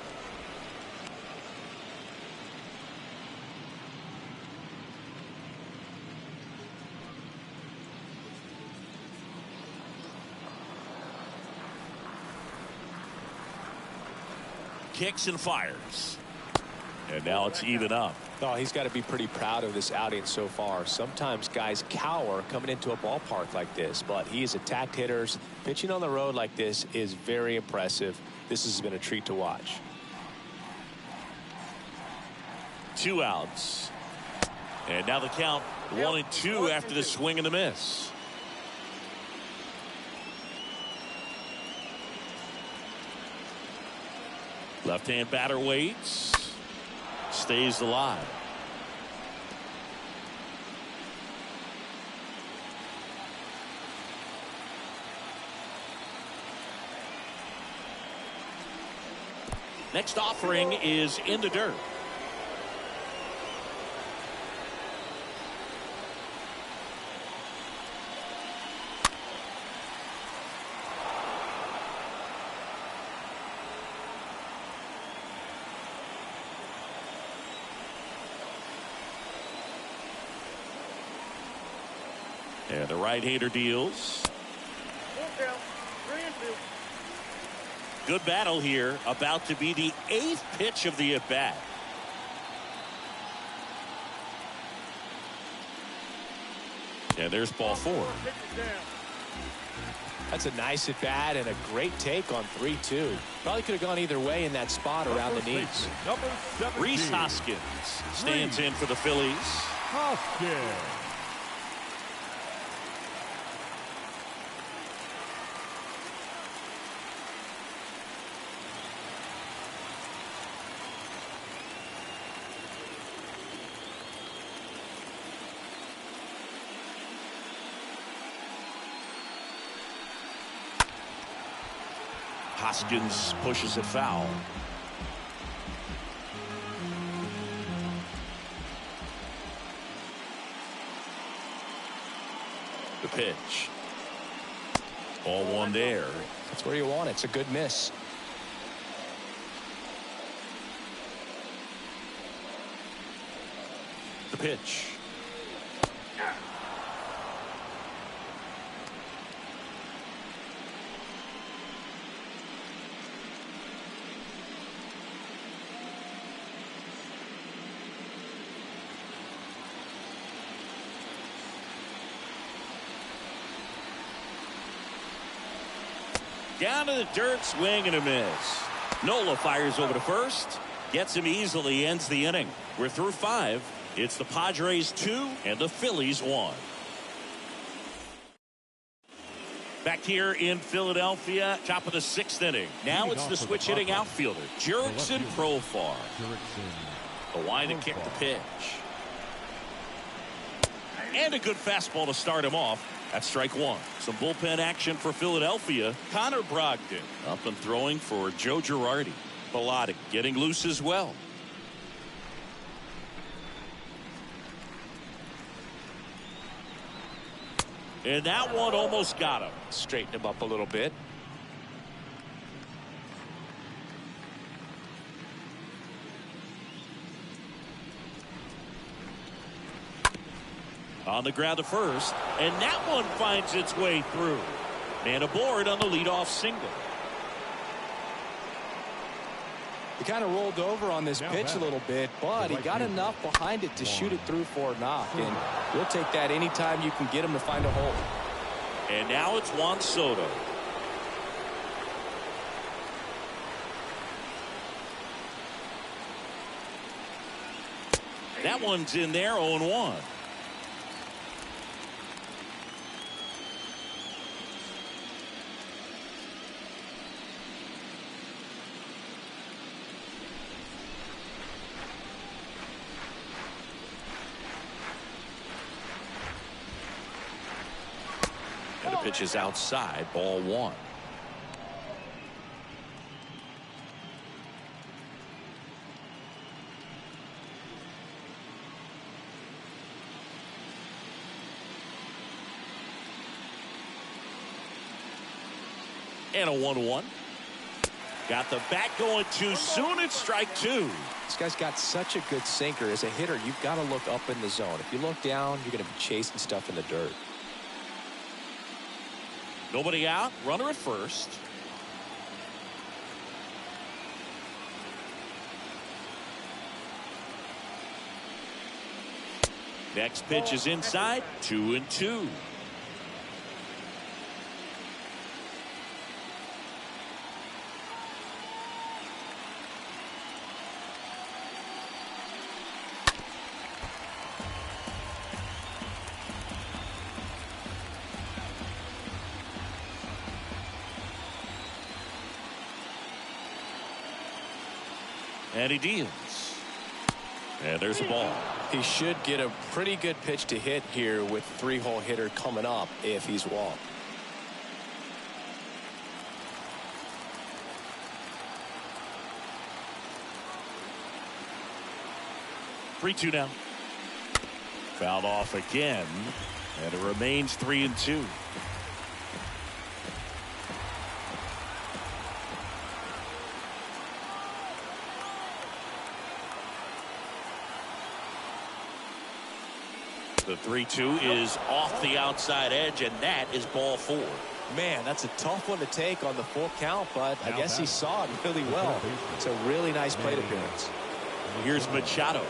Kicks and fires. And now it's even up. Oh, he's got to be pretty proud of this outing so far. Sometimes guys cower coming into a ballpark like this, but he has attacked hitters. Pitching on the road like this is very impressive. This has been a treat to watch. 2 outs. And now the count 1-2 after the swing and the miss. Left-hand batter waits. Stays alive. Next offering is in the dirt. And the right-hander deals. Good battle here. About to be the 8th pitch of the at-bat. And there's ball 4. That's a nice at bat and a great take on 3-2. Probably could have gone either way in that spot around the knees. Number 17. Rhys Hoskins stands in for the Phillies. Hoskins. Hoskins pushes it foul. The pitch. Ball one there. That's where you want it. It's a good miss. The pitch. Down to the dirt, swing and a miss. Nola fires over to first. Gets him easily, ends the inning. We're through 5. It's the Padres 2 and the Phillies 1. Back here in Philadelphia, top of the 6th inning. Now it's the switch hitting outfielder, Jurickson Profar. The line to kick the pitch. And a good fastball to start him off. That's strike 1. Some bullpen action for Philadelphia. Connor Brogdon up and throwing for Joe Girardi. Bilotti getting loose as well. And that one almost got him. Straighten him up a little bit. On the ground to first, and that one finds its way through. And aboard on the leadoff single. He kind of rolled over on this pitch a little bit, but he got enough behind it to shoot it through for a knock. And we'll take that anytime you can get him to find a hole. And now it's Juan Soto. That one's in there, 0-1. And the pitch is outside, ball 1. And a 1-1. Got the bat going too soon. It's strike 2. This guy's got such a good sinker. As a hitter, you've got to look up in the zone. If you look down, you're going to be chasing stuff in the dirt. Nobody out. Runner at first. Next pitch is inside. 2-2. And he deals. And there's a ball. He should get a pretty good pitch to hit here with 3-hole hitter coming up if he's walked. Three, 2 now. Fouled off again. And it remains 3-2. The 3-2 is off the outside edge, and that is ball 4. Man, that's a tough one to take on the full count, but I guess he saw it really well. It's a really nice plate appearance. Here's Machado.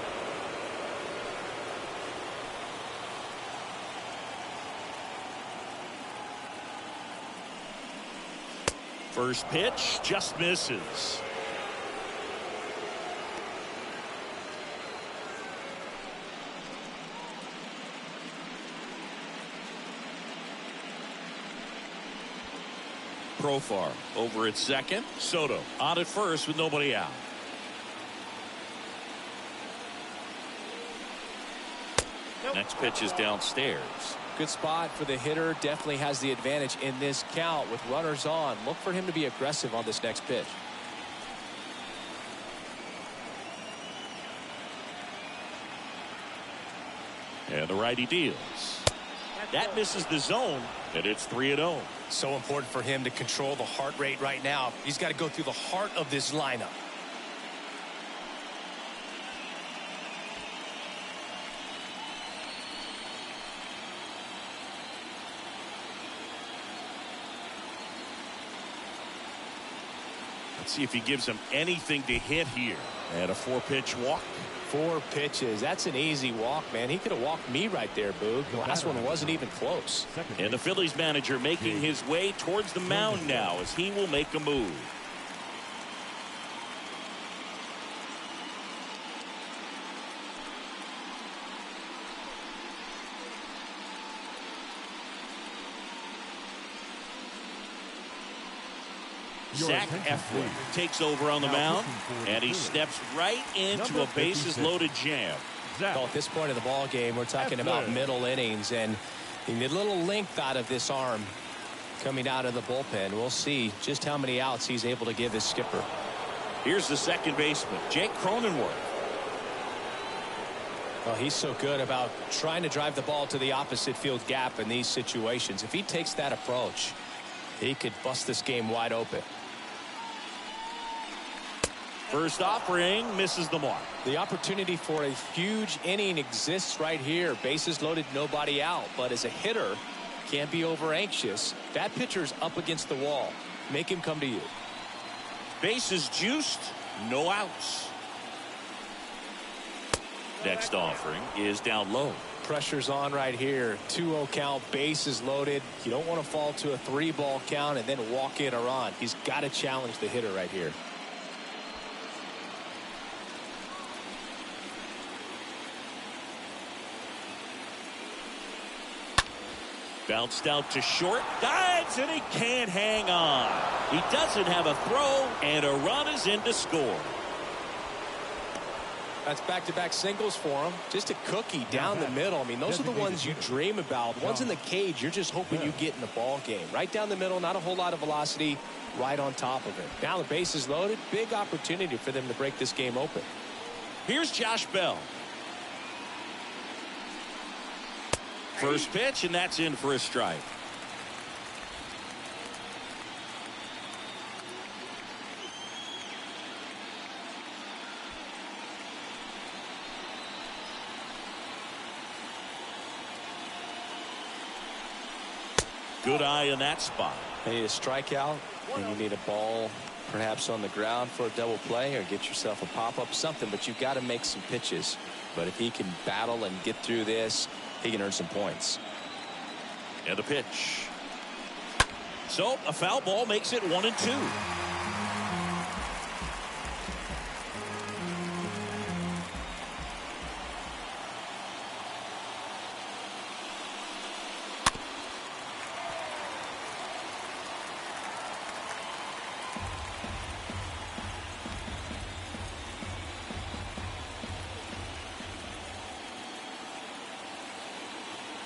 First pitch just misses. Profar over at second. Soto on at first with nobody out. Next pitch is downstairs. Good spot for the hitter. Definitely has the advantage in this count with runners on. Look for him to be aggressive on this next pitch. And the righty deals. That misses the zone, and it's 3-0. So important for him to control the heart rate right now. He's got to go through the heart of this lineup. Let's see if he gives him anything to hit here. And a 4-pitch walk. 4 pitches. That's an easy walk, man. He could have walked me right there, Boog. The last one wasn't even close. And the Phillies manager making his way towards the mound now as he will make a move. Zach Eflin takes over on the mound, and he steps right into a bases-loaded jam. Well, at this point of the ball game, we're talking about middle innings, and you need a little length out of this arm coming out of the bullpen. We'll see just how many outs he's able to give his skipper. Here's the second baseman, Jake Cronenworth. Well, he's so good about trying to drive the ball to the opposite field gap in these situations. If he takes that approach, he could bust this game wide open. First offering misses the mark. The opportunity for a huge inning exists right here. Bases loaded, nobody out. But as a hitter, can't be over anxious. That pitcher's up against the wall. Make him come to you. Bases juiced, no outs. Next offering is down low. Pressure's on right here. 2-0 count, bases loaded. You don't want to fall to a 3-ball count and then walk in or on. He's got to challenge the hitter right here. Bounced out to short, dives, and he can't hang on. He doesn't have a throw, and a run is in to score. That's back-to-back singles for him. Just a cookie down the middle. I mean, those are the ones you dream about. Ones in the cage, you're just hoping you get in the ball game. Right down the middle, not a whole lot of velocity, right on top of it. Now the base is loaded. Big opportunity for them to break this game open. Here's Josh Bell. First pitch, and that's in for a strike. Good eye in that spot. You need a strikeout, and you need a ball perhaps on the ground for a double play or get yourself a pop-up, something, but you've got to make some pitches. But if he can battle and get through this, he can earn some points. And the pitch. So a foul ball makes it 1-2.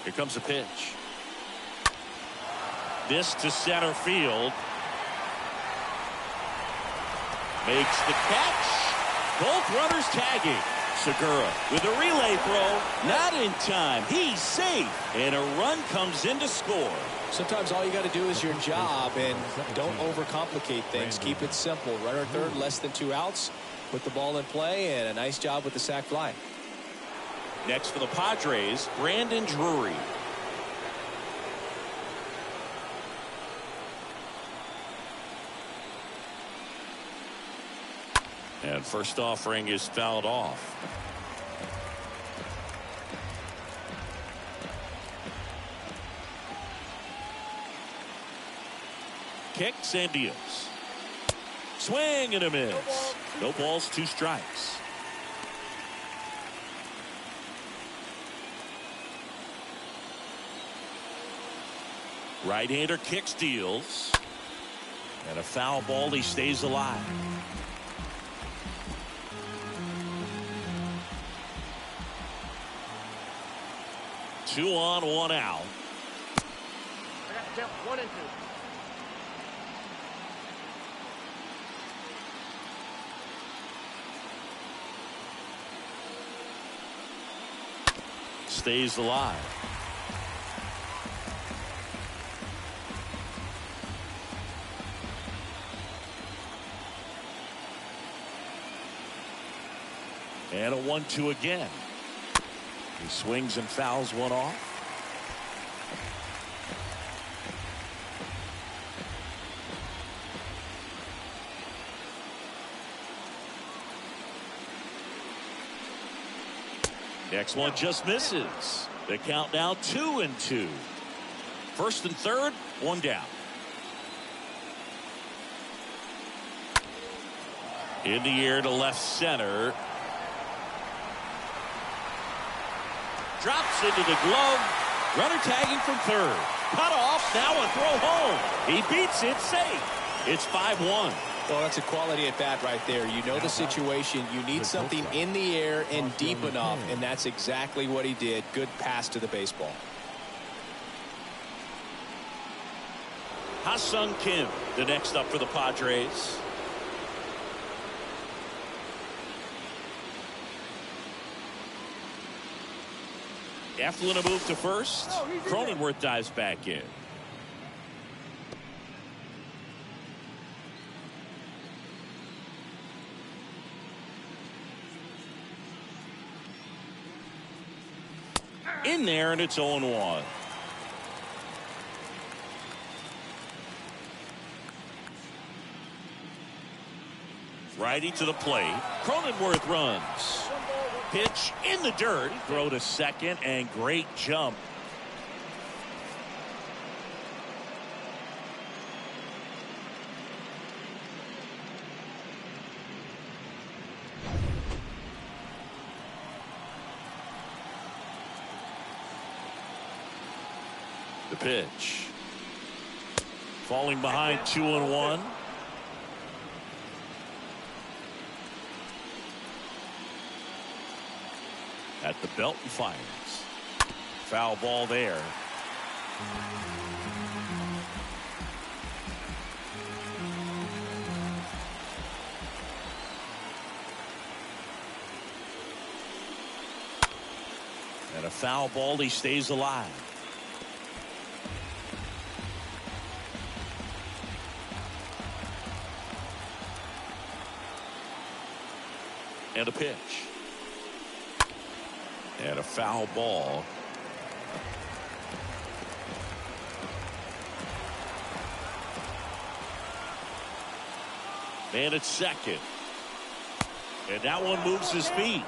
Here comes a pitch. This to center field. Makes the catch. Both runners tagging. Segura with a relay throw. Not in time. He's safe. And a run comes in to score. Sometimes all you got to do is your job and don't overcomplicate things. Keep it simple. Runner third, less than 2 outs. Put the ball in play, and a nice job with the sac fly. Next for the Padres, Brandon Drury. And first offering is fouled off. kicks and deals. Swing and a miss. No balls, 2 strikes. Right-hander kicks, deals. And a foul ball. He stays alive. Two on, 1 out. I got to count 1 and 2. Stays alive. And a 1-2 again. He swings and fouls one off. Next one just misses. The count now 2-2. First and third, 1 down. In the air to left center. Drops into the glove. Runner tagging from third. Cut off. Now a throw home. He beats it safe. It's 5-1. Well, that's a quality at bat right there. You know the situation. You need something in the air and deep enough, and that's exactly what he did. Good pass to the baseball. Ha-Sung Kim, the next up for the Padres. Eflin a move to first. Cronenworth dives back in. In there, and it's 0-1. Righty to the plate. Cronenworth runs. Pitch in the dirt. Throw to second, and great jump. The pitch. Falling behind 2-1. At the belt and fires. Foul ball there. And a foul ball. He stays alive. And a pitch. And a foul ball. Man at second. And that one moves his feet.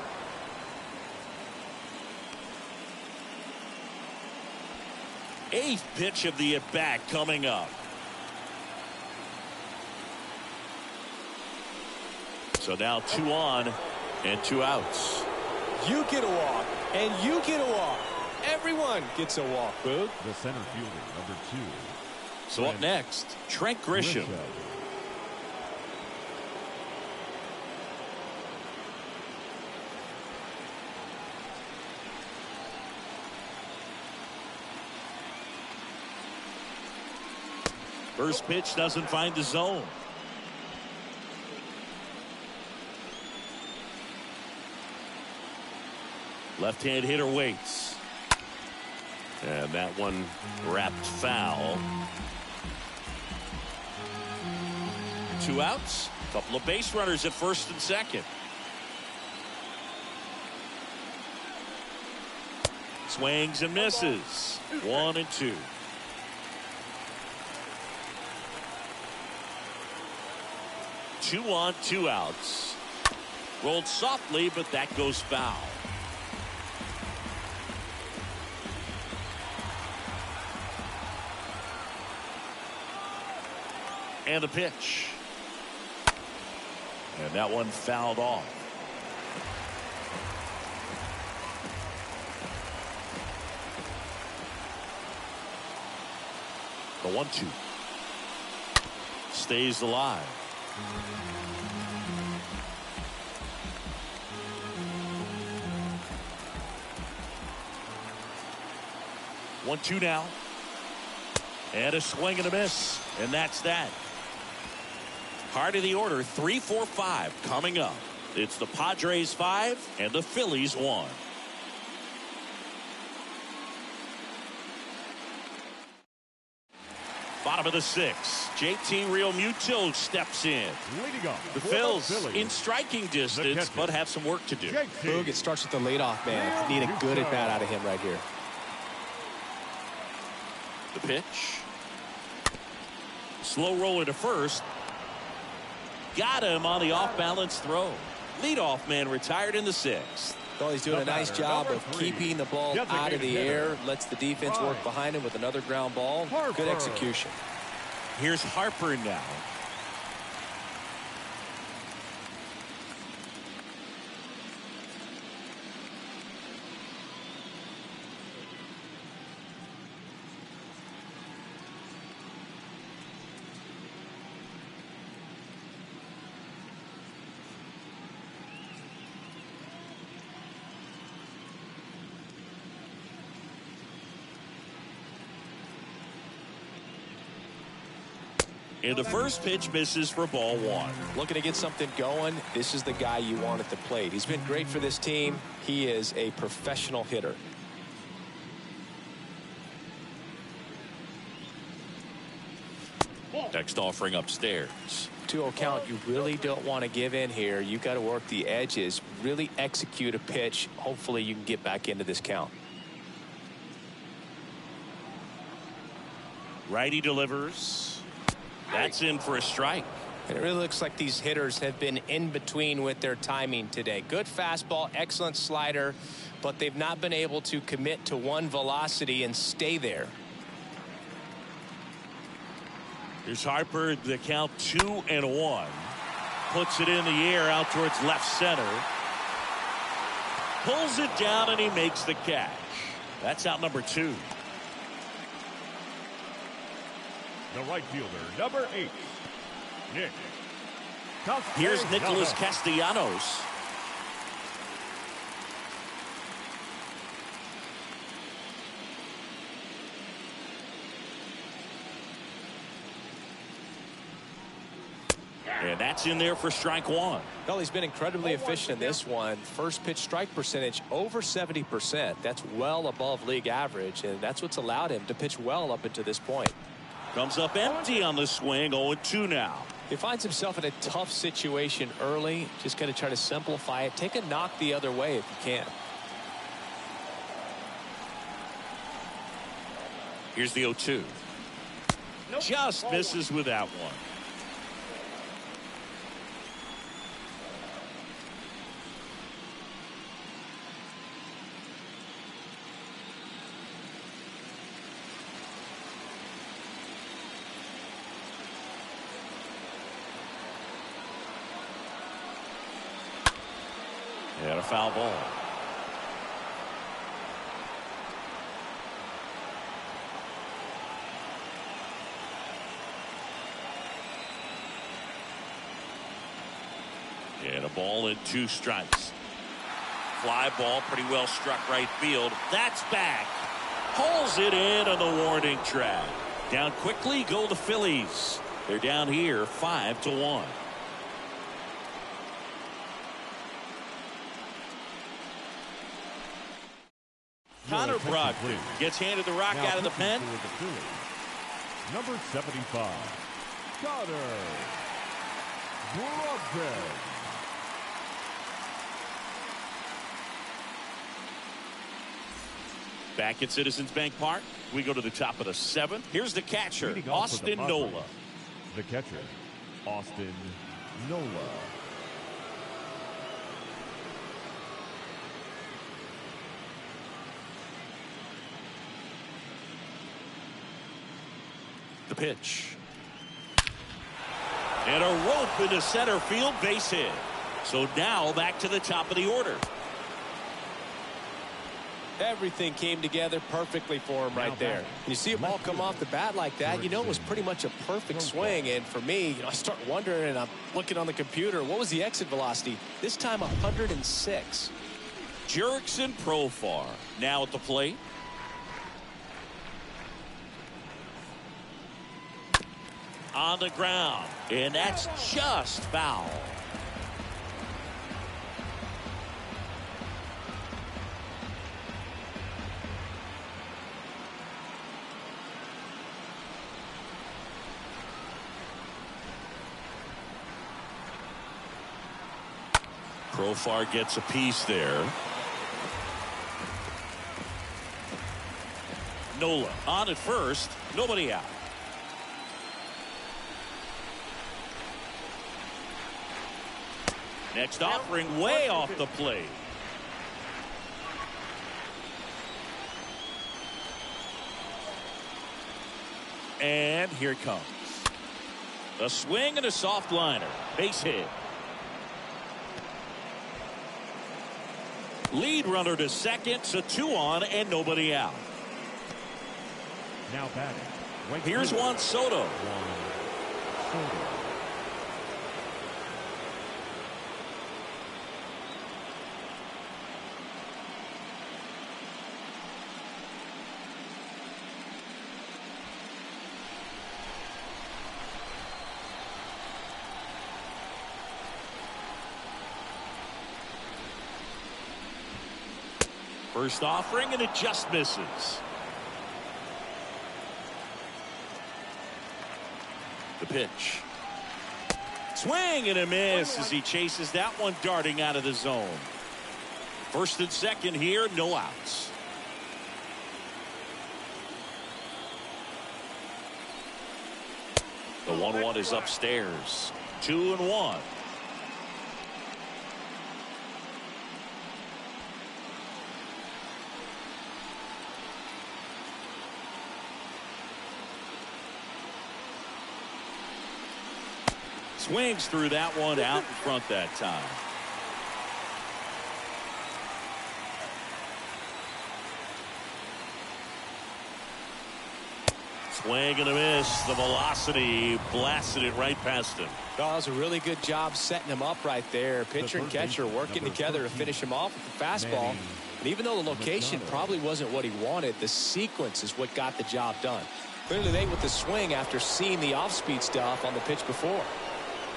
Eighth pitch of the at-bat coming up. So now 2 on and 2 outs. You get a walk, and you get a walk. Everyone gets a walk, Boog. The center fielder, number 2. So up next, Trent Grisham. First pitch doesn't find the zone. Left-hand hitter waits. And that one wrapped foul. 2 outs. Couple of base runners at first and second. Swings and misses. 1 and 2. Two on, 2 outs. Rolled softly, but that goes foul. And the pitch. And that one fouled off. The 1-2 stays alive. One, two now. And a swing and a miss. And that's that. Heart of the order, 3, 4, 5 coming up. It's the Padres 5 and the Phillies 1. Bottom of the 6th, JT Realmuto steps in. Leading off The Phils in striking distance, but have some work to do. Boog, it starts with the leadoff man. Need a good at bat out of him right here. The pitch. Slow roller to first. Got him on the off-balance throw. Leadoff man retired in the 6th. Well, he's doing a nice job of keeping the ball out of the air. Lets the defense work behind him with another ground ball. Good execution. Here's Harper now. And the first pitch misses for ball 1. Looking to get something going. This is the guy you want at the plate. He's been great for this team. He is a professional hitter. Next offering upstairs. 2-0 count. You really don't want to give in here. You got to work the edges. Really execute a pitch. Hopefully you can get back into this count. Righty delivers. That's in for a strike. And it really looks like these hitters have been in between with their timing today. Good fastball, excellent slider, but they've not been able to commit to one velocity and stay there. Here's Harper, the count 2-1. Puts it in the air out towards left center. Pulls it down and he makes the catch. That's out number 2. The right fielder, number 8, Nick. Here's Nicholas Castellanos. And that's in there for strike 1. Well, he's been incredibly efficient in this one. First pitch strike percentage over 70%. That's well above league average, and that's what's allowed him to pitch well up until this point. Comes up empty on the swing. 0-2 now. He finds himself in a tough situation early. Just got to try to simplify it. Take a knock the other way if you can. Here's the 0-2. Just misses with that one. And a foul ball. And a ball and 2 strikes. Fly ball pretty well struck right field. That's back. Pulls it in on the warning track. Down quickly go the Phillies. They're down here 5-1. Connor Brogdon gets handed the rock out of the pen. Number 75, Connor Brogdon. Back at Citizens Bank Park, we go to the top of the 7th. Here's the catcher, Austin Nola. The catcher, Austin Nola. The pitch. And a rope into center field, base hit. So now back to the top of the order. Everything came together perfectly for him right there. You see a ball come off the bat like that, you know it was pretty much a perfect swing. And for me, I start wondering, and I'm looking on the computer, what was the exit velocity? This time 106. Jurickson Profar now at the plate. On the ground, and that's just foul. Profar gets a piece there. Nola on at first, nobody out. Next offering way off the plate. And here it comes. A swing and a soft liner. Base hit. Lead runner to second, so 2 on and nobody out. Now batting. Right Here's Juan Soto. First offering, and it just misses. The pitch. Swing and a miss as he chases that one darting out of the zone. First and second here, no outs. The 1-1 is upstairs. 2-1. Swings through that one, out in front that time. Swing and a miss. The velocity blasted it right past him. Oh, that was a really good job setting him up right there. Pitcher and catcher working together to finish him off with the fastball. And even though the location probably wasn't what he wanted, the sequence is what got the job done. Clearly late with the swing after seeing the off-speed stuff on the pitch before.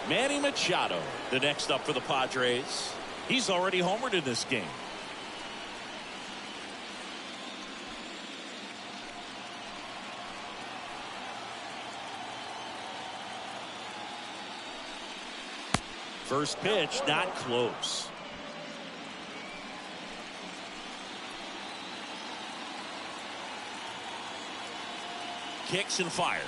Manny Machado, the next up for the Padres. He's already homered in this game. First pitch, not close. Kicks and fires.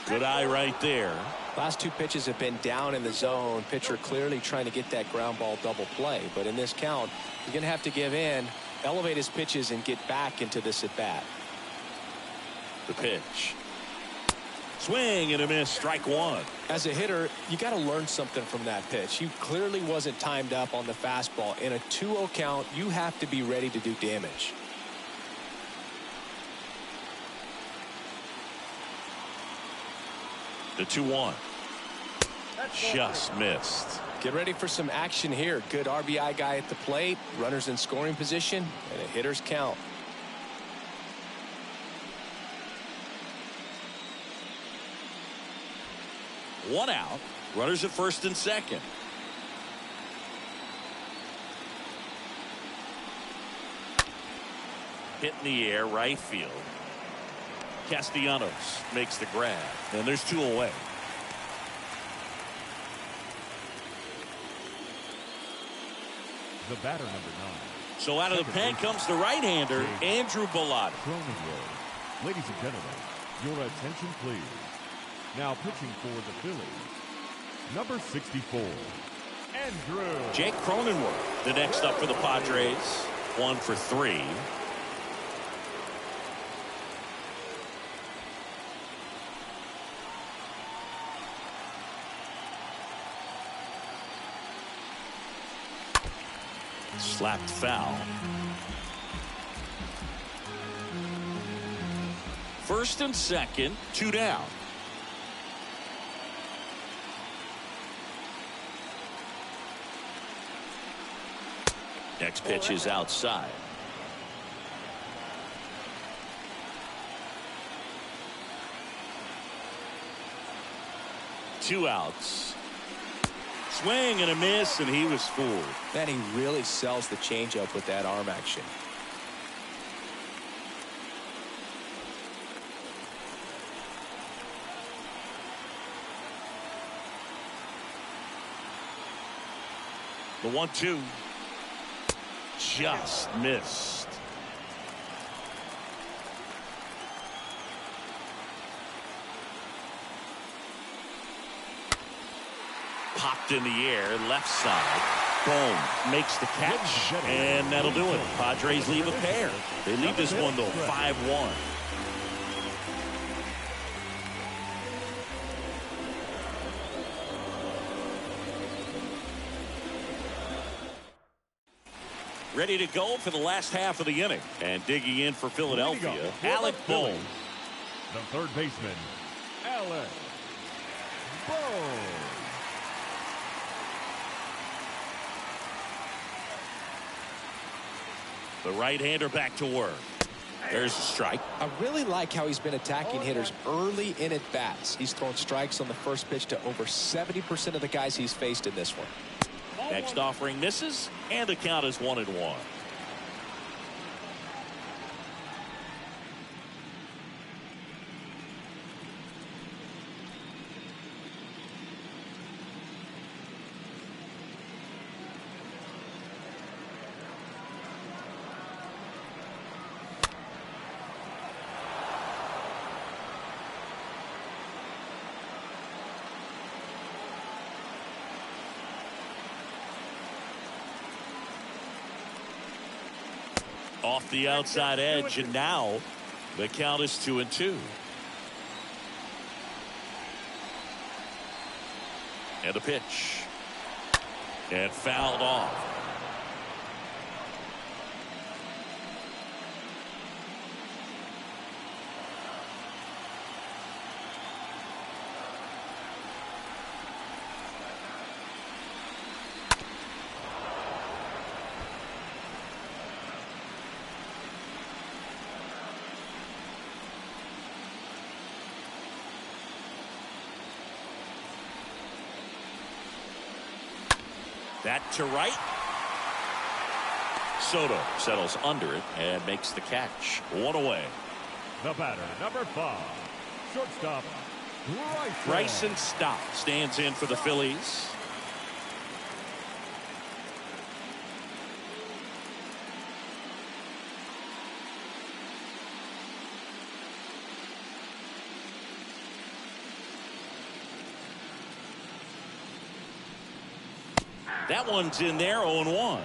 Good eye right there. Last 2 pitches have been down in the zone. Pitcher clearly trying to get that ground ball double play. But in this count, you're going to have to give in, elevate his pitches, and get back into this at bat. The pitch. Swing and a miss, strike 1. As a hitter, you got to learn something from that pitch. He clearly wasn't timed up on the fastball. In a 2-0 count, you have to be ready to do damage. The 2-1. Just missed. Get ready for some action here. Good RBI guy at the plate. Runners in scoring position. And a hitter's count. One out. Runners at first and second. Hit in the air, right field. Castellanos makes the grab, and there's 2 away. The batter, number 9. So out of the pen comes the right-hander, Andrew Bellotti. Ladies and gentlemen, your attention please. Now pitching for the Phillies, number 64, Andrew. Jake Cronenworth, the next up for the Padres. 1 for 3. Slapped foul. First and second, 2 down. Next pitch is outside. Two outs. Swing and a miss, and he was fooled. Man, he really sells the changeup with that arm action. The 1-2. Just missed. Popped in the air, left side. Boom. Makes the catch, and that'll do it. Padres leave a pair. They lead this one, though, 5-1. Ready to go for the last half of the inning. And digging in for Philadelphia, Alec Bohm. The third baseman, Alec Bohm. The right-hander back to work. There's a strike. I really like how he's been attacking hitters early in at bats. He's thrown strikes on the first pitch to over 70% of the guys he's faced in this one. Next offering misses, and the count is 1-1. Off the outside edge, and now the count is 2-2. And a pitch. And fouled off. That to right. Soto settles under it and makes the catch. One away. The batter, number 5, shortstop, Bryson Stott stands in for the Phillies. That one's in there, 0-1.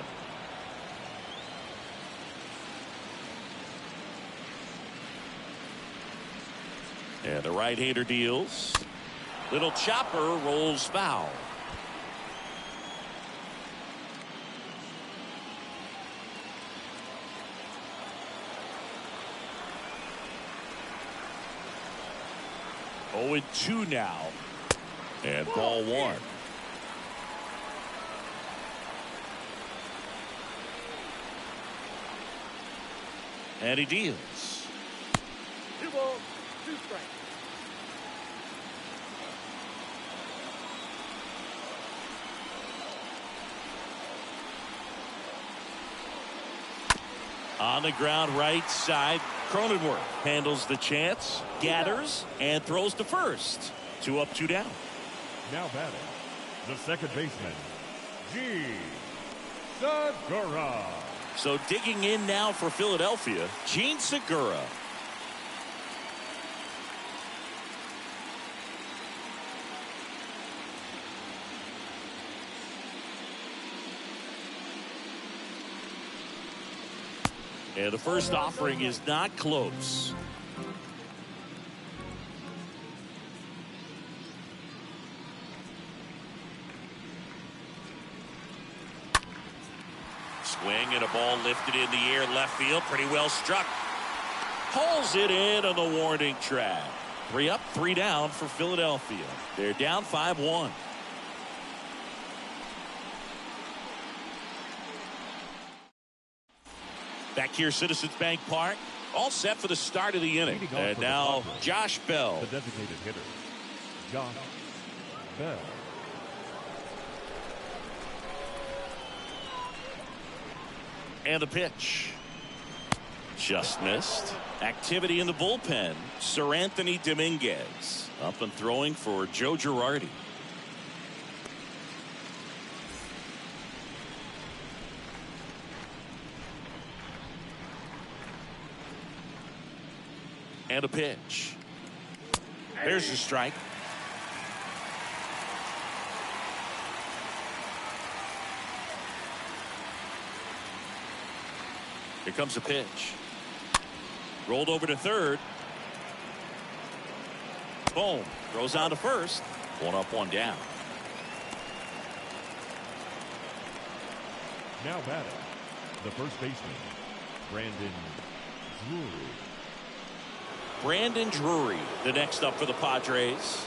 And the right-hander deals. Little chopper rolls foul. Oh, 0-2 now. And ball 1. And he deals. 2 balls, 2 strikes. On the ground, right side. Cronenworth handles the chance, gathers, and throws to first. 2 up, 2 down. Now batting, the second baseman, G. Segura. So digging in now for Philadelphia, Gene Segura. And the first offering is not close. Swing and a ball lifted in the air left field. Pretty well struck. Pulls it in on the warning track. 3 up, 3 down for Philadelphia. They're down 5-1. Back here, Citizens Bank Park. All set for the start of the inning. And now Josh Bell. The designated hitter, Josh Bell. And the pitch. Just missed. Activity in the bullpen. Sir Anthony Dominguez up and throwing for Joe Girardi. And a pitch. There's the strike. Here comes the pitch. Rolled over to third. Boom. Throws on to first. 1 up, 1 down. Now batting, the first baseman, Brandon Drury. Brandon Drury, the next up for the Padres.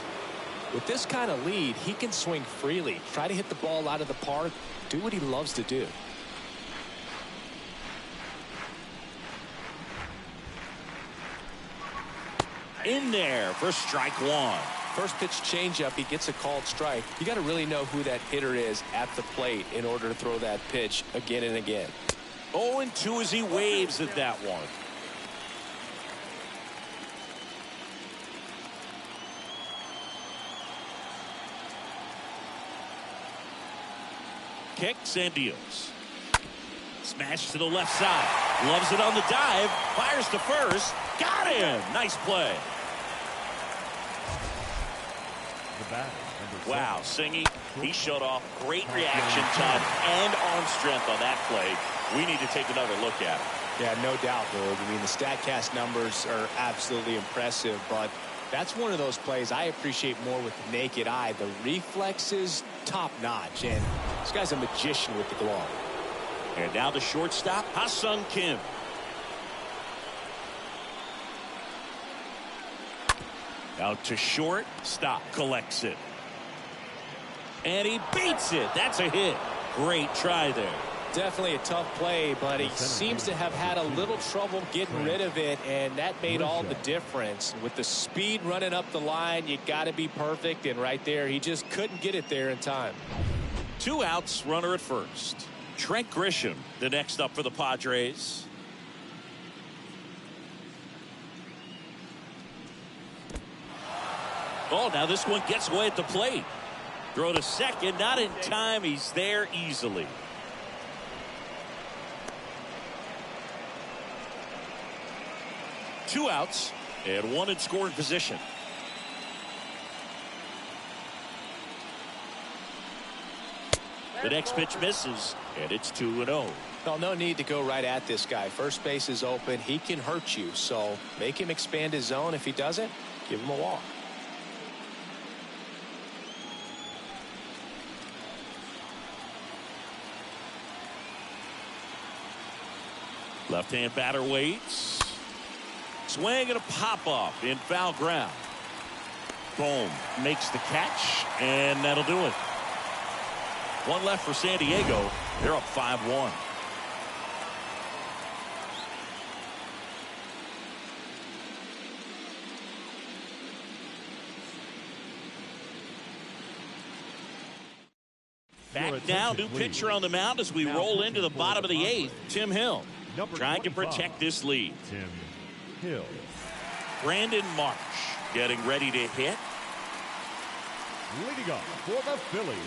With this kind of lead, he can swing freely, try to hit the ball out of the park, do what he loves to do. In there for strike 1. First pitch changeup, he gets a called strike. You got to really know who that hitter is at the plate in order to throw that pitch again and again. 0-2 as he waves at that one. Kicks and deals. Smash to the left side. Loves it on the dive. Fires to first. Got him. Nice play. The batter, Wow, Singy, he showed off great reaction time and arm strength on that play. We need to take another look at it. Yeah, no doubt, Boog. I mean, the StatCast numbers are absolutely impressive, but that's one of those plays I appreciate more with the naked eye. The reflexes, top-notch, and this guy's a magician with the glove. And now the shortstop, Ha-Sung Kim. Out to short, stop, collects it. And he beats it. That's a hit. Great try there. Definitely a tough play, but he seems to have had a little trouble getting rid of it, and that made all the difference. With the speed running up the line, you got to be perfect, and right there, he just couldn't get it there in time. 2 outs, runner at first. Trent Grisham, the next up for the Padres. Oh, now this one gets away at the plate. Throw to second, not in time. He's there easily. Two outs and 1 in scoring position. The next pitch misses, and it's 2-0. Well, no need to go right at this guy. First base is open. He can hurt you, so make him expand his zone. If he doesn't, give him a walk. Left-hand batter waits. Swing and a pop-up in foul ground. Boom. Makes the catch, and that'll do it. 1 left for San Diego. They're up 5-1. Back now, new pitcher on the mound as we roll into the bottom of the 8th. Tim Hill trying to protect this lead. Tim Hill. Brandon Marsh getting ready to hit. Leading up for the Phillies,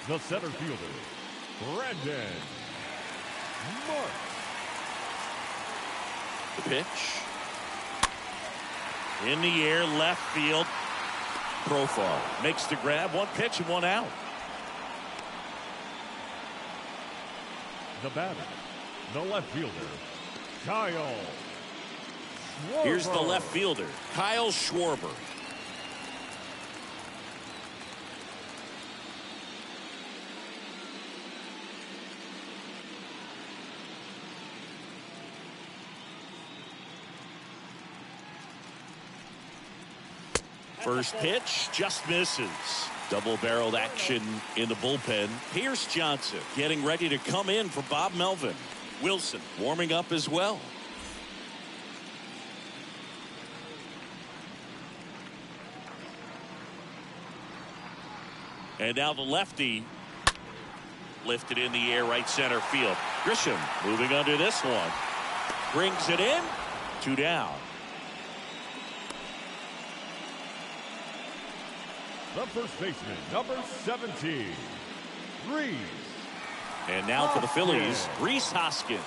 the center fielder, Brandon Marsh. The pitch. In the air, left field. Profile makes the grab. 1 pitch and 1 out. The batter, the left fielder, Kyle Schwarber. Here's the left fielder, Kyle Schwarber. First pitch just misses. Double-barreled action in the bullpen. Pierce Johnson getting ready to come in for Bob Melvin. Wilson warming up as well. And now the lefty lifted in the air, right center field. Grisham moving under this one. Brings it in. 2 down. The first baseman, number 17, Rhys. And now for the Phillies, Rhys Hoskins.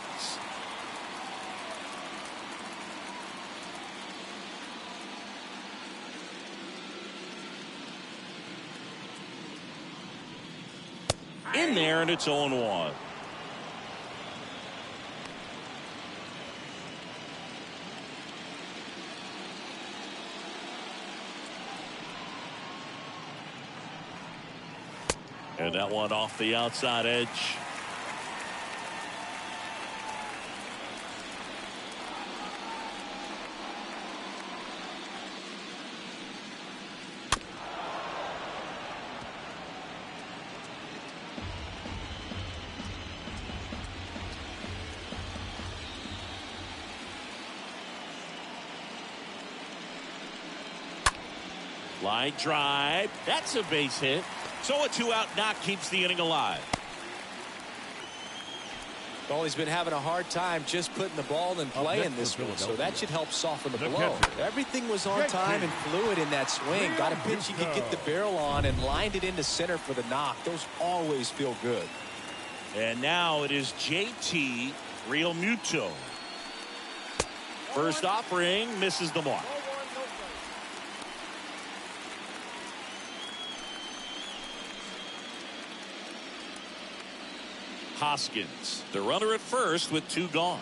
In there, and it's 0-1. And that one off the outside edge. Line drive. That's a base hit. So a 2-out knock keeps the inning alive. Well, he's been having a hard time just putting the ball in play in this one, so that should help soften the blow. Everything was on time and fluid in that swing. Got a pitch he could get the barrel on and lined it into center for the knock. Those always feel good. And now it is JT Realmuto. First offering misses the mark. Hoskins, the runner at first with 2 gone.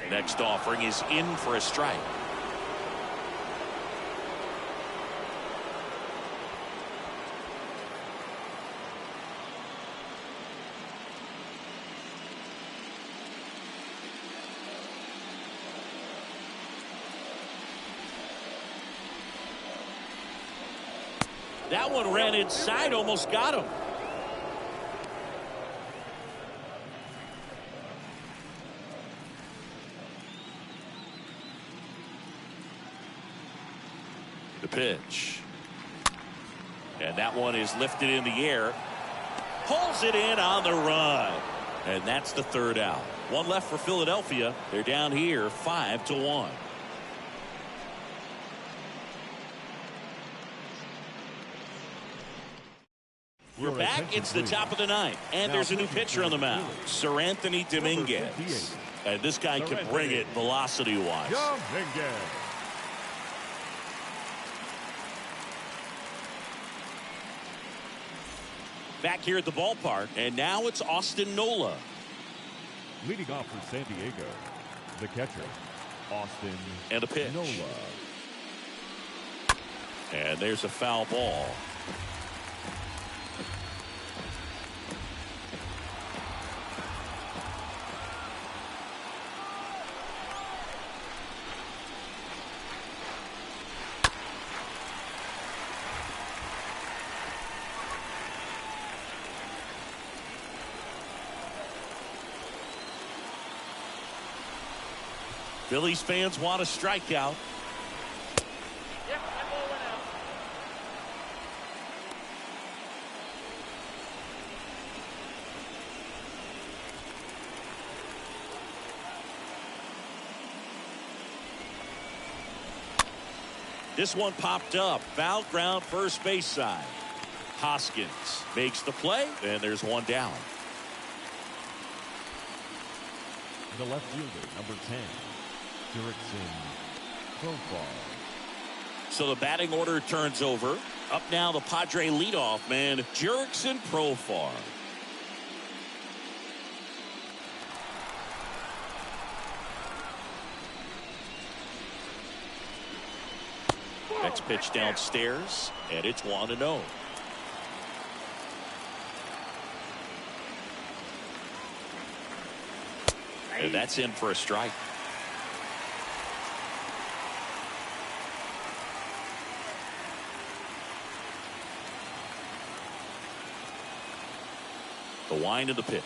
Next offering is in for a strike. That one ran inside, almost got him. The pitch. And that one is lifted in the air. Pulls it in on the run. And that's the 3rd out. 1 left for Philadelphia. They're down here 5-1. We're back. It's the top of the 9th. And there's a new pitcher on the mound. Sir Anthony Dominguez. And this guy can bring it velocity-wise. Dominguez. Back here at the ballpark. And now it's Austin Nola. Leading off for San Diego, the catcher, Austin And a pitch. Nola. And there's a foul ball. Phillies fans want a strikeout. Yep, that ball went out. This one popped up. Foul ground, first base side. Hoskins makes the play, and there's 1 down. The left fielder, number 10, Jurickson Profar. So the batting order turns over. Up now the Padre leadoff man, Jurickson Profar. Next pitch downstairs, and it's 1-0. And that's in for a strike. The wind of the pitch.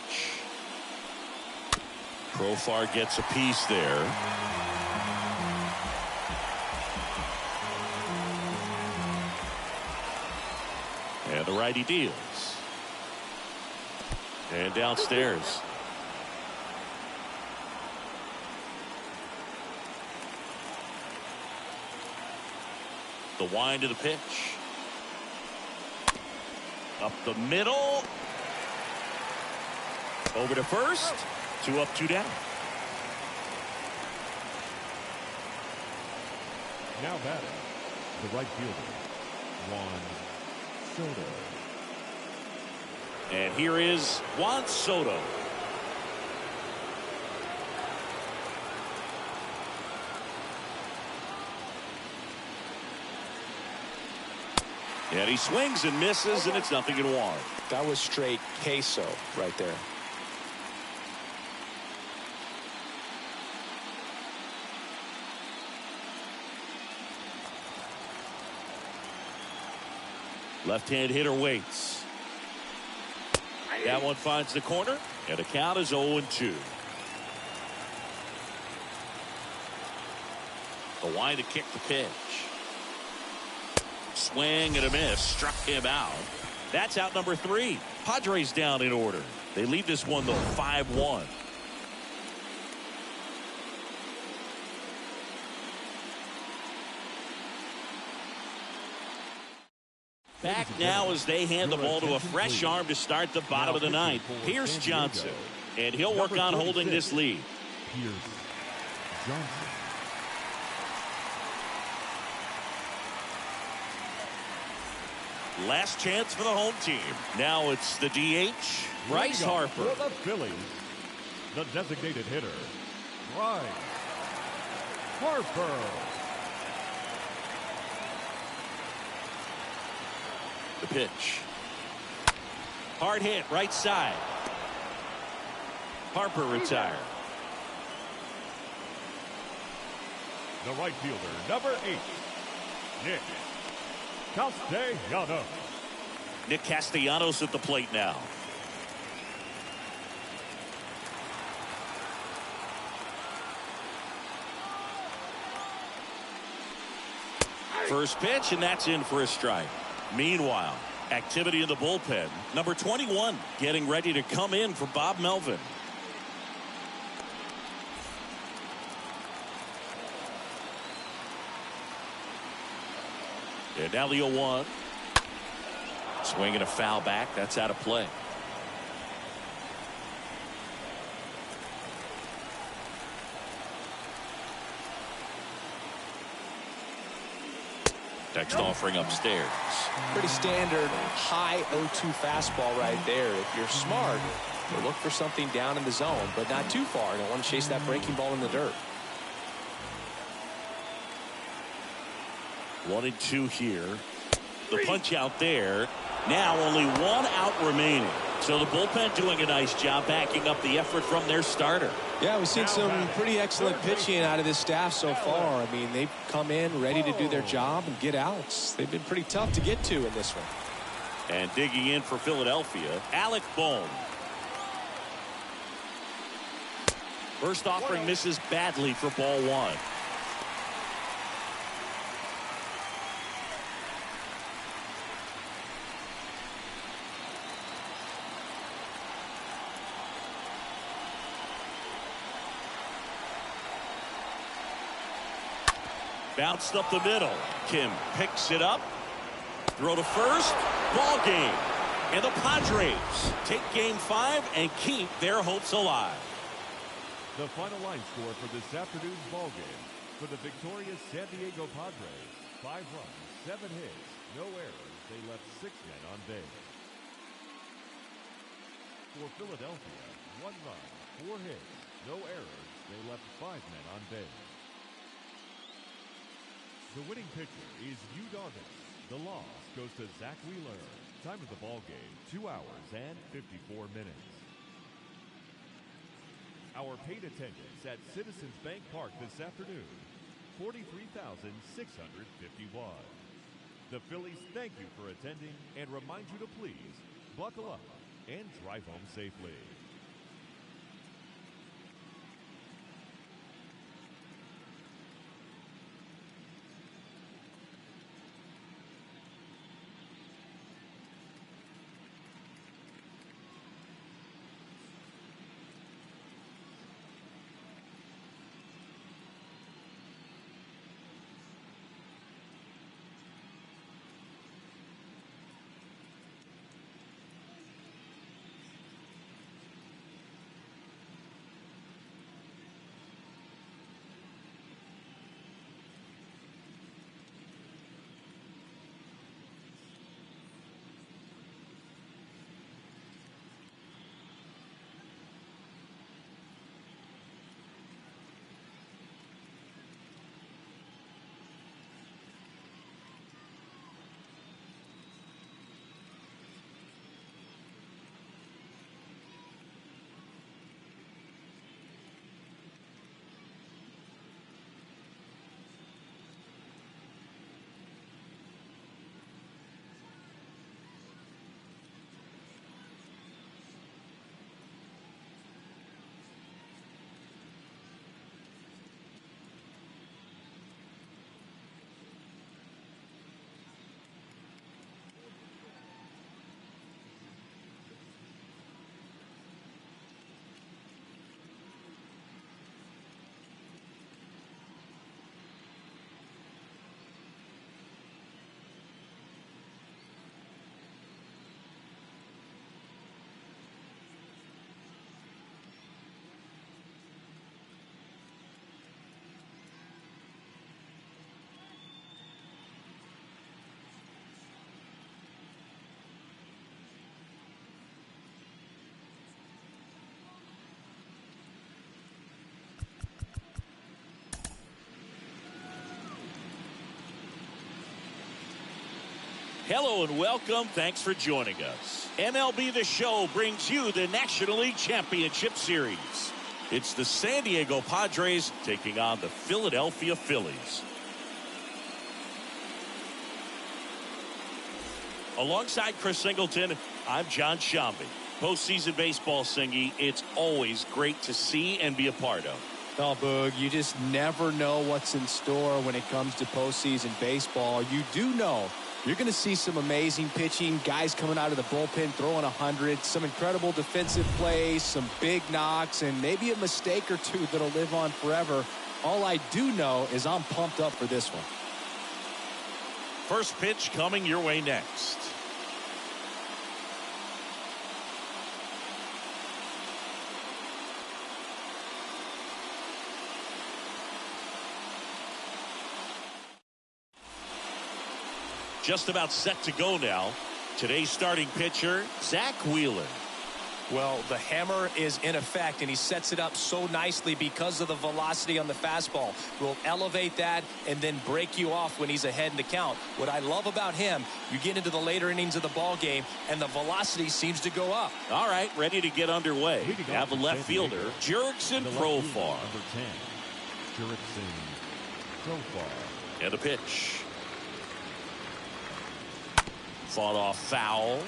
Profar gets a piece there. And the righty deals. And downstairs. The wind of the pitch. Up the middle. Over to first. 2 up, 2 down. Now batting, the right fielder, Juan Soto. And here is Juan Soto. And he swings and misses, and it's 0-1. That was straight queso right there. Left-hand hitter waits. That one finds the corner, and the count is 0-2. The wind to kick the pitch. Swing and a miss. Struck him out. That's out number 3. Padres down in order. They lead this one, though, 5-1. Back now as they hand the ball to a fresh arm to start the bottom of the ninth. Here's Johnson. And he'll work on holding this lead. Here's Johnson. Last chance for the home team. Now it's the DH, Bryce Harper. For the Phillies, the designated hitter, Bryce Harper. The pitch. Hard hit, right side. Harper retired. The right fielder, number 8, Nick Castellanos. Nick Castellanos at the plate now. First pitch, and that's in for a strike. Meanwhile, activity in the bullpen. Number 21 getting ready to come in for Bob Melvin. And now the 0-1. Swinging a foul back. That's out of play. Next offering upstairs. Pretty standard high 0-2 fastball right there. If you're smart, you'll look for something down in the zone, but not too far. You don't want to chase that breaking ball in the dirt. 1-2 here. The punch out there. Now only 1 out remaining. So the bullpen doing a nice job backing up the effort from their starter. Yeah, we've seen some pretty excellent pitching out of this staff so far. I mean, they've come in ready to do their job and get outs. They've been pretty tough to get to in this one. And digging in for Philadelphia, Alec Bohm. First offering misses badly for ball 1. Bounced up the middle. Kim picks it up. Throw to first. Ball game. And the Padres take game 5 and keep their hopes alive. The final line score for this afternoon's ball game. For the victorious San Diego Padres, 5 runs, 7 hits, no errors. They left 6 men on base. For Philadelphia, 1 run, 4 hits, no errors. They left 5 men on base. The winning pitcher is Yu Darvish. The loss goes to Zach Wheeler. Time of the ball game, 2 hours and 54 minutes. Our paid attendance at Citizens Bank Park this afternoon, 43,651. The Phillies thank you for attending and remind you to please buckle up and drive home safely. Hello and welcome. Thanks for joining us. MLB The Show brings you the National League Championship Series. It's the San Diego Padres taking on the Philadelphia Phillies. Alongside Chris Singleton, I'm John Shambi. Postseason baseball, Singy, it's always great to see and be a part of. Oh, Boog, you just never know what's in store when it comes to postseason baseball. You do know you're going to see some amazing pitching, guys coming out of the bullpen throwing 100, some incredible defensive plays, some big knocks, and maybe a mistake or two that'll live on forever. All I do know is I'm pumped up for this one. First pitch coming your way next. Just about set to go now. Today's starting pitcher, Zach Wheeler. Well, the hammer is in effect, and he sets it up so nicely because of the velocity on the fastball. Will elevate that and then break you off when he's ahead in the count. What I love about him, you get into the later innings of the ball game, and the velocity seems to go up. All right, ready to get underway. We have a left fielder, Jurickson Profar. Number 10, Jurickson Profar. And a pitch. Fought off foul.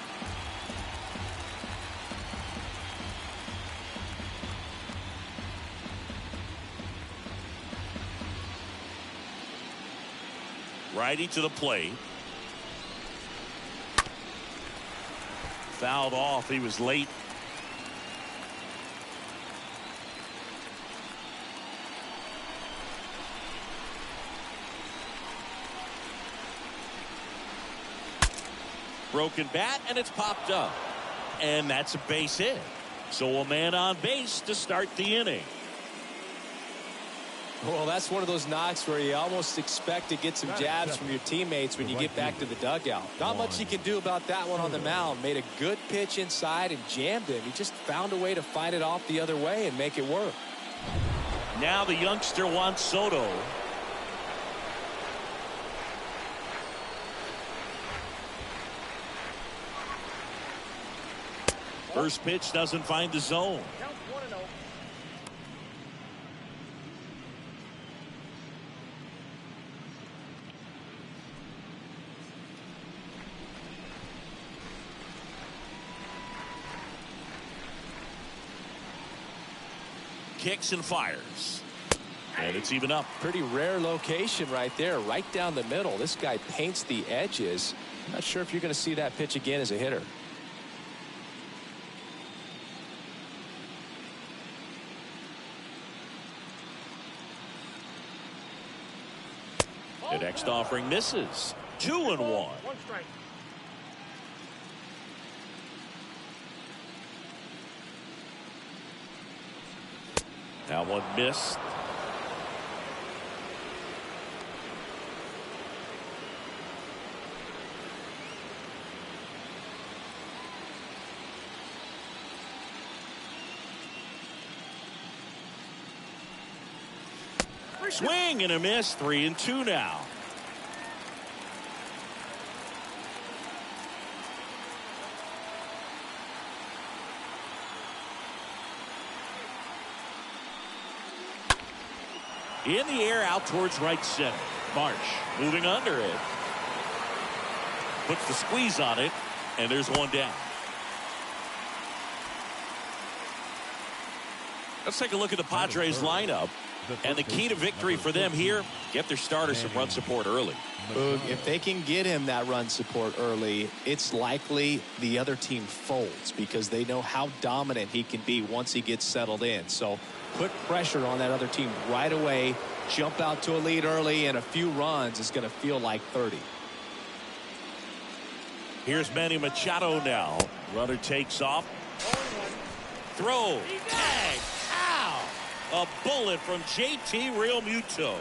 Righty to the plate. Fouled off. He was late. Broken bat, and it's popped up. And that's a base hit. So a man on base to start the inning. Well, that's one of those knocks where you almost expect to get some jabs from your teammates when you get back to the dugout. Not much you can do about that one on the mound. Made a good pitch inside and jammed it. He just found a way to fight it off the other way and make it work. Now the youngster Juan Soto. First pitch doesn't find the zone. Count 1-0. kicks and fires. And it's even up. Pretty rare location right there, right down the middle. This guy paints the edges. I'm not sure if you're going to see that pitch again as a hitter. The next offering misses. 2-1. One strike. That one missed. Swing and a miss. 3-2 now. In the air out towards right center. Marsh moving under it. Puts the squeeze on it, and there's one down. Let's take a look at the Padres lineup. And the key to victory for them here, get their starter some run support early. Boog, if they can get him that run support early, it's likely the other team folds because they know how dominant he can be once he gets settled in. So put pressure on that other team right away, jump out to a lead early, and a few runs is going to feel like 30. Here's Manny Machado now. Runner takes off. Throw. Tag. Ow. A bullet from JT Realmuto.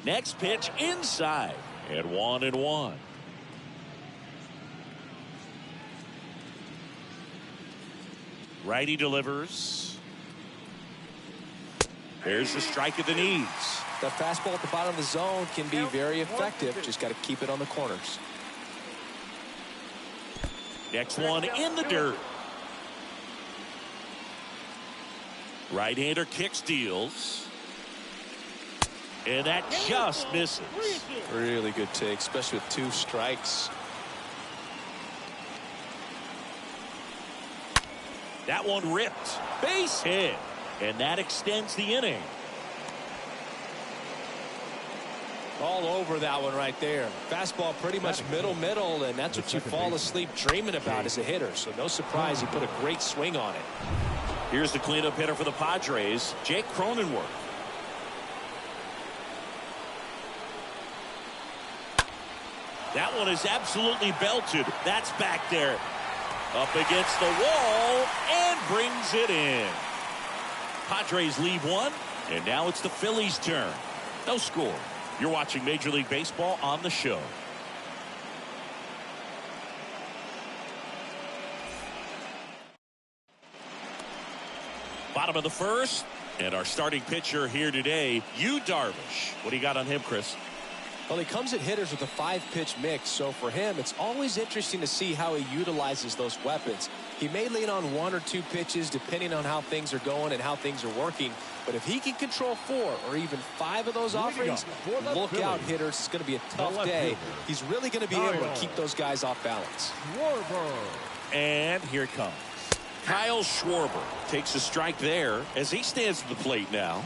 Next pitch inside at 1-1. Righty delivers. There's the strike at the knees. That fastball at the bottom of the zone can be very effective. Just got to keep it on the corners. Next one in the dirt. Right-hander kicks, deals. And that just misses. Really good take, especially with 2 strikes. That one ripped. Base hit. And that extends the inning. All over that one right there. Fastball pretty much middle, and that's what you fall asleep dreaming about as a hitter. So no surprise he put a great swing on it. Here's the cleanup hitter for the Padres, Jake Cronenworth. That one is absolutely belted. That's back there. Up against the wall and brings it in. Padres lead 1, and now it's the Phillies' turn. No score. You're watching Major League Baseball on the show. Bottom of the first, and our starting pitcher here today, Yu Darvish. What do you got on him, Chris? Well, he comes at hitters with a 5-pitch mix, so for him, it's always interesting to see how he utilizes those weapons. He may lean on 1 or 2 pitches depending on how things are going and how things are working, but if he can control 4 or even 5 of those offerings, look out, hitters. It's going to be a tough day. He's really going to be able to keep those guys off balance. And here it comes. Kyle Schwarber takes a strike there as he stands at the plate now.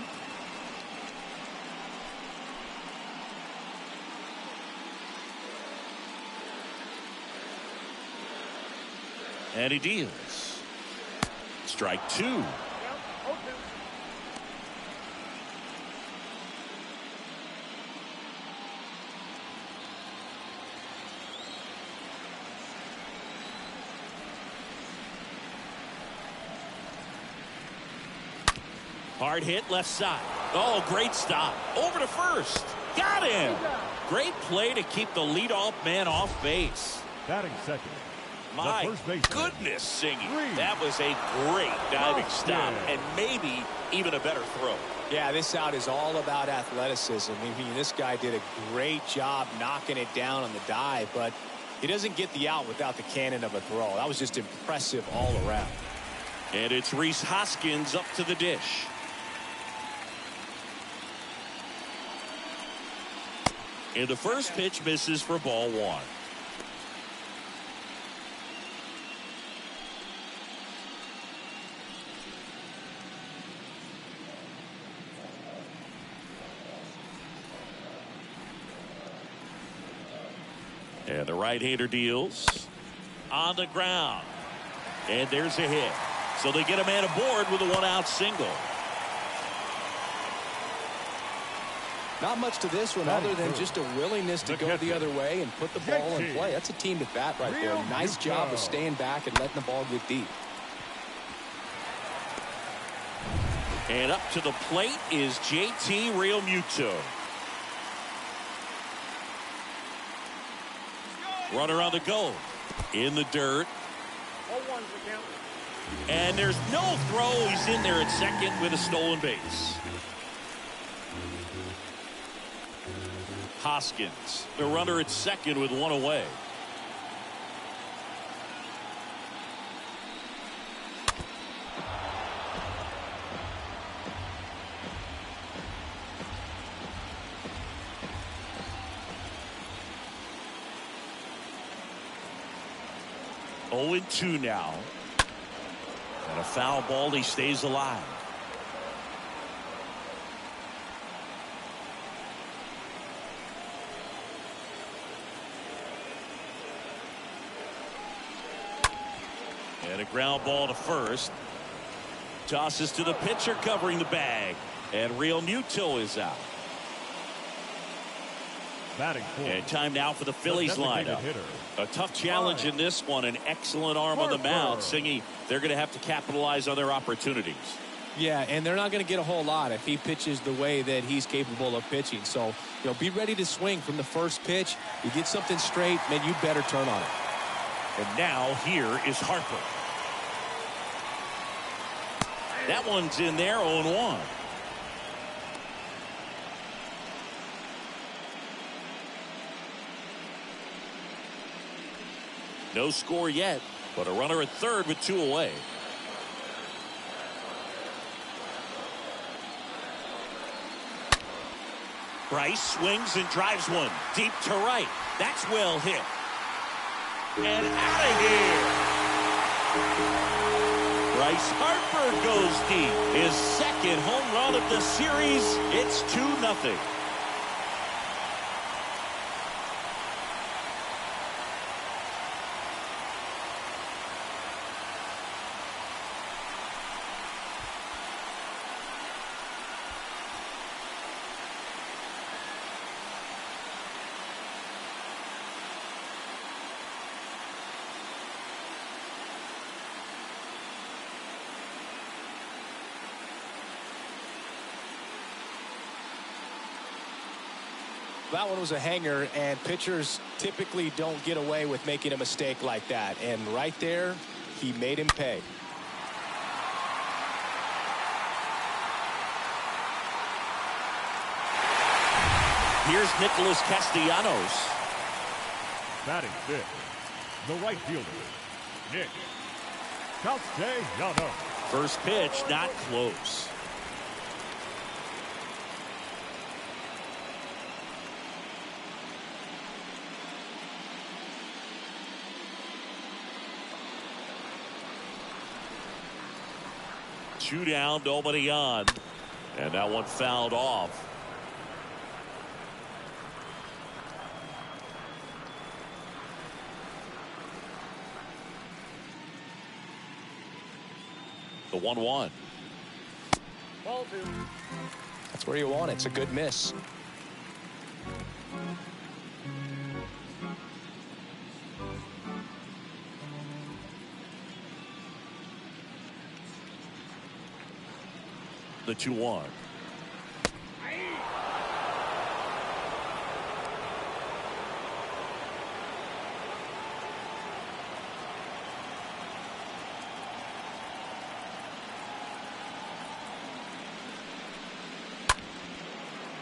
And he deals. Strike 2. Hard hit left side. Oh, great stop. Over to first. Got him. Great play to keep the leadoff man off base. Batting second. My goodness, Singy. That was a great diving stop and maybe even a better throw. Yeah, this out is all about athleticism. I mean, this guy did a great job knocking it down on the dive, but he doesn't get the out without the cannon of a throw. That was just impressive all around. And it's Rhys Hoskins up to the dish. And the first pitch misses for ball one. And the right-hander deals on the ground. And there's a hit. So they get a man aboard with a one-out single. Not much to this one other than just a willingness to go the other way and put the ball in play. That's a team at bat right there. Nice job of staying back and letting the ball get deep. And up to the plate is JT Realmuto. Runner on the go. In the dirt. 0-1's the count. And there's no throw. He's in there at second with a stolen base. Hoskins, the runner at second with one away. Oh, 0-2 now. And a foul ball. He stays alive. And a ground ball to first. Tosses to the pitcher covering the bag. And Realmuto is out. And time now for the Phillies lineup. A tough challenge in this one. An excellent arm on the mound. Singy, they're going to have to capitalize on their opportunities. Yeah, and they're not going to get a whole lot if he pitches the way that he's capable of pitching. So, be ready to swing from the first pitch. You get something straight, man, you better turn on it. And now here is Harper. That one's in there, 0-1. No score yet, but a runner at third with two away. Bryce swings and drives one deep to right. That's well hit. And out of here. Bryce Harper goes deep. His second home run of the series. It's 2-0. That one was a hanger, and pitchers typically don't get away with making a mistake like that. And right there, he made him pay. Here's Nicholas Castellanos. Batting fifth, the right fielder, Nick Castellanos. First pitch, not close. Two down, nobody on. And that one fouled off. The 1-1. Ball two. That's where you want it. It's a good miss. The 2-1.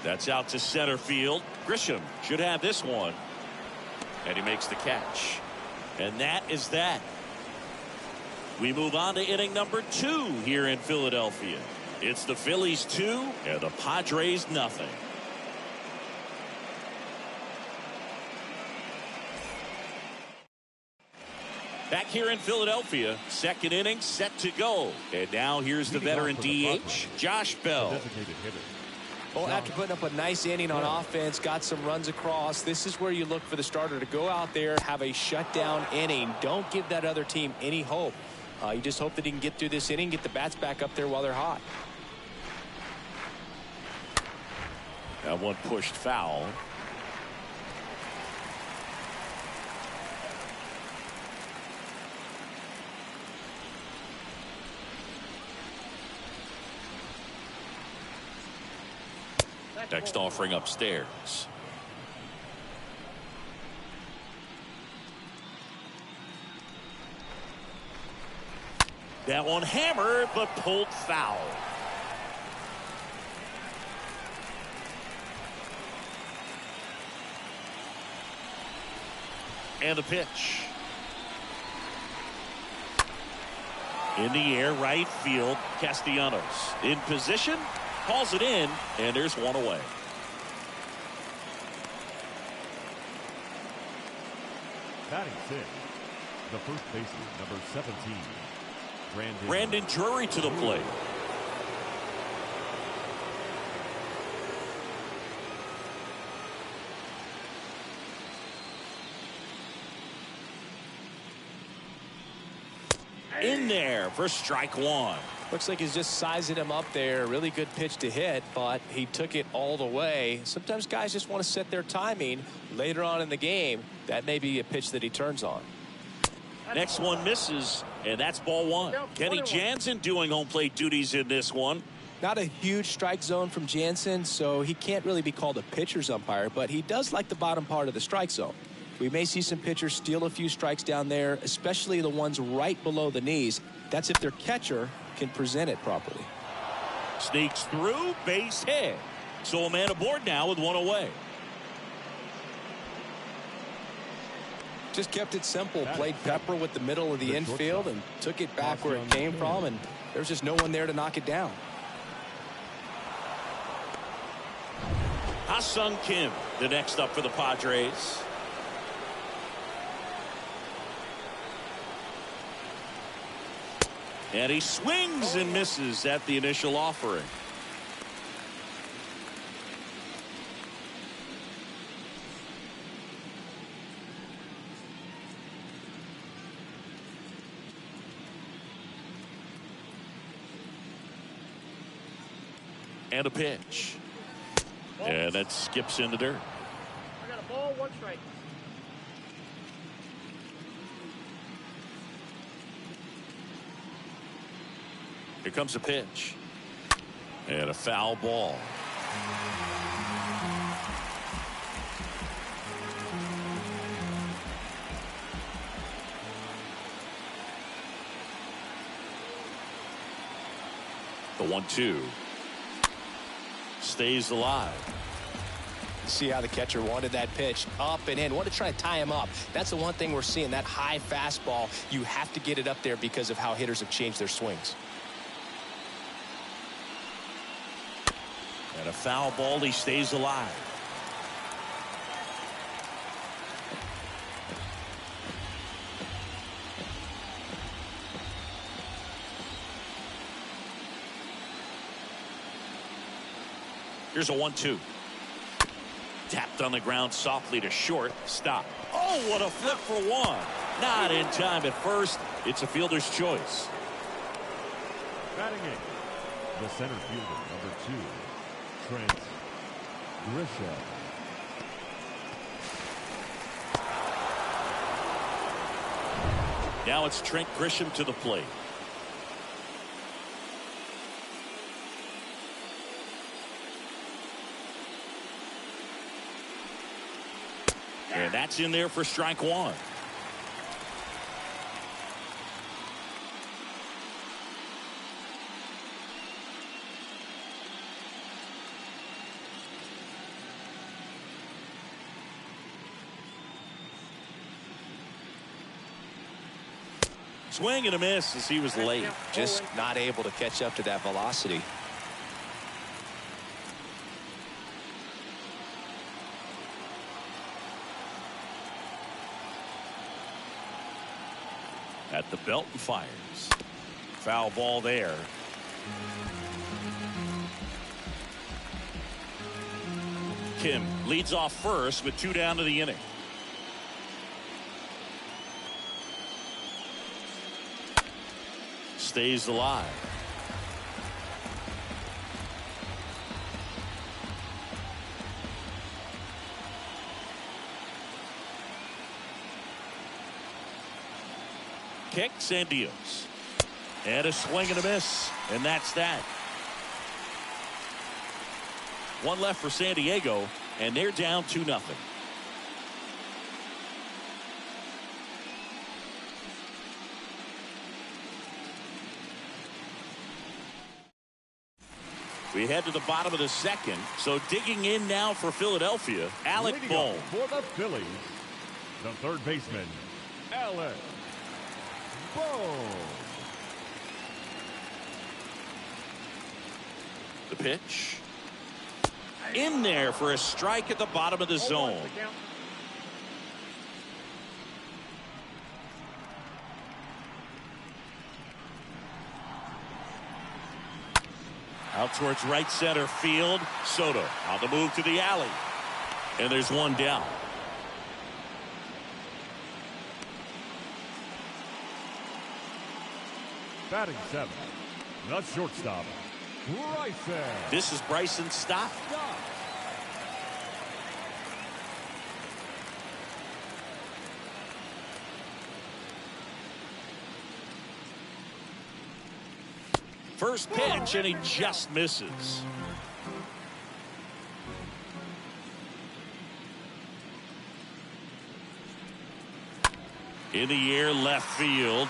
That's out to center field. Grisham should have this one. And he makes the catch. And that is that. We move on to inning number 2 here in Philadelphia. It's the Phillies 2 and the Padres nothing. Back here in Philadelphia, second inning set to go. And now here's the veteran DH, Josh Bell. Well, after putting up a nice inning on offense, got some runs across, this is where you look for the starter to go out there, have a shutdown inning. Don't give that other team any hope. You just hope that he can get through this inning, get the bats back up there while they're hot. That one pushed foul. Next offering upstairs. That one hammered but pulled foul. And the pitch. In the air, right field. Castellanos in position. Calls it in, and there's one away. Batting 6, the first baseman, number 17, Brandon Drury to the plate. In there for strike 1. Looks like he's just sizing him up there. Really good pitch to hit, but he took it all the way. Sometimes guys just want to set their timing later on in the game. That may be a pitch that he turns on. Next one misses, and that's ball 1. Kenny Jansen doing home plate duties in this one. Not a huge strike zone from Jansen, so he can't really be called a pitcher's umpire, but he does like the bottom part of the strike zone. We may see some pitchers steal a few strikes down there, especially the ones right below the knees. That's if their catcher can present it properly. Sneaks through, base hit. So a man aboard now with one away. Just kept it simple. Played pepper with the middle of the infield and took it back where it came from, and there's just no one there to knock it down. Ha-Sung Kim, the next up for the Padres. And he swings and misses at the initial offering. And a pitch. And that skips in the dirt. I got a ball, 1 strike. Here comes a pitch. And a foul ball. The 1-2. Stays alive. See how the catcher wanted that pitch up and in. Want to try to tie him up. That's the one thing we're seeing, that high fastball. You have to get it up there because of how hitters have changed their swings. And a foul ball, he stays alive. Here's a 1-2. Tapped on the ground softly to short. Stop. Oh, what a flip for 1. Not in time at first. It's a fielder's choice. Batting 8, the center fielder, number 2, Trent Grisham. Now it's Trent Grisham to the plate. And that's in there for strike 1. Swing and a miss as he was late. Just not able to catch up to that velocity. At the belt and fires. Foul ball there. Kim leads off first with 2 down to the inning. Stays alive. Kicks and deals. And a swing and a miss. And that's that. 1 left for San Diego, and they're down 2-0. We head to the bottom of the second. So digging in now for Philadelphia, Alec Bohm. For the Phillies, the third baseman, Alec Bohm. The pitch. In there for a strike at the bottom of the zone. Out towards right center field. Soto on the move to the alley. And there's 1 down. Batting 7th, the shortstop, Bryson. This is Bryson Stott. First pitch, and he just misses. In the air, left field.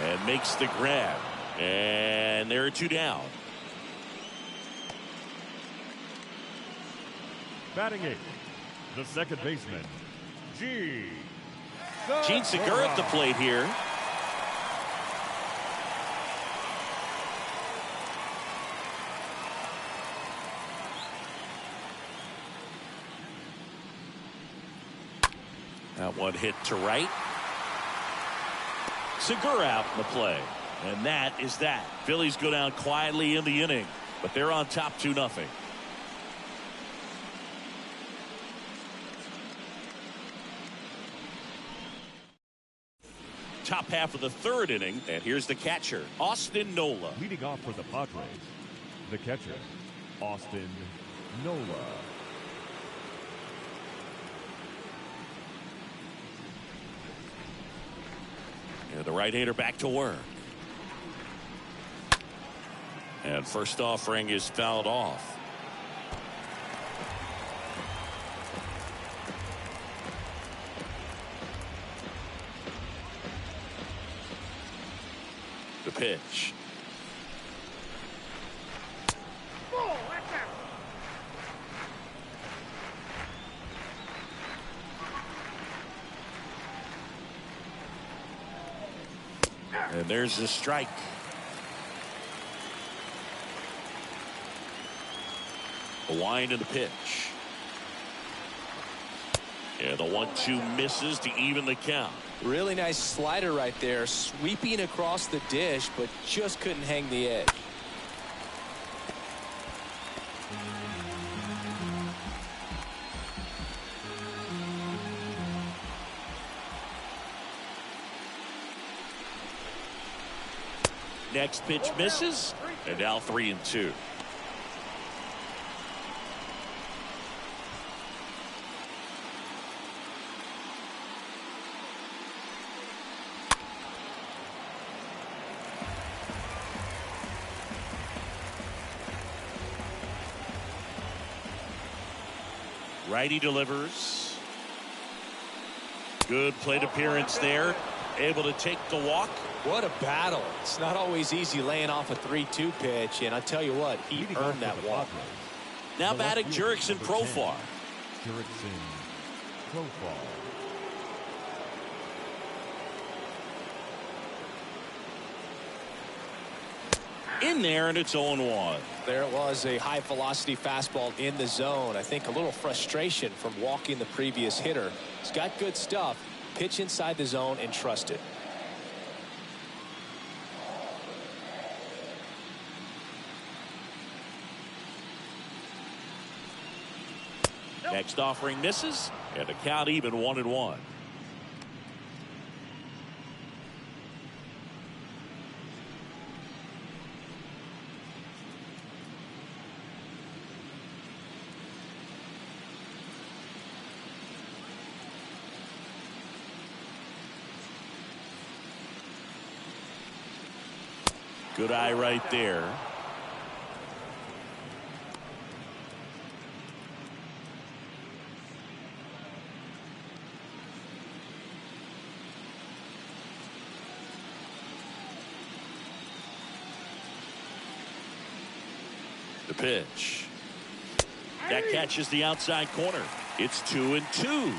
And makes the grab. And there are 2 down. Batting 8th, the second baseman, Gene Segura at the plate here. That one hit to right. Segura out in the play. And that is that. Phillies go down quietly in the inning, but they're on top 2-0. Top half of the 3rd inning, and here's the catcher, Austin Nola. Leading off for the Padres, the catcher, Austin Nola. And the right-hander back to work. And first offering is fouled off. The pitch. And there's the strike. The wind and the pitch. And the 1-2 misses to even the count. Really nice slider right there, sweeping across the dish, but just couldn't hang the edge. Next pitch misses, and now 3-2. Righty delivers. Good plate appearance there. Able to take the walk. What a battle. It's not always easy laying off a 3-2 pitch, and I tell you what, he earned that walk. Now batting Jurickson Profar. Jurickson Profar. in there, and it's 0-1. There it was, a high velocity fastball in the zone. I think a little frustration from walking the previous hitter. He's got good stuff. Pitch inside the zone and trust it. Next offering misses, and the count even 1-1. Good eye right there. The pitch. That catches the outside corner. It's 2-2.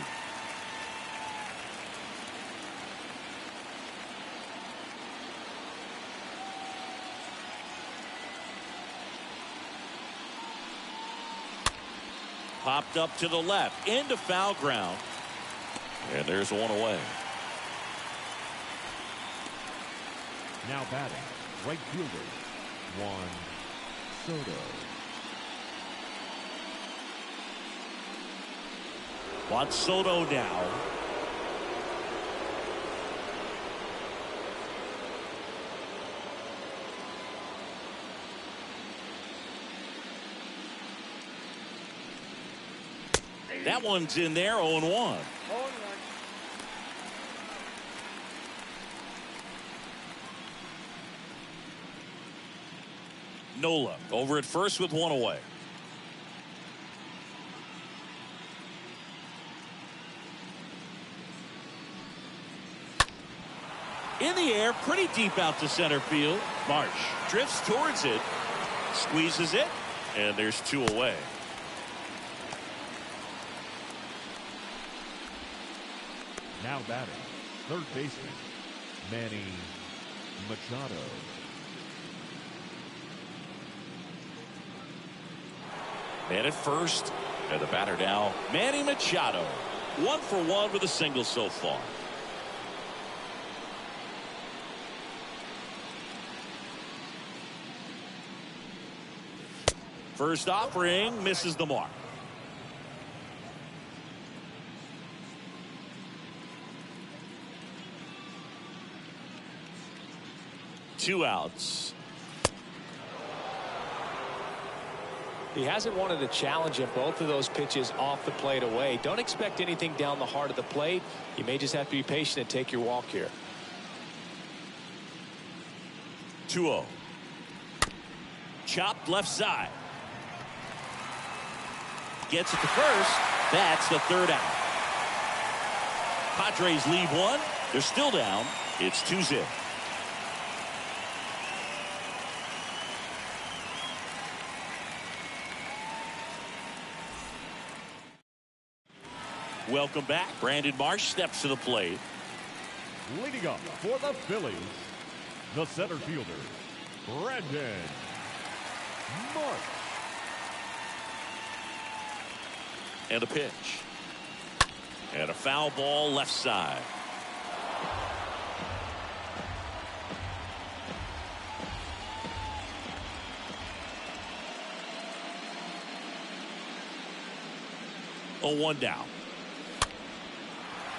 Popped up to the left into foul ground, and there's one away. Now batting, right fielder, Juan Soto. Juan Soto now. That one's in there, 0-1. Nola over at first with one away. In the air, pretty deep out to center field. Marsh drifts towards it, squeezes it, and there's two away. Now batting, third baseman, Manny Machado. Man at first, and the batter now, Manny Machado. 1 for 1 with a single so far. First offering misses the mark. Two outs. He hasn't wanted a challenge in both of those pitches off the plate away. Don't expect anything down the heart of the plate. You may just have to be patient and take your walk here. 2-0. Chopped left side. Gets it to first. That's the third out. Padres lead one. They're still down. It's 2-0. Welcome back. Brandon Marsh steps to the plate. Leading up for the Phillies, the center fielder, Brandon Marsh. And a pitch. And a foul ball left side. Oh, 1 down.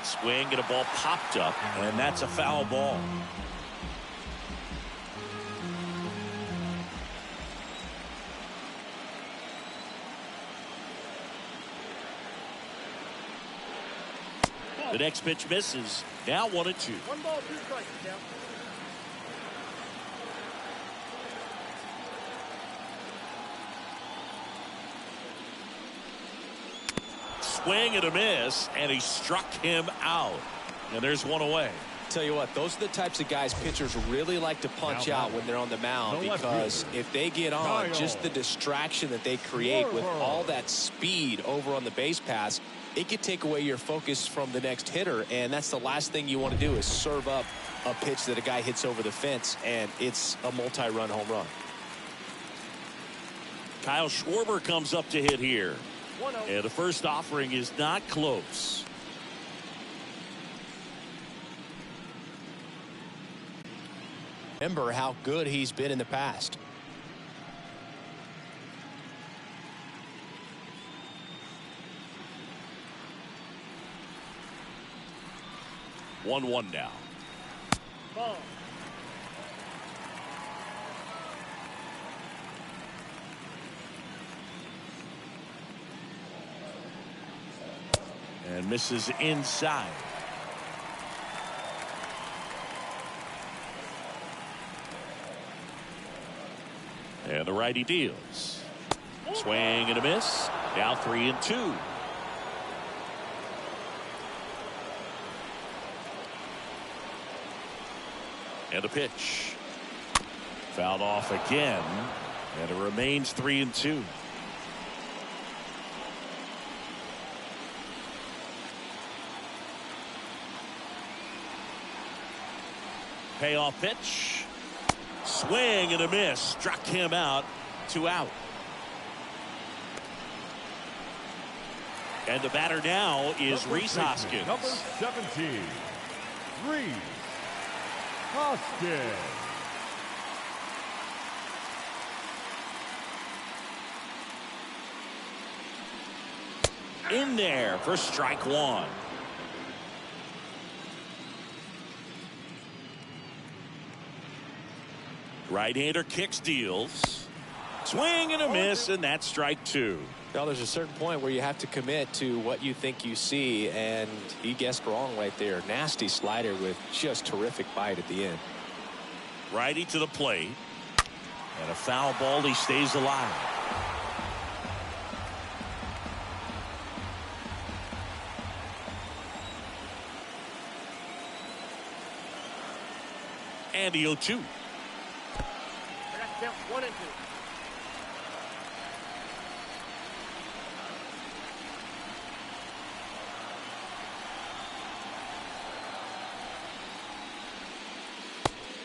Swing and a ball popped up, and that's a foul ball. The next pitch misses. Now 1-2. 1 ball, 2 strikes, Cal. Swing and a miss, and he struck him out. And there's one away. Tell you what, those are the types of guys pitchers really like to punch out when they're on the mound, because if they get on, just the distraction that they create with all that speed over on the base pass, it could take away your focus from the next hitter, and that's the last thing you want to do is serve up a pitch that a guy hits over the fence, and it's a multi-run home run. Kyle Schwarber comes up to hit here. 1-0. And the first offering is not close. Remember how good he's been in the past. One now. Ball. And misses inside. And the righty deals. Swing and a miss. Now 3-2. And a pitch. Fouled off again. And it remains 3-2. Payoff pitch. Swing and a miss. Struck him out. 2 out. And the batter now is Rhys Hoskins. Number 17, Rhys Hoskins. In there for strike 1. Right-hander kicks, deals. Swing and a miss, and that's strike 2. Well, there's a certain point where you have to commit to what you think you see, and he guessed wrong right there. Nasty slider with just terrific bite at the end. Righty to the plate. And a foul ball. He stays alive. And the 0-2. I got count 1 and 2.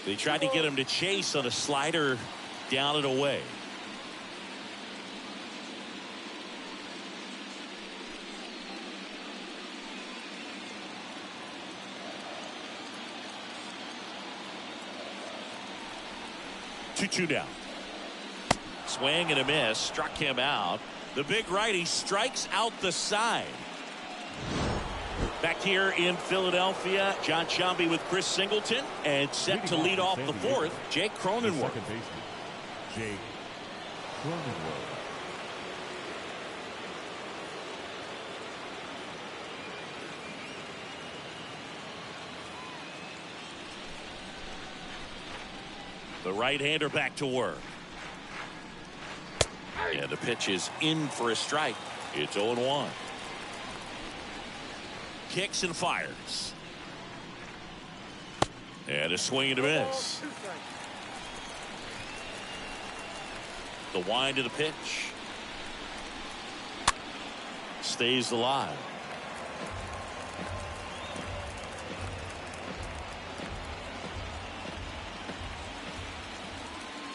They tried to get him to chase on a slider down and away. Two down. Swing and a miss. Struck him out. The big righty strikes out the side. Back here in Philadelphia, John Sciambi with Chris Singleton, and set to lead off the 4th, Jake Cronenworth. Second baseman, Jake Cronenworth. The right-hander back to work. And the pitch is in for a strike. It's 0-1. Kicks and fires. And a swing and a miss. 2 strikes. The wind of the pitch. Stays alive.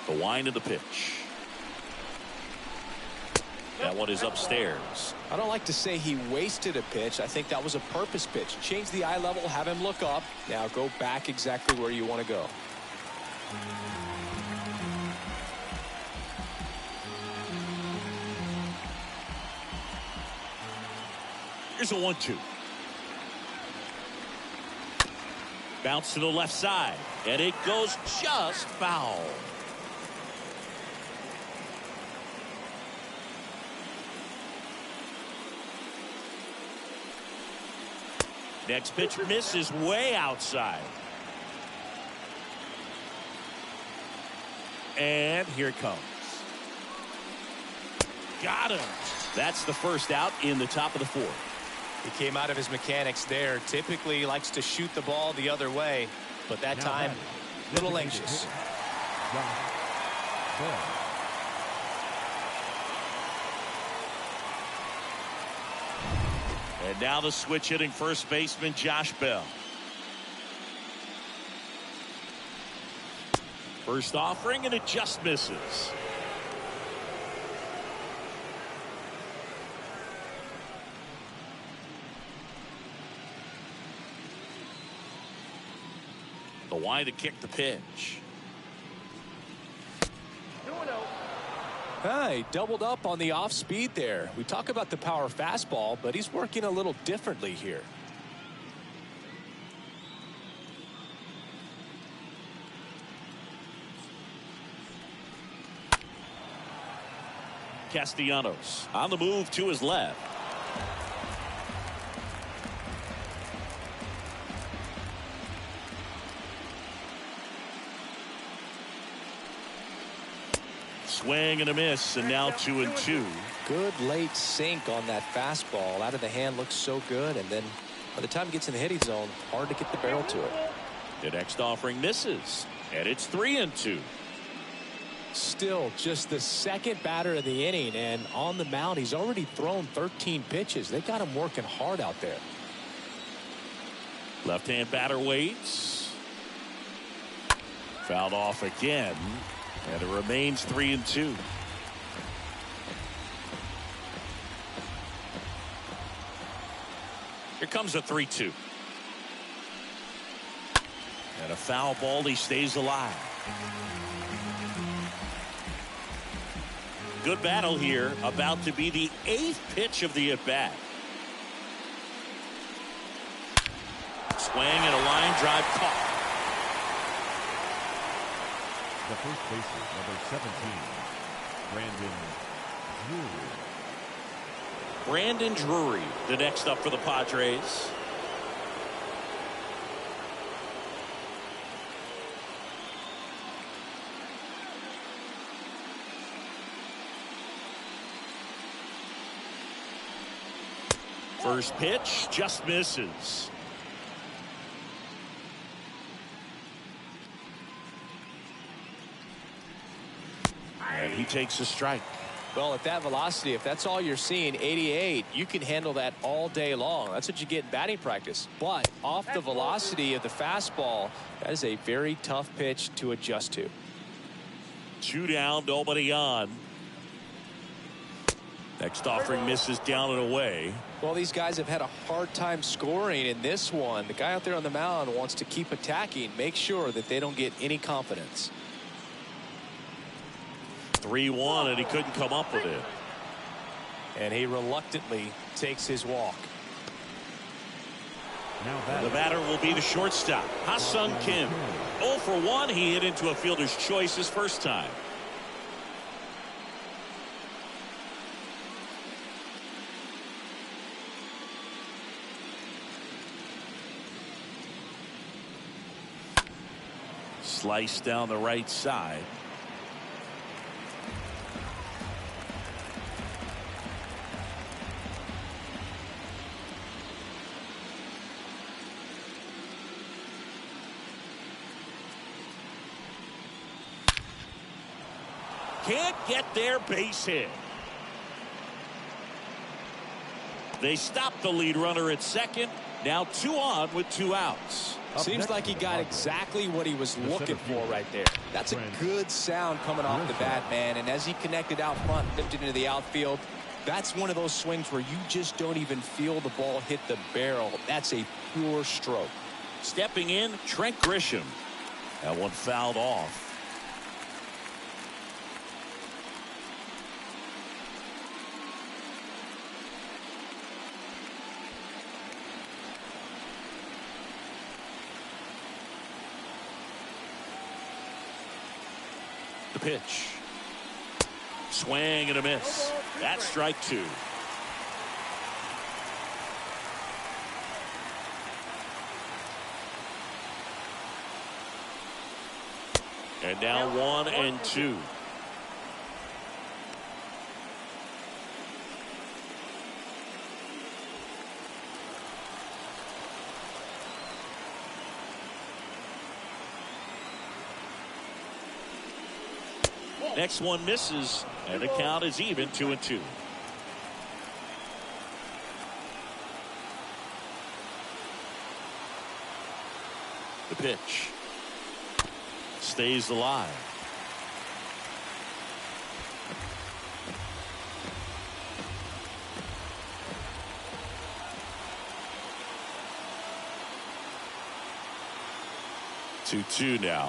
The wind of the pitch. That one is upstairs. I don't like to say he wasted a pitch. I think that was a purpose pitch. Change the eye level, have him look up. Now go back exactly where you want to go. Here's a 1-2. Bounce to the left side, and it goes just foul. Next pitch misses way outside. And here it comes. Got him. That's the first out in the top of the 4th. He came out of his mechanics there. Typically likes to shoot the ball the other way, but that time a little anxious. And now the switch hitting first baseman Josh Bell. First offering, and it just misses. The wide to kick the pitch. 2-0. He doubled up on the off speed there. We talk about the power fastball, but he's working a little differently here. Castellanos on the move to his left. Swing and a miss, and now 2-2. Good late sink on that fastball. Out of the hand, looks so good, and then by the time it gets in the hitting zone, hard to get the barrel to it. The next offering misses, and it's 3-2. Still just the second batter of the inning, and on the mound, he's already thrown 13 pitches. They got him working hard out there. Left-hand batter waits. Fouled off again, and it remains 3-2. Here comes a 3-2. And a foul ball. He stays alive. Good battle here. About to be the 8th pitch of the at-bat. Swing and a line drive caught. The first baseman, number 17, Brandon Drury. Brandon Drury, the next up for the Padres. First pitch just misses. And he takes a strike. Well, at that velocity, if that's all you're seeing, 88, you can handle that all day long. That's what you get in batting practice. But off the velocity of the fastball, that is a very tough pitch to adjust to. 2 down, nobody on. Next offering misses down and away. Well, these guys have had a hard time scoring in this one. The guy out there on the mound wants to keep attacking, make sure that they don't get any confidence. 3-1, and he couldn't come up with it. And he reluctantly takes his walk. Now The batter will be the shortstop, Ha-Sung Kim. 0 for 1. He hit into a fielder's choice his first time. Slice down the right side. Can't get their base hit. They stop the lead runner at second. Now 2 on with 2 outs. Seems like he got exactly what he was looking for right there. That's a good sound coming off the bat, man. And as he connected out front, lifted into the outfield, that's one of those swings where you just don't even feel the ball hit the barrel. That's a pure stroke. Stepping in, Trent Grisham. That one fouled off. The pitch. Swing and a miss. That's strike 2. And now 1-2. Next one misses, and the count is even 2-2. The pitch stays alive. 2-2 now.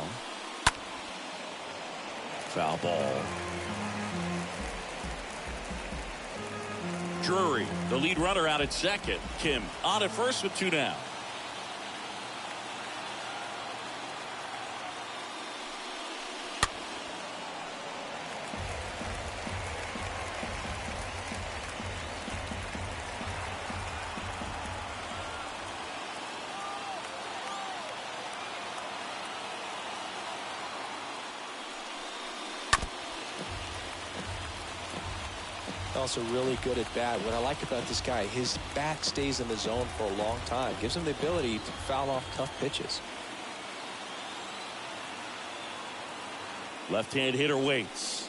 Foul ball. Drury, the lead runner, out at second. Kim on at first with 2 down. Also really good at bat. What I like about this guy, his bat stays in the zone for a long time. Gives him the ability to foul off tough pitches. Left-hand hitter waits.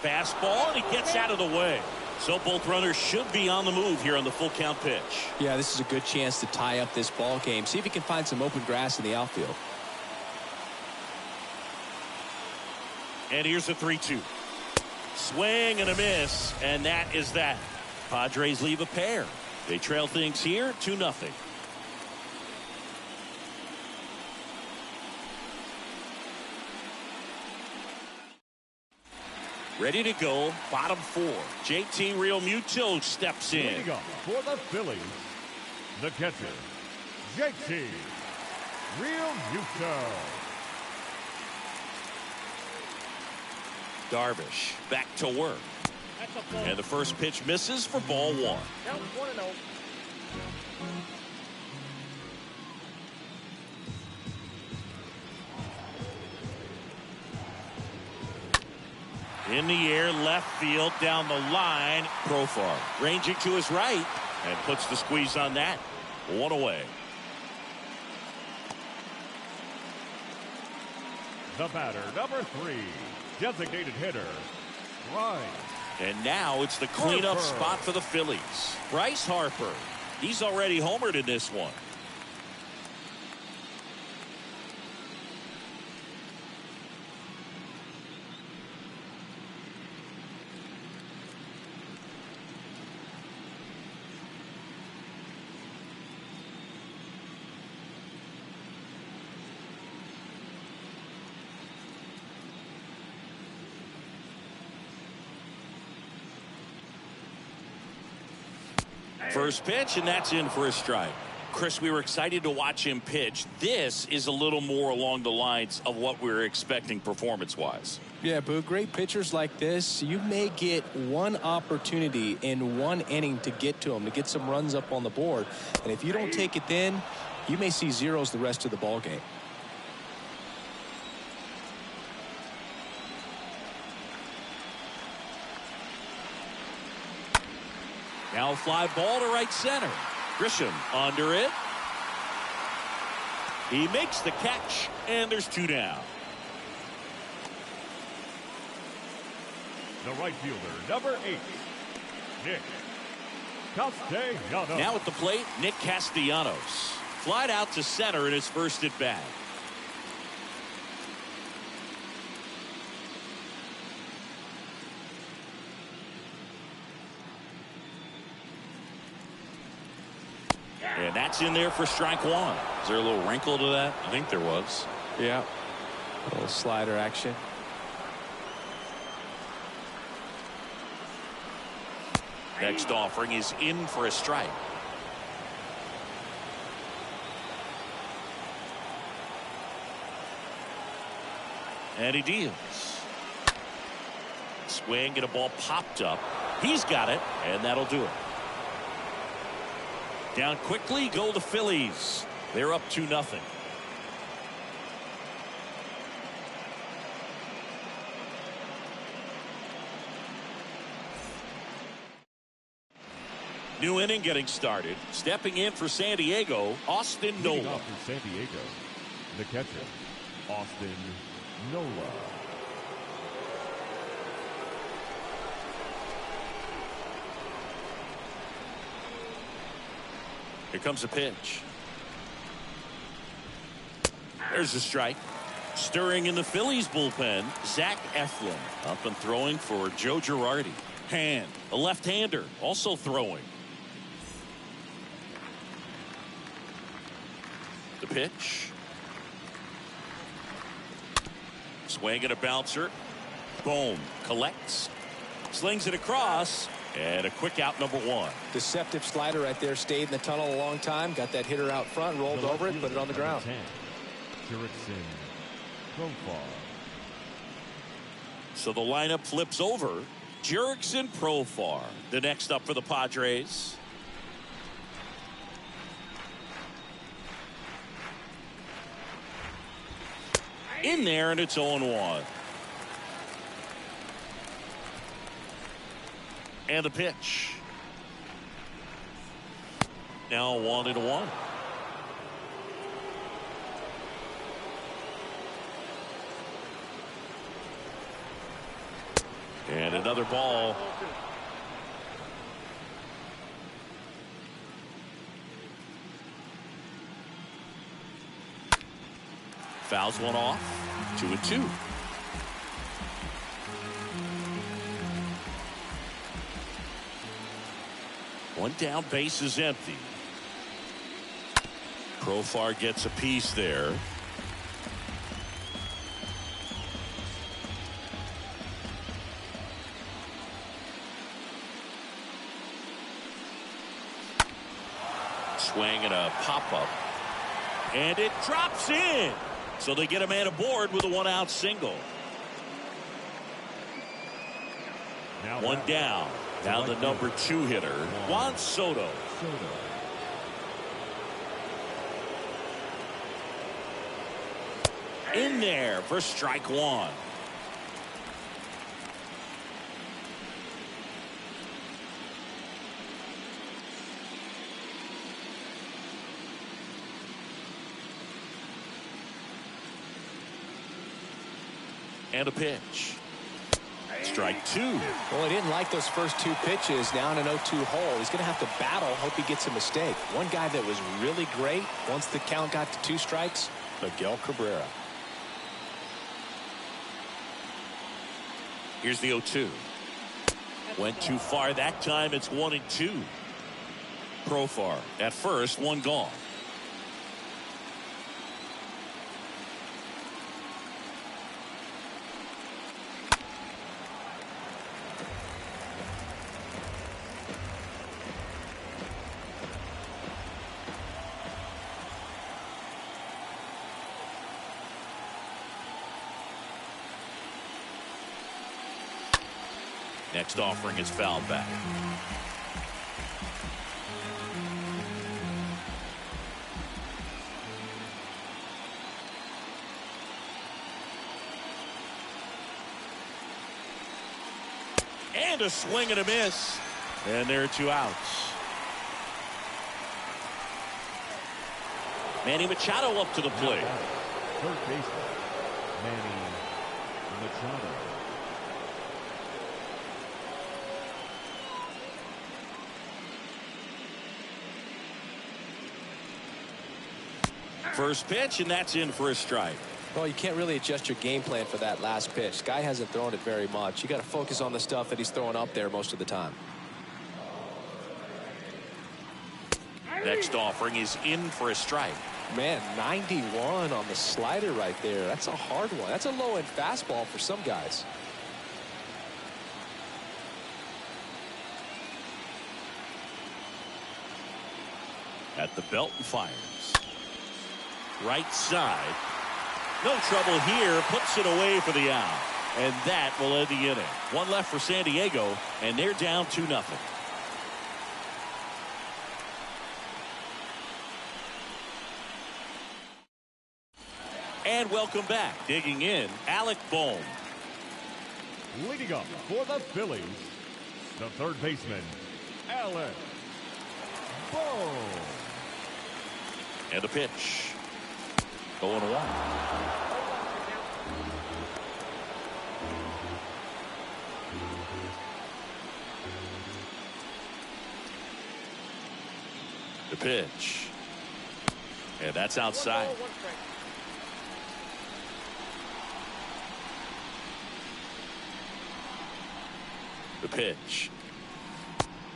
Fastball, and he gets out of the way. So both runners should be on the move here on the full count pitch. Yeah, this is a good chance to tie up this ball game. See if he can find some open grass in the outfield. And here's a 3-2. Swing and a miss, and that is that. Padres leave a pair. They trail things here 2-0. Ready to go, bottom 4. JT Realmuto steps in. Leading up for the Phillies, the catcher, JT Realmuto. Darvish back to work. That's a ball. And the first pitch misses for ball 1. Count 1-0. In the air, left field, down the line. Profar ranging to his right and puts the squeeze on that. 1 away. The batter, number 3, designated hitter, Bryce. And now it's the cleanup Harper. spot for the Phillies. Bryce Harper. He's already homered in this one. First pitch, and that's in for a strike. Chris, we were excited to watch him pitch. This is a little more along the lines of what we were expecting performance-wise. Yeah, Boo, great pitchers like this, you may get one opportunity in one inning to get to them, to get some runs up on the board. And if you don't take it then, you may see zeros the rest of the ball game. Now a fly ball to right center. Grisham under it. He makes the catch, and there's 2 down. The right fielder, number 8, Nick Castellanos. Now at the plate, Nick Castellanos. Flied out to center in his first at bat. And that's in there for strike 1. Is there a little wrinkle to that? I think there was. Yeah. A little slider action. Next offering is in for a strike. And he deals. Swing and a ball popped up. He's got it, and that'll do it. Down quickly go the Phillies. They're up 2-0. New inning getting started. Stepping in for San Diego, Austin Leading Nola. off for San Diego, the catcher, Austin Nola. Here comes a pitch. There's a strike. Stirring in the Phillies bullpen, Zach Eflin up and throwing for Joe Girardi. Hand, a left-hander, also throwing. The pitch. Swing and a bouncer. Boom. Collects. Slings it across. And a quick out, number one. Deceptive slider right there. Stayed in the tunnel a long time. Got that hitter out front. Rolled over it. Put it on the ground. So the lineup flips over. Jurickson, Profar. The next up for the Padres. In there, and it's 0-1. And the pitch. Now 1-1. And another ball. Fouls one off. 2-2. One down, base is empty. Profar gets a piece there. Swing and a pop-up. And it drops in. So they get a man aboard with a one-out single. Now one down. Now the number 2 hitter, Juan Soto. In there for strike one. And a pitch. Strike two. Well, he didn't like those first 2 pitches. Now in an 0-2 hole. He's going to have to battle. Hope he gets a mistake. One guy that was really great once the count got to 2 strikes, Miguel Cabrera. Here's the 0-2. Went too far that time. It's 1-2. Profar at first, one gone. Next offering is fouled back. And a swing and a miss. And there are 2 outs. Manny Machado up to the plate. Third baseman, Manny Machado. First pitch, and that's in for a strike. Well, you can't really adjust your game plan for that last pitch. Guy hasn't thrown it very much. You got to focus on the stuff that he's throwing up there most of the time. Next offering is in for a strike. Man, 91 on the slider right there. That's a hard one. That's a low-end fastball for some guys. At the belt and fires. Right side. No trouble here. Puts it away for the out. And that will end the inning. One left for San Diego, and they're down 2-0. And welcome back. Digging in, Alec Bohm. Leading up for the Phillies, the third baseman, Alec Bohm. And a pitch. 0-1. The pitch. And that's outside. The pitch.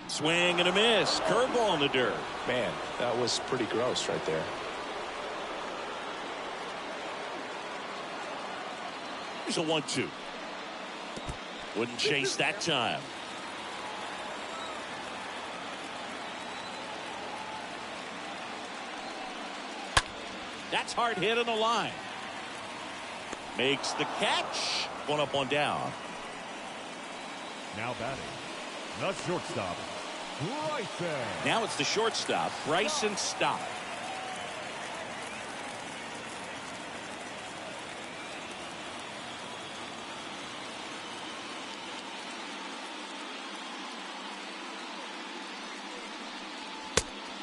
Swing and a miss. Curveball in the dirt. Man, that was pretty gross right there. Here's a 1-2. Wouldn't chase that time. That's hard hit on the line. Makes the catch. One up, one down. Now batting, the shortstop, Bryson. Now it's the shortstop, Bryson Stott.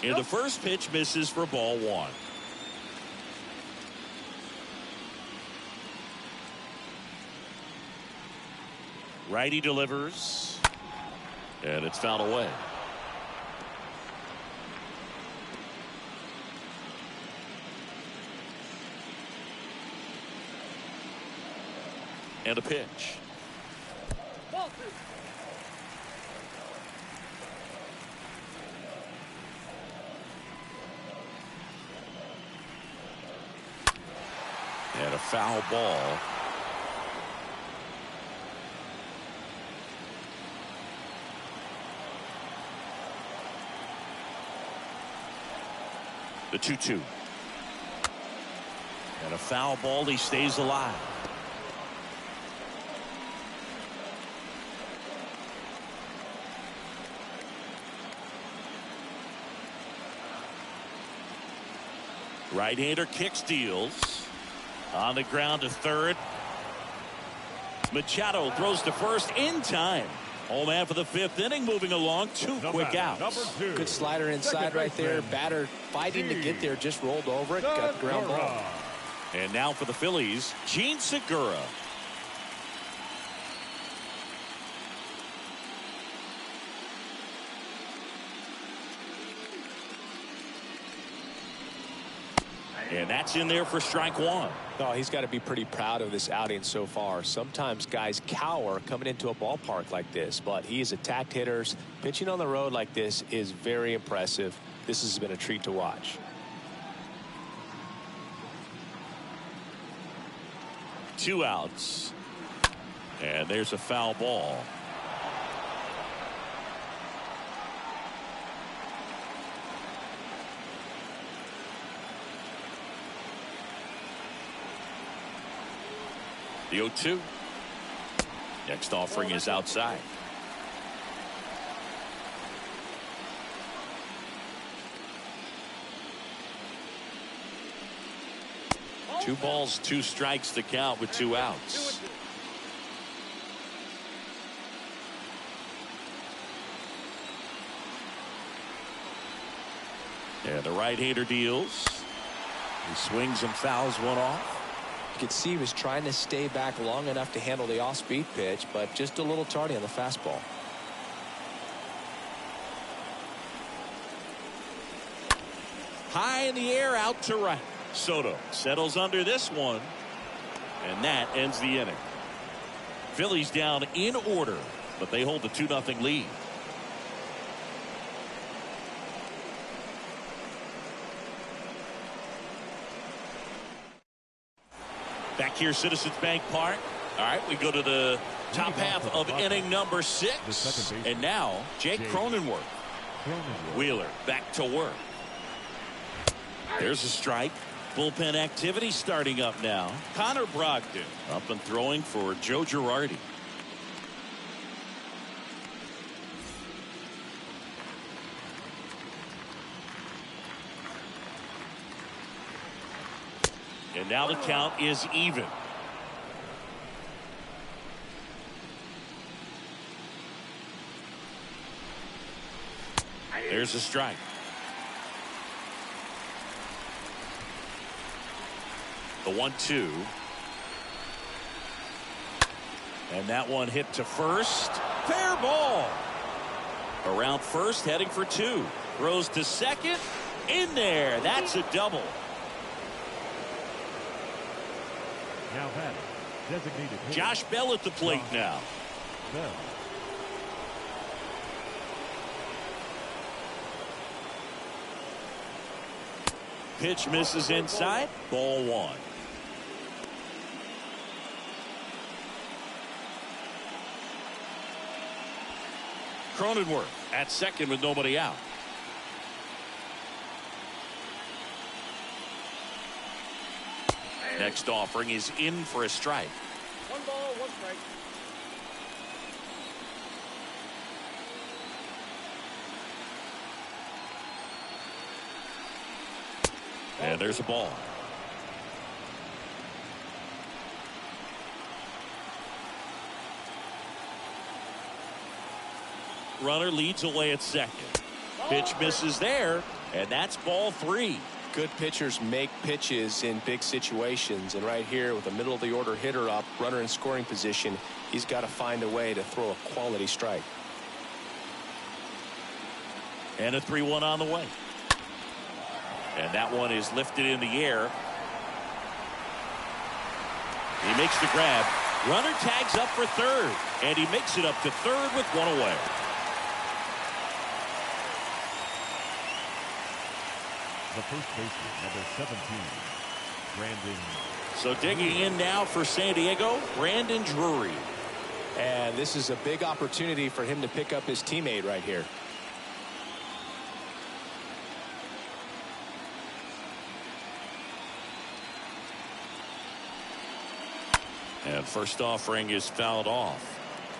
And the first pitch misses for ball one. Righty delivers. And it's fouled away. And a pitch. Ball two. And a foul ball. The 2-2. And a foul ball. He stays alive. Right-hander kicks, deals. On the ground to third. Machado throws to first in time. Home man for the fifth inning, moving along. Two quick outs. Good slider inside right there. Batter fighting to get there, just rolled over it, got the ground ball. And now for the Phillies, Gene Segura. And that's in there for strike one. Oh, he's got to be pretty proud of this outing so far. Sometimes guys cower coming into a ballpark like this, but he has attacked hitters. Pitching on the road like this is very impressive. This has been a treat to watch. Two outs. And there's a foul ball. The 0-2. Next offering is outside. Two balls, two strikes to count with two outs. And the right-hander deals. He swings and fouls one off. You could see he was trying to stay back long enough to handle the off-speed pitch, but just a little tardy on the fastball. High in the air, out to right. Soto settles under this one, and that ends the inning. Phillies down in order, but they hold a 2-0 lead. Back here, Citizens Bank Park. All right, we go to the top half of inning number 6. And now, Jake Cronenworth. Wheeler back to work. There's a strike. Bullpen activity starting up now. Connor Brogdon up and throwing for Joe Girardi. And now the count is even. There's a strike. The 1-2. And that one hit to first. Fair ball. Around first, heading for 2. Throws to second. In there. That's a double. Now batting, designated hitter, Josh Bell at the plate now. Bell. Pitch misses inside. Ball 1. Cronenworth at second with nobody out. Next offering is in for a strike. 1 ball, 1 strike. And there's a ball. Runner leads away at second. Pitch misses there, and that's ball 3. Good pitchers make pitches in big situations, and right here with a middle of the order hitter up, runner in scoring position, he's got to find a way to throw a quality strike. And a 3-1 on the way. And that one is lifted in the air. He makes the grab. Runner tags up for third, and he makes it up to third with 1 away. The first baseman, number 17, Brandon. So digging in now for San Diego, Brandon Drury. And this is a big opportunity for him to pick up his teammate right here. And first offering is fouled off.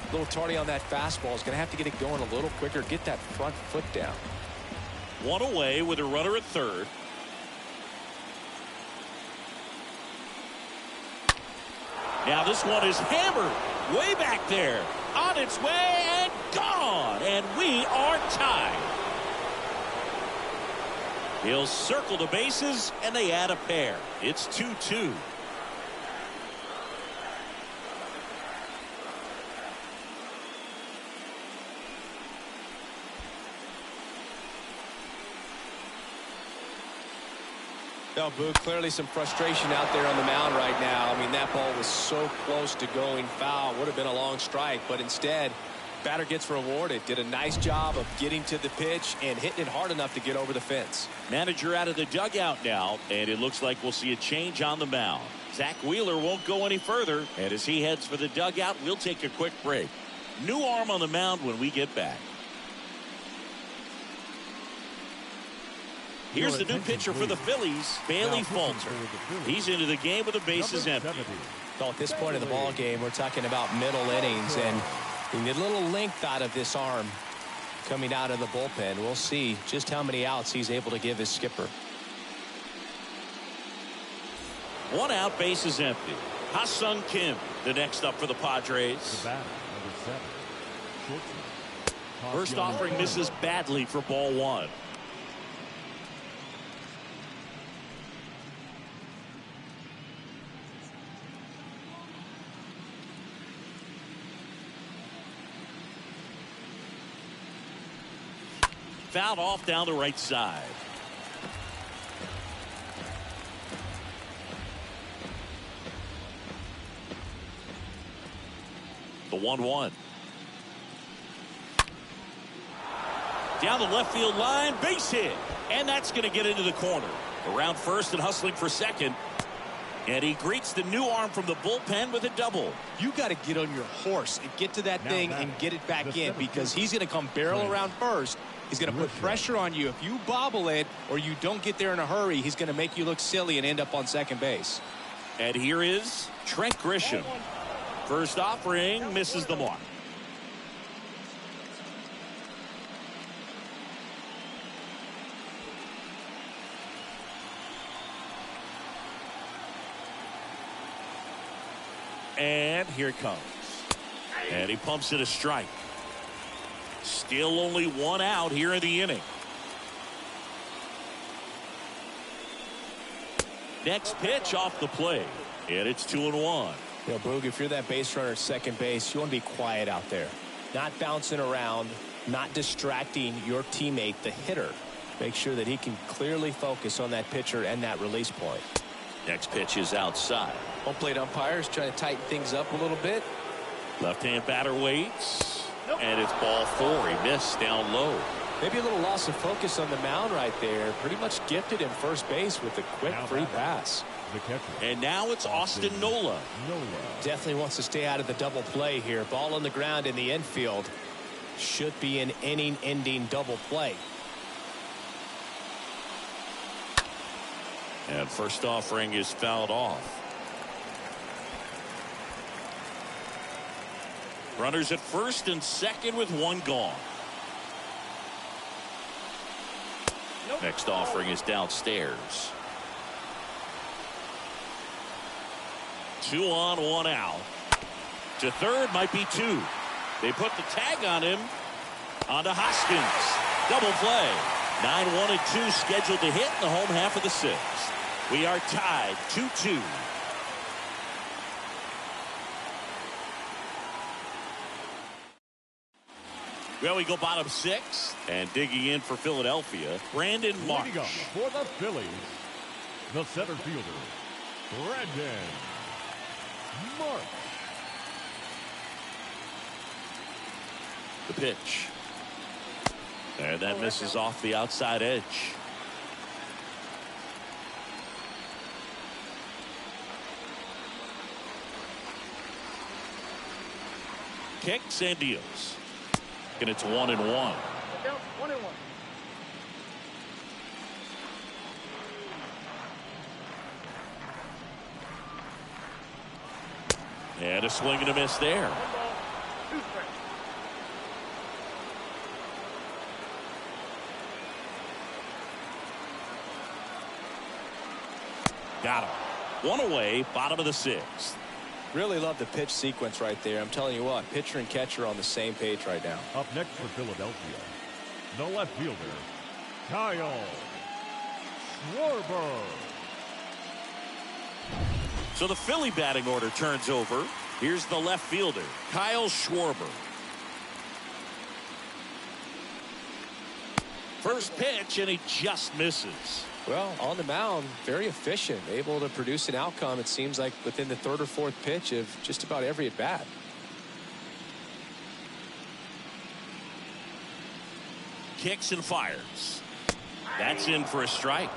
A little tardy on that fastball. Is going to have to get it going a little quicker. Get that front foot down. 1 away with a runner at third. Now this one is hammered way back there. On its way and gone. And we are tied. He'll circle the bases and they add a pair. It's 2-2. No, Boog, clearly some frustration out there on the mound right now. I mean, that ball was so close to going foul. Would have been a long strike, but instead, batter gets rewarded. Did a nice job of getting to the pitch and hitting it hard enough to get over the fence. Manager out of the dugout now, and it looks like we'll see a change on the mound. Zach Wheeler won't go any further, and as he heads for the dugout, we'll take a quick break. New arm on the mound when we get back. Here's the new pitcher for the Phillies, Bailey Falter. He's into the game with the bases empty. So at this point in the ball game, we're talking about middle innings, and we need a little length out of this arm coming out of the bullpen. We'll see just how many outs he's able to give his skipper. 1 out, bases empty. Ha-Sung Kim, the next up for the Padres. The batter, number 7, shortstop. First offering misses badly for ball 1. Fouled off down the right side. The 1-1. Down the left field line, base hit. And that's going to get into the corner. Around first and hustling for second. And he greets the new arm from the bullpen with a double. You got to get on your horse and get to that thing and get it back in, because he's going to come barrel around first. He's going to put pressure on you. If you bobble it or you don't get there in a hurry, he's going to make you look silly and end up on second base. And here is Trent Grisham. First offering misses the mark. And here it comes. And he pumps it a strike. Still only 1 out here in the inning. Next pitch off the plate. And it's 2-1. You know, Boog, if you're that base runner at second base, you want to be quiet out there. Not bouncing around, not distracting your teammate, the hitter. Make sure that he can clearly focus on that pitcher and that release point. Next pitch is outside. Home plate umpires trying to tighten things up a little bit. Left-hand batter waits. And it's ball 4. He missed down low. Maybe a little loss of focus on the mound right there. Pretty much gifted him first base with a quick free pass. The catcher. And now it's Austin Nola. Definitely wants to stay out of the double play here. Ball on the ground in the infield. Should be an inning-ending double play. And first offering is fouled off. Runners at first and second with one gone. Nope. Next offering is downstairs. 2 on, 1 out. To third might be 2. They put the tag on him. Onto Hoskins. Double play. 9-1 and 2 scheduled to hit in the home half of the 6th. We are tied 2-2. Well, we go bottom 6, and digging in for Philadelphia, Brandon Marsh. Leading up for the Phillies, the center fielder, Brandon Marsh. The pitch. And that misses off the outside edge. Kicks and deals. And it's 1-1. 1-1. And a swing and a miss there. 1 ball, 2 strikes. Got him. 1 away, bottom of the 6th. Really love the pitch sequence right there. I'm telling you what, pitcher and catcher are on the same page right now. Up next for Philadelphia, the left fielder, Kyle Schwarber. So the Philly batting order turns over. Here's the left fielder, Kyle Schwarber. First pitch, and he just misses. Well, on the mound, very efficient, able to produce an outcome, it seems like, within the 3rd or 4th pitch of just about every at bat. Kicks and fires. That's in for a strike.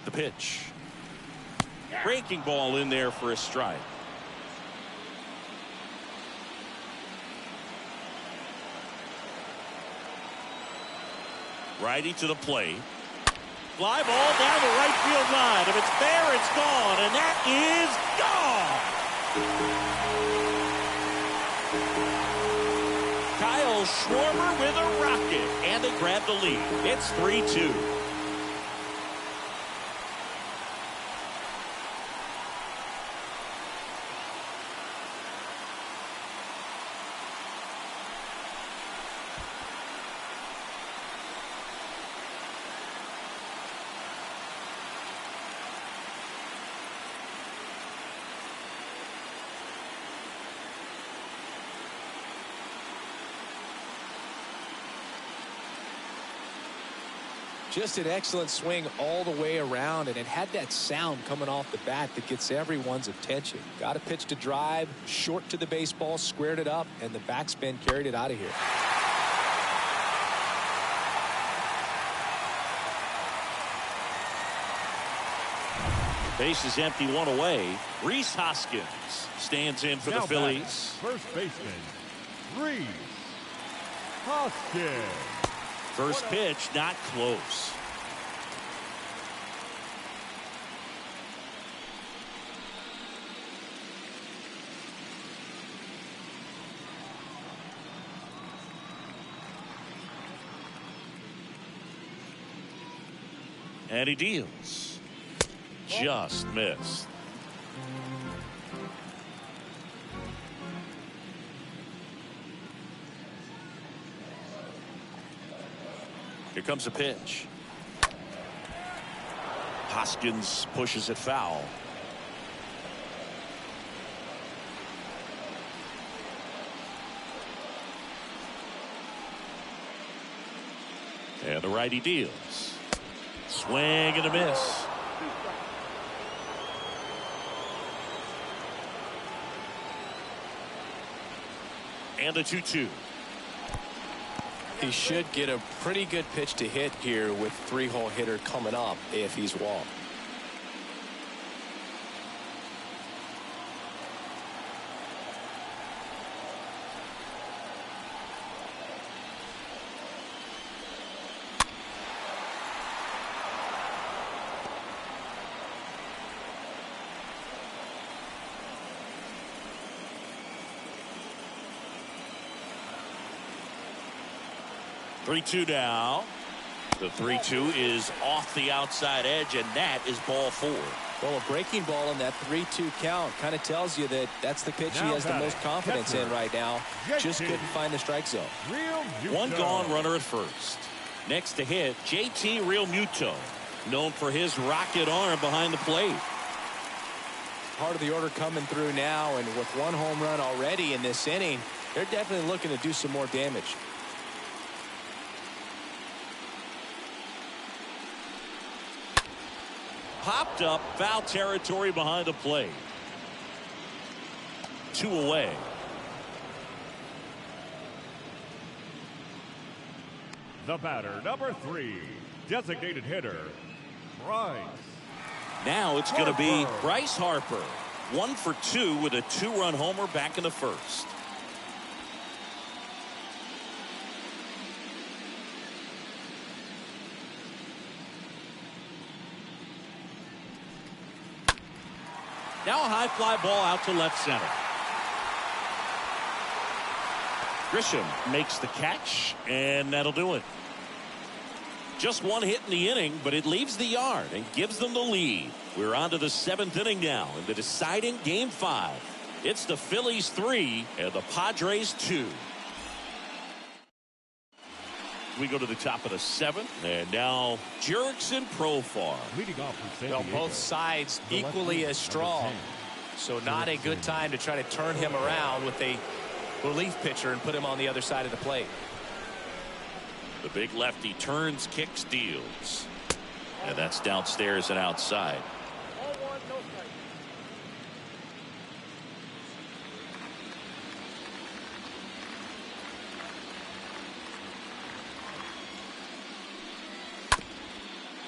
The pitch. Breaking ball in there for a strike. Righty to the plate. Fly ball down the right field line. If it's fair, it's gone, and that is gone. Kyle Schwarber with a rocket, and they grab the lead. It's 3-2. Just an excellent swing all the way around, and it had that sound coming off the bat that gets everyone's attention. Got a pitch to drive, short to the baseball, squared it up, and the backspin carried it out of here. Base is empty, 1 away. Rhys Hoskins stands in for the Phillies. First baseman, Rhys Hoskins. First pitch, not close. And he deals. Just missed. Here comes a pitch. Hoskins pushes it foul. And the righty deals. Swing and a miss. And the 2-2. He should get a pretty good pitch to hit here with 3-hole hitter coming up if he's walked. 3-2 now. The 3-2 is off the outside edge, and that is ball 4. Well, a breaking ball in that 3-2 count kind of tells you that that's the pitch he has the most confidence in right now. Just couldn't find the strike zone. One gone, runner at first. Next to hit, JT Real Muto, known for his rocket arm behind the plate. Part of the order coming through now, and with one home run already in this inning, they're definitely looking to do some more damage. Popped up, foul territory behind the plate. 2 away. The batter, number 3, designated hitter, Bryce. Now it's going to be Bryce Harper. 1 for 2 with a 2-run homer back in the first. Now a high fly ball out to left center. Grisham makes the catch, and that'll do it. Just one hit in the inning, but it leaves the yard and gives them the lead. We're on to the 7th inning now in the deciding Game 5. It's the Phillies 3 and the Padres 2. We go to the top of the 7th, and now Jurickson Profar. Leading off for San Well, Diego, both sides equally as strong. So not a good time to try to turn him around with a relief pitcher and put him on the other side of the plate. The big lefty turns, kicks, deals. And that's downstairs and outside. All one, no strike.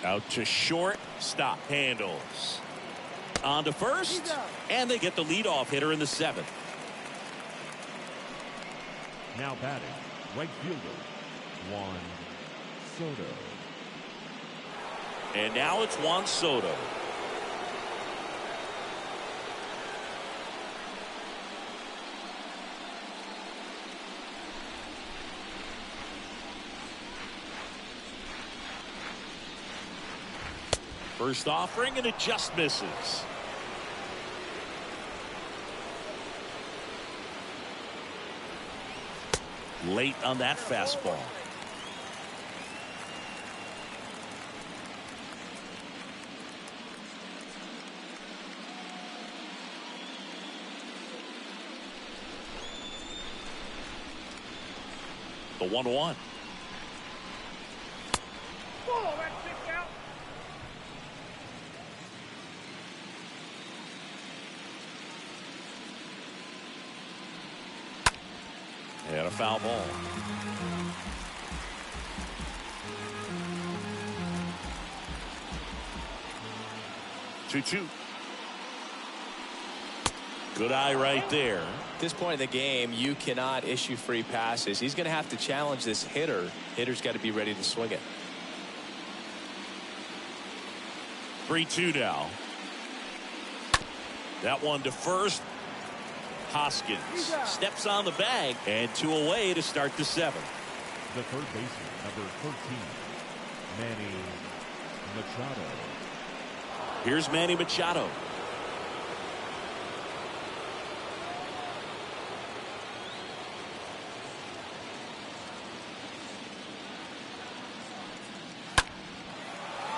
Out to short, stop, handles. On to first, and they get the leadoff hitter in the 7th. now batting, right fielder, Juan Soto. And now it's Juan Soto. First offering, and it just misses. Late on that fastball. The 1-1. Oh, that's 6 out. And a foul ball. Two. Good eye right there. At this point in the game, you cannot issue free passes. He's going to have to challenge this hitter. Hitter's got to be ready to swing it. 3-2 now. That one to first. Hoskins steps on the bag, and 2 away to start the 7th. The third baseman, number 13, Manny Machado. Here's Manny Machado.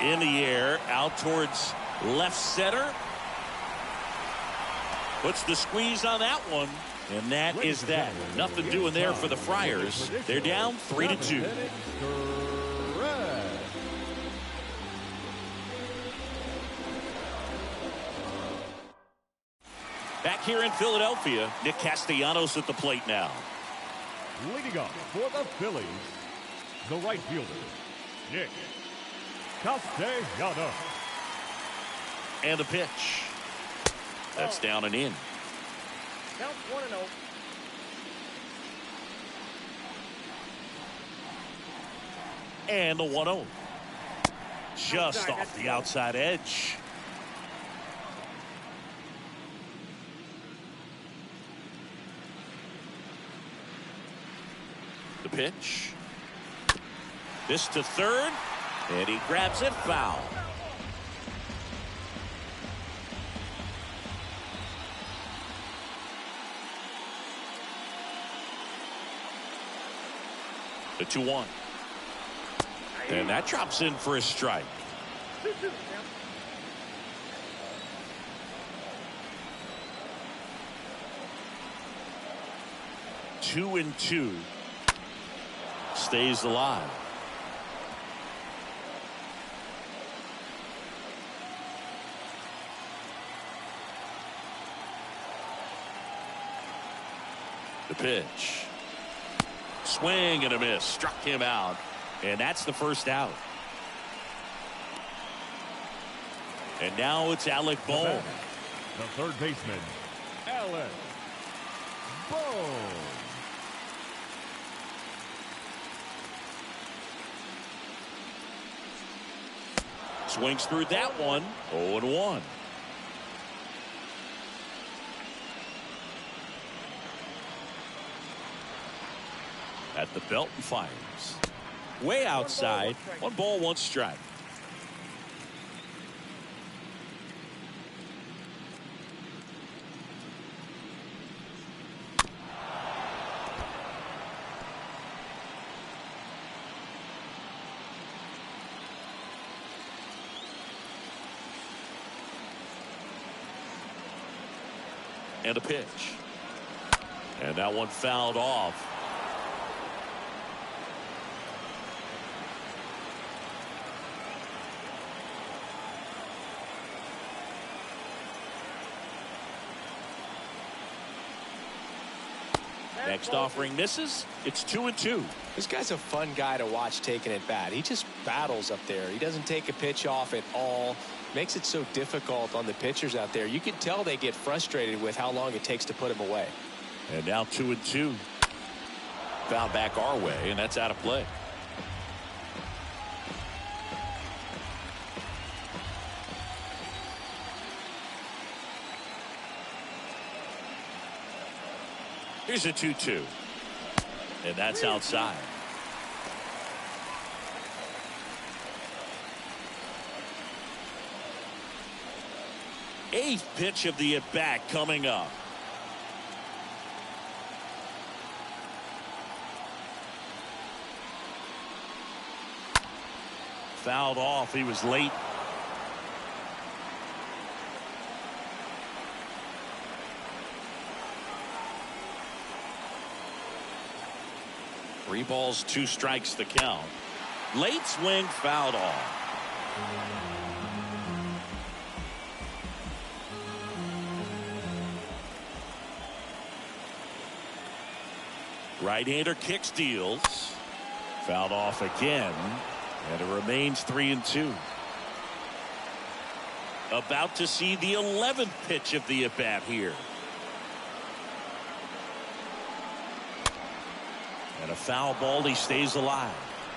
In the air, out towards left center. Puts the squeeze on that one, and that is that. Nothing doing there for the Friars. They're down 3-2. Back here in Philadelphia, Nick Castellanos at the plate now. Leading up for the Phillies, the right fielder, Nick Castellanos. And the pitch. That's down and in. Count 1-0. And the 1-0. Just off the outside edge. The pitch. This to third, and he grabs it foul. The 2-1. And that drops in for a strike. 2-2. 2-2. Stays alive. The pitch. Swing and a miss. Struck him out. And that's the first out. And now it's Alec Bohm. The third baseman, Alec Bohm. Swings through that one. 0-1. At the belt and fires. Way outside. 1 ball, 1 strike. And a pitch. And that one fouled off. Next offering misses. It's 2-2. This guy's a fun guy to watch taking at bat. He just battles up there. He doesn't take a pitch off at all. Makes it so difficult on the pitchers out there. You can tell they get frustrated with how long it takes to put him away. And now 2-2. Foul back our way, and that's out of play. Here's a 2-2. And that's outside. Eighth pitch of the at-bat coming up. Fouled off. He was late. Three balls, 2 strikes the count. Late swing, fouled off. Right-hander kicks, deals. Fouled off again. And it remains 3-2. About to see the 11th pitch of the at-bat here. And a foul ball, he stays alive.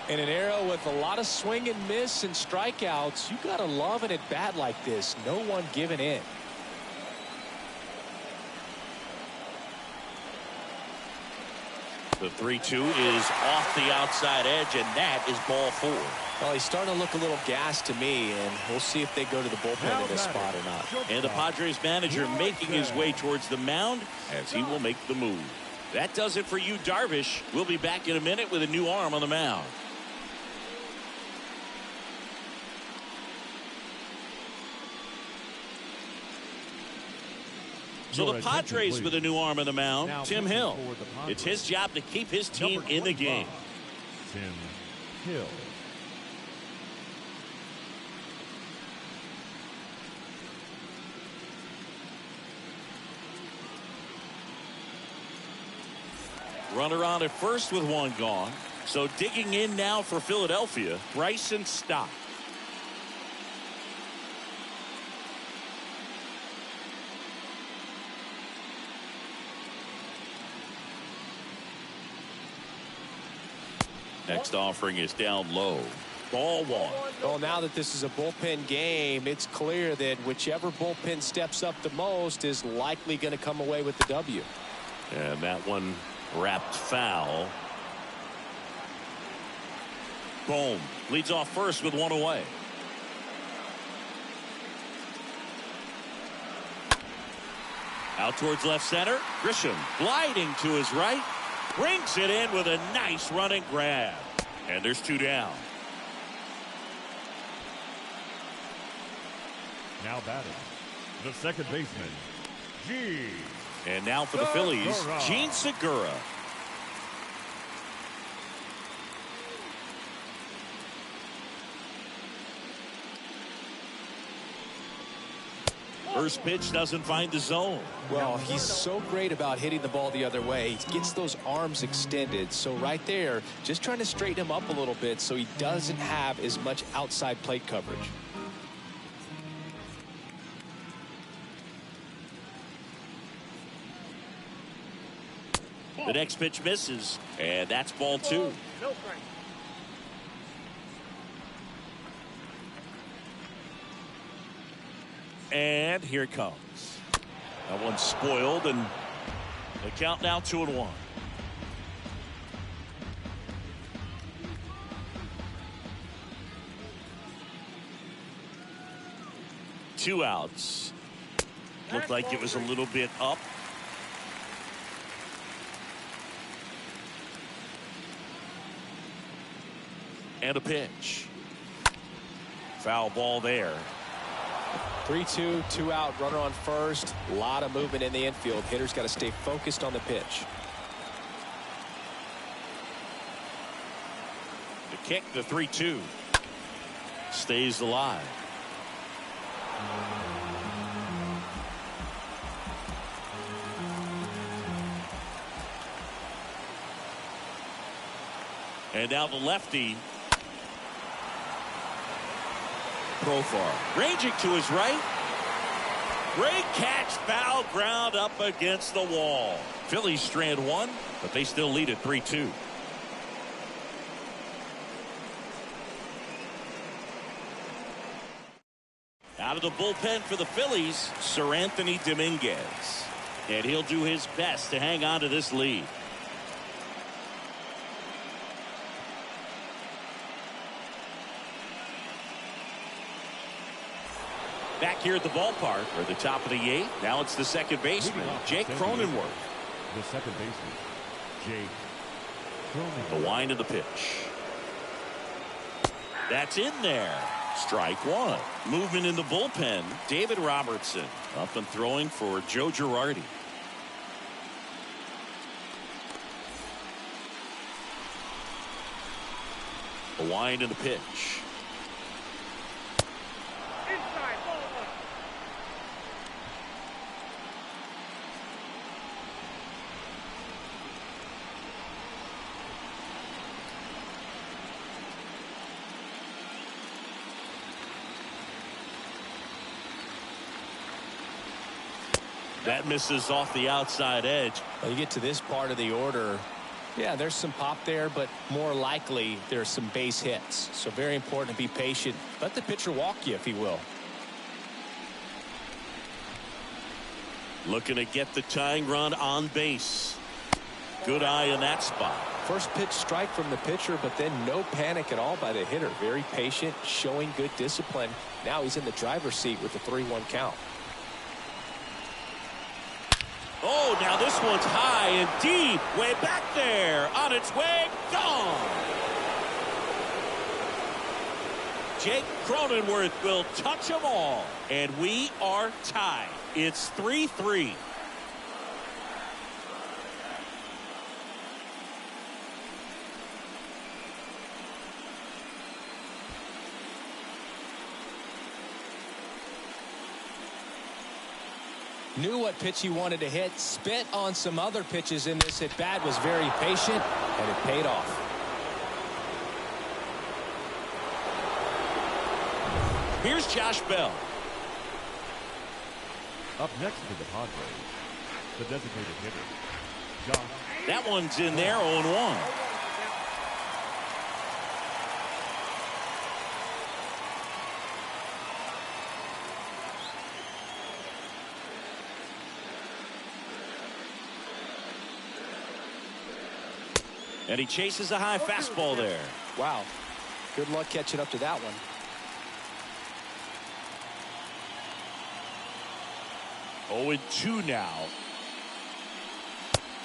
In an era with a lot of swing and miss and strikeouts, you gotta love an at-bat like this. No one giving in. The 3-2 is off the outside edge, and that is ball 4. Well, he's starting to look a little gassed to me, and we'll see if they go to the bullpen in this spot or not. And the Padres manager making his way towards the mound as he will make the move. That does it for you, Darvish. We'll be back in a minute with a new arm on the mound. So the Padres with a new arm on the mound, Tim Hill. It's his job to keep his team in the game. Tim Hill. Runner on at first with 1 gone. So digging in now for Philadelphia, Bryson Stott. Next offering is down low. Ball 1. Well, now that this is a bullpen game, it's clear that whichever bullpen steps up the most is likely going to come away with the W. And that one wrapped foul. Bohm leads off first with one away. Out towards left center. Grisham gliding to his right. Brings it in with a nice running grab. And there's two down. Now batting, the second baseman, Gene. And now for the Phillies, Gene Segura. First pitch doesn't find the zone. Well, he's so great about hitting the ball the other way. He gets those arms extended. So right there, just trying to straighten him up a little bit so he doesn't have as much outside plate coverage. The next pitch misses, and that's ball two. No strike. And here it comes. That one's spoiled, and the count now 2-1. Two outs. Looked like it was a little bit up. And a pitch. Foul ball there. 3-2, 2 out, runner on first. A lot of movement in the infield. Hitter's got to stay focused on the pitch. The kick, the 3-2. Stays alive. And now the lefty. Profar ranging to his right. Great catch, foul ground up against the wall. Phillies strand one, but they still lead at 3-2. Out of the bullpen for the Phillies, Sir Anthony Dominguez. And he'll do his best to hang on to this lead. Back here at the ballpark, or the top of the eighth. Now it's the second baseman, Jake Cronenworth. The second baseman, Jake Cronenworth. The wind of the pitch. That's in there. Strike one. Movement in the bullpen. David Robertson up and throwing for Joe Girardi. The wind of the pitch. Inside, ball one. That misses off the outside edge. Well, you get to this part of the order. Yeah, there's some pop there, but more likely there's some base hits. So very important to be patient. Let the pitcher walk you, if he will. Looking to get the tying run on base. Good eye in that spot. First pitch strike from the pitcher, but then no panic at all by the hitter. Very patient, showing good discipline. Now he's in the driver's seat with the 3-1 count. Oh, now this one's high and deep. Way back there. On its way. Gone. Jake Cronenworth will touch them all. And we are tied. It's 3-3. Knew what pitch he wanted to hit. Spit on some other pitches in this at bat. Was very patient, and it paid off. Here's Josh Bell. Up next for the Padres, the designated hitter, Josh. That one's in there, 0-1. And he chases a high fastball there. Wow. Good luck catching up to that one. Oh, and 2 now.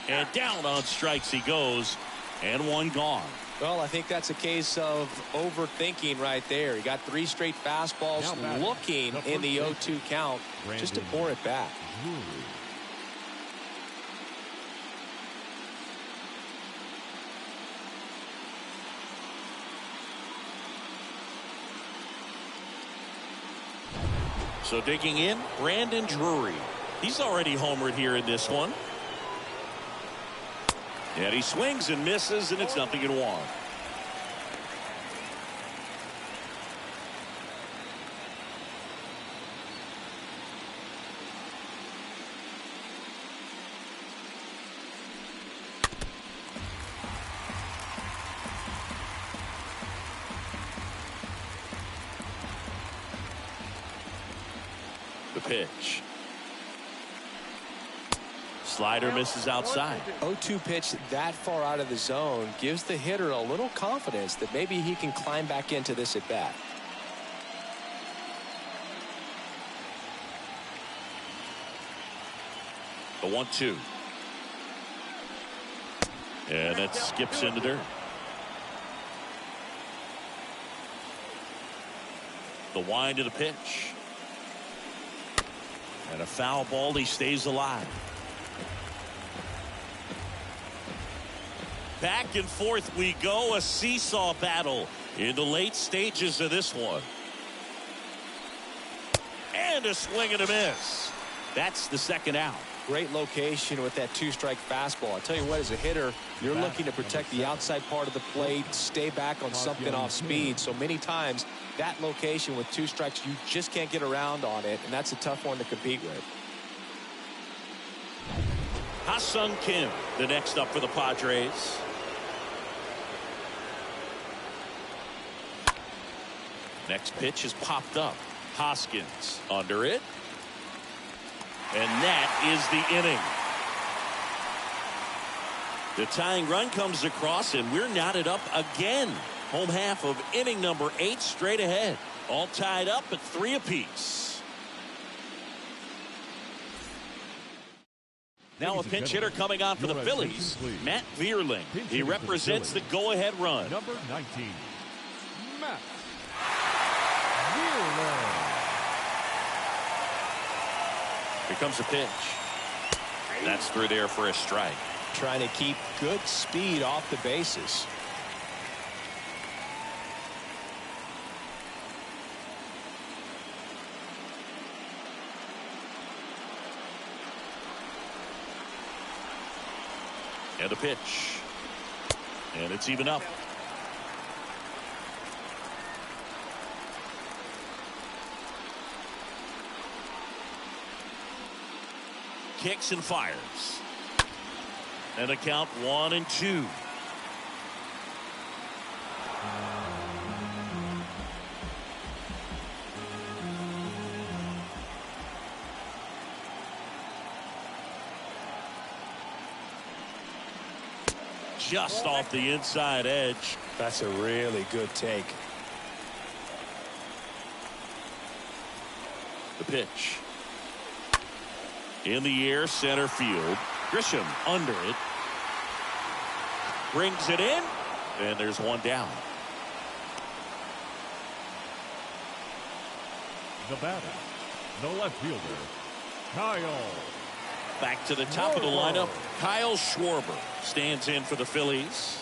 And down on strikes he goes. And 1 gone. Well, I think that's a case of overthinking right there. He got 3 straight fastballs looking in the 0-2 count just to pour it back. So digging in, Brandon Drury. He's already homered here in this one. And he swings and misses, and it's 0-1. The pitch. Slider misses outside. 0-2 pitch that far out of the zone gives the hitter a little confidence that maybe he can climb back into this at bat. The 1-2. And that skips into dirt. The wind of the pitch. And a foul ball. He stays alive. Back and forth we go, a seesaw battle in the late stages of this one. And a swing and a miss. That's the 2nd out. Great location with that 2-strike fastball. I'll tell you what, as a hitter, you're looking to protect the outside part of the plate, stay back on something off speed. So many times that location with 2 strikes, you just can't get around on it, and that's a tough one to compete with. Ha-Sung Kim, the next up for the Padres. Next pitch is popped up. Hoskins under it. And that is the inning. The tying run comes across, and we're knotted up again. Home half of inning number 8 straight ahead. All tied up at 3 apiece. Now a pinch hitter coming on for the Phillies, Matt Vierling. He represents the go-ahead run. Number 19, Matt Vierling. Here comes a pitch. That's through there for a strike. Trying to keep good speed off the bases. And a pitch. And it's even up. Kicks and fires. And a count 1-2. Just off the inside edge. That's a really good take. The pitch. In the air, center field. Grisham under it. Brings it in. And there's 1 down. The batter, the left fielder, Kyle. Back to the top of the lineup. Kyle Schwarber stands in for the Phillies.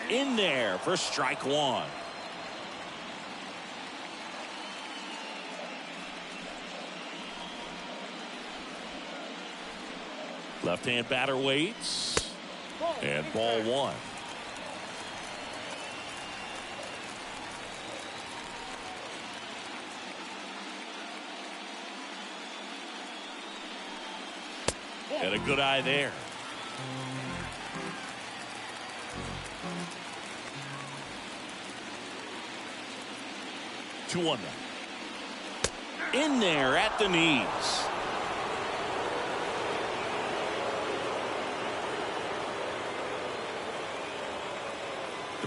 In there for strike 1. Left-hand batter waits. And ball 1. And a good eye there. Two 1 now. In there at the knees.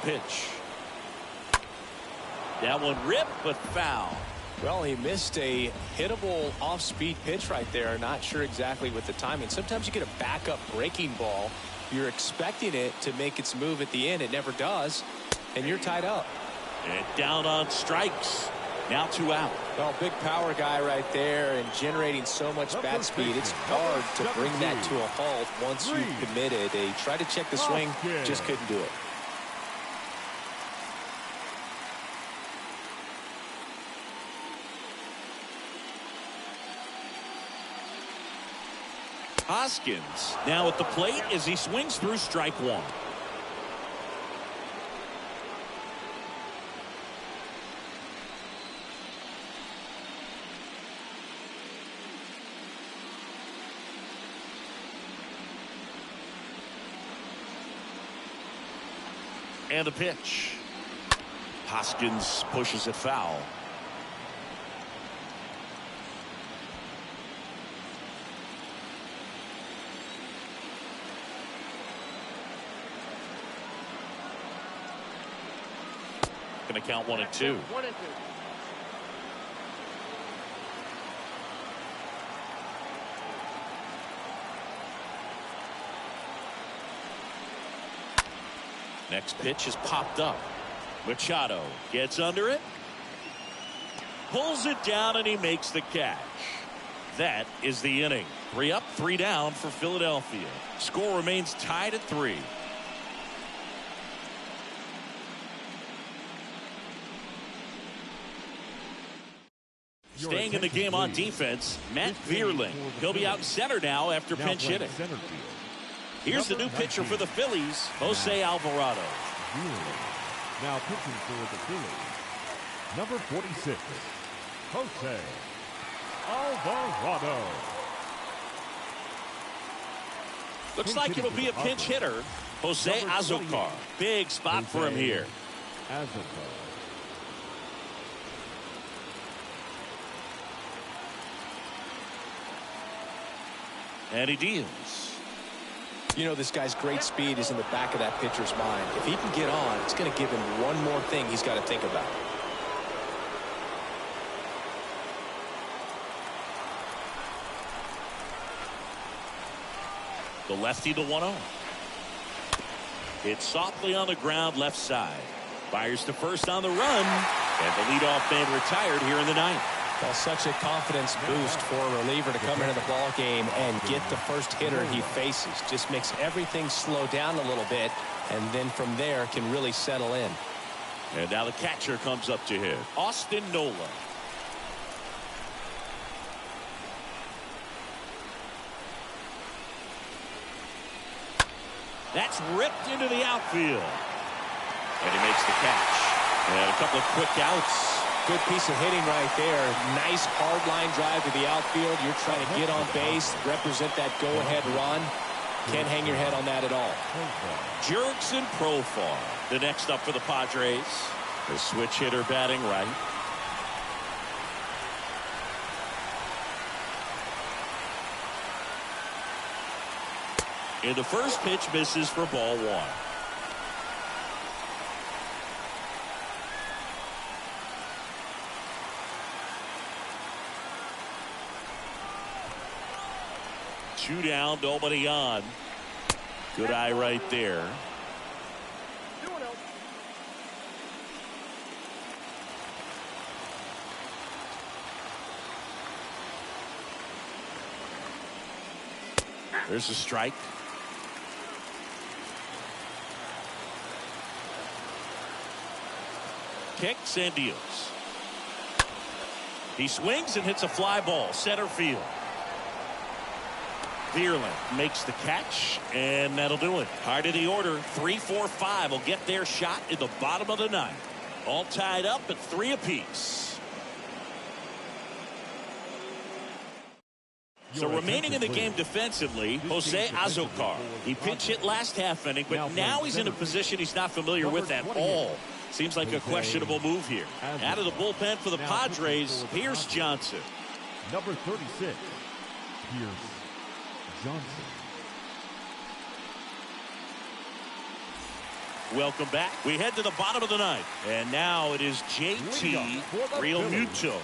pitch. That one ripped, but foul. Well, he missed a hittable off-speed pitch right there. Not sure exactly with the timing. Sometimes you get a backup breaking ball. You're expecting it to make its move at the end. It never does, and you're tied up. And down on strikes. Now 2 out. Well, big power guy right there and generating so much bat speed. It's hard to bring that to a halt once you've committed. They tried to check the swing, just couldn't do it. Hoskins now at the plate as he swings through strike 1. And the pitch. Hoskins pushes it foul. Going to count 1 and 2. 1 and 2. Next pitch is popped up. Machado gets under it. Pulls it down and he makes the catch. That is the inning. 3 up, 3 down for Philadelphia. Score remains tied at 3. Staying in the game on defense, Matt Vierling. He'll be out center now after pinch hitting. Here's the new pitcher for the Phillies, Jose Alvarado. Now pitching for the Phillies, number 46, Jose Alvarado. Looks like it'll be a pinch hitter, Jose Azocar. Big spot for him here. Azocar. And he deals. You know, this guy's great speed is in the back of that pitcher's mind. If he can get on, it's going to give him one more thing he's got to think about. The lefty to 1-0. Hit softly on the ground left side. Fires to first on the run. And the leadoff man retired here in the 9th. Well, such a confidence boost for a reliever to come into the ball game and get the first hitter he faces. Just makes everything slow down a little bit, and then from there can really settle in. And now the catcher comes up to hit, Austin Nola. That's ripped into the outfield. And he makes the catch. And a couple of quick outs. Good piece of hitting right there. Nice hard line drive to the outfield. You're trying to get on base, represent that go-ahead run. Can't hang your head on that at all. Jurickson Profar, the next up for the Padres. The switch hitter batting right. And the first pitch misses for ball 1. Two down, nobody on. Good eye right there. 2-0. There's a strike. Kicks and deals. He swings and hits a fly ball, center field. Vierling makes the catch, and that'll do it. Hard of the order, 3, 4, 5 will get their shot in the bottom of the 9th. All tied up at 3 apiece. So remaining in the game defensively, Jose Azocar. He pinch hit last half inning, but now he's in a position he's not familiar with at all. Seems like a questionable move here. Out of the bullpen for the Padres, here's Johnson. Number 36, Pierce Johnson. Welcome back. We head to the bottom of the ninth. And now it is JT Realmuto.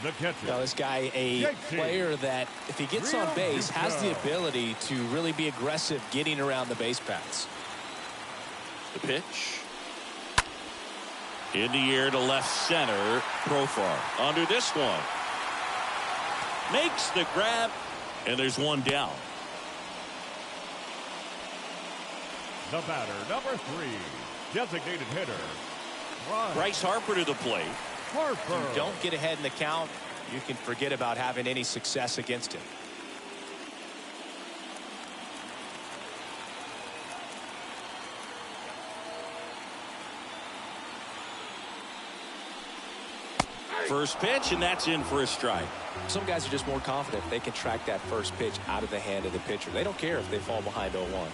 The catcher. Now, this guy, a player that, if he gets on base, has the ability to really be aggressive getting around the base paths. The pitch. In the air to left center. Profar under this one. Makes the grab. And there's one down. The batter, number 3, designated hitter, Bryce Harper to the plate. Harper. If you don't get ahead in the count, you can forget about having any success against him. First pitch, and that's in for a strike. Some guys are just more confident if they can track that first pitch out of the hand of the pitcher. They don't care if they fall behind 0-1.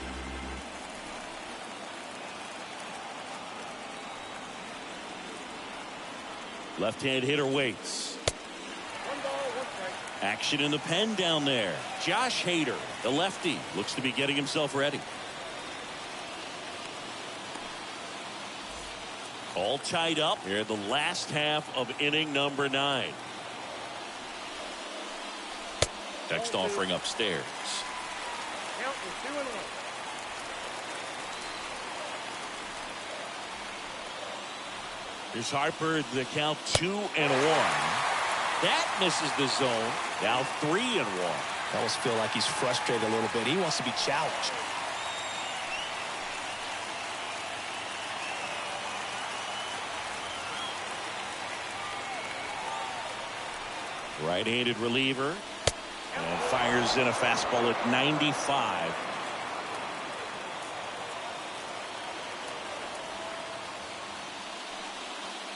Left-hand hitter waits. 1 ball, 1 strike. Action in the pen down there. Josh Hader, the lefty, looks to be getting himself ready. All tied up here, the last half of inning number 9. Next offering upstairs. Count is 2-1. Here's Harper, the count 2-1. That misses the zone. Now 3-1. I almost feel like he's frustrated a little bit. He wants to be challenged. Right-handed reliever. And fires in a fastball at 95.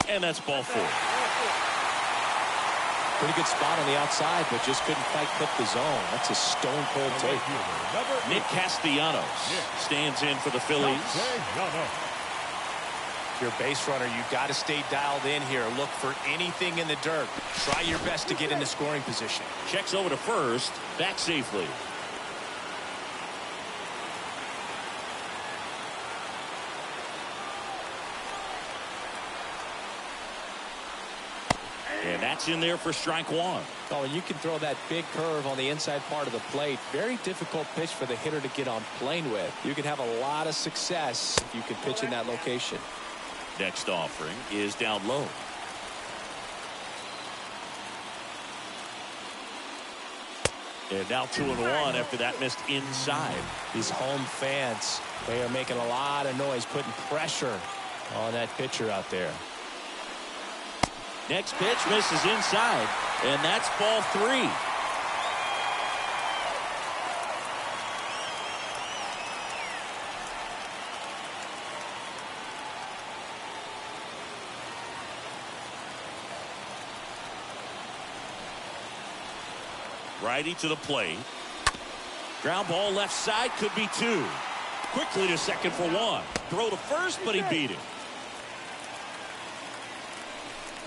And that's ball 4. Pretty good spot on the outside, but just couldn't quite clip the zone. That's a stone cold take. Nick Castellanos stands in for the Phillies. If you're a base runner, you've got to stay dialed in here. Look for anything in the dirt. Try your best to get into scoring position. Checks over to first. Back safely. And that's in there for strike 1. Oh, and you can throw that big curve on the inside part of the plate. Very difficult pitch for the hitter to get on plane with. You can have a lot of success if you can pitch in that location. Next offering is down low. And now 2-1 after that missed inside. These home fans, they are making a lot of noise, putting pressure on that pitcher out there. Next pitch misses inside, and that's ball 3. Righty to the plate. Ground ball left side, could be 2. Quickly to second for 1. Throw to first, but he beat it.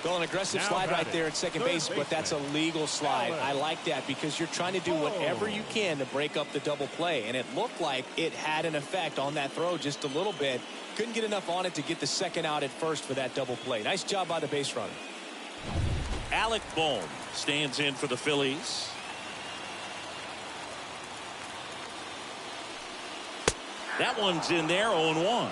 Well, an aggressive slide right there at second base, but that's a legal slide. I like that because you're trying to do whatever you can to break up the double play, and it looked like it had an effect on that throw just a little bit. Couldn't get enough on it to get the second out at first for that double play. Nice job by the base runner. Alec Bohm stands in for the Phillies. That one's in there, 0-1.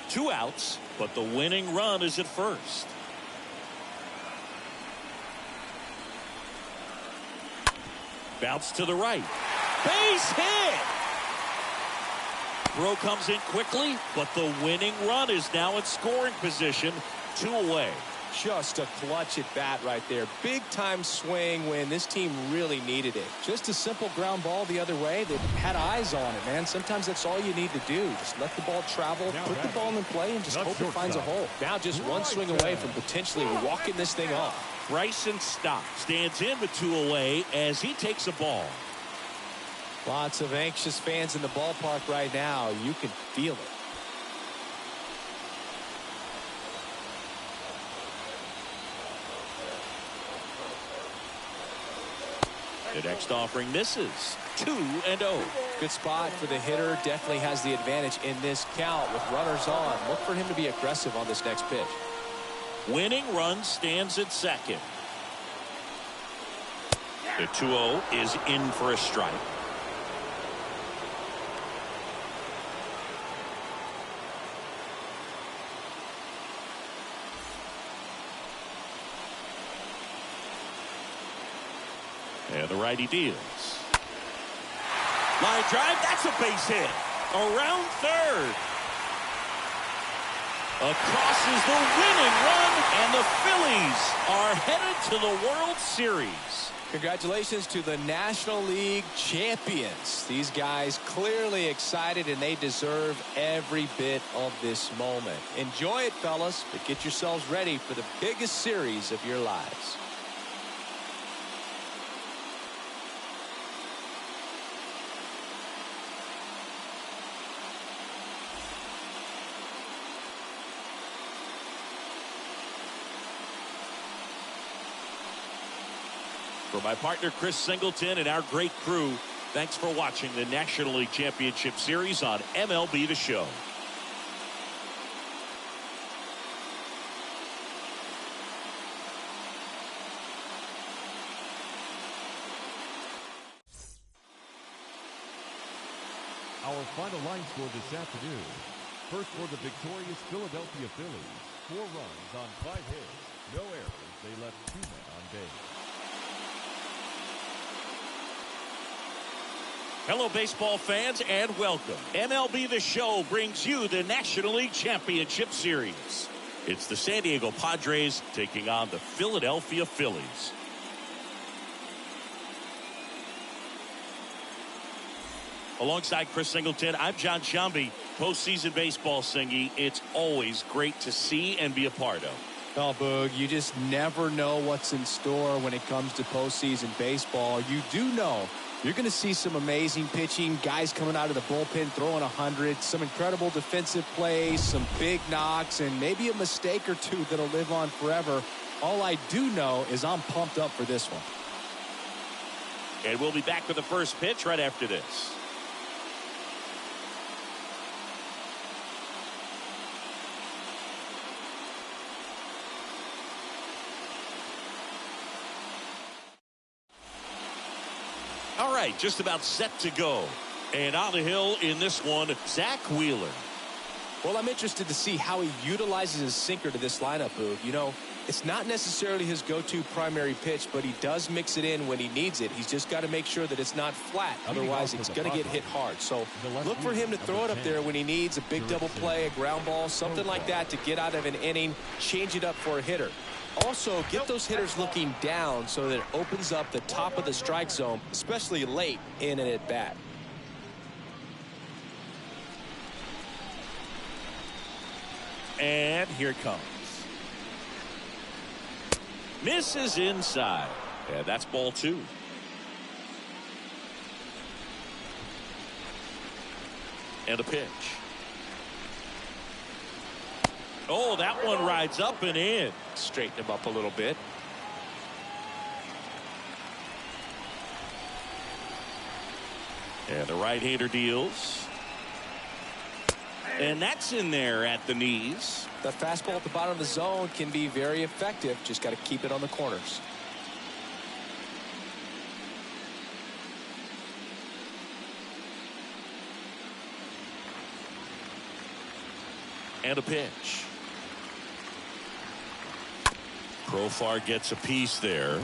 Two outs, but the winning run is at first. Bounce to the right. Base hit! Throw comes in quickly, but the winning run is now in scoring position. 2 away. Just a clutch at bat right there. Big time swing when this team really needed it. Just a simple ground ball the other way. They had eyes on it, man. Sometimes that's all you need to do. Just let the ball travel, put the ball in play, and just hope it finds a hole. Now just one swing away from potentially walking this thing off. Bryson Stott stands in with 2 away as he takes a ball. Lots of anxious fans in the ballpark right now. You can feel it. The next offering misses. 2-0. Good spot for the hitter. Definitely has the advantage in this count with runners on. Look for him to be aggressive on this next pitch. Winning run stands at second. The 2-0 is in for a strike. And the righty deals. Line drive, that's a base hit. Around third. Across is the winning run, and the Phillies are headed to the World Series. Congratulations to the National League champions. These guys clearly excited, and they deserve every bit of this moment. Enjoy it, fellas, but get yourselves ready for the biggest series of your lives. For my partner Chris Singleton and our great crew, thanks for watching the National League Championship Series on MLB The Show. Our final line score this afternoon. First for the victorious Philadelphia Phillies. 4 runs on 5 hits. No errors. They left 2 men on base. Hello, baseball fans, and welcome. MLB The Show brings you the National League Championship Series. It's the San Diego Padres taking on the Philadelphia Phillies. Alongside Chris Singleton, I'm John Shambi. Postseason baseball, Singy, it's always great to see and be a part of. Oh, Boog, you just never know what's in store when it comes to postseason baseball. You do know you're going to see some amazing pitching, guys coming out of the bullpen throwing 100, some incredible defensive plays, some big knocks, and maybe a mistake or two that'll live on forever. All I do know is I'm pumped up for this one. And we'll be back with the first pitch right after this. All right, just about set to go. And on the hill in this one, Zach Wheeler. Well, I'm interested to see how he utilizes his sinker to this lineup, Boog. You know, it's not necessarily his go-to primary pitch, but he does mix it in when he needs it. He's just got to make sure that it's not flat. Otherwise, it's going to get hit hard. So look for him to throw it up there when he needs a big double play, a ground ball, something like that to get out of an inning, change it up for a hitter. Also, get those hitters looking down so that it opens up the top of the strike zone, especially late in an at-bat. And here it comes. Misses inside. Yeah, that's ball 2. And a pitch. Oh, that one rides up and in. Straighten him up a little bit. And the right-hander deals. And that's in there at the knees. That fastball at the bottom of the zone can be very effective. Just got to keep it on the corners. And a pitch. Profar gets a piece there.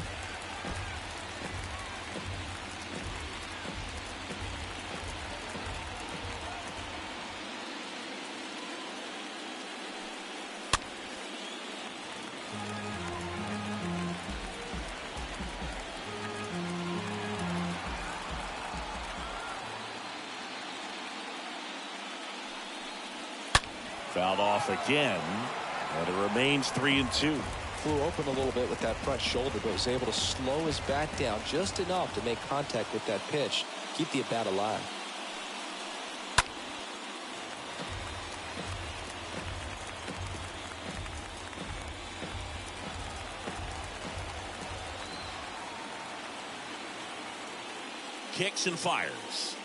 Fouled off again, and it remains 3-2. Flew open a little bit with that front shoulder, but was able to slow his bat down just enough to make contact with that pitch, keep the at-bat alive. kicks and fires.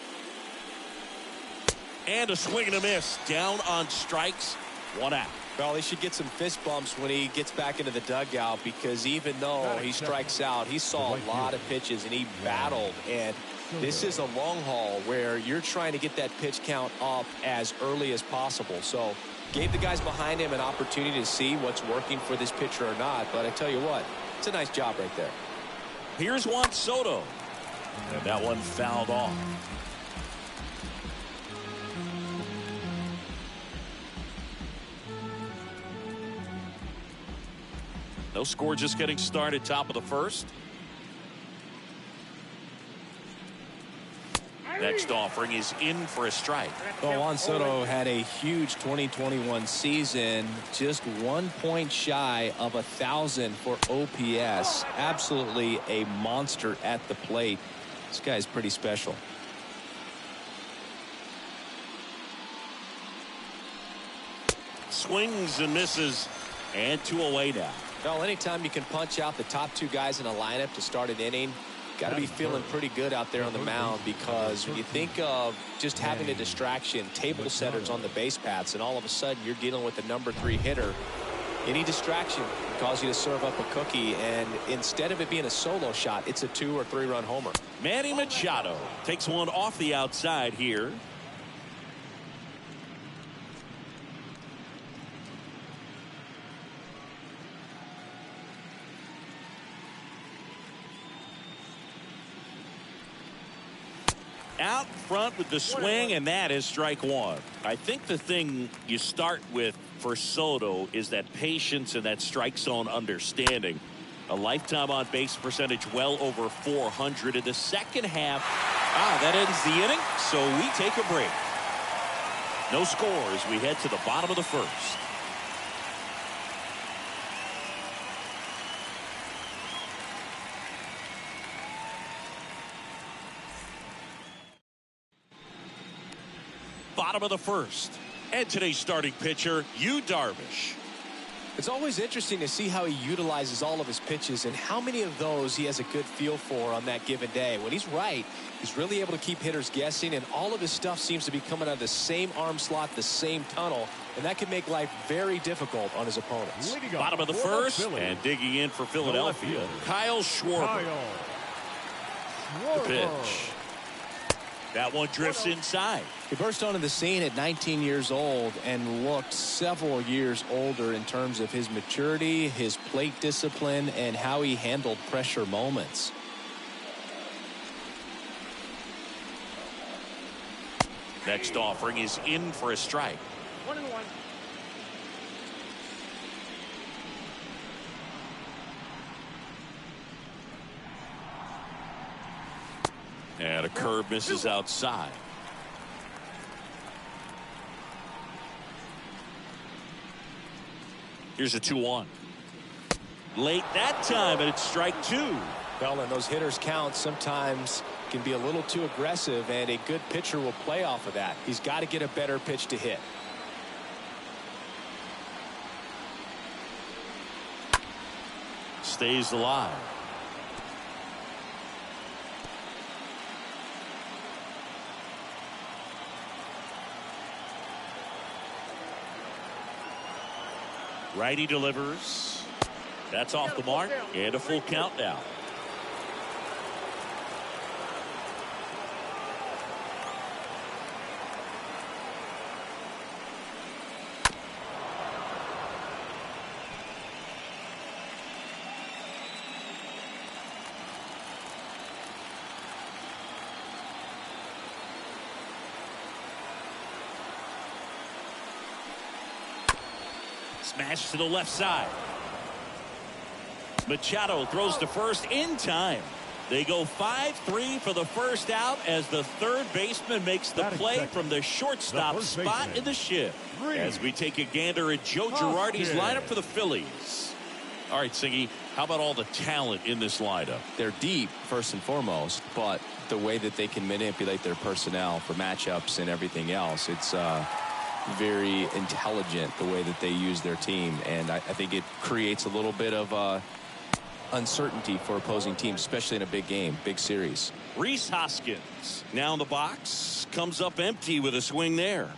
And a swing and a miss. Down on strikes. 1 out. Well, he should get some fist bumps when he gets back into the dugout, because even though he strikes out, he saw a lot of pitches and he battled. And this is a long haul where you're trying to get that pitch count up as early as possible. So gave the guys behind him an opportunity to see what's working for this pitcher or not. But I tell you what, it's a nice job right there. Here's Juan Soto. And that one fouled off. No score, just getting started, top of the first. Next offering is in for a strike. Well, Juan Soto had a huge 2021 season, just 1 point shy of 1,000 for OPS. Absolutely a monster at the plate. This guy's pretty special. Swings and misses, and 2 away now. Well, anytime you can punch out the top 2 guys in a lineup to start an inning, got to be feeling pretty good out there on the mound, because when you think of just having a distraction, table setters on the base paths, and all of a sudden you're dealing with the number 3 hitter, any distraction can cause you to serve up a cookie, and instead of it being a solo shot, it's a 2 or 3 run homer. Manny Machado takes one off the outside here. Out front with the swing, and that is strike 1. I think the thing you start with for Soto is that patience and that strike zone understanding. A lifetime on base percentage well over 400 in the second half. That ends the inning, so we take a break. No scores. We head to the bottom of the first. Bottom of the first. And today's starting pitcher, Yu Darvish. It's always interesting to see how he utilizes all of his pitches and how many of those he has a good feel for on that given day. When he's right, he's really able to keep hitters guessing, and all of his stuff seems to be coming out of the same arm slot, the same tunnel, and that can make life very difficult on his opponents. Bottom of the first, and digging in for Philadelphia, Kyle Schwarber. The pitch. That one drifts inside. He burst onto the scene at 19 years old and looked several years older in terms of his maturity, his plate discipline, and how he handled pressure moments. Next offering is in for a strike. 1-1. And a curve misses outside. Here's a 2-1. Late that time, and it's strike 2. Well, and those hitters count sometimes can be a little too aggressive, and a good pitcher will play off of that. He's got to get a better pitch to hit. Stays alive. Righty delivers. That's off the mark, and a full count now. Smash to the left side. Machado throws to first in time. They go 5-3 for the first out as the third baseman makes the play from the shortstop spot in the shift. As we take a gander at Joe Girardi's lineup for the Phillies. All right, Singy, how about all the talent in this lineup? They're deep, first and foremost, but the way that they can manipulate their personnel for matchups and everything else, it's very intelligent the way that they use their team, and I think it creates a little bit of uncertainty for opposing teams, especially in a big game, big series. Rhys Hoskins now in the box, comes up empty with a swing there.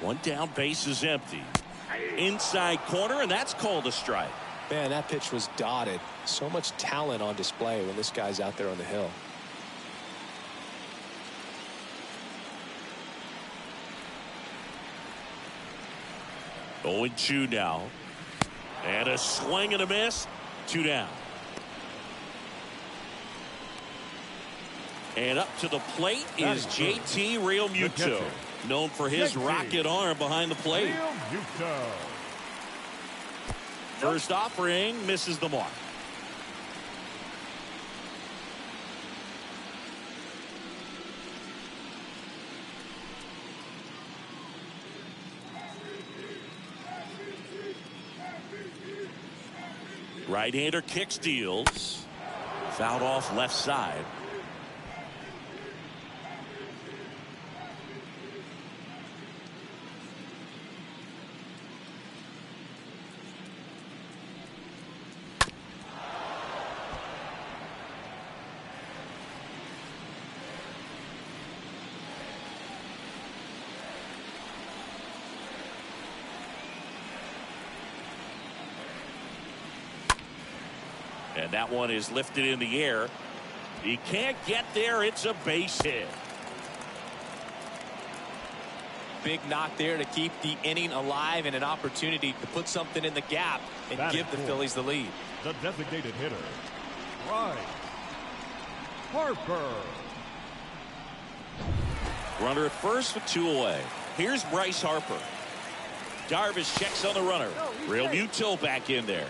One down, base is empty. Inside corner, and that's called a strike. Man, that pitch was dotted. So much talent on display when this guy's out there on the hill. 0-2 now. And a swing and a miss. 2 down. And up to the plate is JT Realmuto, known for his rocket arm behind the plate. First offering misses the mark. Right-hander kick steals. Fouled off left side. And that one is lifted in the air. He can't get there. It's a base hit. Big knock there to keep the inning alive and an opportunity to put something in the gap and give the Phillies the lead. The designated hitter, Bryce Harper. Runner at first with 2 away. Here's Bryce Harper. Darvish checks on the runner. Realmuto back in there.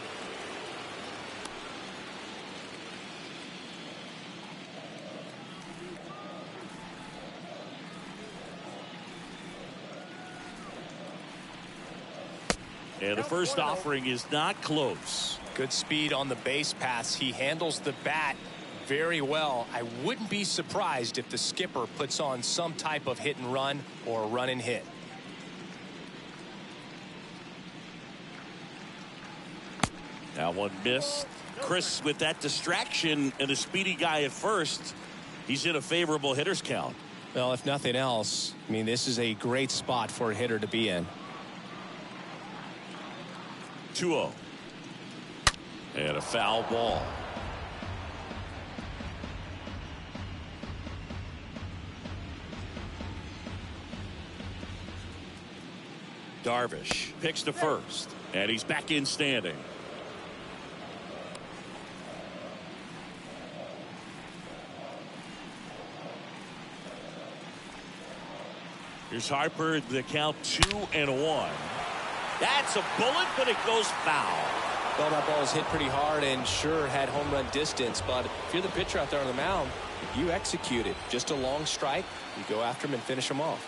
And the first offering is not close. Good speed on the base pass. He handles the bat very well. I wouldn't be surprised if the skipper puts on some type of hit and run or run and hit. That one missed. Chris, with that distraction and a speedy guy at first, he's in a favorable hitter's count. Well, if nothing else, I mean, this is a great spot for a hitter to be in. 2-0. And a foul ball. Darvish picks to first, and he's back in standing. Here's Harper, the count 2-1. That's a bullet, but it goes foul. Well, that ball was hit pretty hard and sure had home run distance, but if you're the pitcher out there on the mound, you execute it. Just a long strike, you go after him and finish him off.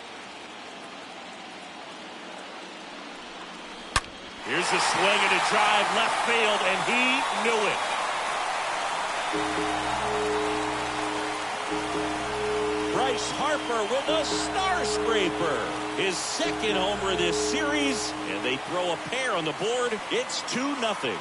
Here's a swing and a drive left field, and he knew it. Bryce Harper with a star scraper. His second homer this series, and they throw a pair on the board. It's 2-0.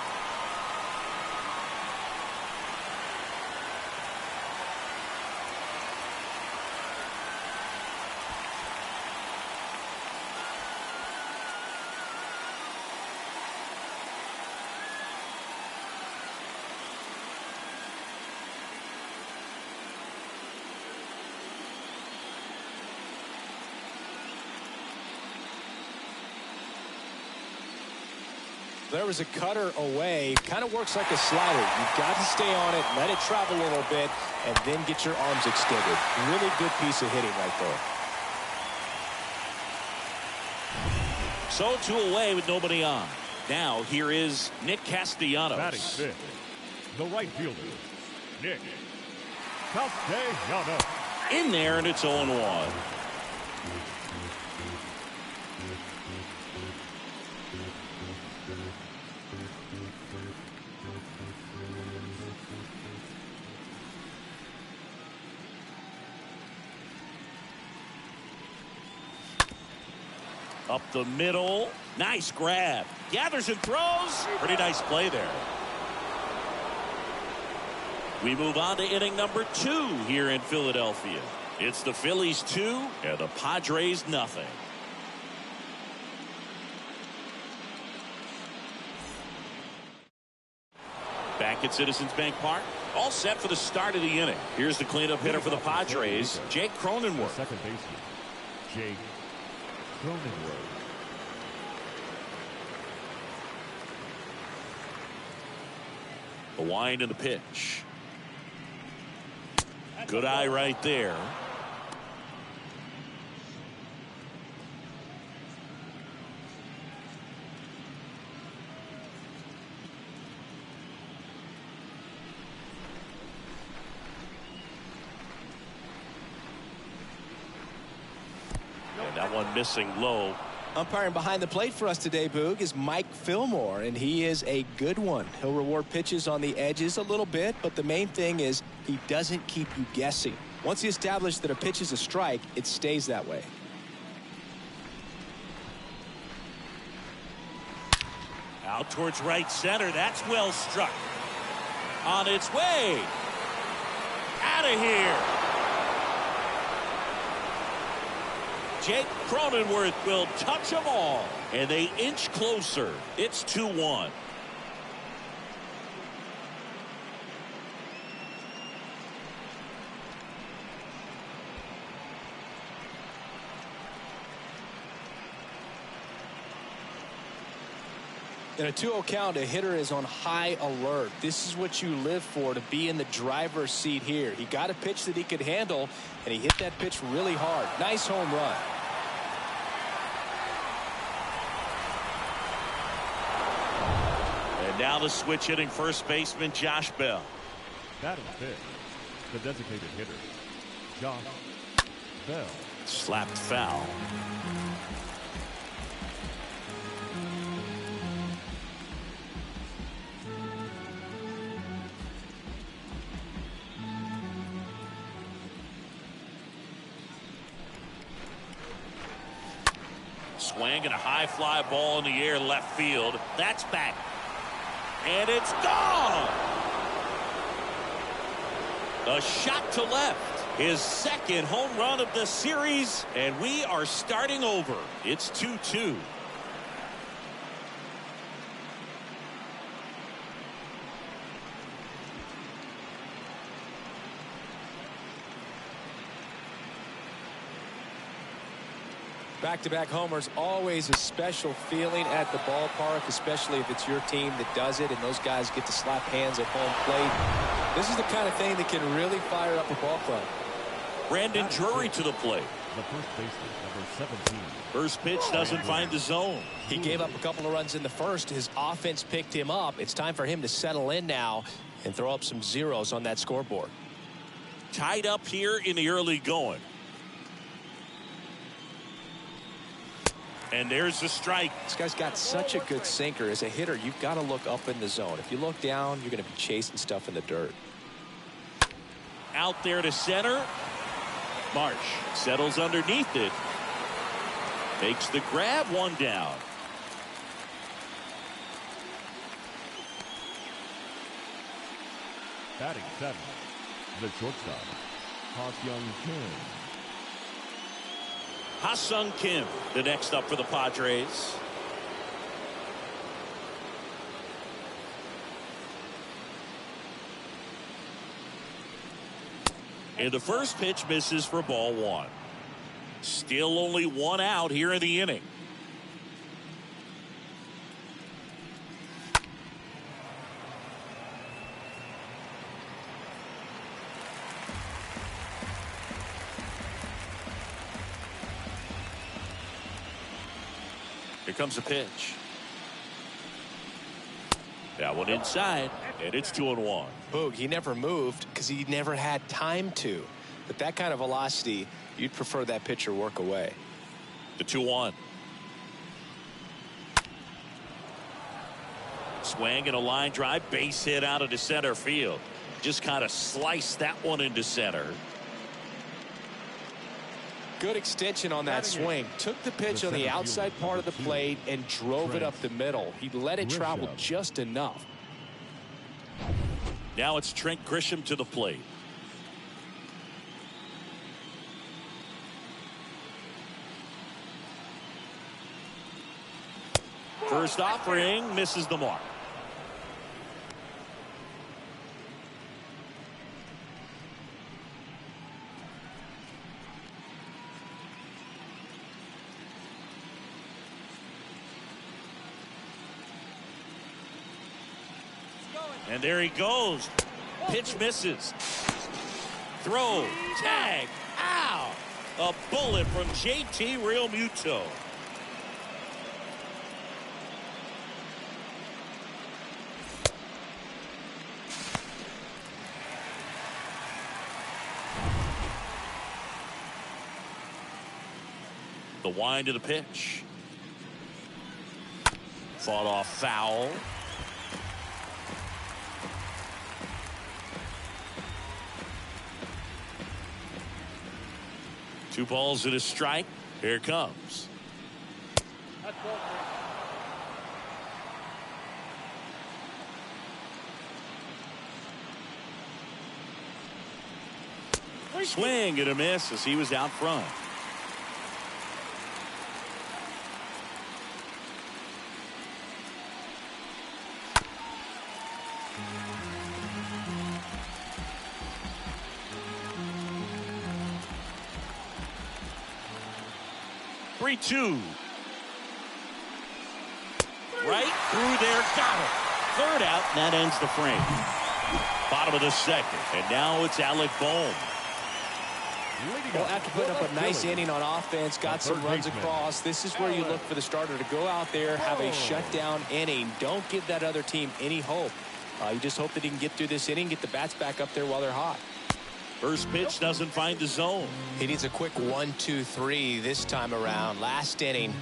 There was a cutter away. Kind of works like a slider. You've got to stay on it, let it travel a little bit, and then get your arms extended. Really good piece of hitting right there. So 2 away with nobody on. Now here is Nick Castellanos. Batting fifth, the right fielder, Nick Castellanos. In there, and it's 0-1. Up the middle. Nice grab. Gathers and throws. Pretty nice play there. We move on to inning number 2 here in Philadelphia. It's the Phillies 2 and the Padres nothing. Back at Citizens Bank Park. All set for the start of the inning. Here's the cleanup hitter for the Padres, Jake Cronenworth. Second baseman, Jake Cronenworth. The wind and the pitch. Good eye right there. And that one missing low. Umpiring behind the plate for us today, Boog, is Mike Fillmore, and he is a good one. He'll reward pitches on the edges a little bit, but the main thing is he doesn't keep you guessing. Once he establishes that a pitch is a strike, it stays that way. Out towards right center. That's well struck. On its way. Out of here. Jake Cronenworth will touch them all. And they inch closer. It's 2-1. In a 2-0 count, a hitter is on high alert. This is what you live for, to be in the driver's seat here. He got a pitch that he could handle, and he hit that pitch really hard. Nice home run. And now the switch hitting first baseman Josh Bell. Batting fifth, the designated hitter, Josh Bell. Slapped foul. Swing and a high fly ball in the air left field. That's back. And it's gone. A shot to left. His second home run of the series. And we are starting over. It's 2-2. Back-to-back homers, always a special feeling at the ballpark, especially if it's your team that does it and those guys get to slap hands at home plate. This is the kind of thing that can really fire up a ball club. Brandon Drury to the plate. The first baseman, number 17. First pitch doesn't find the zone. He gave up a couple of runs in the first. His offense picked him up. It's time for him to settle in now and throw up some zeros on that scoreboard. Tied up here in the early going. And there's the strike. This guy's got such a good sinker. As a hitter, you've got to look up in the zone. If you look down, you're going to be chasing stuff in the dirt. Out there to center. Marsh settles underneath it. Makes the grab, one down. Batting seventh, the shortstop, Ha-Seong Kim. Ha-Seong Kim, the next up for the Padres. And the first pitch misses for ball one. Still only one out here in the inning. Here comes a pitch. That one inside, and it's 2-1. Boog, he never moved because he never had time to. But that kind of velocity, you'd prefer that pitcher work away. The 2-1. Swing and a line drive, base hit out into center field. Just kind of sliced that one into center. Good extension on that swing. Took the pitch on the outside part of the plate and drove it up the middle. He let it travel just enough. Now it's Trent Grisham to the plate. First offering misses the mark. And there he goes. Pitch misses. Throw. Tag. Ow. A bullet from JT Realmuto. The wind of the pitch. Fought off foul. Two balls and a strike. Here it comes. That's ball three. Swing and a miss as he was out front. Two. Right through there, got it. Third out, and that ends the frame. Bottom of the second, and now it's Alec Bohm. Well, after putting up a nice inning on offense, got some runs across, this is where you look for the starter to go out there, have a shutdown inning. Don't give that other team any hope. You just hope that he can get through this inning, get the bats back up there while they're hot. First pitch doesn't find the zone. He needs a quick 1, 2, 3 this time around. Last inning,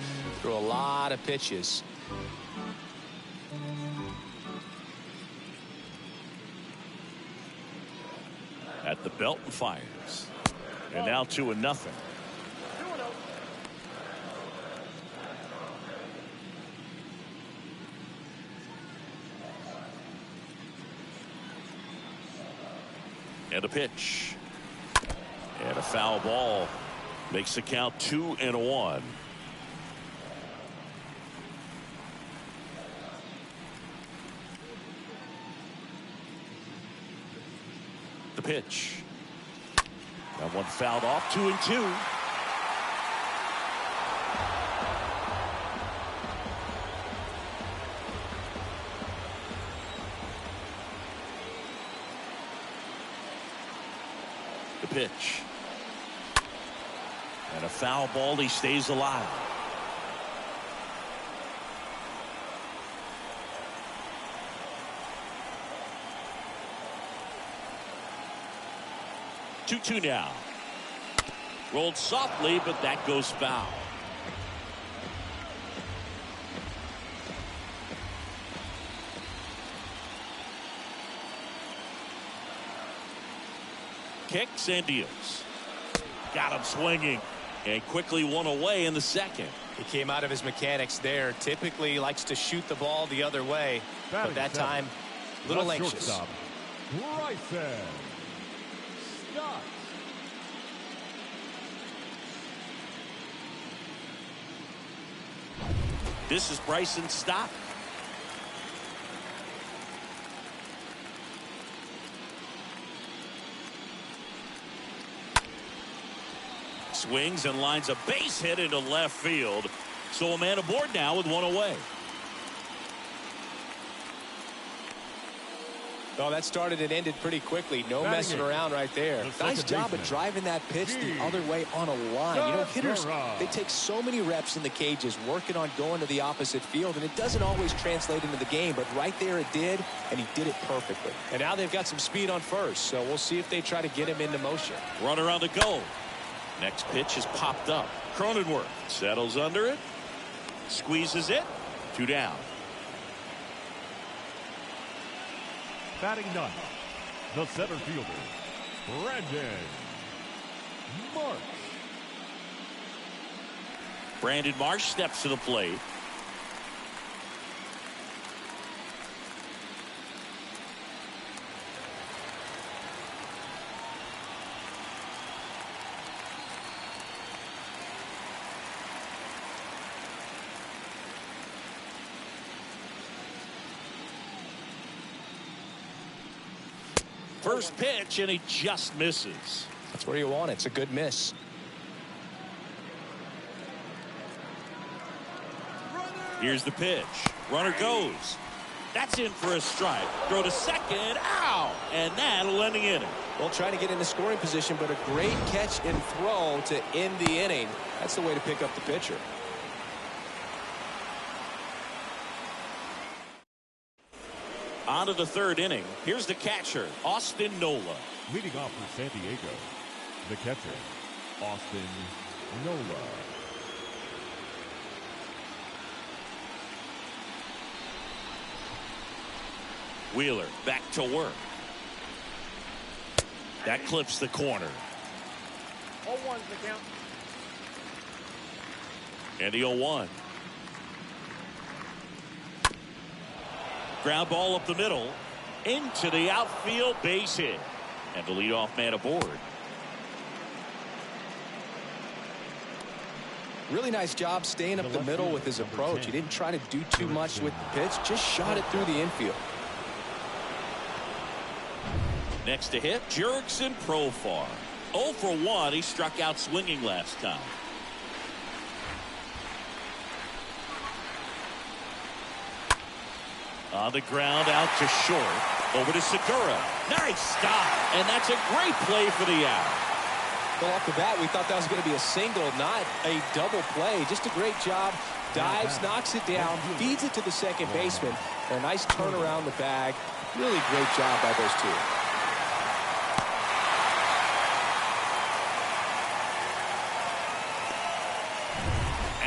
threw a lot of pitches. At the belt and fires. And now 2-0. And a pitch. And a foul ball. Makes the count 2-1. The pitch. That one fouled off. 2-2. The pitch. And a foul ball. He stays alive. Two now. Rolled softly, but that goes foul. Kicks and deals. Got him swinging and quickly one away in the second. He came out of his mechanics there. Typically he likes to shoot the ball the other way, but that time a little anxious. Bryson Stott. This is Bryson Stott. Swings and lines a base hit into left field. So a man aboard now with one away. Oh, that started and ended pretty quickly. No messing around right there. Nice job of driving that pitch the other way on a line. You know, hitters, they take so many reps in the cages working on going to the opposite field, and it doesn't always translate into the game, but right there it did, and he did it perfectly. And now they've got some speed on first, so we'll see if they try to get him into motion. Runner on the go. Next pitch is popped up. Cronenworth settles under it. Squeezes it. 2 down. Batting ninth, the center fielder, Brandon Marsh. Brandon Marsh steps to the plate. First pitch, and he just misses. That's where you want it. It's a good miss. Here's the pitch. Runner goes. That's in for a strike. Throw to second. Ow! And that'll end the inning. Well, trying to get into scoring position, but a great catch and throw to end the inning. That's the way to pick up the pitcher. On to the third inning. Here's the catcher, Austin Nola. Leading off for San Diego, the catcher, Austin Nola. Wheeler back to work. That clips the corner. 0-1's the count. And the 0-1. Ground ball up the middle. Into the outfield, base hit. And the leadoff man aboard. Really nice job staying up the middle with his approach. He didn't try to do too much with the pitch. Just shot it through the infield. Next to hit, Jurickson Profar. 0 for 1. He struck out swinging last time. On the ground, out to short. Over to Segura. Nice stop. And that's a great play for the out. Well, off the bat, we thought that was going to be a single, not a double play. Just a great job. Dives, knocks it down, feeds it to the second baseman. And a nice turn around the bag. Really great job by those two.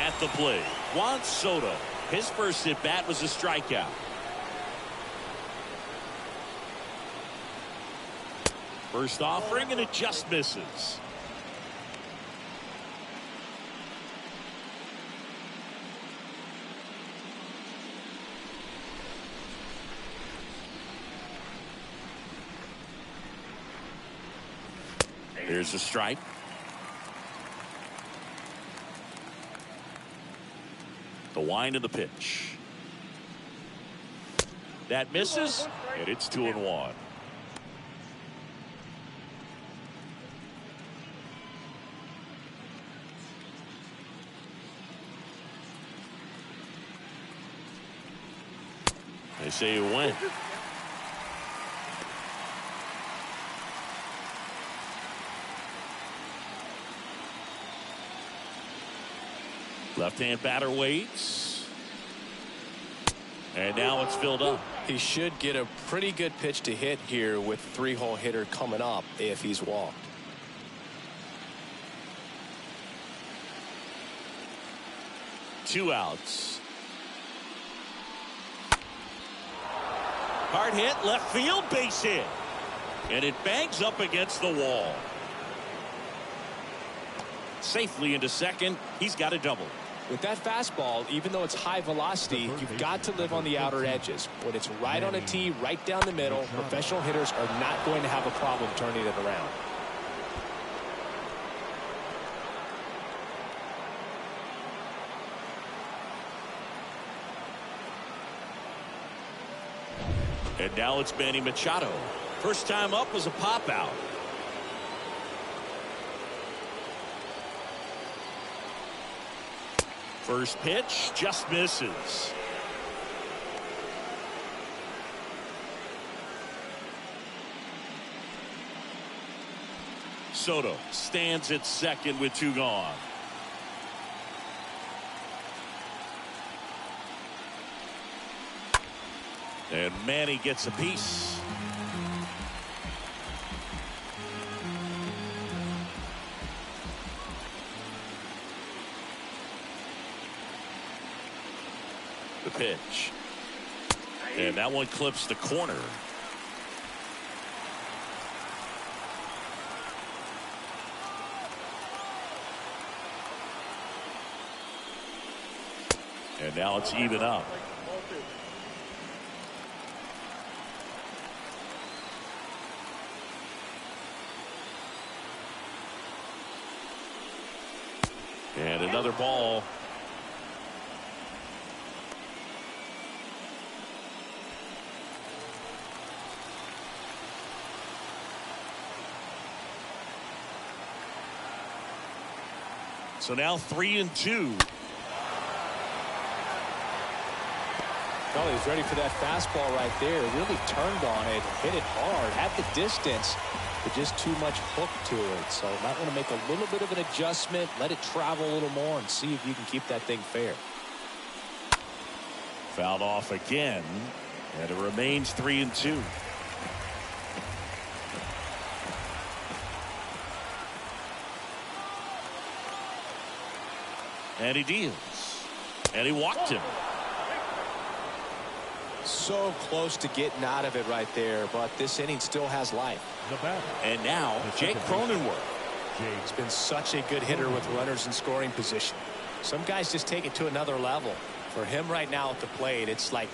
At the plate, Juan Soto. His first at bat was a strikeout. First offering, and it just misses. There's a strike. The wind of the pitch. That misses, and it's 2-1. They say you win. Left-hand batter waits. And now it's filled up. He should get a pretty good pitch to hit here with three-hole hitter coming up if he's walked. Two outs. Hard hit, left field, base hit. And it bangs up against the wall. Safely into second. He's got a double. With that fastball, even though it's high velocity, you've got to live on the outer edges. When it's right on a tee, right down the middle, professional hitters are not going to have a problem turning it around. And now it's Manny Machado. First time up was a pop out. First pitch just misses. Soto stands at second with two gone. And Manny gets a piece. The pitch. And that one clips the corner. And now it's even up. And another ball. So now 3-2. Well, he's ready for that fastball right there. Really turned on it, hit it hard, had the distance, but just too much hook to it. So might want to make a little bit of an adjustment, let it travel a little more, and see if you can keep that thing fair. Fouled off again, and it remains 3-2. And he deals. And he walked him. So close to getting out of it right there, but this inning still has life. And now Jake Cronenworth. He's been such a good hitter with runners in scoring position. Some guys just take it to another level. For him right now at the plate, it's like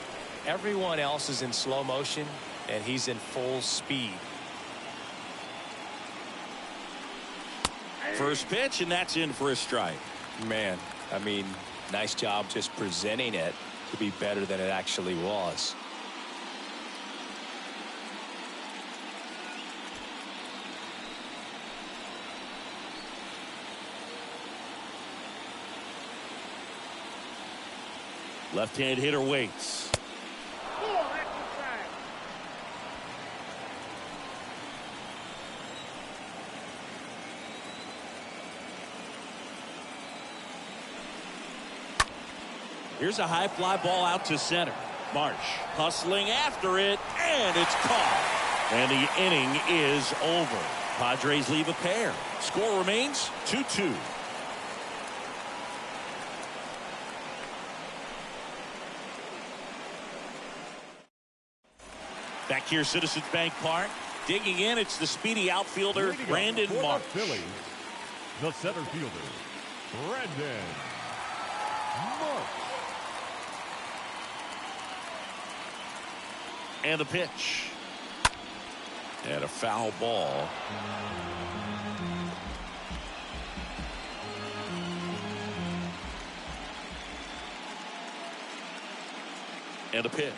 everyone else is in slow motion and he's in full speed. First pitch, and that's in for a strike. Man, I mean, nice job just presenting it to be better than it actually was. Left-hand hitter waits. Here's a high fly ball out to center. Marsh hustling after it, and it's caught. And the inning is over. Padres leave a pair. Score remains 2-2. Back here, Citizens Bank Park. Digging in, it's the speedy outfielder, Brandon Marsh. Phillies, the center fielder, Brandon Marsh. And the pitch. And a foul ball. And a pitch.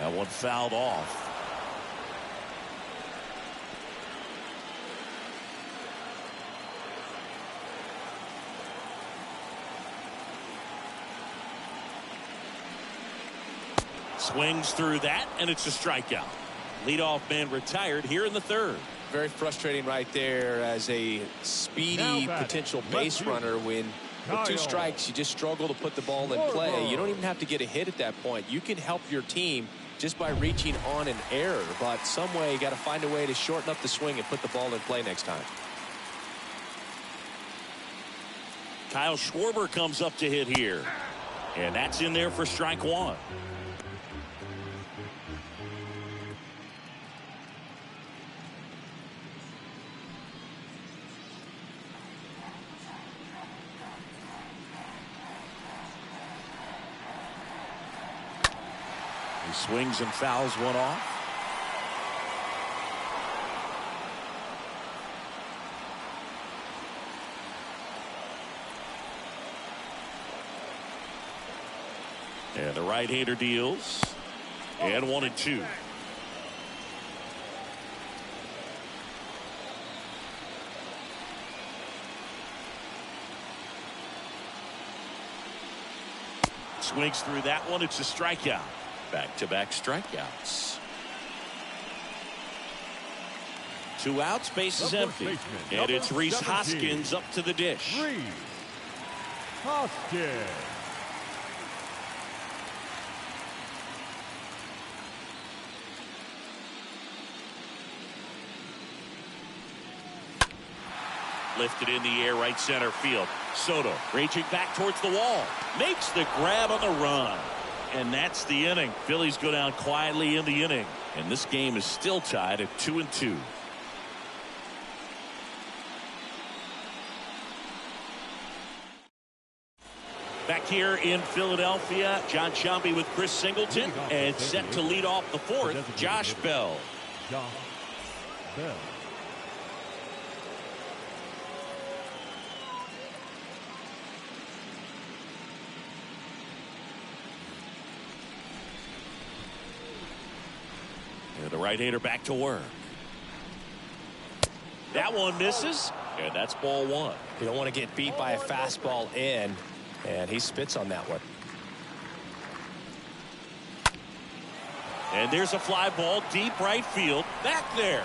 That one fouled off. Swings through that, and it's a strikeout. Leadoff man retired here in the third. Very frustrating right there as a speedy potential base runner when with 2 strikes you just struggle to put the ball in play. You don't even have to get a hit at that point. You can help your team just by reaching on an error, but some way you got to find a way to shorten up the swing and put the ball in play next time. Kyle Schwarber comes up to hit here, and that's in there for strike one. Swings and fouls one off. And the right-hander deals. And 1-2. Swings through that one. It's a strikeout. Back-to-back strikeouts. 2 outs, base is empty. And it's Rhys Hoskins up to the dish. Rhys Hoskins. Lifted in the air, right center field. Soto reaching back towards the wall. Makes the grab on the run. And that's the inning. Phillies go down quietly in the inning. And this game is still tied at 2-2. Back here in Philadelphia, John Shelby with Chris Singleton, and set to lead off the fourth, Josh Bell. Josh Bell. And the right-hander back to work. That one misses, and that's ball one. You don't want to get beat by a fastball in, and he spits on that one. And there's a fly ball deep right field. Back there.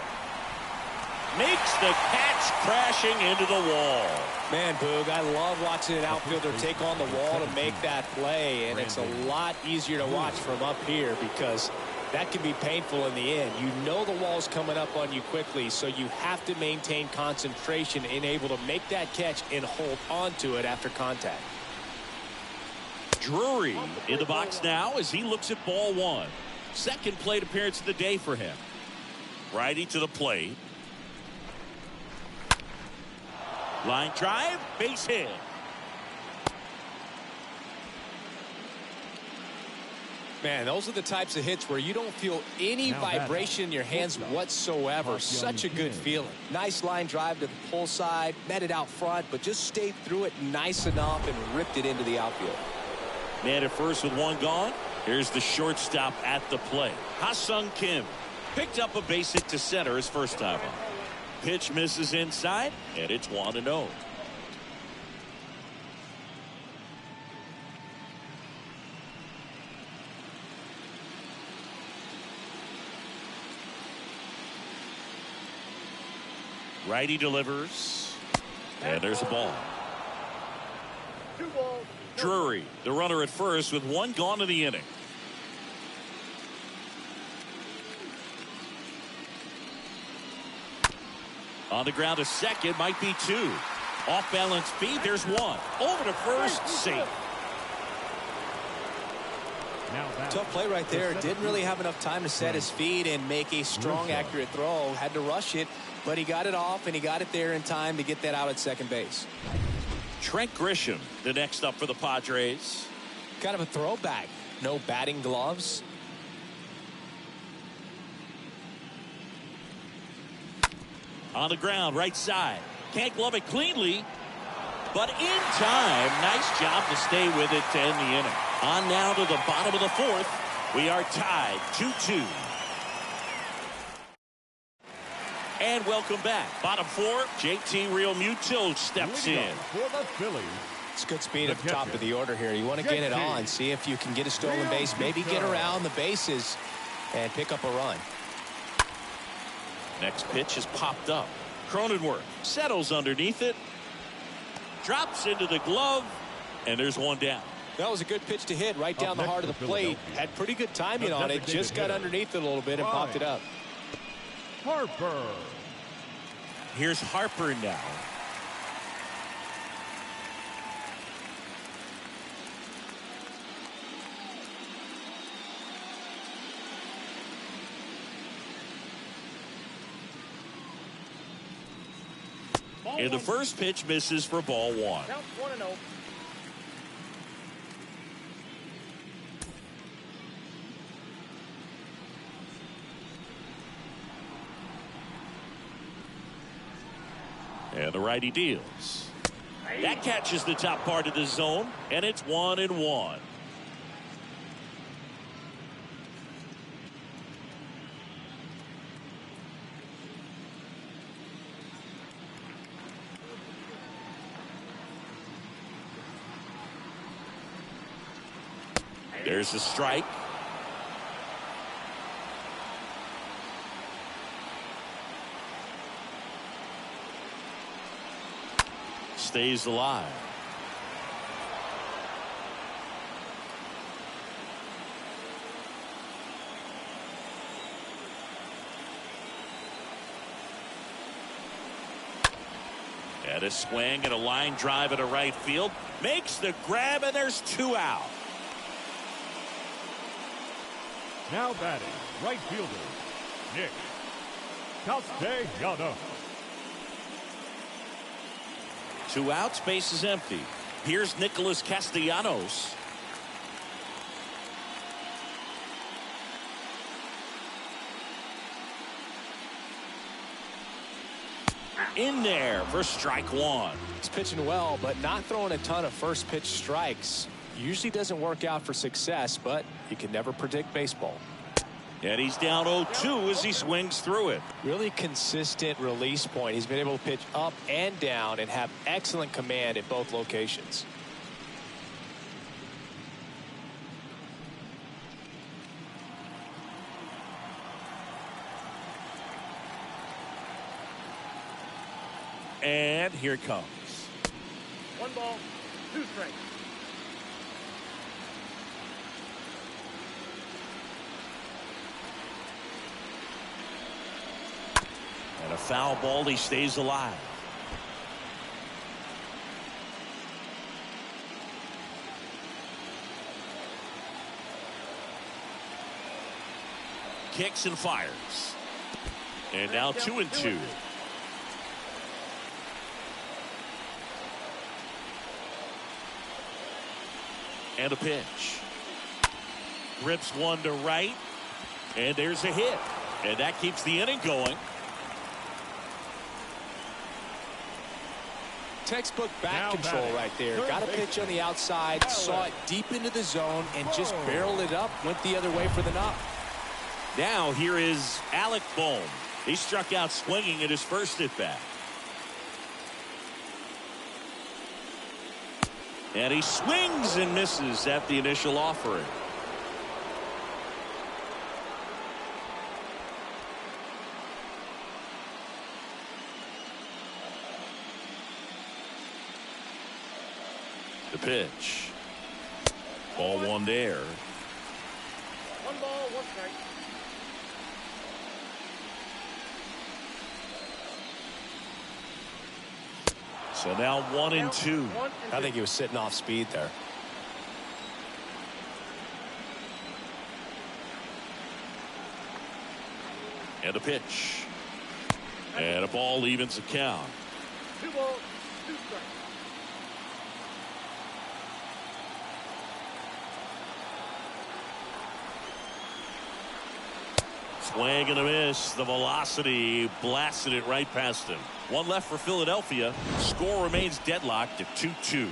Makes the catch, crashing into the wall. Man, Boog, I love watching an outfielder take on the wall to make that play, and it's a lot easier to watch from up here because that can be painful in the end. You know the wall's coming up on you quickly, so you have to maintain concentration and able to make that catch and hold on to it after contact. Drury in the box now as he looks at ball one. Second plate appearance of the day for him. Righty to the plate. Line drive, base hit. Man, those are the types of hits where you don't feel any vibration in your hands whatsoever. Such a good feeling. Nice line drive to the pull side, met it out front, but just stayed through it nice enough and ripped it into the outfield. Man at first with one gone. Here's the shortstop at the plate. Ha-Sung Kim picked up a base hit to center his first time on. Pitch misses inside, and it's 1-0. Righty delivers, and there's a ball. 2 balls. Drury, the runner at first with one gone in the inning. On the ground to second, might be 2. Off balance feed, there's 1. Over to first, safe. Tough play right there. Didn't really have enough time to set his feet and make a strong, accurate throw. Had to rush it, but he got it off, and he got it there in time to get that out at second base. Trent Grisham, the next up for the Padres. Kind of a throwback. No batting gloves. On the ground, right side. Can't glove it cleanly, but in time. Nice job to stay with it to end the inning. On now to the bottom of the fourth. We are tied 2-2. And welcome back. Bottom 4, JT Realmuto steps in. For the Phillies. It's good speed at the top of the order here. You want to get it on, see if you can get a stolen base, maybe get around the bases and pick up a run. Next pitch is popped up. Cronenworth settles underneath it. Drops into the glove, and there's one down. That was a good pitch to hit right down the heart of the plate. Had pretty good timing on it. Just got underneath it a little bit and popped it up. Harper. Here's Harper now. And the first pitch misses for ball 1. Count 1-0. And the righty deals. That catches the top part of the zone, and it's 1-1. There's a strike. Stays alive. And a swing and a line drive at a right field. Makes the grab, and there's 2 out. Now batting, right fielder, Nick Castellanos. 2 outs, base is empty. Here's Nicholas Castellanos. In there for strike one. He's pitching well, but not throwing a ton of first pitch strikes. Usually doesn't work out for success, but you can never predict baseball. And he's down 0-2 as he swings through it. Really consistent release point. He's been able to pitch up and down and have excellent command at both locations. And here it comes. 1 ball, 2 strikes. And a foul ball. He stays alive. Kicks and fires. And now 2-2. And a pitch. Rips one to right. And there's a hit. And that keeps the inning going. Textbook bat Now control batting. right there. Third Got a baseman. pitch on the outside, saw it deep into the zone, and just barreled it up, went the other way for the knock. Now here is Alec Bohm. He struck out swinging at his first at bat. And he swings and misses at the initial offering. The pitch. Ball one there. 1 ball, 1 strike. So now 1-2. I think he was sitting off speed there. And a pitch. And a ball evens the count. 2 balls, 2 strikes. Swing and a miss. The velocity blasted it right past him. One left for Philadelphia. Score remains deadlocked at 2-2.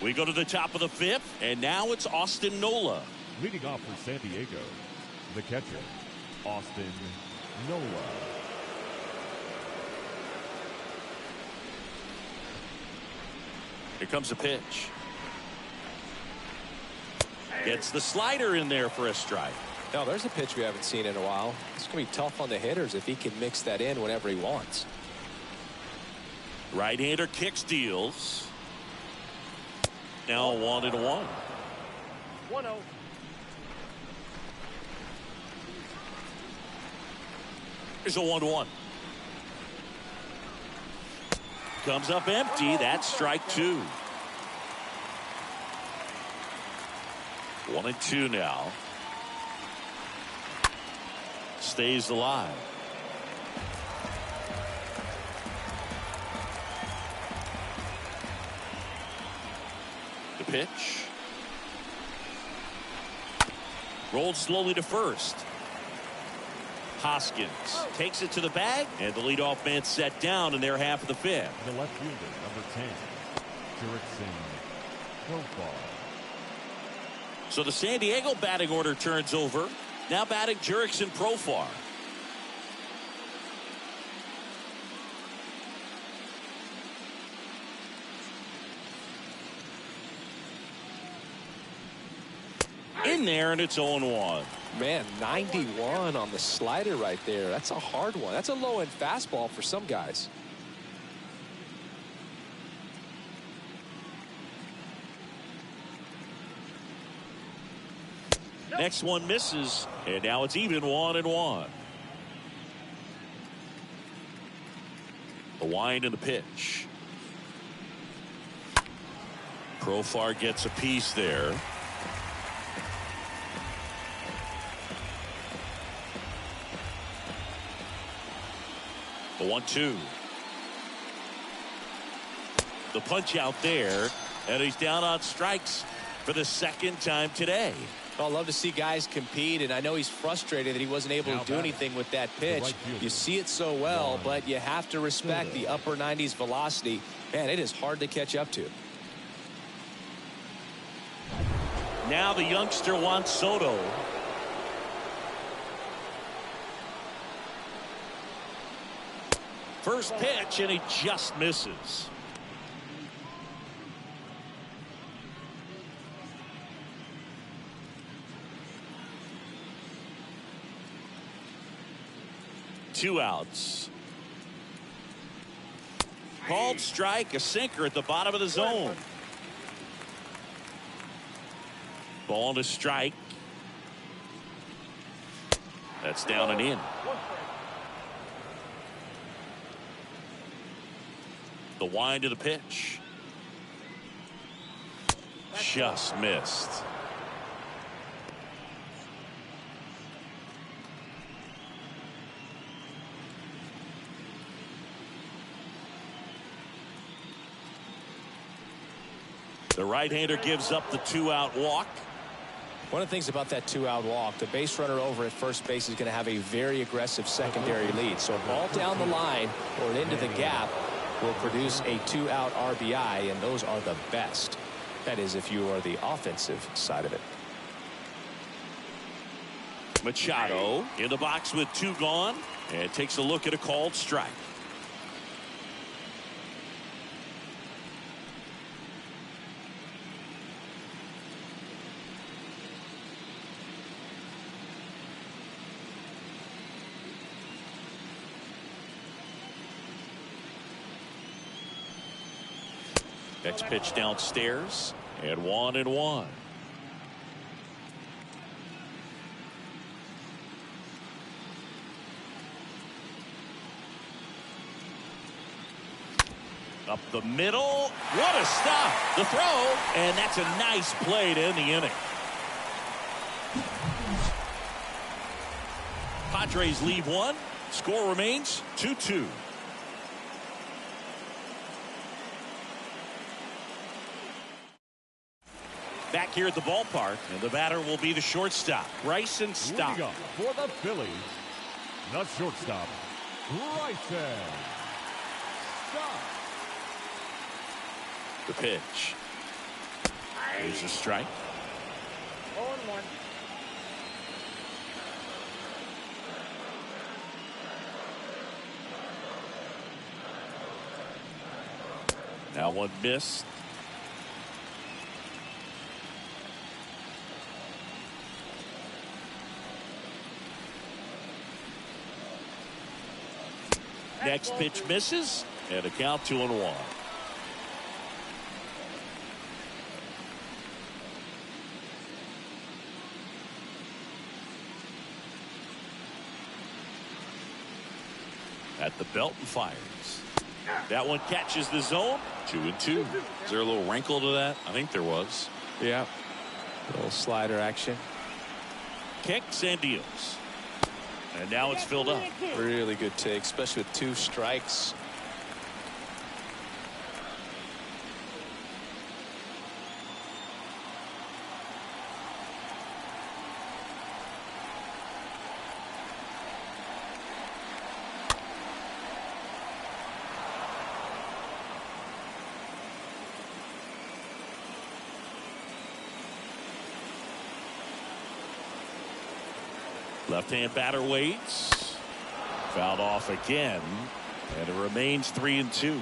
We go to the top of the 5th, and now it's Austin Nola. Leading off for San Diego, the catcher, Austin Nola. Here comes a pitch. Gets the slider in there for a strike. No, there's a pitch we haven't seen in a while. It's going to be tough on the hitters if he can mix that in whenever he wants. Right-hander kicks, deals. Now 1-1. 1-0. Here's a 1-1. Comes up empty. That's strike 2. 1-2 now. Stays alive. The pitch. Rolled slowly to first. Hoskins takes it to the bag, and the leadoff man set down in their half of the 5th. The left fielder, number 10, Jurickson Profar. So the San Diego batting order turns over. Now batting Jurickson Profar. In there, and it's 0-1. Man, 91 on the slider right there. That's a hard one. That's a low-end fastball for some guys. Next one misses, and now it's even 1-1. The wind and the pitch. Profar gets a piece there. The 1-2. The punch out there, and he's down on strikes for the second time today. Well, I love to see guys compete, and I know he's frustrated that he wasn't able to do anything with that pitch. You see it so well, but you have to respect the upper 90s velocity. Man, it is hard to catch up to. Now the youngster Juan Soto. First pitch, and he just misses. Two outs. Called strike, a sinker at the bottom of the zone. Ball to strike. That's down and in. The wind of the pitch. Just missed. The right-hander gives up the 2-out walk. One of the things about that 2-out walk, the base runner over at first base is going to have a very aggressive secondary lead. So a ball down the line or into the gap will produce a 2-out RBI, and those are the best. That is, if you are the offensive side of it. Machado in the box with 2 gone, and takes a look at a called strike. Next pitch downstairs, and 1-1. Up the middle. What a stop. The throw, and that's a nice play to end the inning. Padres leave 1. Score remains 2-2. Back here at the ballpark, and the batter will be the shortstop, Bryson Stott. For the Phillies, the shortstop, Bryson Stott. The pitch. Here's a strike. 0-1. Now one missed. Next pitch misses, and a count 2-1. At the belt and fires. That one catches the zone. 2-2. Is there a little wrinkle to that? I think there was. Yeah. A little slider action. Kicks and deals. And now it's filled up. Really good take, especially with 2 strikes. Left-hand batter waits. Fouled off again, and it remains 3-2.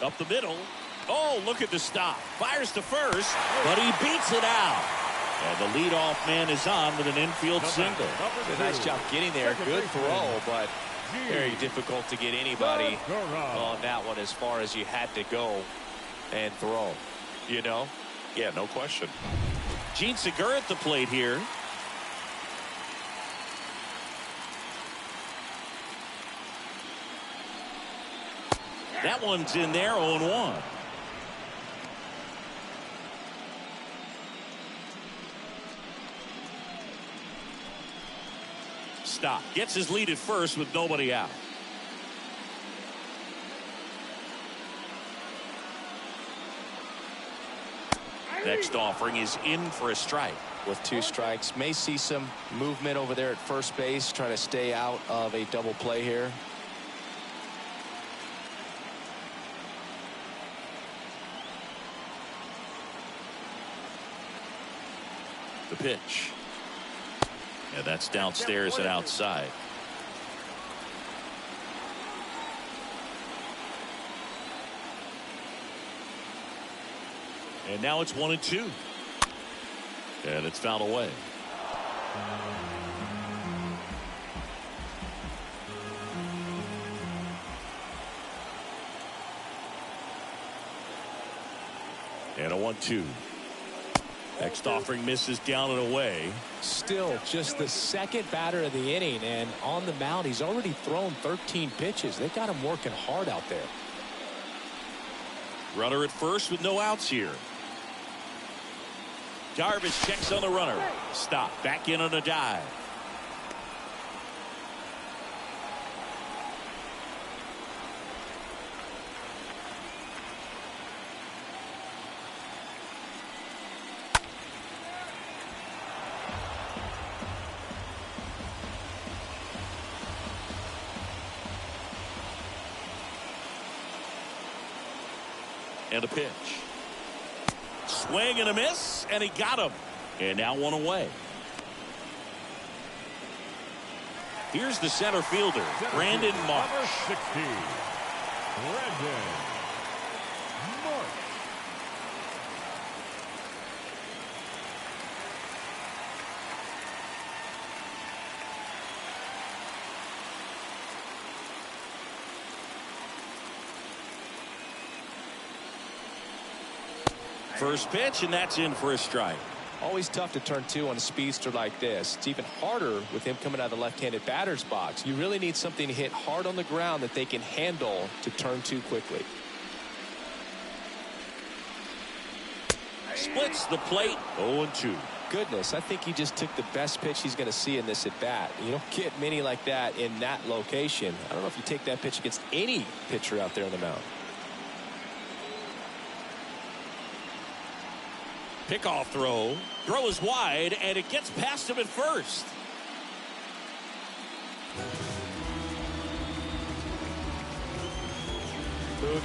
Up the middle. Oh, look at the stop. Fires to first, but he beats it out. And the leadoff man is on with an infield single. A nice job getting there. Good throw, but very difficult to get anybody on that one as far as you had to go and throw. You know? Yeah, no question. Gene Segura at the plate here. That one's in there, 0-1. stop. Gets his lead at first with nobody out. Next offering is in for a strike. With 2 strikes, may see some movement over there at first base, trying to stay out of a double play here. The pitch. Yeah, that's downstairs and outside. And now it's 1-2. And it's fouled away. And a 1-2. Next offering misses down and away. Still just the second batter of the inning, and on the mound he's already thrown 13 pitches. They got him working hard out there. Runner at first with no outs here. Darvish checks on the runner. Stop. Back in on a dive. And a pitch. Swing and a miss, and he got him. And now 1 away. Here's the center fielder, Brandon Marsh. Number 16, Brandon Marsh. First pitch, and that's in for a strike. Always tough to turn 2 on a speedster like this. It's even harder with him coming out of the left-handed batter's box. You really need something to hit hard on the ground that they can handle to turn 2 quickly. Splits the plate. 0-2. Goodness, I think he just took the best pitch he's going to see in this at bat. You don't get many like that in that location. I don't know if you take that pitch against any pitcher out there on the mound. Pickoff throw. Throw is wide, and it gets past him at first.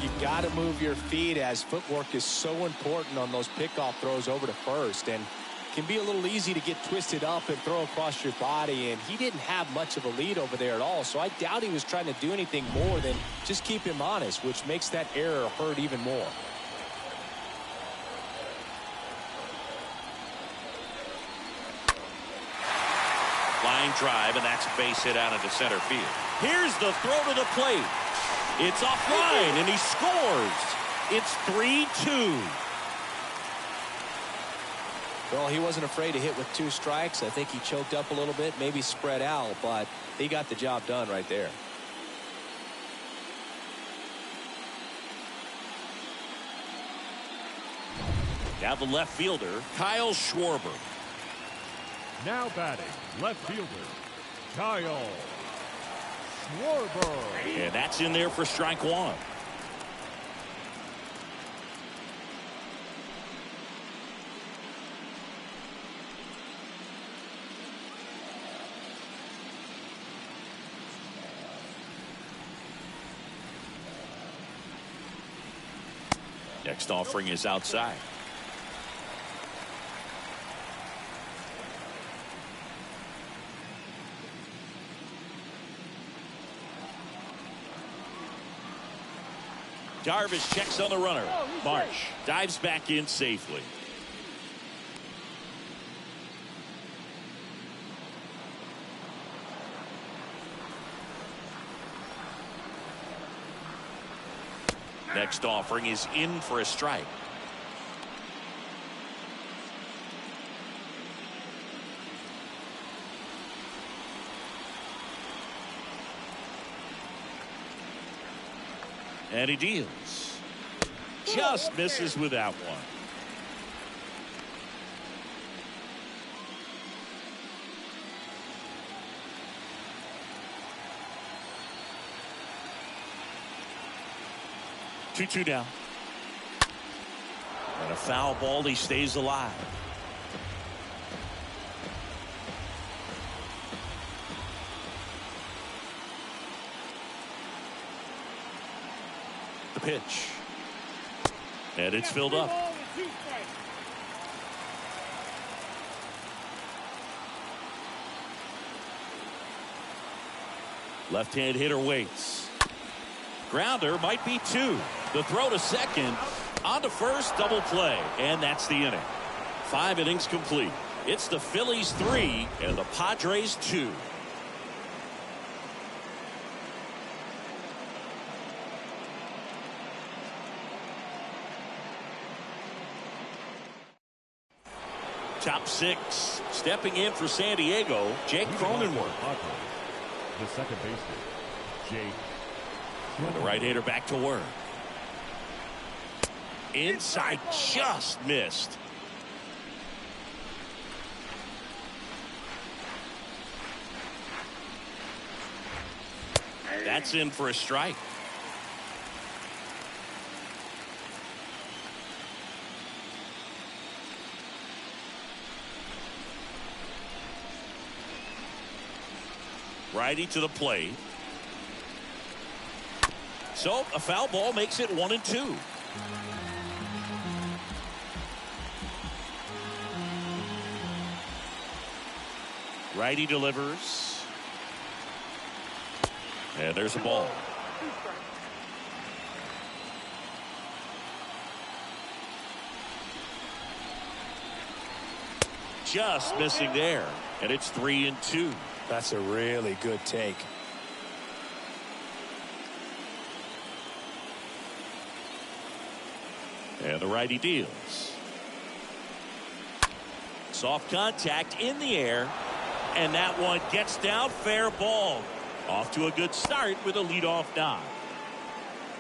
You got to move your feet, as footwork is so important on those pickoff throws over to first, and can be a little easy to get twisted up and throw across your body, and he didn't have much of a lead over there at all, so I doubt he was trying to do anything more than just keep him honest, which makes that error hurt even more. Line drive, and that's a base hit out into center field. Here's the throw to the plate. It's offline, and he scores. It's 3-2. Well, he wasn't afraid to hit with 2 strikes. I think he choked up a little bit, maybe spread out, but he got the job done right there. Now the left fielder, Kyle Schwarber. Now batting, left fielder, Kyle Schwarber. And that's in there for strike 1. Next offering is outside. Darvish checks on the runner. Marsh dives back in safely. Next offering is in for a strike. And he deals. Just misses with that one. 2-2 now. And a foul ball. He stays alive. The pitch. And it's filled up. Left-hand hitter waits. Grounder might be 2. The throw to second. On to first, double play. And that's the inning. 5 innings complete. It's the Phillies 3 and the Padres 2. Top 6. Stepping in for San Diego, Jake Cronenworth. The second baseman, Jake. And the right-hander back to work. Inside, just missed. That's in for a strike. Righty to the plate. So a foul ball makes it 1-2. Righty delivers. And there's a ball. Just missing there. And it's 3-2. That's a really good take. And the righty deals. Soft contact in the air. And that one gets down, fair ball. Off to a good start with a leadoff knock.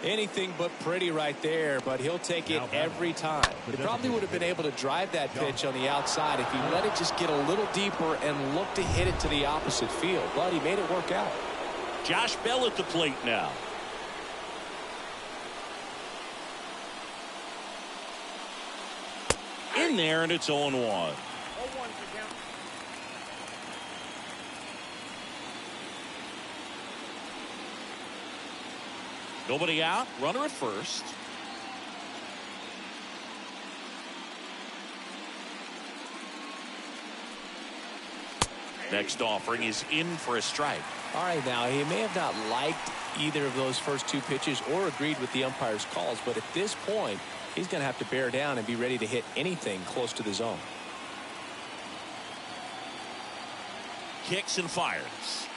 Anything but pretty right there, but he'll take it every time. He probably would have been able to drive that pitch on the outside if he let it just get a little deeper and look to hit it to the opposite field. But he made it work out. Josh Bell at the plate now. In there, and it's 0-1. Nobody out. Runner at first. Next offering is in for a strike. All right, now he may have not liked either of those first 2 pitches or agreed with the umpire's calls, but at this point he's going to have to bear down and be ready to hit anything close to the zone. Kicks and fires.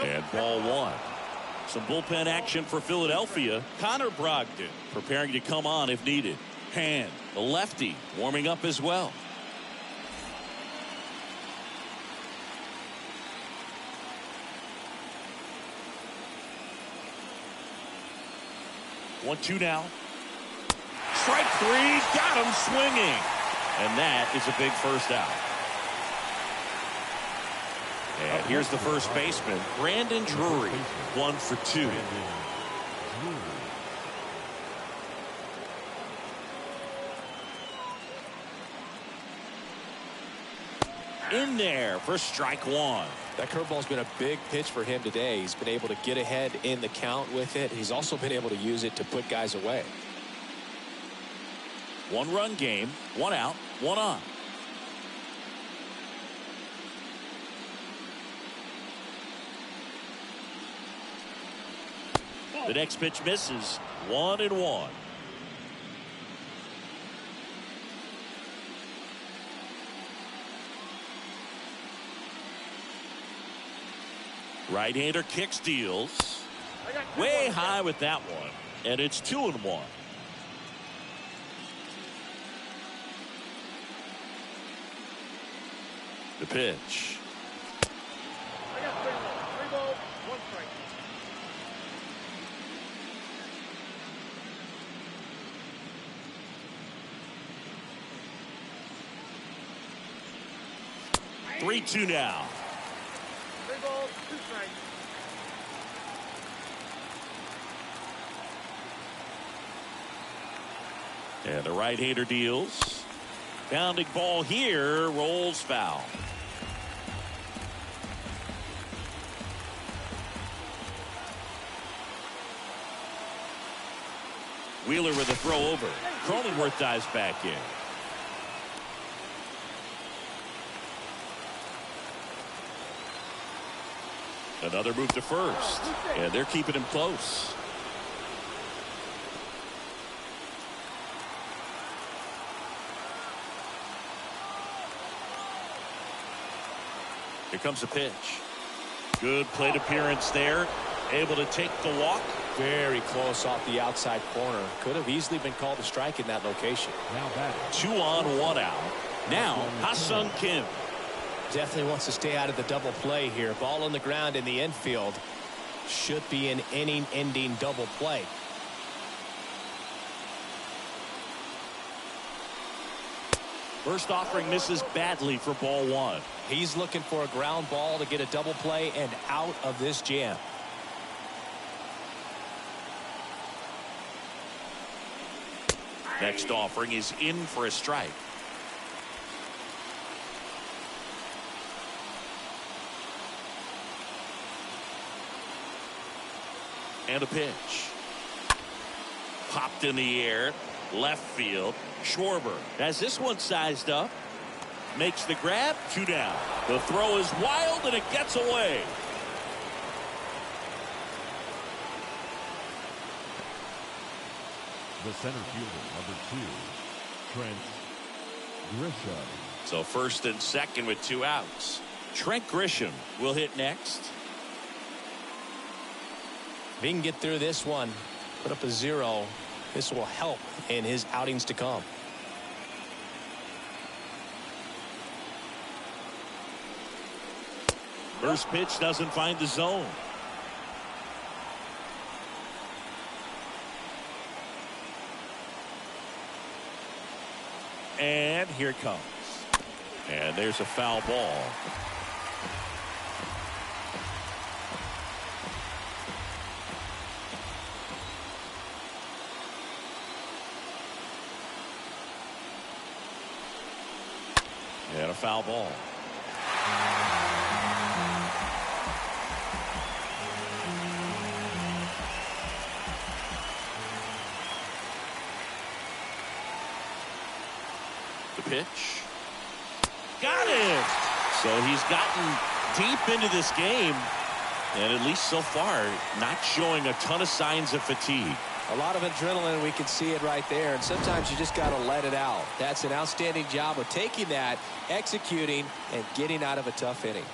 And ball 1. Some bullpen action for Philadelphia. Connor Brogdon preparing to come on if needed. Hand, the lefty, warming up as well. 1-2 now. Strike 3, got him swinging. And that is a big first out. And here's the first baseman, Brandon Drury, 1 for 2. In there for strike 1. That curveball's been a big pitch for him today. He's been able to get ahead in the count with it. He's also been able to use it to put guys away. 1-run game, 1 out, 1 on. The next pitch misses. 1-1. Right-hander kicks, deals. Way high with that one. And it's 2-1. The pitch. I got 3 balls, 1 strike. Three-2 now. 3 balls, 2 strikes. And the right-hander deals. Pounding ball here, rolls foul. Wheeler with a throw over. Cronenworth dives back in. Another move to first. And they're keeping him close. Here comes the pitch. Good plate appearance there. Able to take the walk. Very close off the outside corner. Could have easily been called a strike in that location. Now batting. 2 on, 1 out. Now, Ha-Sung Kim. Definitely wants to stay out of the double play here. Ball on the ground in the infield. Should be an inning-ending double play. First offering misses badly for ball 1. He's looking for a ground ball to get a double play and out of this jam. Next offering is in for a strike. And a pitch. Popped in the air. Left field. Schwarber has this one sized up. Makes the grab. 2 down. The throw is wild and it gets away. The center fielder, number 2, Trent Grisham. So first and second with 2 outs. Trent Grisham will hit next. If he can get through this one, put up a 0, this will help in his outings to come. First pitch doesn't find the zone. And here it comes. And there's a foul ball. And a foul ball. The pitch. Got it. So he's gotten deep into this game, and at least so far not showing a ton of signs of fatigue. A lot of adrenaline, we can see it right there, and sometimes you just got to let it out. That's an outstanding job of taking that, executing, and getting out of a tough inning.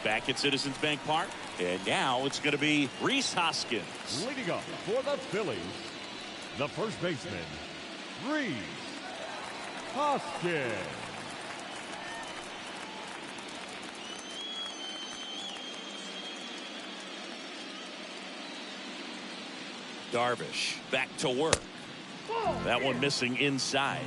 Back at Citizens Bank Park, and now it's going to be Rhys Hoskins. Leading up for the Phillies, the first baseman, Rhys Hoskins. Darvish back to work. That one missing inside.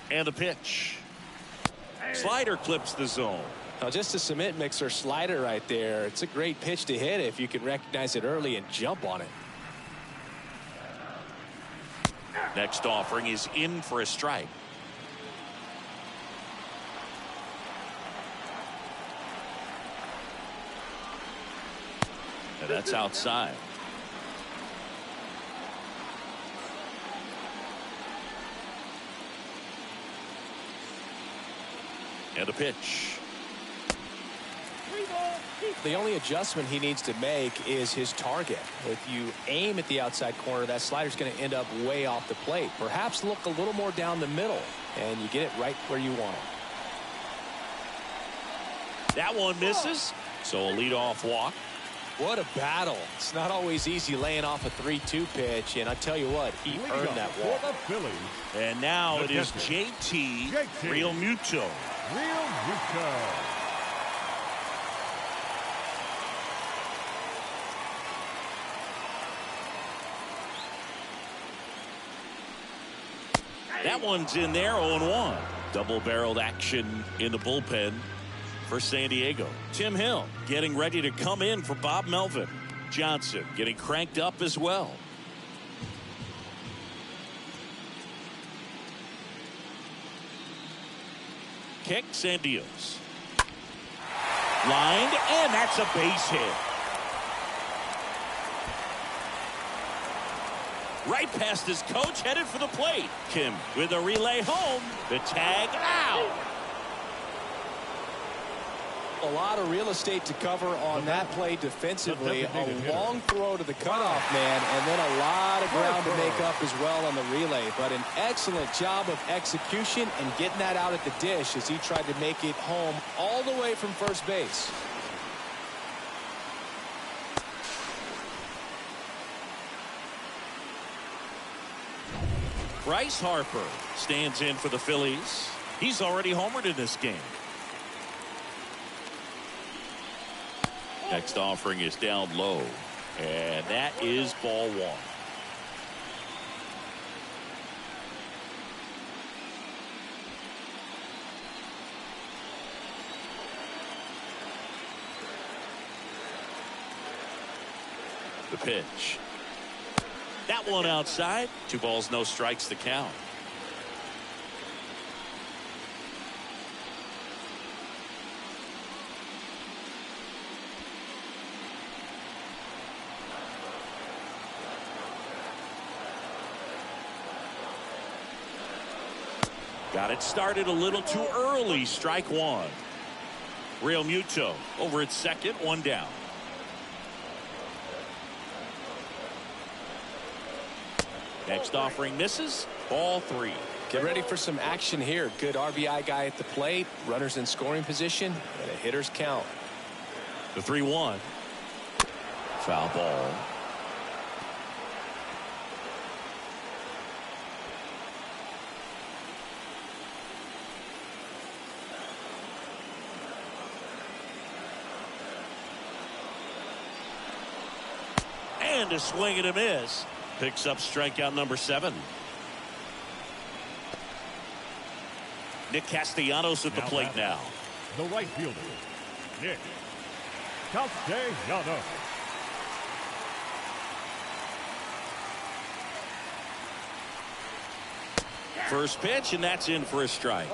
And a pitch. Slider clips the zone. Now just a cement mixer slider right there. It's a great pitch to hit if you can recognize it early and jump on it. Next offering is in for a strike. And that's outside. And a pitch. The only adjustment he needs to make is his target. If you aim at the outside corner, that slider's going to end up way off the plate. Perhaps look a little more down the middle, and you get it right where you want it. That one misses. So a leadoff walk. What a battle. It's not always easy laying off a 3-2 pitch, and I tell you what, he earned that walk. For the Phillies, And now it is JT Realmuto. Realmuto. That one's in there, 0-1. Double-barreled action in the bullpen for San Diego. Tim Hill getting ready to come in for Bob Melvin. Johnson getting cranked up as well. Kicks and deals. Lined, and that's a base hit. Right past his coach, headed for the plate. Kim with a relay home. The tag out. A lot of real estate to cover on that play defensively. A long throw to the cutoff man, and then a lot of ground to make up as well on the relay. But an excellent job of execution and getting that out at the dish as he tried to make it home all the way from first base. Bryce Harper stands in for the Phillies. He's already homered in this game. Next offering is down low, and that is ball one. The pitch. That one outside. 2 balls, no strikes, the count. Got it started a little too early. Strike one. Real Muto over at second, 1 down. Next offering misses. Ball 3. Get ready for some action here. Good RBI guy at the plate. Runners in scoring position and a hitter's count. The 3-1. Foul ball. And a swing and a miss. Picks up strikeout number 7. Nick Castellanos at the plate now. The right fielder, Nick Castellanos. First pitch, and that's in for a strike. 0-1.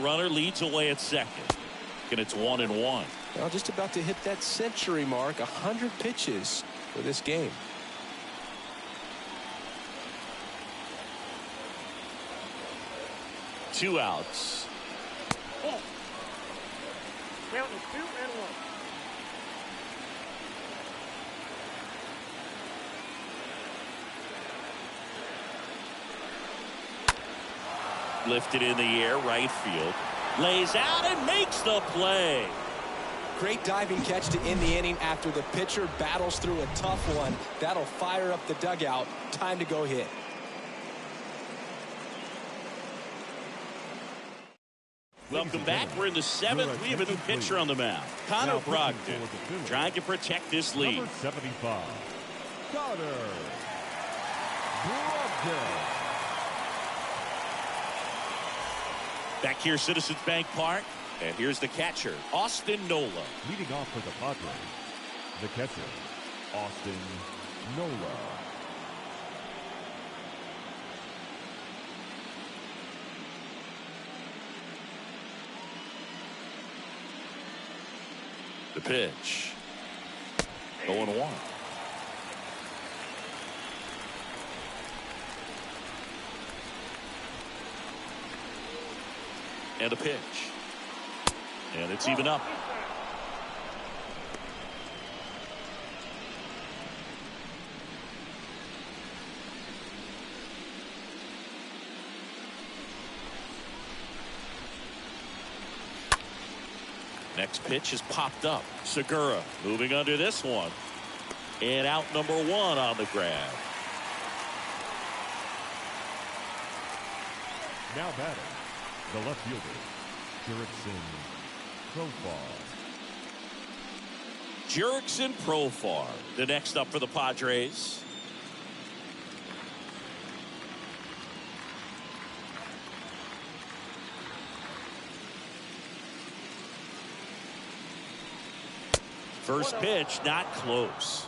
Runner leads away at second. And it's 1-1. Well, just about to hit that century mark. 100 pitches for this game. Two outs. Oh. Counting 2-1. Lifted in the air, right field. Lays out and makes the play. Great diving catch to end the inning after the pitcher battles through a tough one. That'll fire up the dugout. Time to go hit. Welcome back. We're in the 7th. We have a new pitcher on the mound. Connor Brogdon trying to protect this lead. Number 75, Connor Brogdon. Back here, Citizens Bank Park. And here's the catcher, Austin Nola. Leading off for the Padres, the catcher, Austin Nola. The pitch. 0-1. And a pitch. And it's even up. Next pitch is popped up. Segura moving under this one. And out number 1 on the grab. Now batting, the left fielder, Jurickson Profar. Jurickson Profar, the next up for the Padres. First pitch, not close.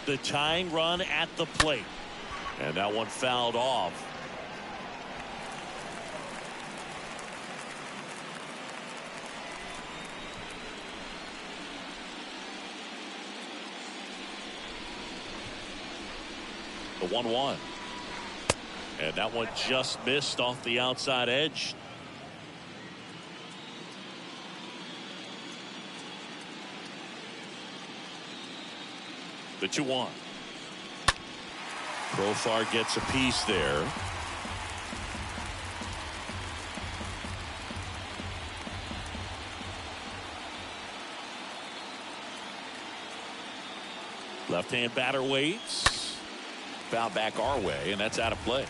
The tying run at the plate. And that one fouled off. The 1-1. And that one just missed off the outside edge. The 2-1. Profar gets a piece there. Left-hand batter waits. Foul back our way, and that's out of play.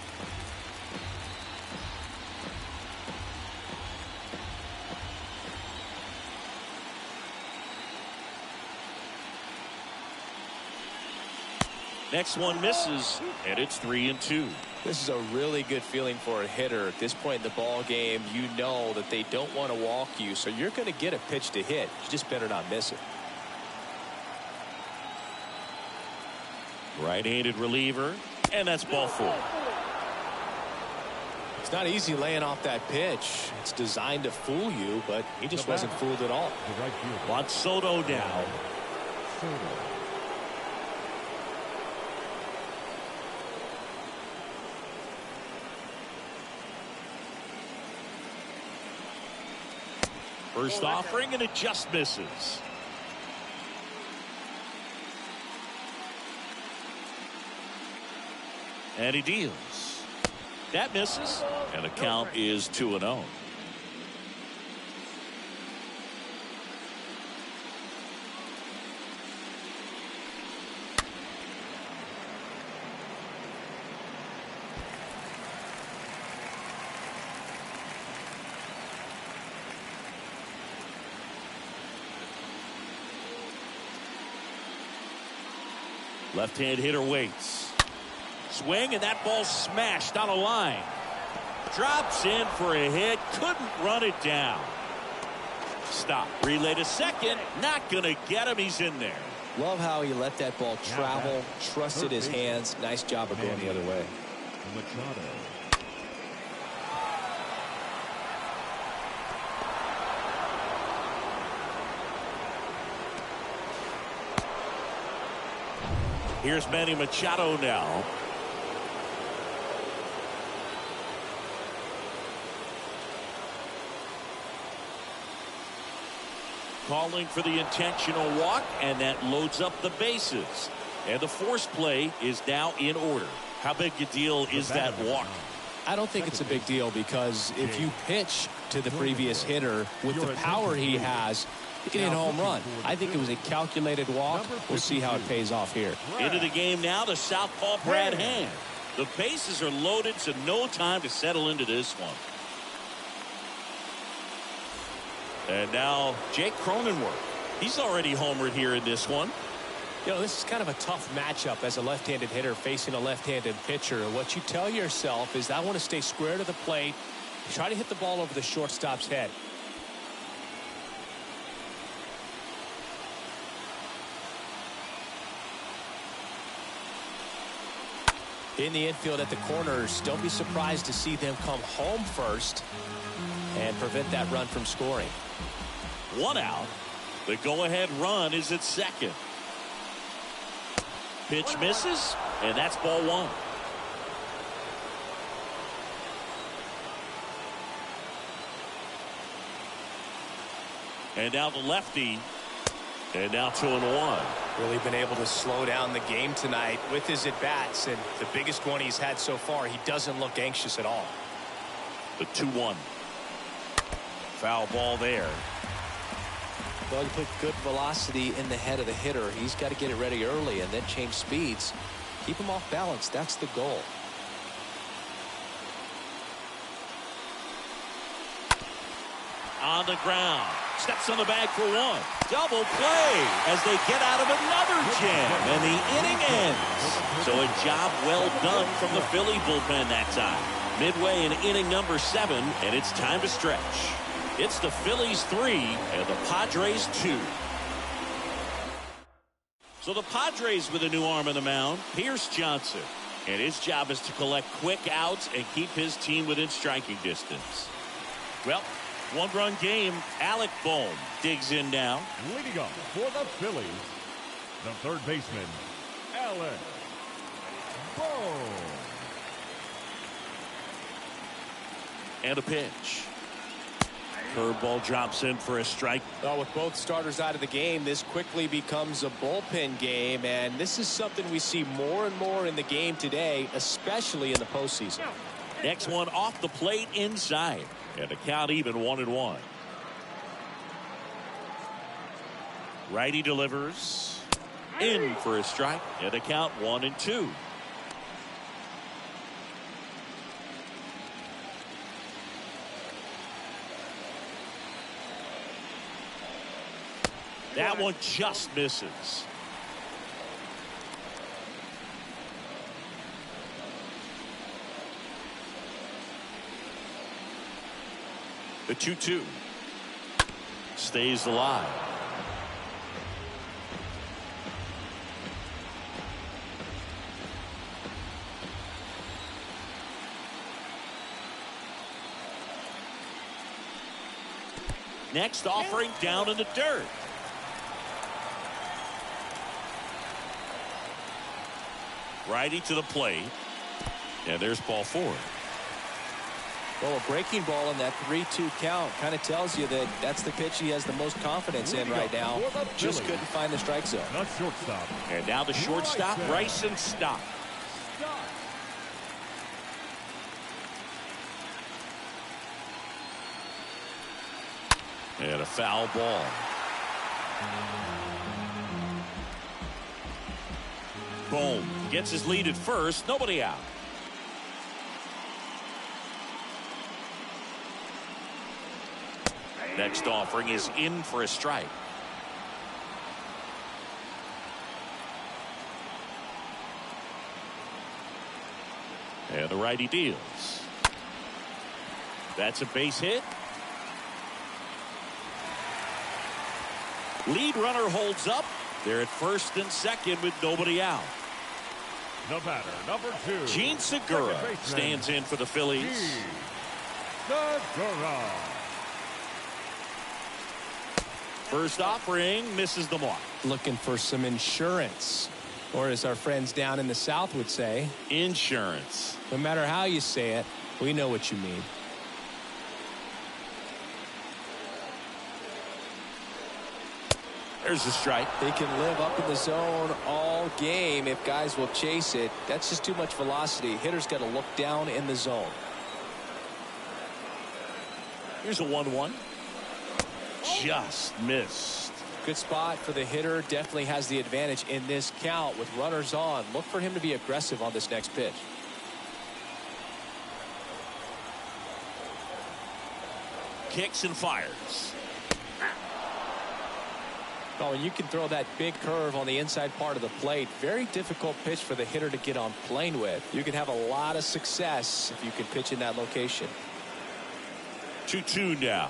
Next one misses, and it's 3-2. This is a really good feeling for a hitter. At this point in the ball game, you know that they don't want to walk you, so you're going to get a pitch to hit. You just better not miss it. Right-handed reliever, and that's ball 4. It's not easy laying off that pitch. It's designed to fool you, but he just wasn't fooled at all. Juan Soto now. First offering, and it just misses. And he deals. That misses, and the count is 2-0. Left-hand hitter waits. Swing, and that ball smashed on a line. Drops in for a hit. Couldn't run it down. Stop. Relay to second. Not going to get him. He's in there. Love how he let that ball travel. Trusted his hands. Nice job of going the other way. Here's Manny Machado now. Calling for the intentional walk, and that loads up the bases. And the force play is now in order. How big a deal is that walk? I don't think it's a big deal, because if you pitch to the previous hitter with the power he has, you can hit a home run. I think it was a calculated walk. We'll see how it pays off here. Into the game now, the southpaw Brad Hand. The bases are loaded, so no time to settle into this one. And now Jake Cronenworth. He's already homered here in this one. You know, this is kind of a tough matchup as a left-handed hitter facing a left-handed pitcher. What you tell yourself is, I want to stay square to the plate, try to hit the ball over the shortstop's head. In the infield at the corners, don't be surprised to see them come home first and prevent that run from scoring. 1 out. The go-ahead run is at second. Pitch misses, and that's ball 1. And now the lefty. And now 2-1. Really been able to slow down the game tonight with his at-bats, and the biggest one he's had so far. He doesn't look anxious at all. The 2-1. Foul ball there. Well, you put good velocity in the head of the hitter. He's got to get it ready early and then change speeds. Keep him off balance. That's the goal. On the ground. Steps on the bag for one. Double play as they get out of another jam. And the inning ends. So a job well done from the Philly bullpen that time. Midway in inning number 7, and it's time to stretch. It's the Phillies 3 and the Padres 2. So the Padres with a new arm on the mound, Pierce Johnson. And his job is to collect quick outs and keep his team within striking distance. Well, one-run game. Alec Bohm digs in now. Leading up for the Phillies, the third baseman, Alec Bohm. And a pitch. Curveball drops in for a strike. Well, with both starters out of the game, this quickly becomes a bullpen game, and this is something we see more and more in the game today, especially in the postseason. Next one off the plate inside, and the count even 1-1. Righty delivers in for a strike, and the count 1-2. That one just misses. The 2-2 stays alive. Next offering down in the dirt. Righty to the plate. And there's ball 4. Well, a breaking ball in that 3-2 count kind of tells you that that's the pitch he has the most confidence in right now. Just couldn't find the strike zone. Not shortstop. And now the shortstop, Bryson Stott. And a foul ball. Bohm gets his lead at first. Nobody out. Next offering is in for a strike. And the righty deals. That's a base hit. Lead runner holds up. They're at first and second with nobody out. The batter, number 2. Gene Segura stands in for the Phillies. Segura. First offering misses the mark. Looking for some insurance, or as our friends down in the South would say, Insurance. no matter how you say it, we know what you mean. There's a strike. They can live up in the zone all game if guys will chase it. That's just too much velocity. Hitter's got to look down in the zone. Here's a 1-1. Just missed. Good spot for the hitter. Definitely has the advantage in this count with runners on. Look for him to be aggressive on this next pitch. Kicks and fires. Oh, and you can throw that big curve on the inside part of the plate. Very difficult pitch for the hitter to get on plane with. You can have a lot of success if you can pitch in that location. 2-2 now.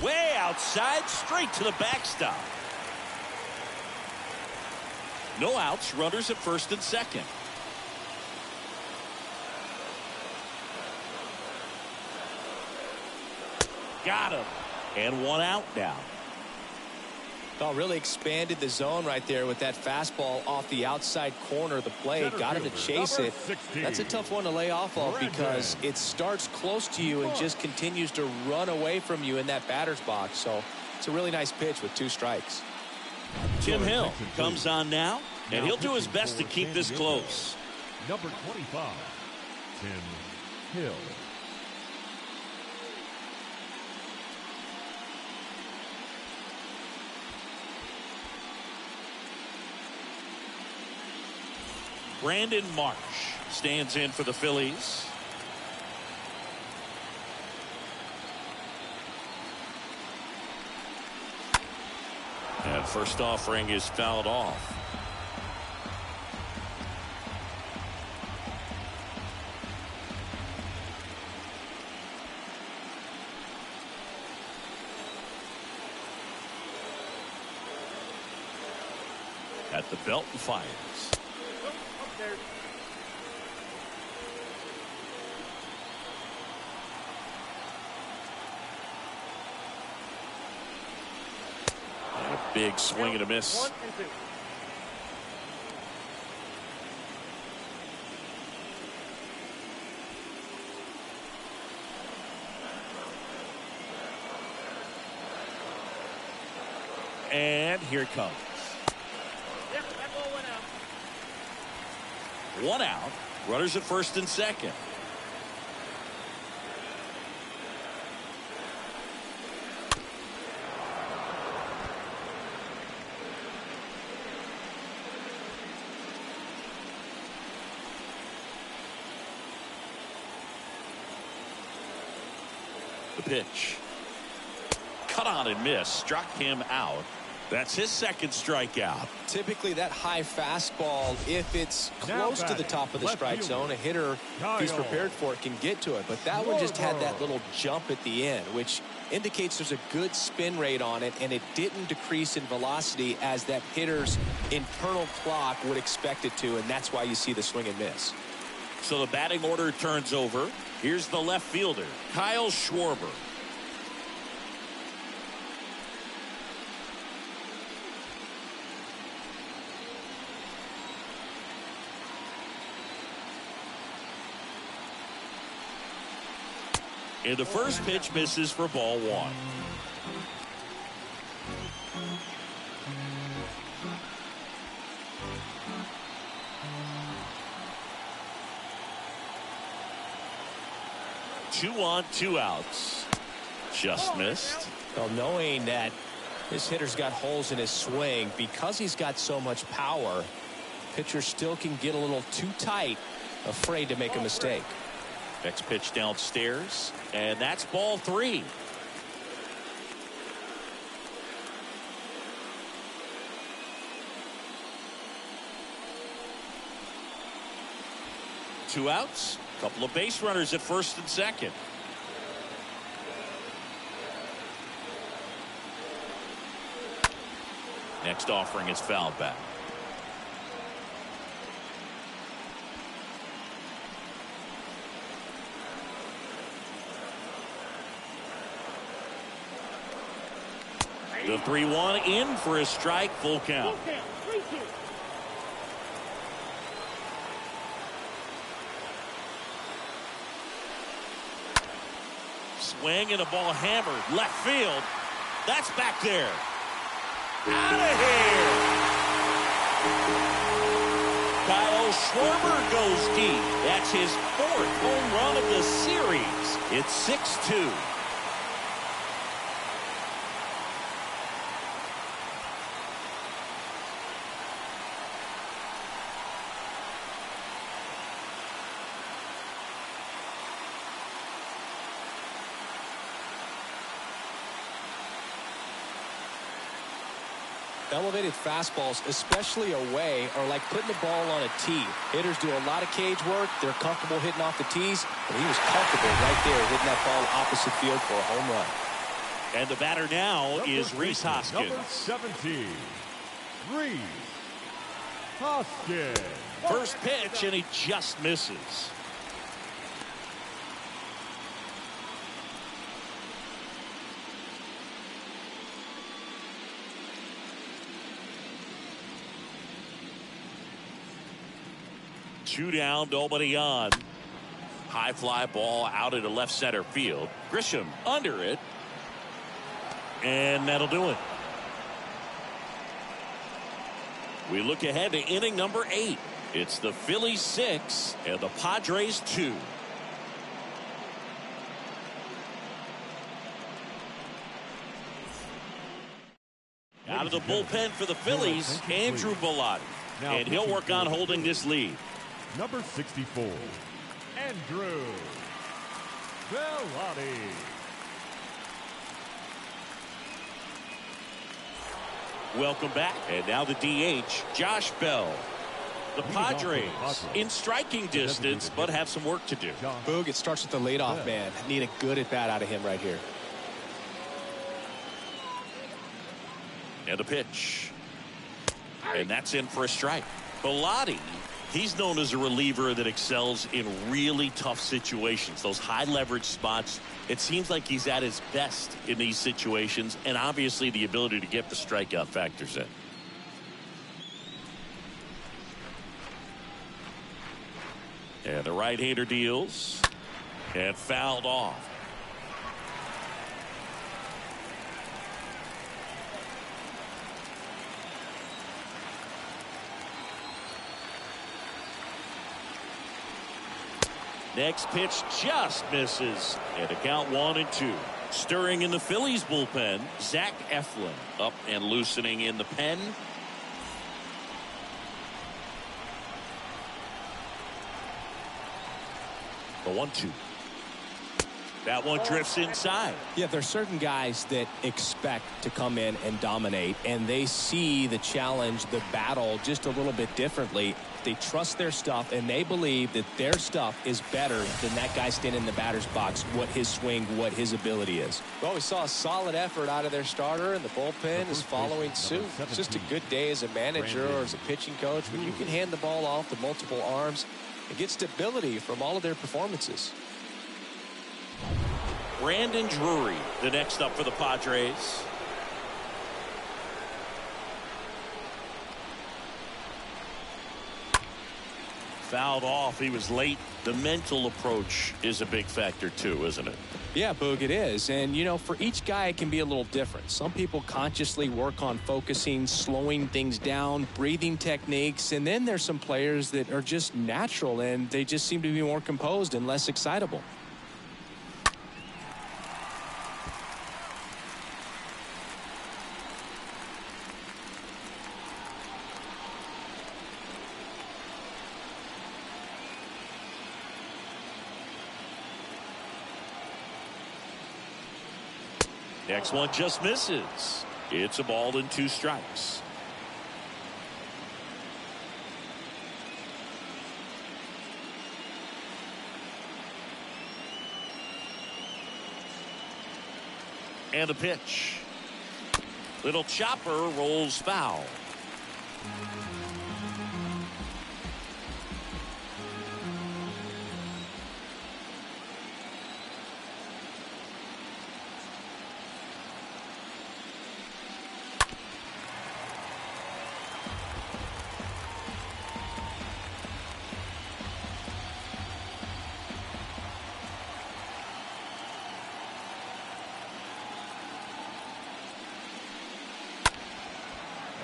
Way outside, straight to the backstop. No outs, runners at first and second. Got him. And one out now. Oh, really expanded the zone right there with that fastball off the outside corner of the plate. Got him to chase it. That's a tough one to lay off of because it starts close to you and just continues to run away from you in that batter's box. So it's a really nice pitch with 2 strikes. Tim Hill comes on now, and he'll do his best to keep this close. Number 25, Tim Hill. Brandon Marsh stands in for the Phillies. And first offering is fouled off. At the belt and fires. And a big swing and a miss. 1 and 2. And here it comes. Yep, that ball went out. 1 out. Runners at first and second. The pitch. Cut on and miss. Struck him out. That's his second strikeout. Typically that high fastball, if it's close to the top of the strike zone, a hitter, if he's prepared for it, can get to it. But that one just had that little jump at the end, which indicates there's a good spin rate on it, and it didn't decrease in velocity as that hitter's internal clock would expect it to, and that's why you see the swing and miss. So the batting order turns over. Here's the left fielder, Kyle Schwarber. And the first pitch misses for ball 1. Two on, 2 outs. Just missed. Well, knowing that this hitter's got holes in his swing, because he's got so much power, pitcher still can get a little too tight, afraid to make a mistake. Next pitch downstairs, and that's ball 3. Two outs, couple of base runners at first and second. Next offering is fouled back. The 3-1 in for a strike, full count. 3-2. Swing and a ball hammered left field. That's back there. Out of here. Kyle Schwarber goes deep. That's his 4th home run of the series. It's 6-2. Elevated fastballs, especially away, are like putting the ball on a tee. Hitters do a lot of cage work. They're comfortable hitting off the tees, and he was comfortable right there hitting that ball opposite field for a home run. And the batter now is Rhys Hoskins. Number 17, Rhys Hoskins. First pitch, and he just misses. Two down, nobody on. High fly ball out into left center field. Grisham under it. And that'll do it. We look ahead to inning number 8. It's the Phillies 6 and the Padres 2. Out of the bullpen for the Phillies, Andrew Bellotti. And he'll work on holding this lead. Number 64, Andrew Bellotti. Welcome back. And now the DH, Josh Bell. The Padres in striking distance, but have some work to do. Boog, it starts with the leadoff man. Need a good at bat out of him right here. And a pitch. And that's in for a strike. Bellotti, he's known as a reliever that excels in really tough situations. Those high leverage spots. It seems like he's at his best in these situations. And obviously the ability to get the strikeout factors in. And the right-hander deals. And fouled off. Next pitch just misses. And a count 1-2. Stirring in the Phillies bullpen, Zach Eflin up and loosening in the pen. The 1-2. That one drifts inside. Yeah, there's certain guys that expect to come in and dominate, and they see the challenge, the battle just a little bit differently. They trust their stuff, and they believe that their stuff is better than that guy standing in the batter's box, what his swing, what his ability is. Well, we saw a solid effort out of their starter, and the bullpen is following suit. It's just a good day as a manager or as a pitching coach when you can hand the ball off to multiple arms and get stability from all of their performances. Brandon Drury, the next up for the Padres. Fouled off. He was late. The mental approach is a big factor too, isn't it? Yeah, Boog, it is. And, you know, for each guy, it can be a little different. Some people consciously work on focusing, slowing things down, breathing techniques. And then there's some players that are just natural and they just seem to be more composed and less excitable. Next one just misses. It's a ball and 2 strikes. And a pitch. Little chopper rolls foul.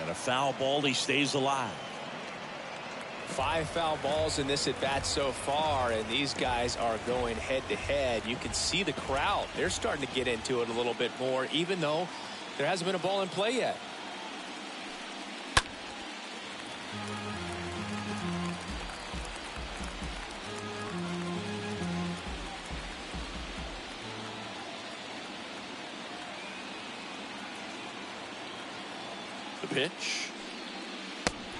And a foul ball, he stays alive. 5 foul balls in this at bat so far, and these guys are going head to head. You can see the crowd. They're starting to get into it a little bit more, even though there hasn't been a ball in play yet. The pitch.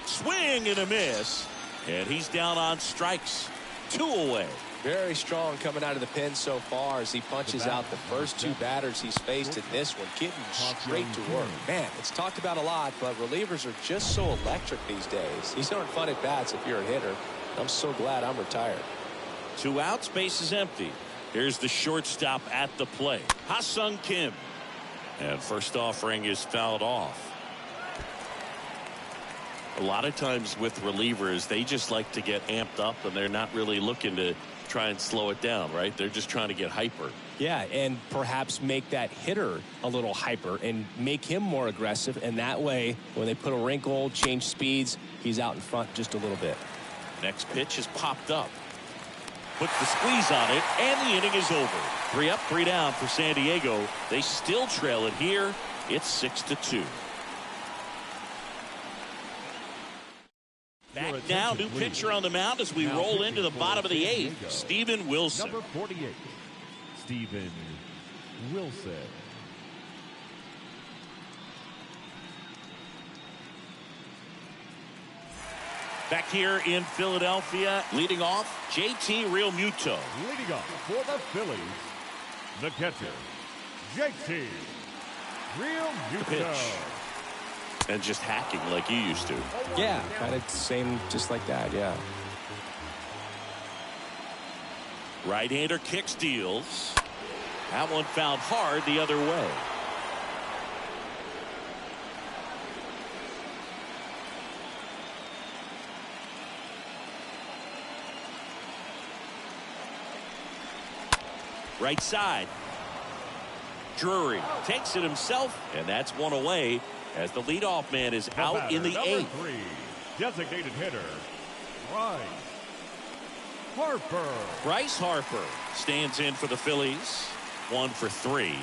Swing and a miss. And he's down on strikes. 2 away. Very strong coming out of the pen so far as he punches out the first 2 batters he's faced in this one, getting straight to work. Man, it's talked about a lot, but relievers are just so electric these days. These aren't fun at bats if you're a hitter. I'm so glad I'm retired. 2 outs, base is empty. Here's the shortstop at the plate, Ha-Sung Kim. And first offering is fouled off. A lot of times with relievers, they just like to get amped up and they're not really looking to try and slow it down, right? They're just trying to get hyper. Yeah, and perhaps make that hitter a little hyper and make him more aggressive. And that way, when they put a wrinkle, change speeds, he's out in front just a little bit. Next pitch is popped up. Puts the squeeze on it, and the inning is over. 3 up, 3 down for San Diego. They still trail it here. It's 6-2. Back now, new pitcher on the mound as we roll into the bottom of the 8th. Steven Wilson. Number 48, Steven Wilson. Back here in Philadelphia, leading off, JT Realmuto. Leading off for the Phillies, the catcher, JT Realmuto. Pitch. And just hacking like you used to. Yeah, kind of same, just like that, yeah. Right-hander kick steals. That one found hard the other way. Right side. Drury takes it himself, and that's one away as the leadoff man is out in the eighth. Number 3, designated hitter, Bryce Harper stands in for the Phillies. 1 for 3.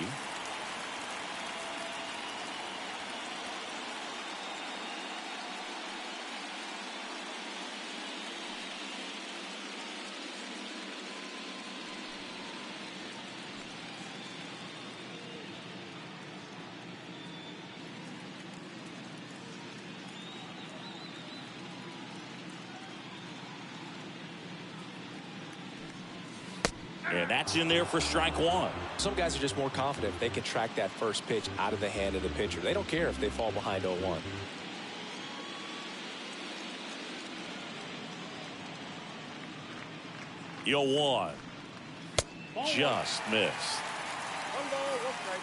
And that's in there for strike 1. Some guys are just more confident if they can track that first pitch out of the hand of the pitcher. They don't care if they fall behind 0-1. Yo, 1. Just missed. 1 ball, 1 strike.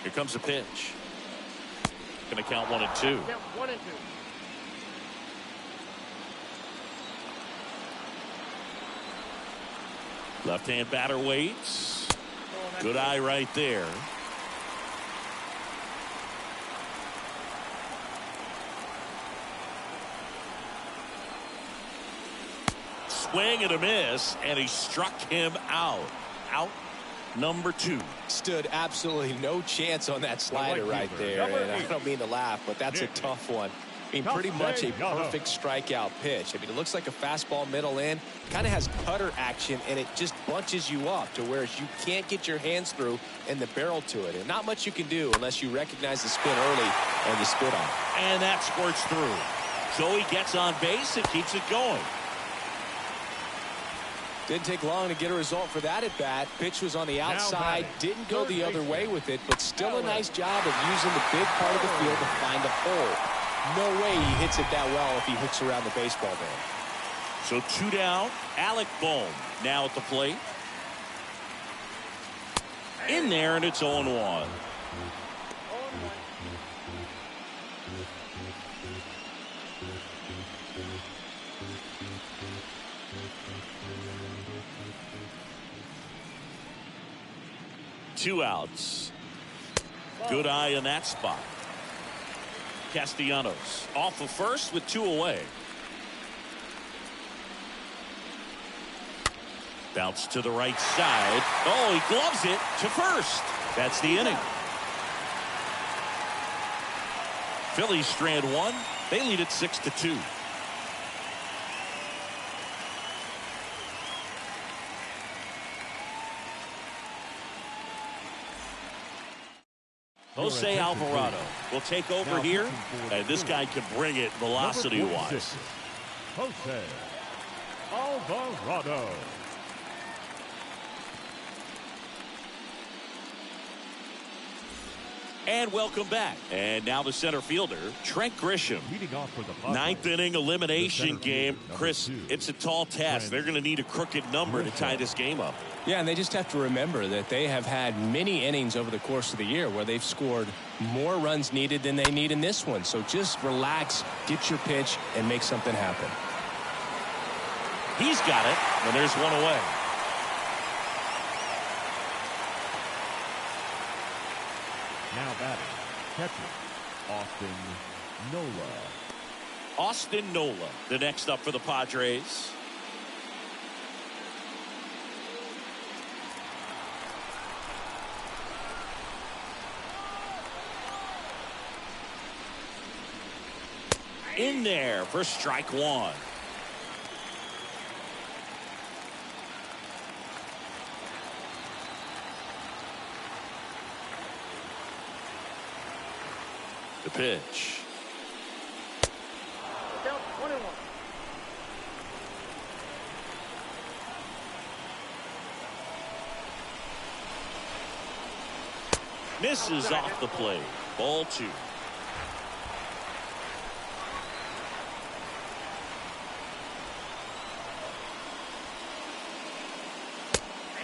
Here comes the pitch. Going to count 1 and 2. Count 1 and 2. Left-hand batter waits. Good eye right there. Swing and a miss, and he struck him out. Out number 2. Stood absolutely no chance on that slider right there. And I don't mean to laugh, but that's a tough one. I mean, pretty much a perfect strikeout pitch. I mean, it looks like a fastball middle in. Kind of has cutter action, and it just bunches you up to where you can't get your hands through and the barrel to it. And not much you can do unless you recognize the spin early and you spit on it. And that squirts through. So he gets on base and keeps it going. Didn't take long to get a result for that at bat. Pitch was on the outside, didn't go the other way with it, but still a nice job of using the big part of the field to find a hole. No way he hits it that well if he hooks around the baseball bat. So 2 down. Alec Bohm now at the plate. In there, and it's 0-1. Two outs. Good eye in that spot. Castellanos off of first with 2 away. Bounce to the right side. Oh, he gloves it to first. That's the inning. Phillies strand 1. They lead it 6-2. Jose Alvarado will take over here, and this guy can bring it velocity-wise. Jose Alvarado. And welcome back. And now the center fielder, Trent Grisham. Leading off for the Padres, 9th inning elimination game. Chris, 2. it's a tall task. They're going to need a crooked number to tie this game up. Yeah, and they just have to remember that they have had many innings over the course of the year where they've scored more runs needed than they need in this one. So just relax, get your pitch, and make something happen. He's got it, and there's 1 away. Now batting, catcher, Austin Nola. Austin Nola, the next up for the Padres. In there for strike 1. The pitch. Count 21. Misses off the plate. Ball 2.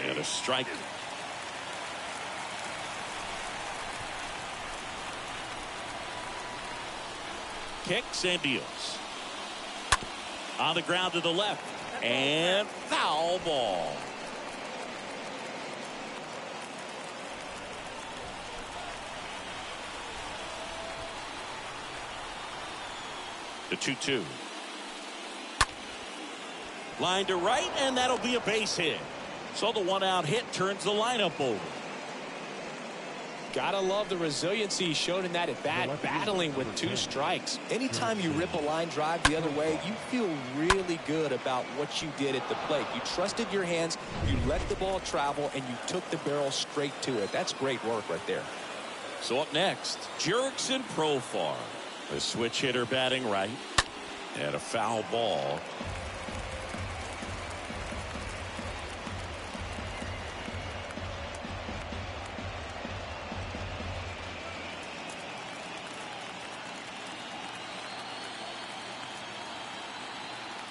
And a strike. Kicks and deals. On the ground to the left. And foul ball. The 2-2. Line to right, and that'll be a base hit. So the one-out hit turns the lineup over. Gotta love the resiliency he showed in that at bat, battling with 2 strikes. Anytime you rip a line drive the other way, you feel really good about what you did at the plate. You trusted your hands, you let the ball travel, and you took the barrel straight to it. That's great work right there. So up next, Jurickson Profar. The switch hitter batting right. And a foul ball.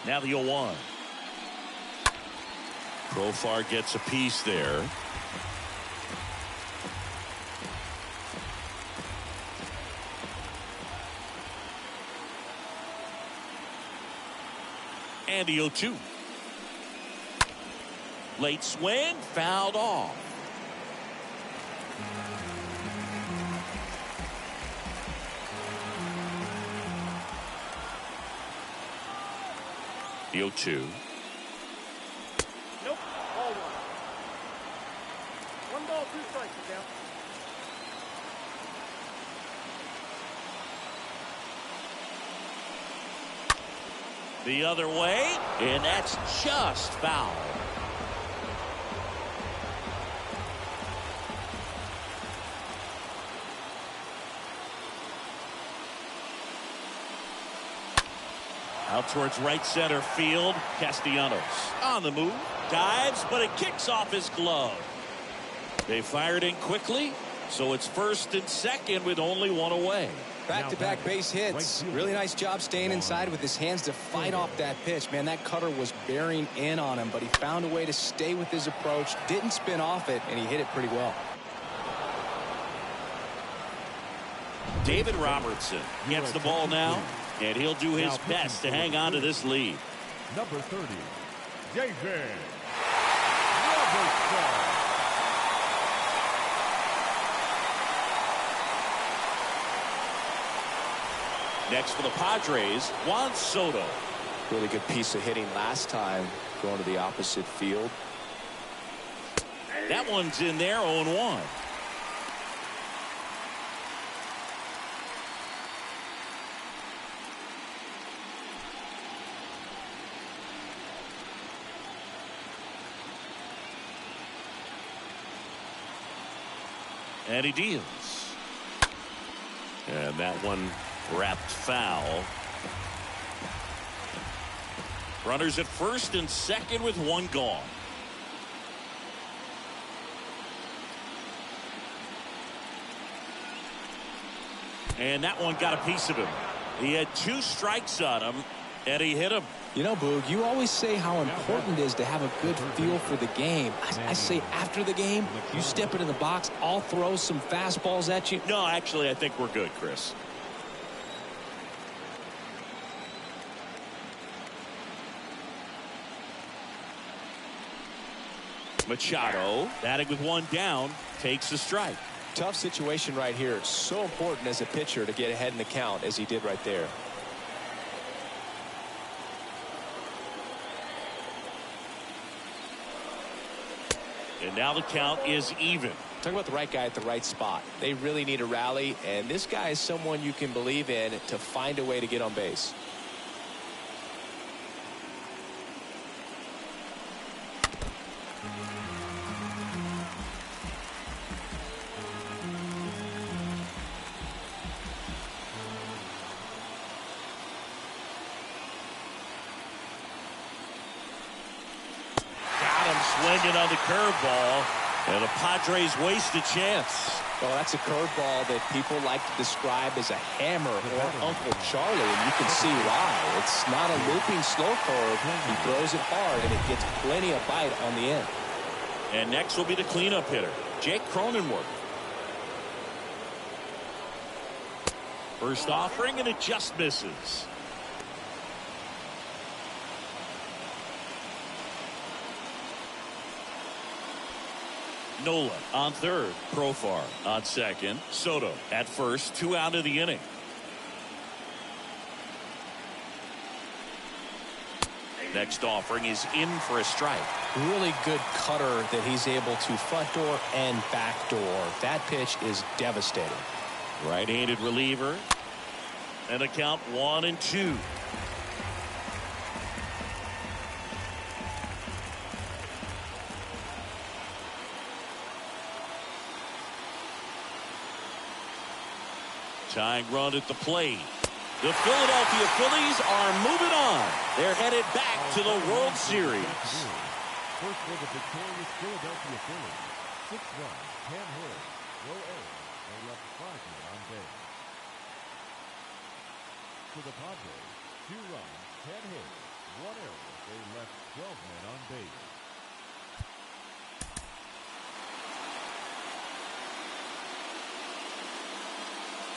Now the 0-1. Profar gets a piece there. And the 0-2. Late swing, fouled off. The 0-2. Nope. Ball 1. 1 ball, 2 strikes, the count. The other way, and that's just foul. Out towards right center field. Castellanos on the move. Dives, but it kicks off his glove. They fired in quickly, so it's first and second with only 1 away. Back-to-back base hits. Really nice job staying inside with his hands to fight off that pitch. Man, that cutter was bearing in on him, but he found a way to stay with his approach, didn't spin off it, and he hit it pretty well. David Robertson gets the ball now, and he'll do his best to hang on to this lead. Number 30, David Robertson. Next for the Padres, Juan Soto. Really good piece of hitting last time, going to the opposite field. That one's in there, 0-1. And he deals. And that one wrapped foul. Runners at first and second with 1 gone. And that one got a piece of him. He had 2 strikes on him, and he hit him. You know, Boog, you always say how important it is to have a good feel for the game. I say after the game, you step into the box, I'll throw some fastballs at you. No, actually, I think we're good, Chris. Machado, batting with 1 down, takes a strike. Tough situation right here. It's so important as a pitcher to get ahead in the count as he did right there. And now the count is even. Talk about the right guy at the right spot. They really need a rally, and this guy is someone you can believe in to find a way to get on base. swinging on the curveball, and the Padres waste a chance. Well, that's a curveball that people like to describe as a hammer or Uncle Charlie, and you can see why. It's not a looping slow curve. He throws it hard, and it gets plenty of bite on the end. And next will be the cleanup hitter, Jake Cronenworth. First offering, and it just misses. Nola on third, Profar on second, Soto at first, 2 out of the inning. Next offering is in for a strike. Really good cutter that he's able to front door and back door. That pitch is devastating. Right-handed reliever, and a count 1-2. Tying run at the plate. The Philadelphia Phillies are moving on. They're headed back to the World Series. First for the victorious Philadelphia Phillies. 6 runs, 10 hits, no errors. They left 5 men on base. For the Padres, 2 runs, 10 hits, 1 error. They left 12 men on base.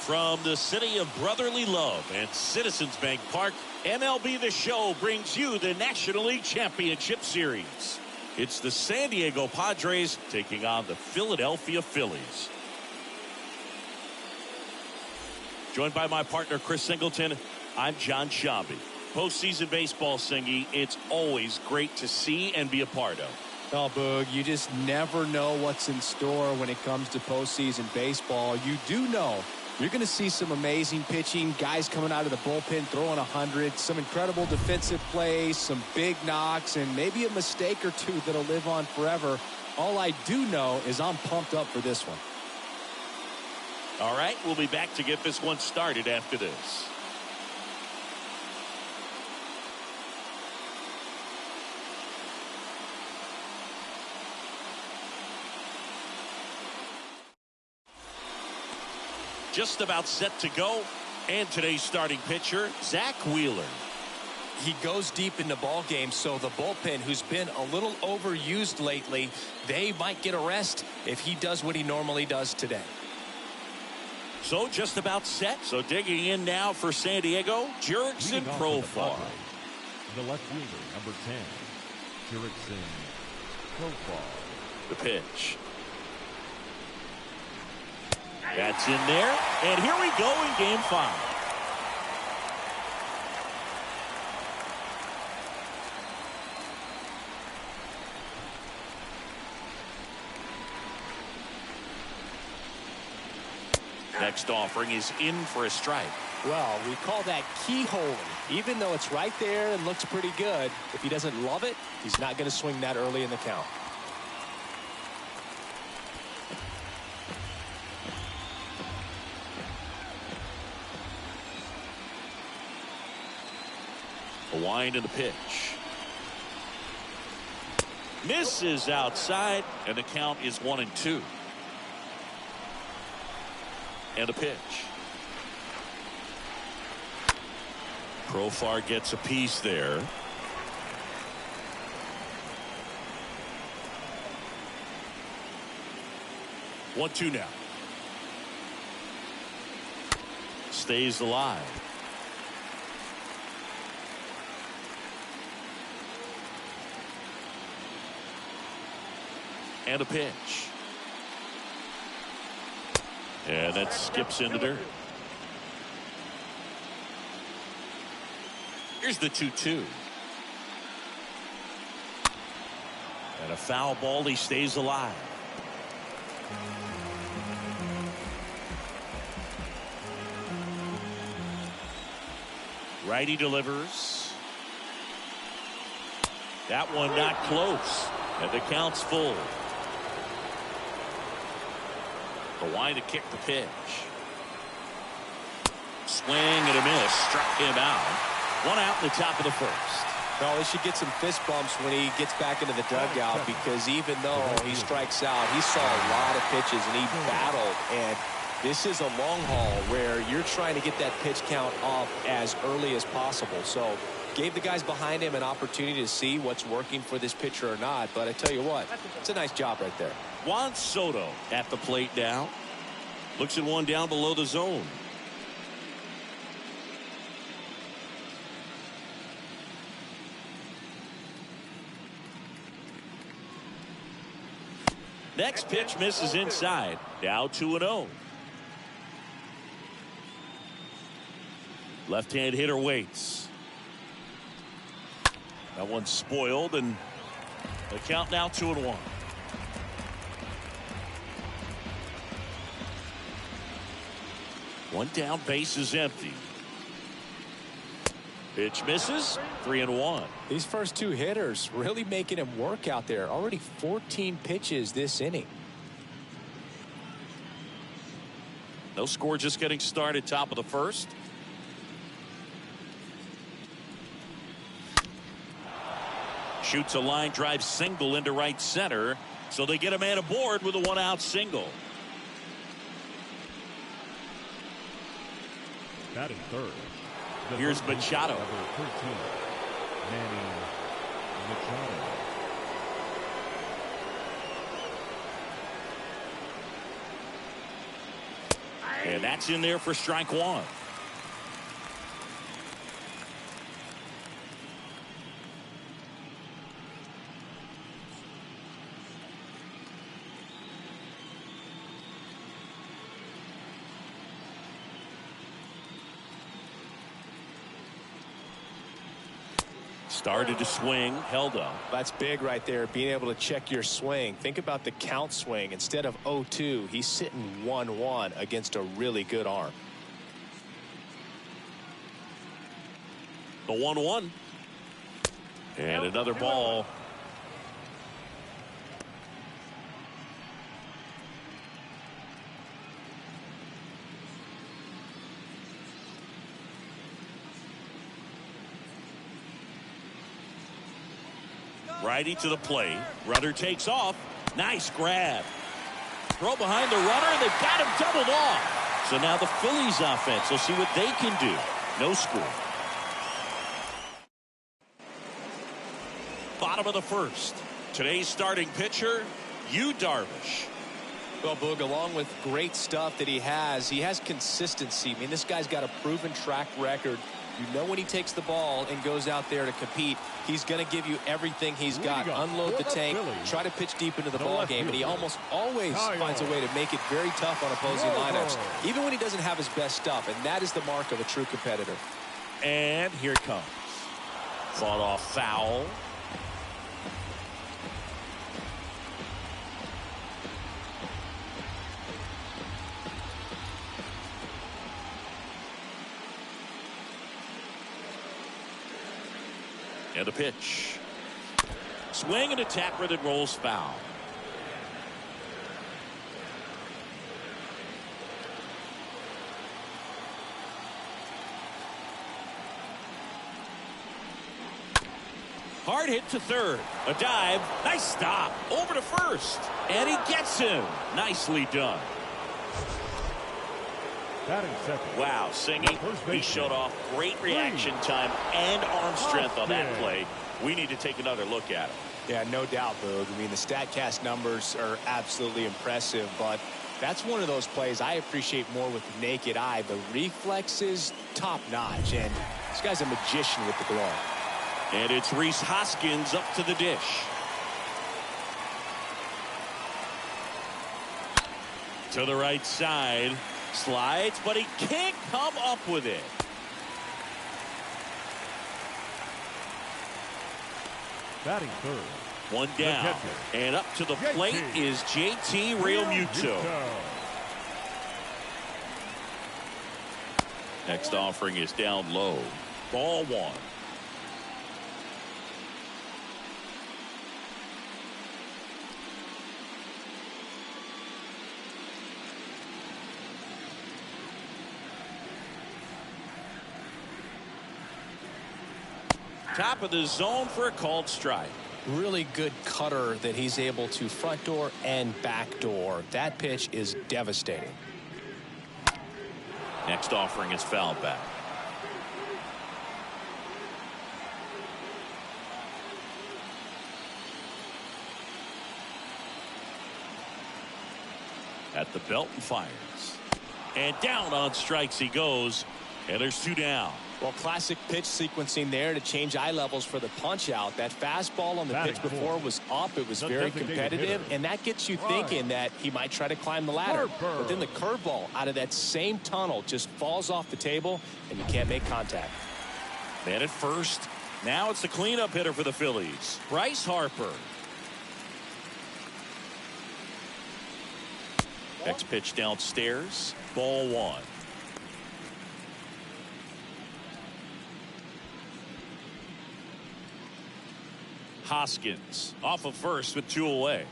From the city of brotherly love and Citizens Bank Park, MLB The Show brings you the National League Championship Series. It's the San Diego Padres taking on the Philadelphia Phillies. Joined by my partner, Chris Singleton, I'm John Shambi. Postseason baseball, Singy, it's always great to see and be a part of. Oh, Boog, you just never know what's in store when it comes to postseason baseball. You do know you're going to see some amazing pitching, guys coming out of the bullpen throwing 100, some incredible defensive plays, some big knocks, and maybe a mistake or two that'll live on forever. All I do know is I'm pumped up for this one. All right, we'll be back to get this one started after this. Just about set to go, and today's starting pitcher, Zach Wheeler. He goes deep into ball games, so the bullpen, who's been a little overused lately, they might get a rest if he does what he normally does today. So just about set. So digging in now for San Diego, Jurickson Profar. The left fielder, number 10, Jurickson Profar. The pitch. That's in there, and here we go in Game 5. Next offering is in for a strike. Well, we call that keyhole. Even though it's right there and looks pretty good, if he doesn't love it, he's not going to swing that early in the count. A wind in the pitch. Misses outside, and the count is 1-2. And a pitch. Profar gets a piece there. One, two now. Stays alive. And a pitch. And that skips in the dirt. Here's the 2-2. And a foul ball. He stays alive. Righty delivers. That one not close. And the count's full. The wind to kick the pitch. Swing and a miss. Struck him out. One out in the top of the first. No, he should get some fist bumps when he gets back into the dugout, because even though he strikes out, he saw a lot of pitches and he battled. And this is a long haul where you're trying to get that pitch count off as early as possible. So gave the guys behind him an opportunity to see what's working for this pitcher or not. But I tell you what, it's a nice job right there. Juan Soto at the plate now. Looks at one down below the zone. Next pitch misses inside. Now 2-0. Left-hand hitter waits. That one's spoiled, and the count now 2-1. One down, base is empty. Pitch misses. 3-1. These first two hitters really making him work out there. Already 14 pitches this inning. No score, just getting started. Top of the first. Shoots a line drive single into right center. So they get a man aboard with a 1-out single. Batting third. Here's Machado. Number 13, Manny Machado. And that's in there for strike one. Started to swing, held up. That's big right there, being able to check your swing. Think about the count swing. Instead of 0-2, he's sitting 1-1 against a really good arm. The 1-1. And another ball. Righty to the plate. Runner takes off. Nice grab. Throw behind the runner, and they've got him doubled off. So now the Phillies offense will see what they can do. No score. Bottom of the first. Today's starting pitcher, Yu Darvish. Well, Boog, along with great stuff that he has consistency. I mean, this guy's got a proven track record. You know, when he takes the ball and goes out there to compete, he's going to give you everything he's got. Unload the tank, try to pitch deep into the ball game, and he almost always finds a way to make it very tough on opposing lineups, even when he doesn't have his best stuff, and that is the mark of a true competitor. And here it comes. Fought off foul. And a pitch. Swing and attack that rolls foul. Hard hit to third. A dive. Nice stop. Over to first. And he gets him. Nicely done. Wow, singing. He showed off great reaction time and arm strength on that play. We need to take another look at it. Yeah, no doubt, Boog. I mean, the StatCast numbers are absolutely impressive, but that's one of those plays I appreciate more with the naked eye. The reflexes, top-notch, and this guy's a magician with the glove. And it's Rhys Hoskins up to the dish. To the right side. Slides, but he can't come up with it. Batting third. One down. And up to the plate is JT Realmuto. Next offering is down low. Ball one. Top of the zone for a called strike. Really good cutter that he's able to front door and back door. That pitch is devastating. Next offering is fouled back. At the belt and fires. And down on strikes he goes. And there's 2 down. Well, classic pitch sequencing there to change eye levels for the punch out. That fastball on the pitch before was up. It was very competitive, and that gets you thinking that he might try to climb the ladder. But then the curveball out of that same tunnel just falls off the table, and you can't make contact. Man at first. Now it's the cleanup hitter for the Phillies, Bryce Harper. Next pitch downstairs. Ball 1. Hoskins off of first with 2 away.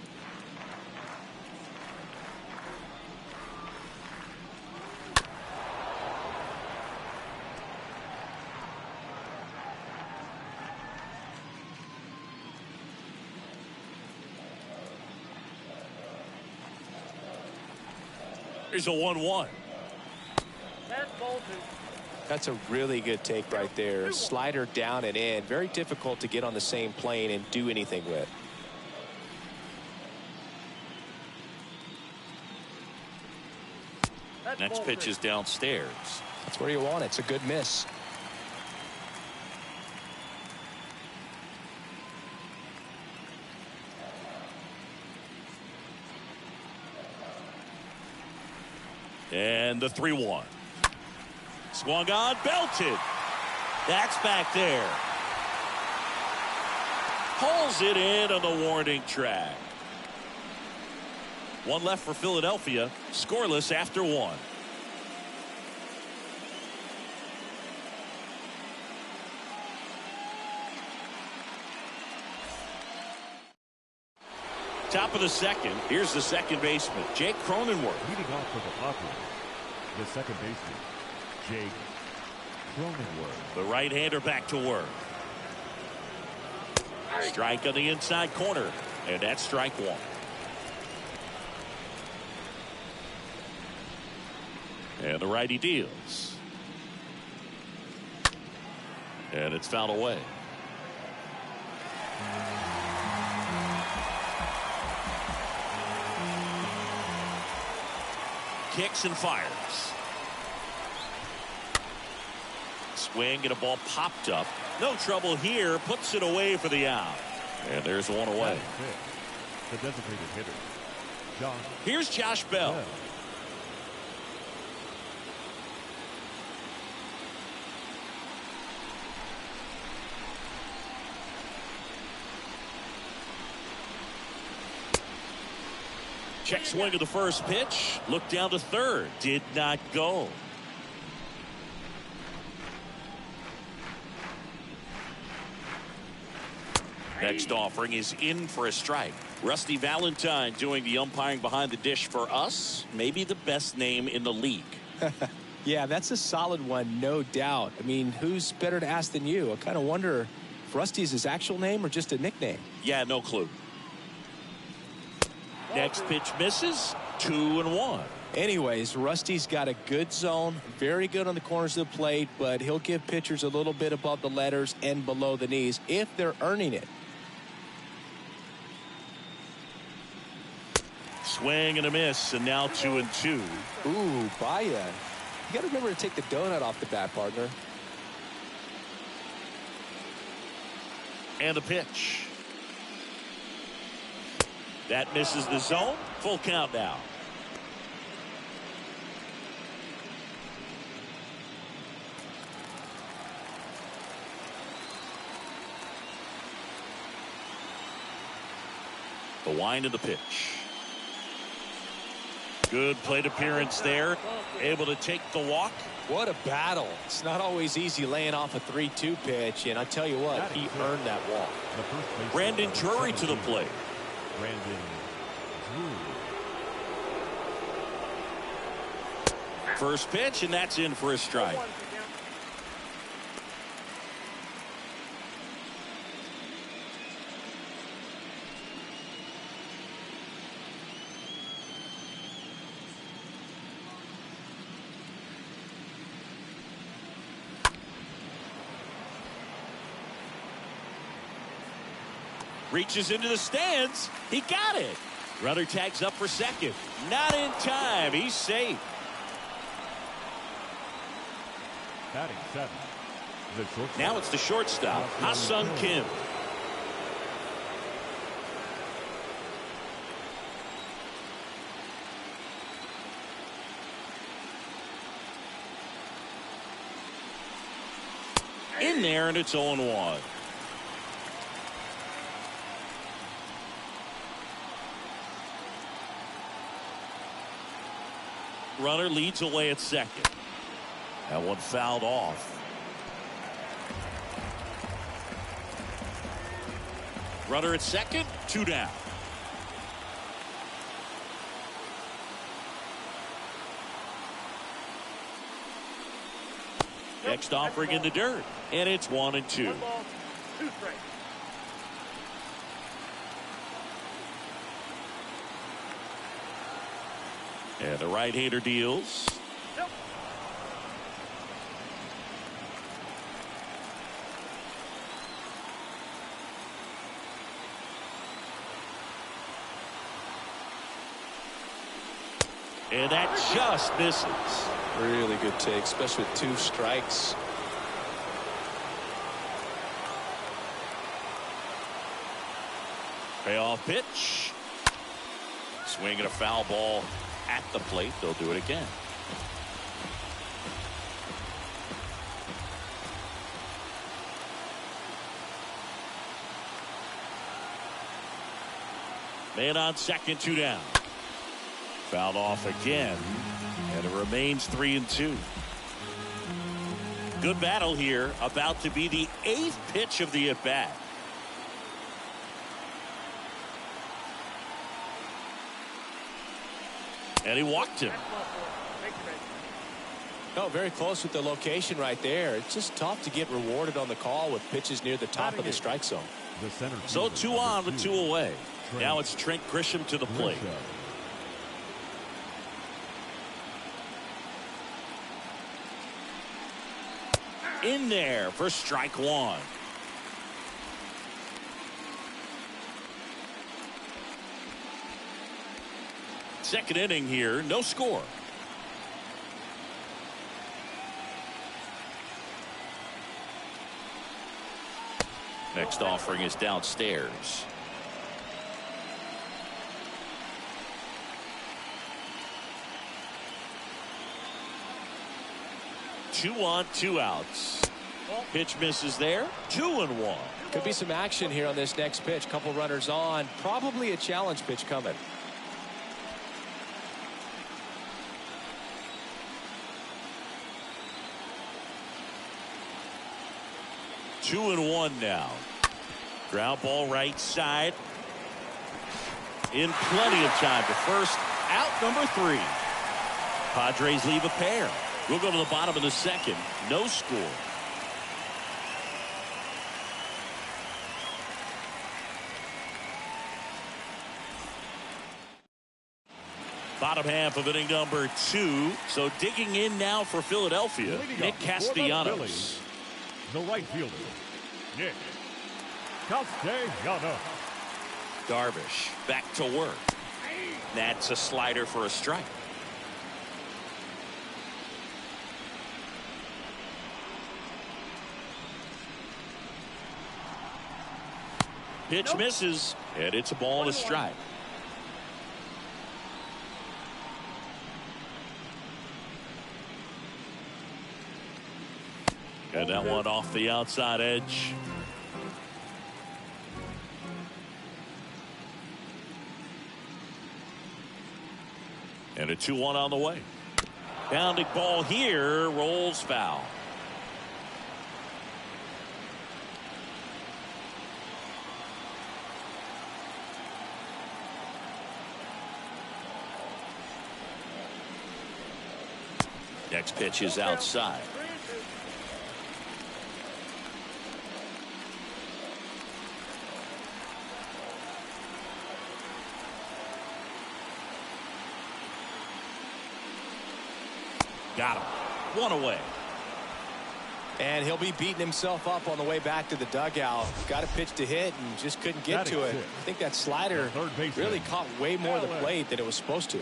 Here's a 1-1. That's bolted. That's a really good take right there. Slider down and in. Very difficult to get on the same plane and do anything with. Next pitch is downstairs. That's where you want it. It's a good miss. And the 3-1. Swung on, belted. That's back there. Pulls it in on the warning track. 1 left for Philadelphia. Scoreless after 1. Top of the second. Here's the second baseman, Jake Cronenworth. Leading off for the Padres, the second baseman, Jake Cronenworth. The right-hander back to work. Strike on the inside corner, and that's strike 1. And the righty deals. And it's fouled away. Kicks and fires. Swing and a ball popped up. No trouble here. Puts it away for the out. And there's 1 away. The designated hitter, Josh. Here's Josh Bell. Yeah. Check swing of the first pitch. Look down to third. Did not go. Next offering is in for a strike. Rusty Valentine doing the umpiring behind the dish for us. Maybe the best name in the league. Yeah, that's a solid one, no doubt. I mean, who's better to ask than you? I kind of wonder if Rusty's his actual name or just a nickname. Yeah, no clue. Next pitch misses. 2-1. Anyways, Rusty's got a good zone, very good on the corners of the plate, but he'll give pitchers a little bit above the letters and below the knees if they're earning it. Swing and a miss, and now 2-2. Ooh, Baya. You got to remember to take the donut off the bat, partner. And the pitch. That misses the zone. Full count now. The wind of the pitch. Good plate appearance there. Able to take the walk. What a battle. It's not always easy laying off a 3-2 pitch, and I tell you what, he earned that walk. Brandon Drury to the plate. Brandon Drury. First pitch, and that's in for a strike. Reaches into the stands. He got it. Runner tags up for second. Not in time. He's safe. Batting seven. The shortstop. Now it's the shortstop, Ha-Sung Kim. In there, and it's 0-1. Runner leads away at second. That one fouled off. Runner at second, 2 down. Next offering in the dirt, and it's 1-2. 1 ball, 2 strikes. And the right-hander deals. Yep. And that just misses. Really good take, especially with 2 strikes. Payoff pitch. Swinging a foul ball at the plate. They'll do it again. Man on second, 2 down. Fouled off again, and it remains 3-2. Good battle here, about to be the 8th pitch of the at-bat. And he walked him. No, very close with the location right there. It's just tough to get rewarded on the call with pitches near the top of the strike zone. So 2 on with 2 away. Now it's Trent Grisham to the plate. In there for strike 1. Second inning here, no score. Next offering is downstairs. Two on, 2 outs. Pitch misses there. 2-1. Could be some action here on this next pitch. Couple runners on. Probably a challenge pitch coming. 2-1 now. Ground ball right side. In plenty of time to first. Out number 3. Padres leave a pair. We'll go to the bottom of the second. No score. Bottom half of inning number 2. So digging in now for Philadelphia, Nick Castellanos. The right fielder, Nick Castellanos. Darvish back to work. That's a slider for a strike. Pitch misses, and it's a ball and a strike. And that one off the outside edge. And a 2-1 on the way. Pounding ball here, rolls foul. Next pitch is outside. Got him. 1 away. And he'll be beating himself up on the way back to the dugout. Got a pitch to hit and just couldn't get to it. I think that slider really caught way more of the plate than it was supposed to.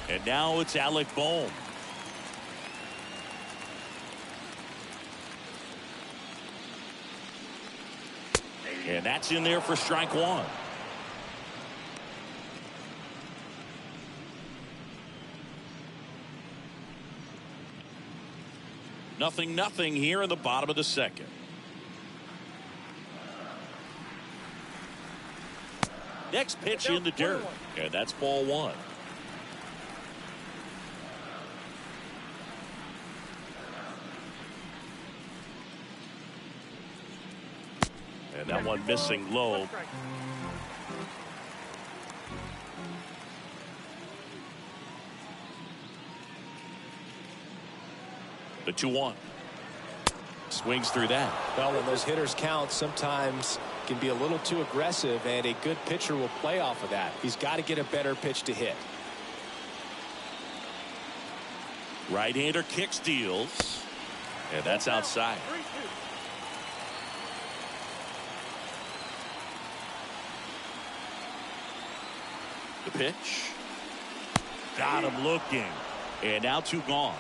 And now it's Alec Bohm. And that's in there for strike one. Nothing here in the bottom of the second. Next pitch in the dirt. And that's ball one. And that one missing low. The 2-1. Swings through that. Well, when those hitters count, sometimes can be a little too aggressive, and a good pitcher will play off of that. He's got to get a better pitch to hit. Right-hander kicks, deals. And that's outside. The pitch. Got him looking. And now 2 gone.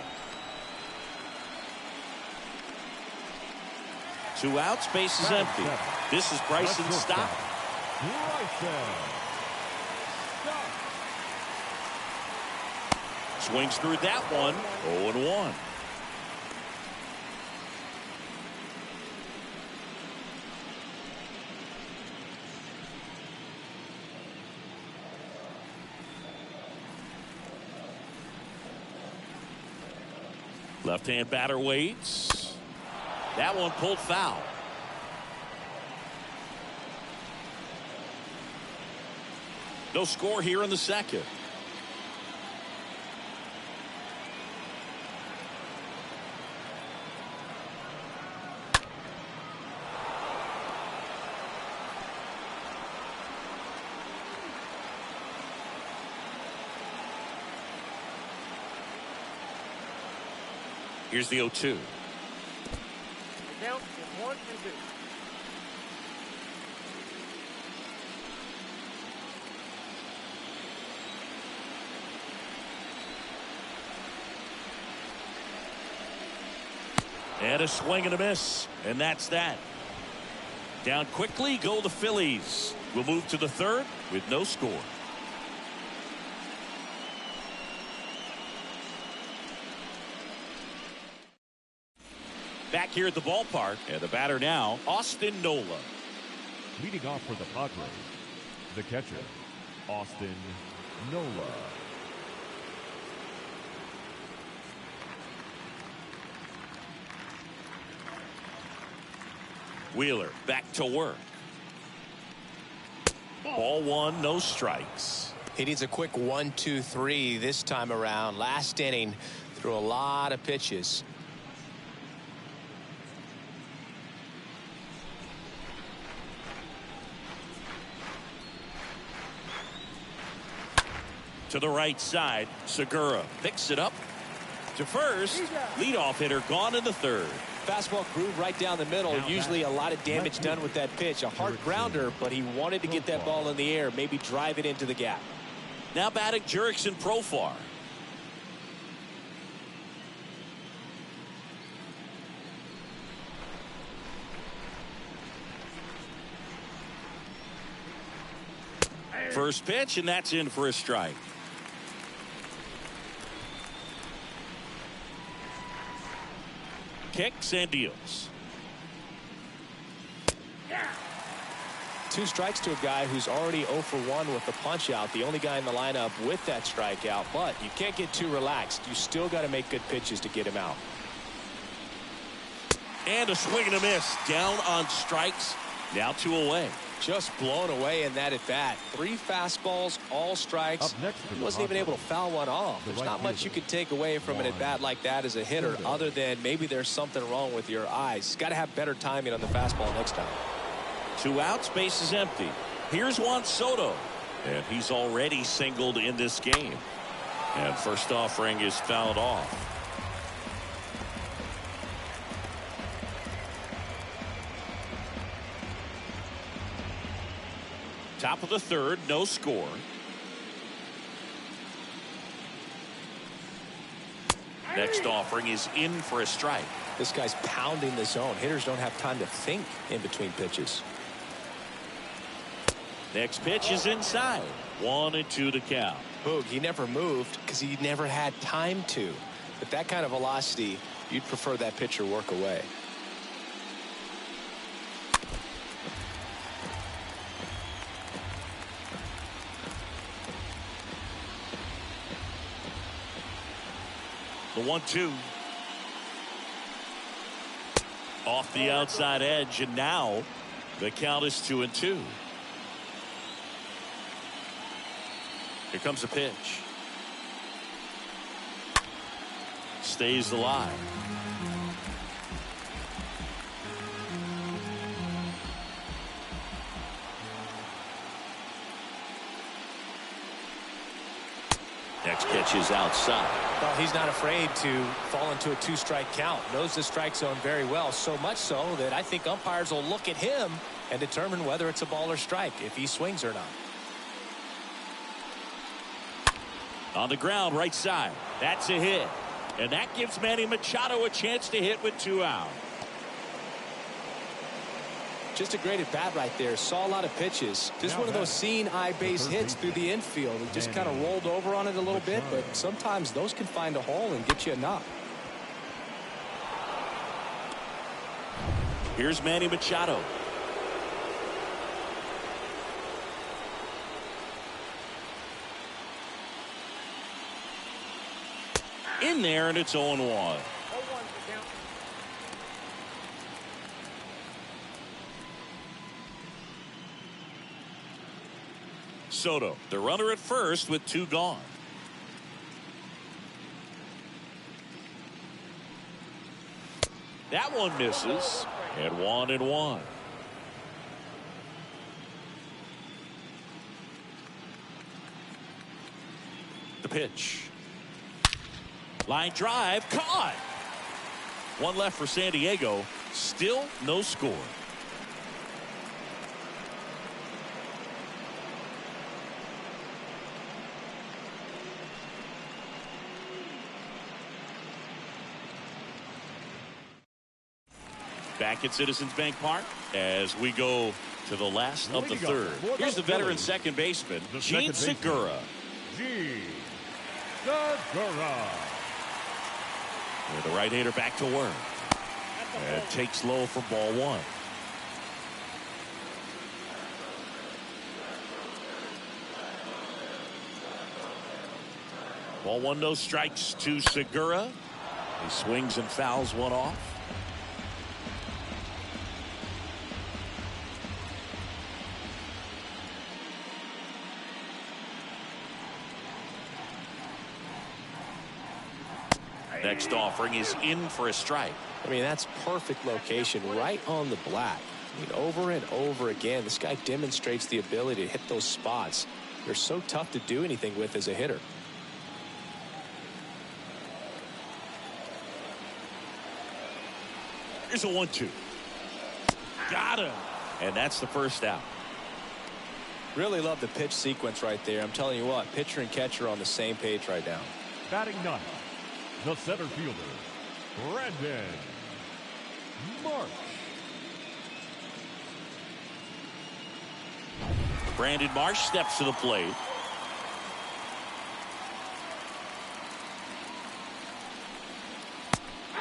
2 outs, base is empty. This is Bryson Stott. Swings through that one. 0-1. Left-hand batter waits. That one pulled foul. No score here in the second. Here's the 0-2. Count is 1 and 2. And a swing and a miss. And that's that. Down quickly go the Phillies. We'll move to the third with no score. Back here at the ballpark, and the batter now, Austin Nola. Leading off for the Padres, the catcher, Austin Nola. Wheeler back to work. Ball one, no strikes. He needs a quick 1-2-3 this time around. Last inning, threw a lot of pitches. To the right side, Segura picks it up to first. Leadoff hitter gone in the third. Fastball groove right down the middle. Usually a lot of damage done with that pitch. A hard grounder, but he wanted to get that ball in the air, maybe drive it into the gap. Now batting Jurickson Profar. First pitch, and that's in for a strike. Kicks and deals. 2 strikes to a guy who's already 0 for 1 with the punch out. The only guy in the lineup with that strikeout, but you can't get too relaxed. You still got to make good pitches to get him out. And a swing and a miss. Down on strikes. Now 2 away. Just blown away in that at bat. 3 fastballs, all strikes. He wasn't even able to foul one off. There's not much you could take away from an at bat like that as a hitter, other than maybe there's something wrong with your eyes. Got to have better timing on the fastball next time. 2 outs, base is empty. Here's Juan Soto. And he's already singled in this game. And first offering is fouled off. Top of the third, no score. Next offering is in for a strike. This guy's pounding the zone. Hitters don't have time to think in between pitches. Next pitch is inside. 1-2 to count. Boog, he never moved because he never had time to. With that kind of velocity, you'd prefer that pitcher work away. The 1-2. Off the outside edge, and now the count is 2-2. Here comes the pitch. Stays alive. Next pitch is outside. Well, he's not afraid to fall into a two-strike count. Knows the strike zone very well, so much so that I think umpires will look at him and determine whether it's a ball or strike, if he swings or not. On the ground, right side. That's a hit. And that gives Manny Machado a chance to hit with 2 out. Just a great at bat right there. Saw a lot of pitches. Just one of those seeing eye base hits through the infield. He just kind of rolled over on it a little bit, but sometimes those can find a hole and get you a knock. Here's Manny Machado. In there, and it's 0-1. Soto, the runner at first with 2 gone. That one misses, and 1-1. The pitch. Line drive, caught. One left for San Diego. Still no score. Back at Citizens Bank Park as we go to the last of the third. Here's the veteran second baseman, Gene Segura. Gene Segura. The right-hander back to work. And takes low for ball 1. Ball 1, no strikes to Segura. He swings and fouls one off. Next offering is in for a strike. I mean, that's perfect location, right on the black. I mean, over and over again, this guy demonstrates the ability to hit those spots. They're so tough to do anything with as a hitter. Here's a 1-2. Got him. And that's the first out. Really love the pitch sequence right there. I'm telling you what, pitcher and catcher on the same page right now. Batting 9, the center fielder, Brandon Marsh. Brandon Marsh steps to the plate.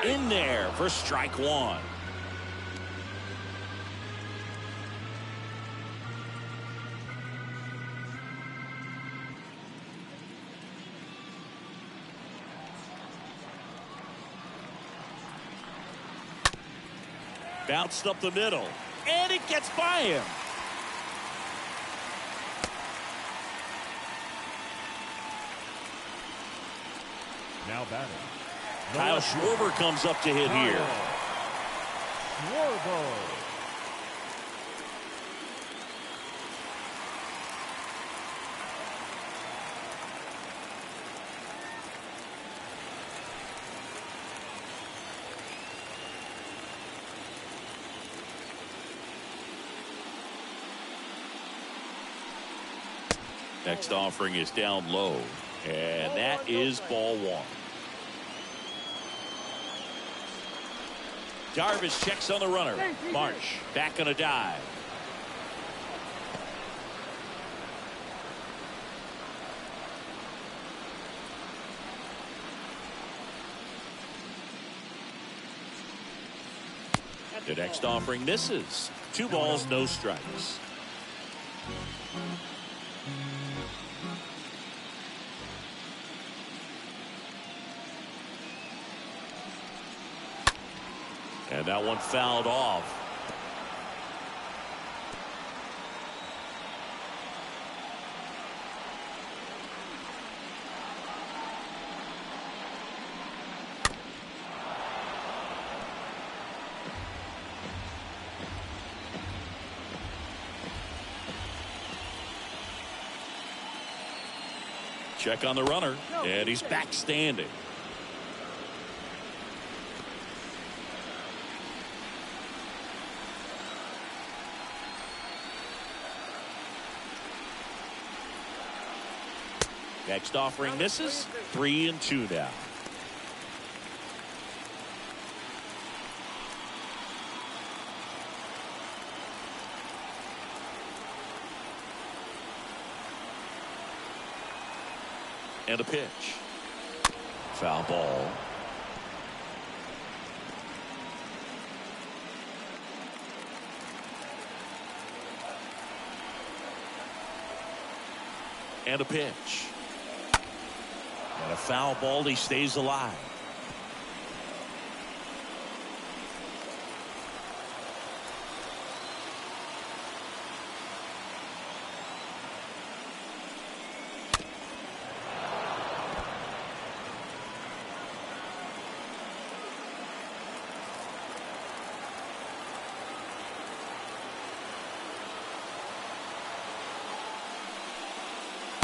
In there for strike 1. Bounced up the middle, and it gets by him. Now batting, Kyle Schwarber comes up to hit here. Schwarber. Next offering is down low, and that is ball one. Darvish checks on the runner. Marsh back on a dive. The next offering misses. 2 balls, no strikes. And that one fouled off. Check on the runner, and he's back standing. Next offering misses. 3-2 now. And a pitch. Foul ball. And a pitch. And a foul ball. He stays alive.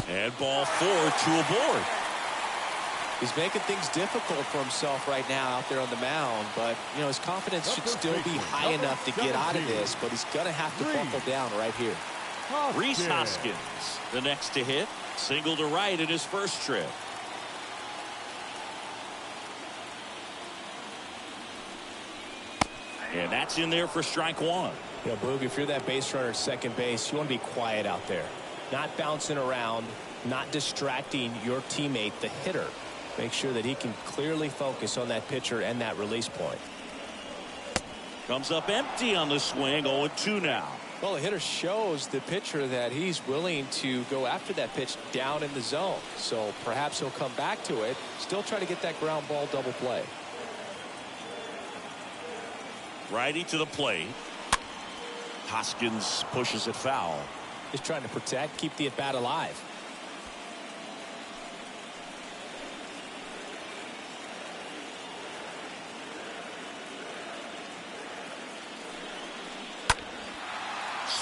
And ball 4, 2 aboard. He's making things difficult for himself right now out there on the mound, but you know his confidence should still be high enough to get out of this, but he's gonna have to buckle down right here. Rhys Hoskins, the next to hit, single to right in his first trip. And that's in there for strike one. You know, Boog, if you're that base runner at second base, you want to be quiet out there, not bouncing around, not distracting your teammate, the hitter. Make sure that he can clearly focus on that pitcher and that release point. Comes up empty on the swing. 0-2 now. Well, the hitter shows the pitcher that he's willing to go after that pitch down in the zone. So perhaps he'll come back to it, still try to get that ground ball double play. Righty to the plate. Hoskins pushes it foul. Just trying to protect, keep the at bat alive.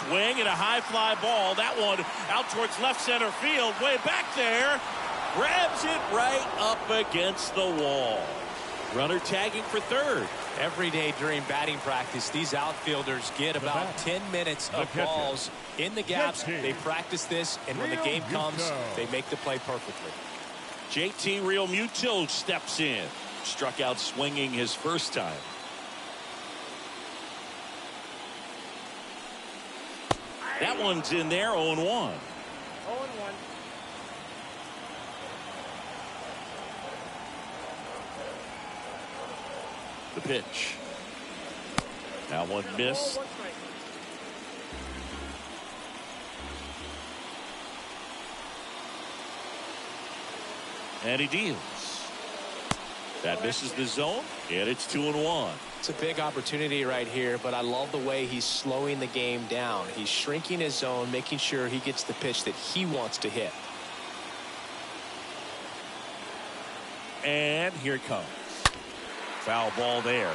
Swing and a high fly ball. That one out towards left center field. Way back there. Grabs it right up against the wall. Runner tagging for third. Every day during batting practice, these outfielders get about 10 minutes of balls in the gaps. They practice this, and when the game comes, they make the play perfectly. JT Realmuto steps in. Struck out swinging his first time. That one's in there, 0-1. 0-1. The pitch. That one missed. And he deals. That misses the zone, and it's 2-1. It's a big opportunity right here, but I love the way he's slowing the game down. He's shrinking his zone, making sure he gets the pitch that he wants to hit. And here it comes. Foul ball there.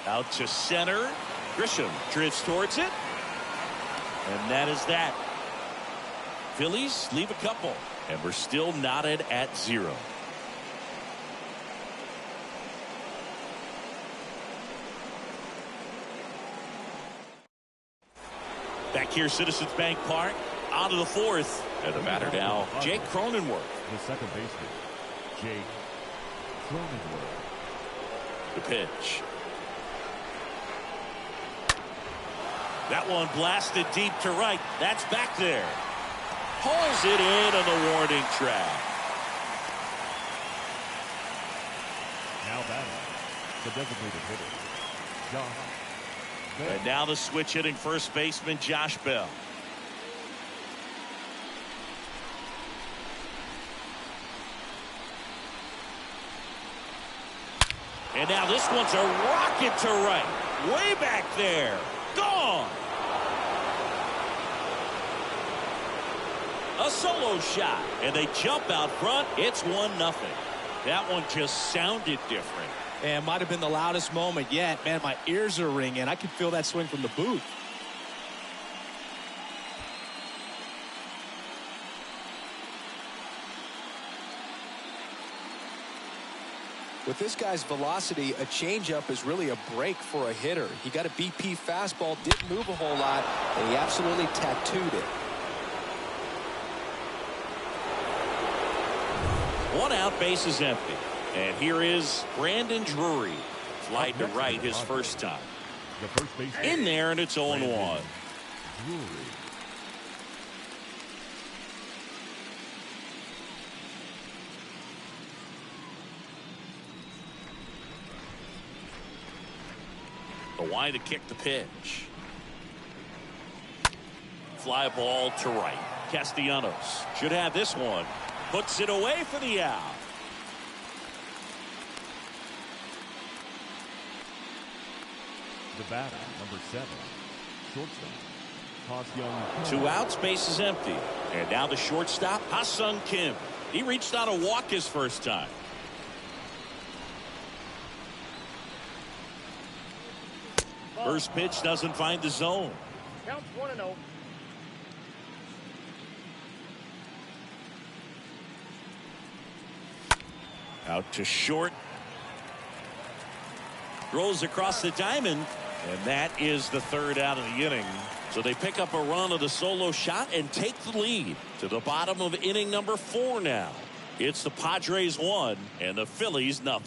Out to center. Grisham drifts towards it. And that is that. Phillies leave a couple. And we're still knotted at 0. Back here, Citizens Bank Park, on to the 4th. And the batter now, Jake Cronenworth. The second baseman, Jake Cronenworth. The pitch. That one blasted deep to right. That's back there. Pulls it in on the warning track. Now batting, the designated hitter, Josh Bell. And now the switch hitting first baseman, Josh Bell. And now this one's a rocket to right. Way back there. Gone. A solo shot. And they jump out front. It's 1-0. That one just sounded different. And might have been the loudest moment yet. Man, my ears are ringing. I can feel that swing from the booth. With this guy's velocity, a changeup is really a break for a hitter. He got a BP fastball, didn't move a whole lot, and he absolutely tattooed it. 1 out, base is empty. And here is Brandon Drury. Fly to right his first time. The first baseman In there, and it's 0-1. Drury. The wide to kick the pitch. Fly ball to right. Castellanos should have this one. Puts it away for the out. The batter, number 7, shortstop, Ha-Seong. 2 outs, base is empty. And now the shortstop, Ha-Seong Kim. He reached out a walk his first time. First pitch doesn't find the zone. Counts 1-0. Out to short. Throws across the diamond. And that is the 3rd out of the inning. So they pick up a run of the solo shot and take the lead to the bottom of inning number 4 now. It's the Padres 1 and the Phillies 0.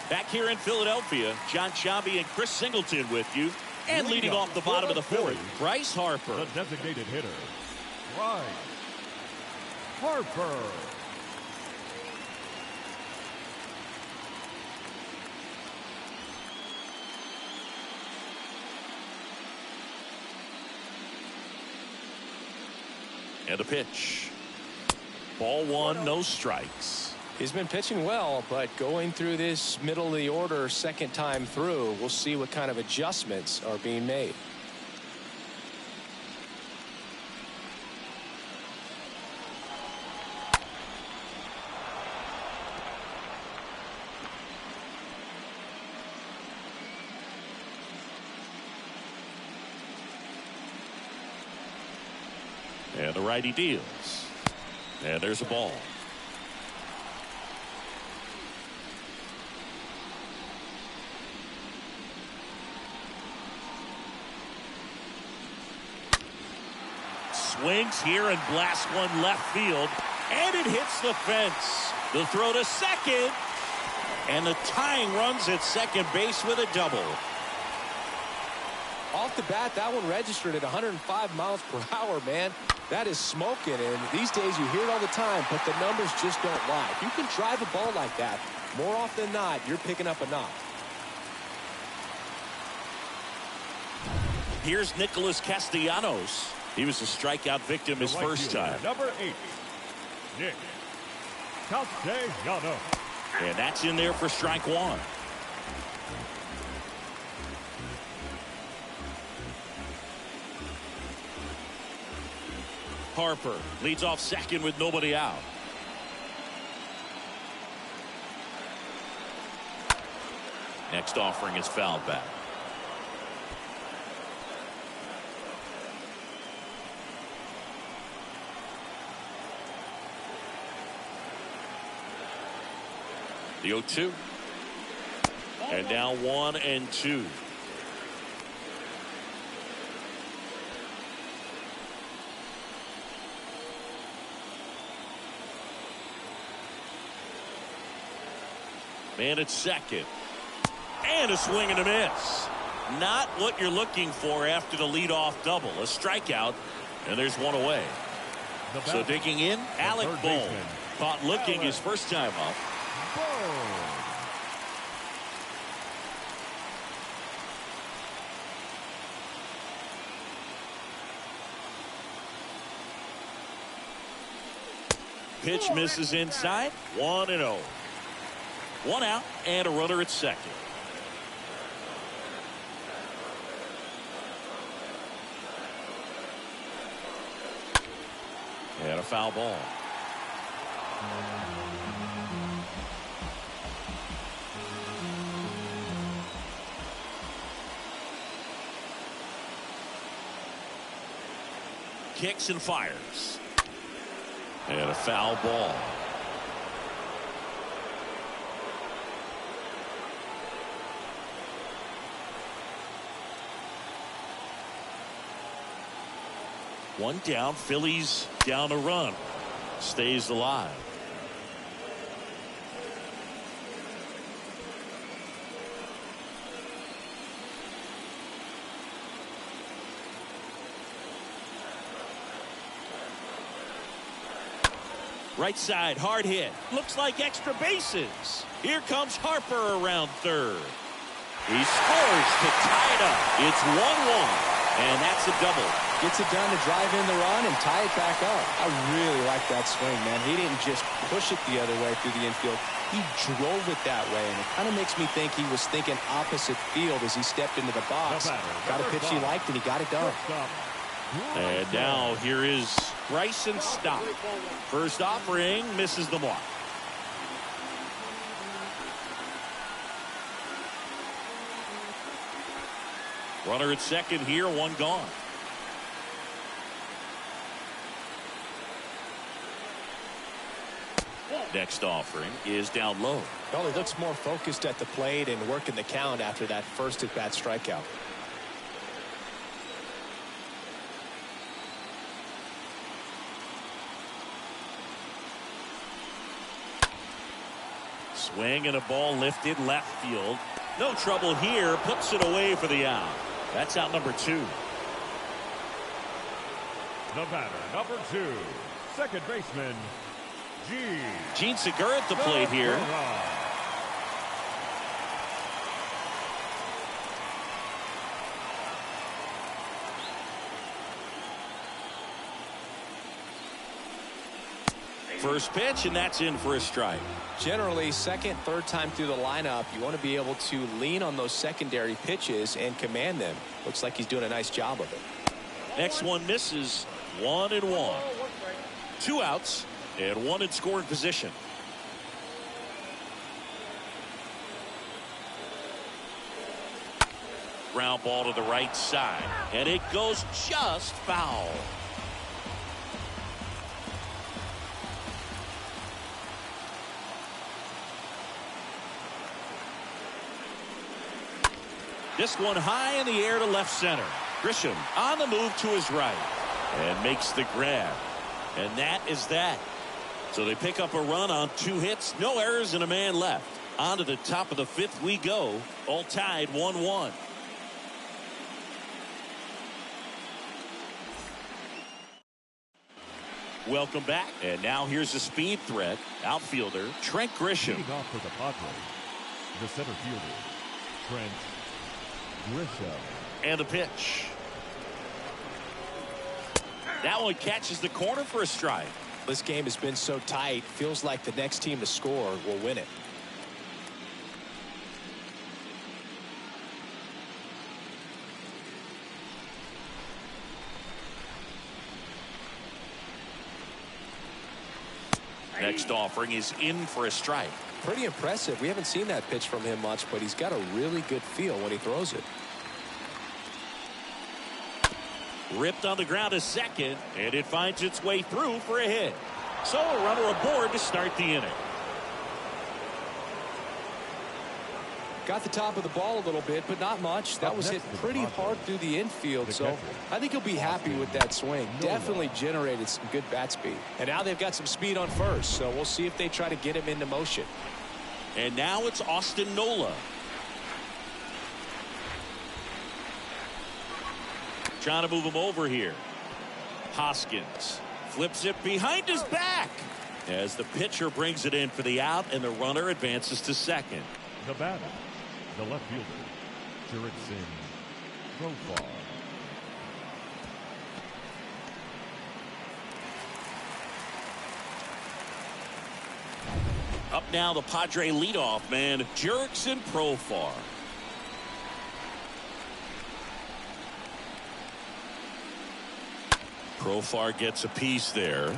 Back here in Philadelphia, John Sciambi and Chris Singleton with you. And leading off the bottom of the 4th, Bryce Harper. The designated hitter, Bryce Harper. And a pitch. Ball 1, no strikes. He's been pitching well, but going through this middle of the order second time through, we'll see what kind of adjustments are being made. And the righty deals. And there's a ball. Swings here and blasts one left field. And it hits the fence. The throw to second. And the tying runs at second base with a double. Off the bat, that one registered at 105 miles per hour, man. That is smoking, and these days you hear it all the time, but the numbers just don't lie. If you can drive a ball like that, more often than not, you're picking up a knock. Here's Nicholas Castellanos. He was a strikeout victim his first time. Number 8, Nick Castellanos. And that's in there for strike 1. Harper leads off second with nobody out. Next offering is fouled back. The 0-2. And now 1-2. Man at second. And a swing and a miss. Not what you're looking for after the leadoff double. A strikeout, and there's one away. So digging in, Alec Bohm. Caught looking his first time up. Pitch misses inside. 1-0. 1 out and a runner at second. And a foul ball. Kicks and fires. And a foul ball. One down. Phillies down a run. Stays alive. Right side, hard hit. Looks like extra bases. Here comes Harper around third. He scores to tie it up. It's 1-1. And that's a double. Gets it done to drive in the run and tie it back up. I really like that swing, man. He didn't just push it the other way through the infield. He drove it that way, and it kind of makes me think he was thinking opposite field as he stepped into the box. Got a pitch he liked, and he got it done. And now here is Bryson Stott. First offering, misses the mark. Runner at second here, one gone. Next offering is down low. Well, he looks more focused at the plate and working the count after that first at-bat strikeout. Swing and a ball lifted left field. No trouble here. Puts it away for the out. That's out number 2. The batter, number 2, second baseman, Gene Segura at the plate here. First pitch, and that's in for a strike. Generally, second, third time through the lineup, you want to be able to lean on those secondary pitches and command them. Looks like he's doing a nice job of it. Next one misses. 1-1. 2 outs and 1 in scoring position. Ground ball to the right side, and it goes just foul. This one high in the air to left center. Grisham on the move to his right and makes the grab. And that is that. So they pick up a run on 2 hits, no errors, and a man left. On to the top of the 5th we go. All tied 1-1. Welcome back. And now here's a speed threat. Outfielder Trent Grisham. Leading off for the Padres, the center fielder, Trent Grisham. And a pitch. That one catches the corner for a strike. This game has been so tight. Feels like the next team to score will win it. Next offering is in for a strike. Pretty impressive. We haven't seen that pitch from him much, but he's got a really good feel when he throws it. Ripped on the ground to second, and it finds its way through for a hit. So a runner aboard to start the inning. Got the top of the ball a little bit, but not much. That was hit pretty hard through the infield, so I think he'll be happy with that swing. Definitely generated some good bat speed. And now they've got some speed on first, so we'll see if they try to get him into motion. And now it's Austin Nola. Trying to move him over here. Hoskins flips it behind his back as the pitcher brings it in for the out, and the runner advances to second. The batter, the left fielder, Jurickson Profar. Up now, the Padre leadoff man, Jurickson Profar. Profar gets a piece there.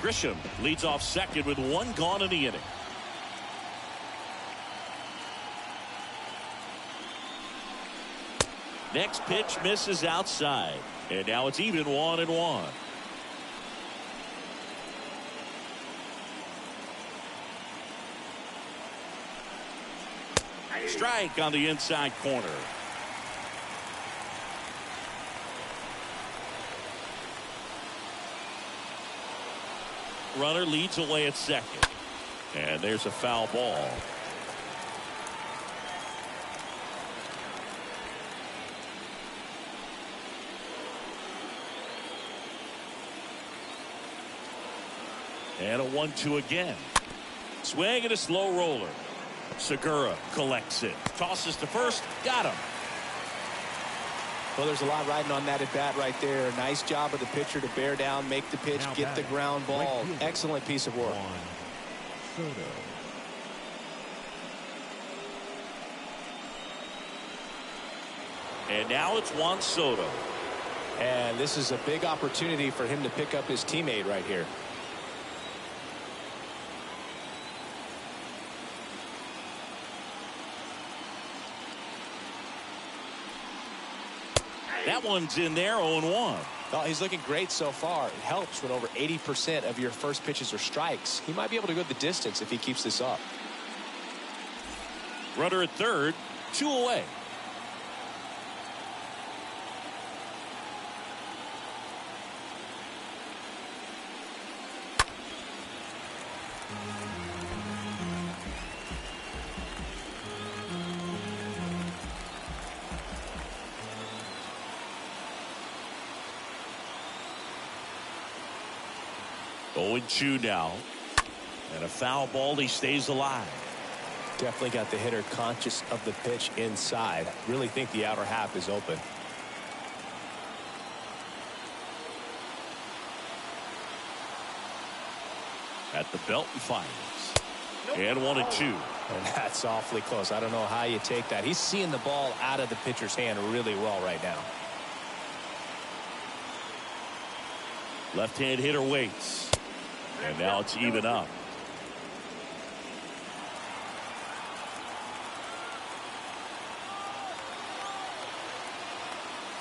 Grisham leads off second with one gone in the inning. Next pitch misses outside, and now it's even 1-1. Strike on the inside corner. Runner leads away at second, and there's a foul ball. And a 1-2 again. Swing and a slow roller. Segura collects it. Tosses to first. Got him. Well, there's a lot riding on that at bat right there. Nice job of the pitcher to bear down, make the pitch, get the ground ball. Excellent piece of work. And now it's Juan Soto. And this is a big opportunity for him to pick up his teammate right here. That one's in there, 0-1. Well, he's looking great so far. It helps when over 80% of your first pitches are strikes. He might be able to go the distance if he keeps this up. Runner at third, 2 away. Oh, 0-2 now. And a foul ball. He stays alive. Definitely got the hitter conscious of the pitch inside. Really think the outer half is open. At the belt and fires. And 1-2. And that's awfully close. I don't know how you take that. He's seeing the ball out of the pitcher's hand really well right now. Left-hand hitter waits. And now it's even up.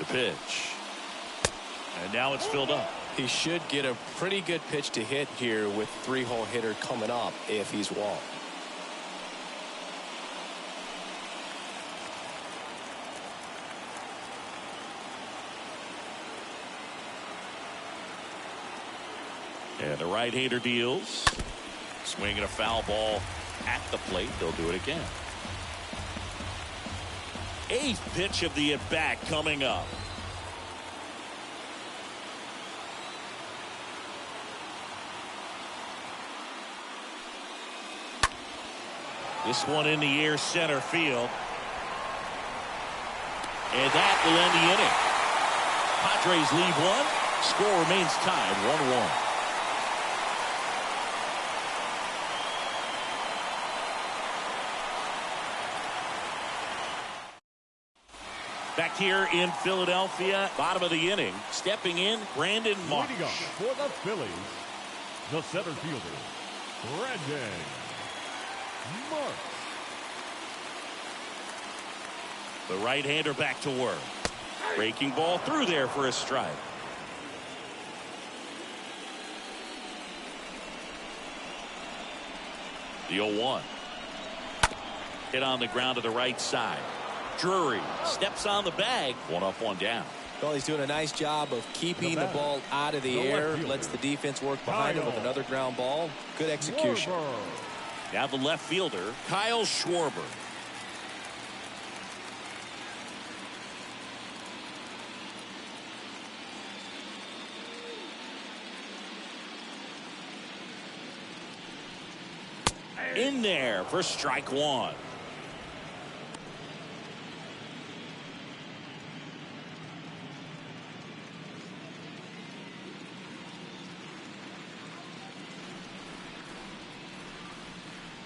The pitch. And now it's filled up. He should get a pretty good pitch to hit here with 3-hole hitter coming up if he's walked. And the right-hander deals. Swinging a foul ball at the plate. They'll do it again. 8th pitch of the at-bat coming up. This one in the air, center field. And that will end the inning. Padres lead 1. Score remains tied 1-1. Back here in Philadelphia, bottom of the inning, stepping in, Brandon Marsh. Leading off for the Phillies, the center fielder, Brandon Marsh. The right-hander back to work. Breaking ball through there for a strike. The 0-1. Hit on the ground to the right side. Drury steps on the bag. 1 up, 1 down. Well, he's doing a nice job of keeping the ball out of the air. Lets the defense work behind him with another ground ball. Good execution. Now the left fielder, Kyle Schwarber. In there for strike 1.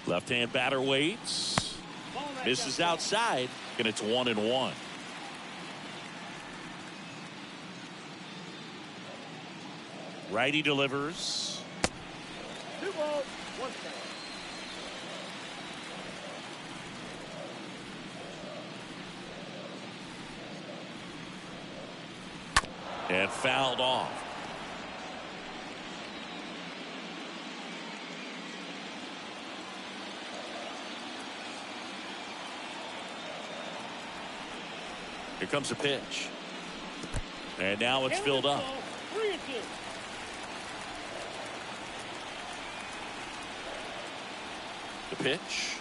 Left-hand batter waits. Misses outside, and it's 1-1. Righty delivers. 2 balls, 1 strike. And fouled off. Here comes a pitch. And now it's filled up. 3-2. The pitch.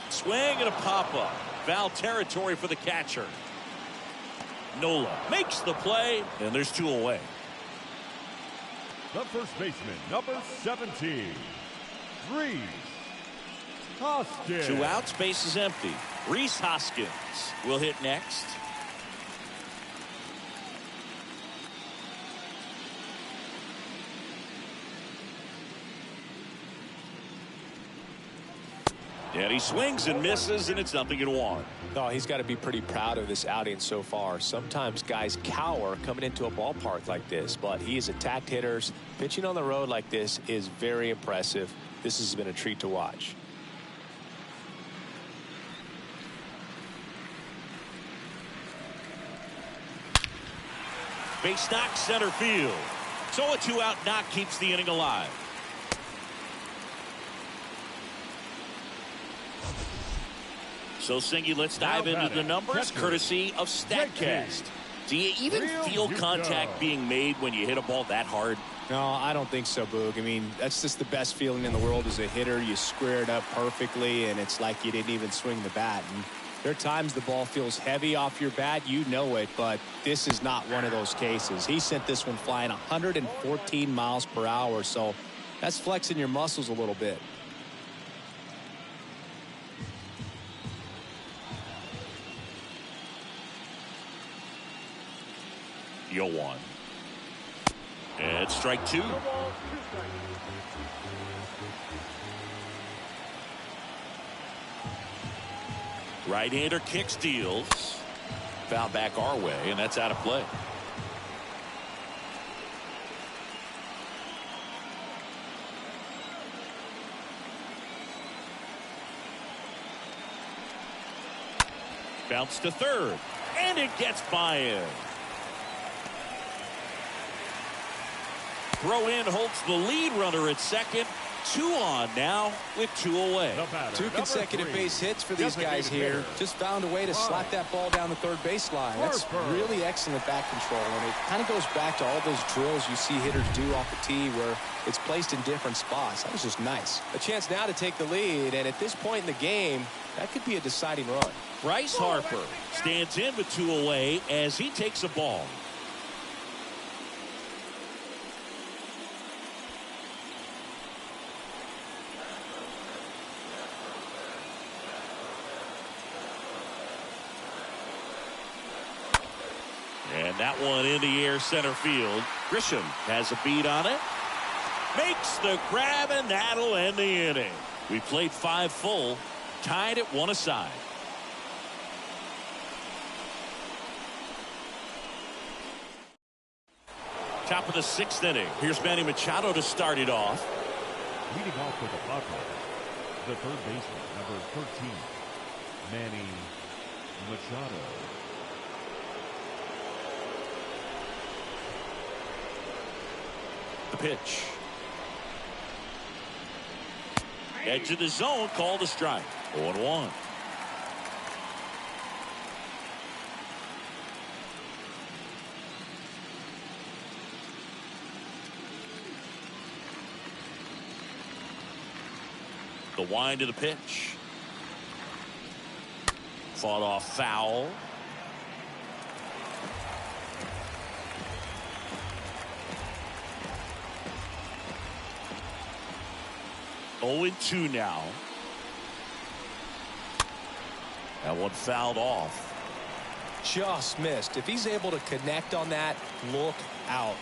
Swing and a pop-up. Foul territory for the catcher. Nola makes the play, and there's 2 away. The first baseman, number 17, Rhys Hoskins. 2 outs, base is empty. Rhys Hoskins will hit next. And he swings and misses, and it's 0-1. Oh, he's got to be pretty proud of this outing so far. Sometimes guys cower coming into a ballpark like this, but he has attacked hitters. Pitching on the road like this is very impressive. This has been a treat to watch. Base knock, center field. So a 2-out knock keeps the inning alive. So Singy, let's dive into the numbers courtesy of StatCast. Do you even feel contact being made when you hit a ball that hard? No, I don't think so, Boog. I mean, that's just the best feeling in the world as a hitter. You square it up perfectly, and it's like you didn't even swing the bat. And there are times the ball feels heavy off your bat. You know it, but this is not one of those cases. He sent this one flying 114 miles per hour, so that's flexing your muscles a little bit. The 0-1. And strike 2. 2 balls, 2 strikes. Right-hander kicks, deals. Foul back our way, and that's out of play. Bounce to third, and it gets by him. Throw in holds the lead runner at second. 2 on now with 2 away. 2 consecutive base hits for these guys here. Just found a way to slap that ball down the third baseline. That's really excellent bat control, and it kind of goes back to all those drills you see hitters do off the tee where it's placed in different spots. That was just nice. A chance now to take the lead, and at this point in the game, that could be a deciding run. Bryce Harper stands in with 2 away as he takes a ball. And that one in the air center field. Grisham has a beat on it. Makes the grab, and that'll end the inning. We played 5 full, tied at 1 aside. Top of the 6th inning. Here's Manny Machado to start it off. Leading off with the Padres, the third baseman, number 13, Manny Machado. The pitch. Edge of the zone, called a strike. 0-1. The wind of the pitch. Fought off foul. Oh, 2 now. That one fouled off. Just missed. If he's able to connect on that, look out.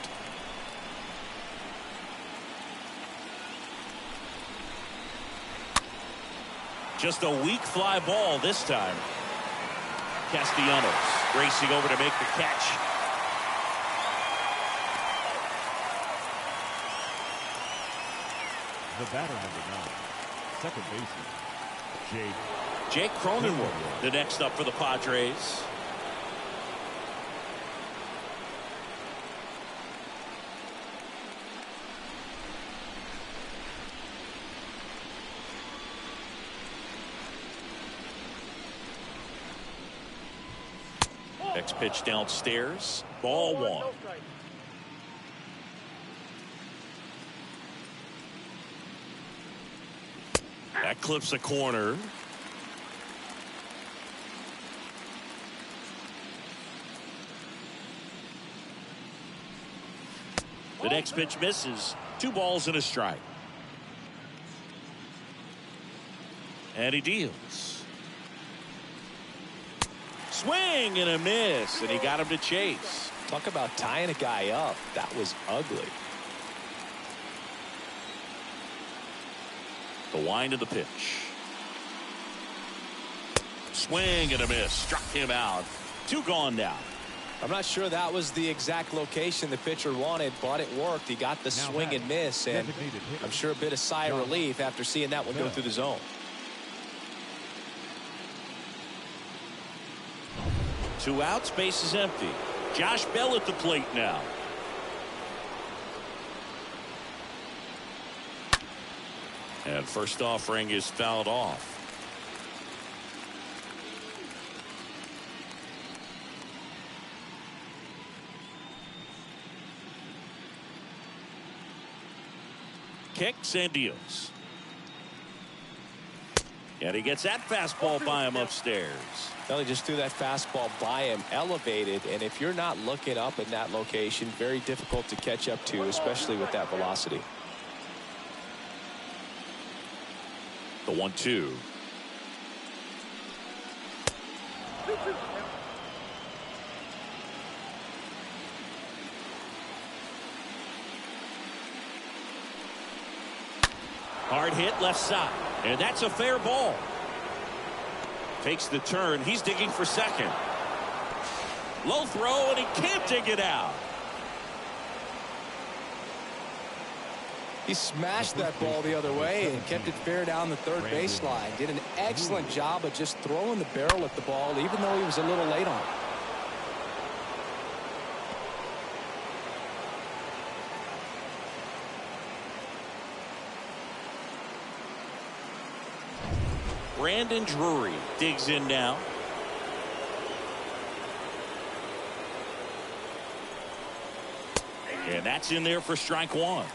Just a weak fly ball this time. Castellanos racing over to make the catch. The batter, number 9, second baseman, Jake Cronenworth, the next up for the Padres. Next pitch downstairs. Ball 1. That clips a corner. The next pitch misses. 2 balls and a strike. And he deals. Swing and a miss, and he got him to chase. Talk about tying a guy up. That was ugly. The wind of the pitch. Swing and a miss. Struck him out. 2 gone now. I'm not sure that was the exact location the pitcher wanted, but it worked. He got the swing and miss, and I'm sure a bit of sigh of relief after seeing that one go through the zone. 2 outs, base is empty. Josh Bell at the plate now. And first offering is fouled off. Kicks and deals. And he gets that fastball by him upstairs. Well, he just threw that fastball by him, elevated, and if you're not looking up in that location, very difficult to catch up to, especially with that velocity. The 1-2. Hard hit left side, and that's a fair ball. Takes the turn. He's digging for second. Low throw, and he can't dig it out. He smashed that ball the other way and kept it fair down the third baseline. Did an excellent job of just throwing the barrel at the ball, even though he was a little late on it. Brandon Drury digs in now. And that's in there for strike 1.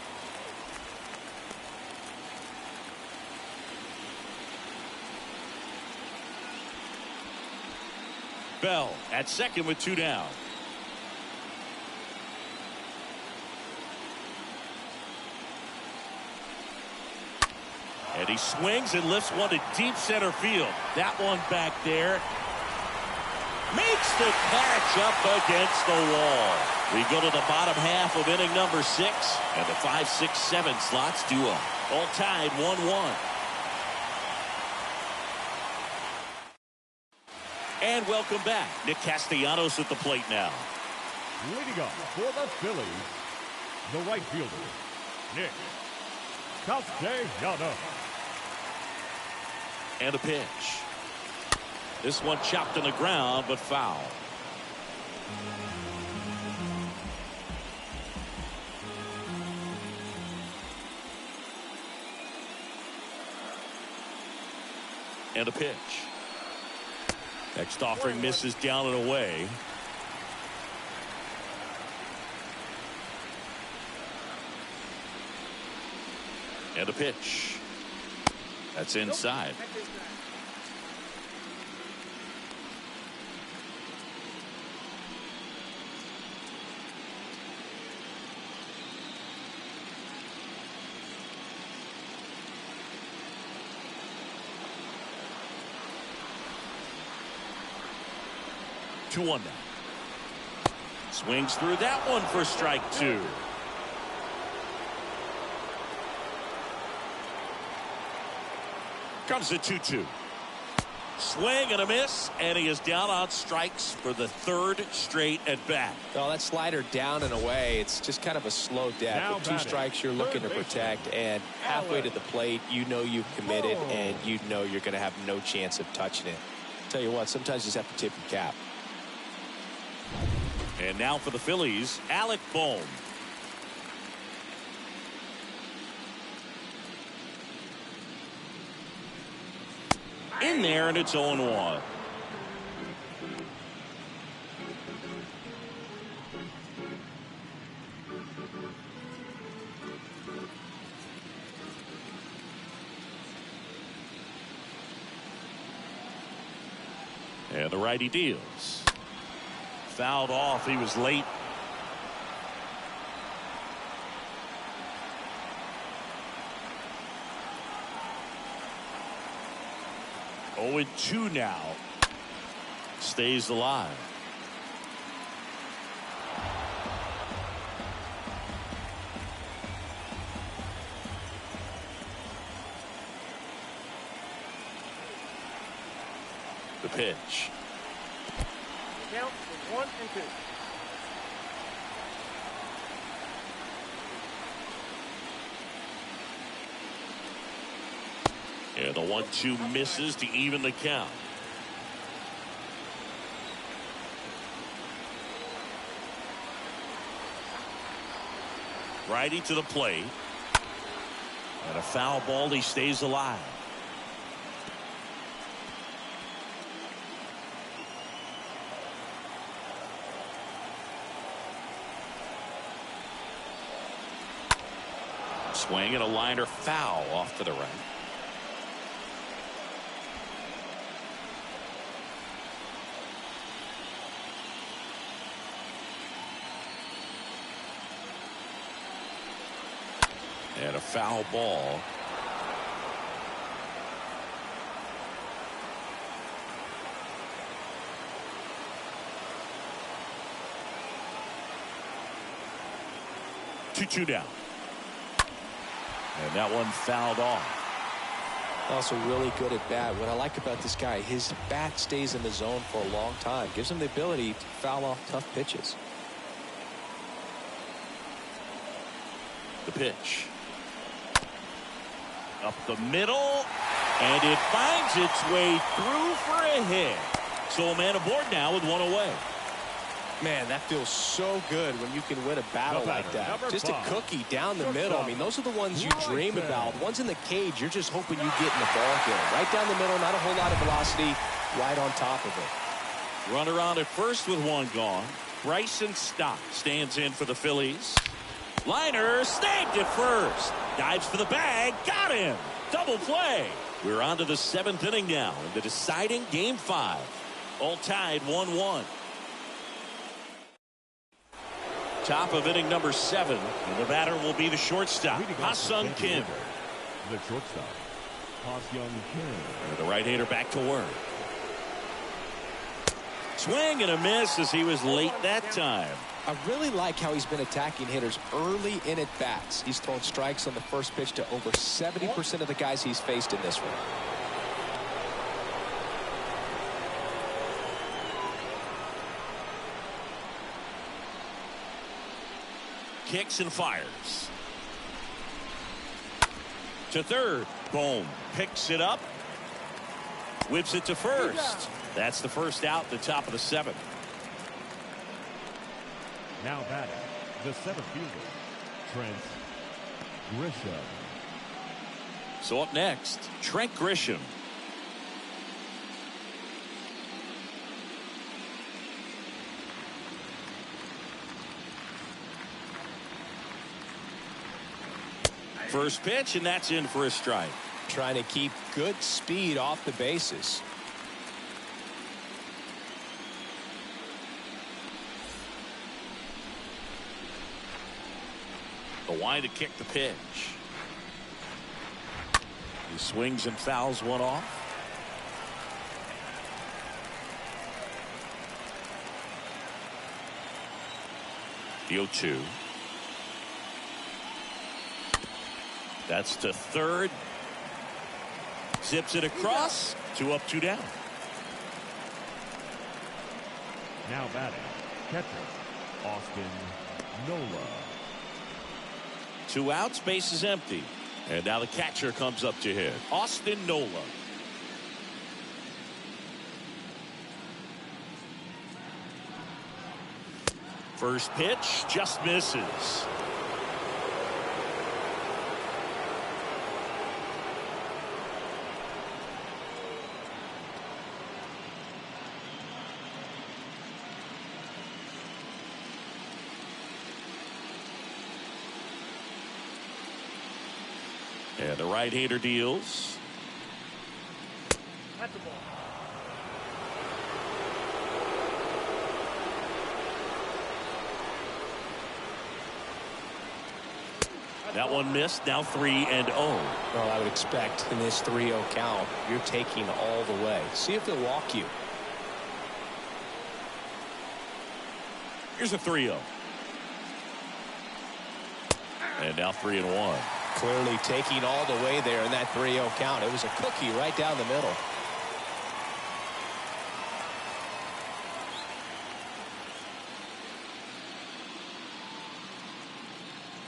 Bell at second with 2 down. And he swings and lifts one to deep center field. That one back there. Makes the catch up against the wall. We go to the bottom half of inning number 6. And the 5, 6, 7 slots do up. All tied 1-1. And welcome back. Nick Castellanos at the plate now. Leading up for the Phillies, the right fielder, Nick Castellanos. And a pitch. This one chopped on the ground, but foul. And a pitch. Next offering misses down and away. And a pitch. That's inside. Two one now. Swings through that one for strike two. Comes the 2-2. Swing and a miss, and he is down on strikes for the third straight at bat. Oh, that slider down and away. It's just kind of a slow death. With two strikes, you're looking to protect, and halfway to the plate, you know you've committed, and you know you're going to have no chance of touching it. Tell you what, sometimes you just have to tip your cap. And now for the Phillies, Alec Bohm. In there, and it's 0-1. And the righty deals. Fouled off. He was late. Oh, and 2 now. Stays alive. The pitch. Count is 1 and 2. And the 1-2 misses to even the count. Righty to the plate. And a foul ball. He stays alive. Swing and a liner foul off to the right. And a foul ball. Two down. And that one fouled off. Also really good at bat. What I like about this guy, his bat stays in the zone for a long time. Gives him the ability to foul off tough pitches. The pitch. Up the middle. And it finds its way through for a hit. So a man aboard now with one away. Man, that feels so good when you can win a battle like that. Just a cookie down the middle. I mean, those are the ones you dream about. Ones in the cage, you're just hoping you get in the ball game. Right down the middle, not a whole lot of velocity, right on top of it. Runner on at first with one gone. Bryson Stott stands in for the Phillies. Liner snagged at first. Dives for the bag. Got him. Double play. We're on to the 7th inning now in the deciding Game 5. All tied 1-1. Top of inning number 7. And the batter will be the shortstop, Ha-Sung Kim. The shortstop, Ha-Sung Kim. And the right-hander back to work. Swing and a miss as he was late that time. I really like how he's been attacking hitters early in at bats. He's thrown strikes on the first pitch to over 70% of the guys he's faced in this one. Kicks and fires. To third. Boom. Picks it up. Whips it to first. That's the first out at the top of the 7th. Now batting, the 7th fielder, Trent Grisham. So up next, Trent Grisham. first pitch, and that's in for a strike. Trying to keep good speed off the bases. The line to kick the pitch. He swings and fouls one off. The 0-2. That's to third. Zips it across. 2 up, 2 down. Now batting, catcher, Austin Nola. 2 outs, base is empty. And now the catcher comes up to hit. Austin Nola. First pitch just misses. And the right-hander deals. That's a ball. That one missed. Now 3-0. Well, I would expect in this 3-0 count, you're taking all the way. See if they'll walk you. Here's a 3-0. And now 3-1. Clearly taking all the way there in that 3-0 count. It was a cookie right down the middle.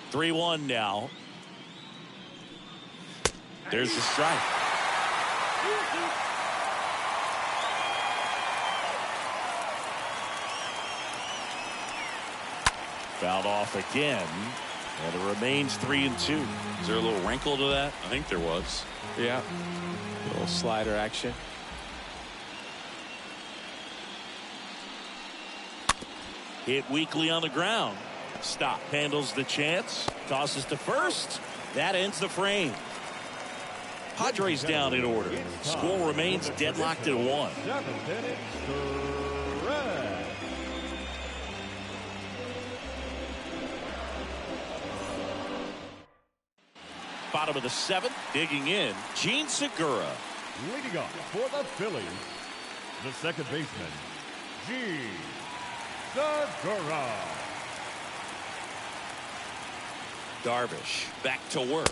Three-1 now. There's the strike. Fouled off again. And it remains 3-2. Is there a little wrinkle to that? I think there was. Yeah. A little slider action. Hit weakly on the ground. Stop. Handles the chance. Tosses to first. That ends the frame. Padres down in order. Score remains deadlocked at 1. 7th inning, stretch. Bottom of the 7th. Digging in. Gene Segura. Leading off for the Phillies, the second baseman, Gene Segura. Darvish back to work.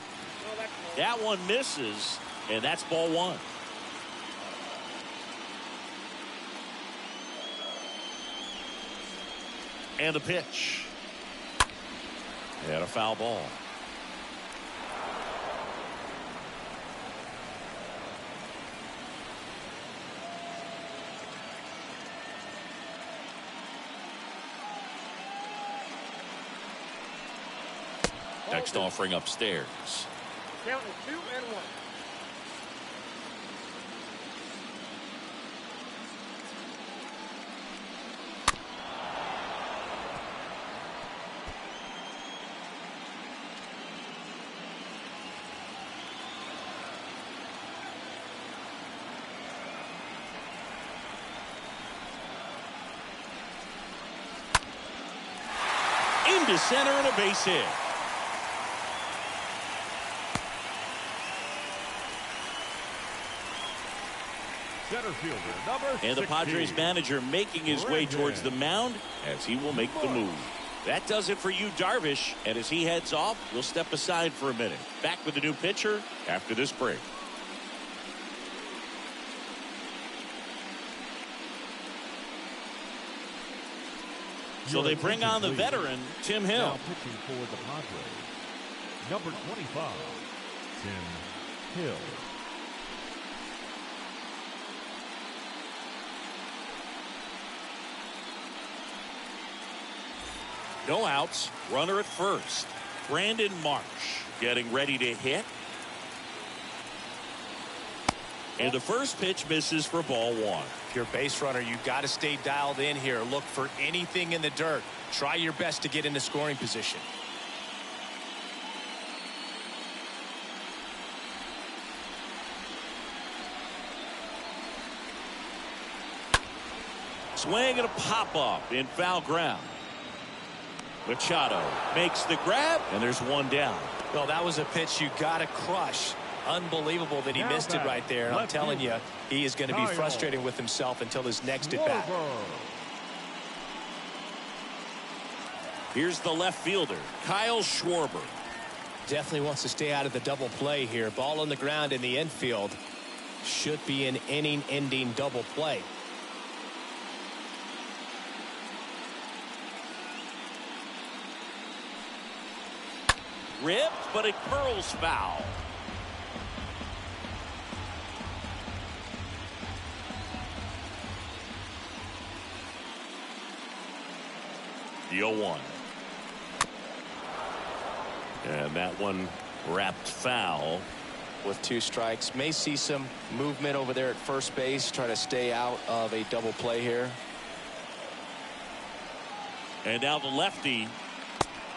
That one misses, and that's ball 1. And the pitch. And a foul ball. Next offering upstairs. Count is 2-1. Into center and a base hit. Center fielder, number 16. And the Padres manager making his way towards the mound as he will make the move. That does it for you, Darvish. And as he heads off, we'll step aside for a minute. Back with the new pitcher after this break. So they bring on the veteran, Tim Hill. Now pitching for the Padres, number 25, Tim Hill. No outs. Runner at first. Brandon Marsh getting ready to hit. And the first pitch misses for ball 1. If you're a base runner, you've got to stay dialed in here. Look for anything in the dirt. Try your best to get into scoring position. Swing and a pop-up in foul ground. Machado makes the grab, and there's one down. Well, that was a pitch you got to crush. Unbelievable that he missed it right there. And I'm telling you, he is going to be frustrated with himself until his next at-bat. Here's the left fielder, Kyle Schwarber. Definitely wants to stay out of the double play here. Ball on the ground in the infield. Should be an inning-ending double play. Ripped, but it curls foul. The 0-1. And that one wrapped foul. With 2 strikes. May see some movement over there at first base. Try to stay out of a double play here. And now the lefty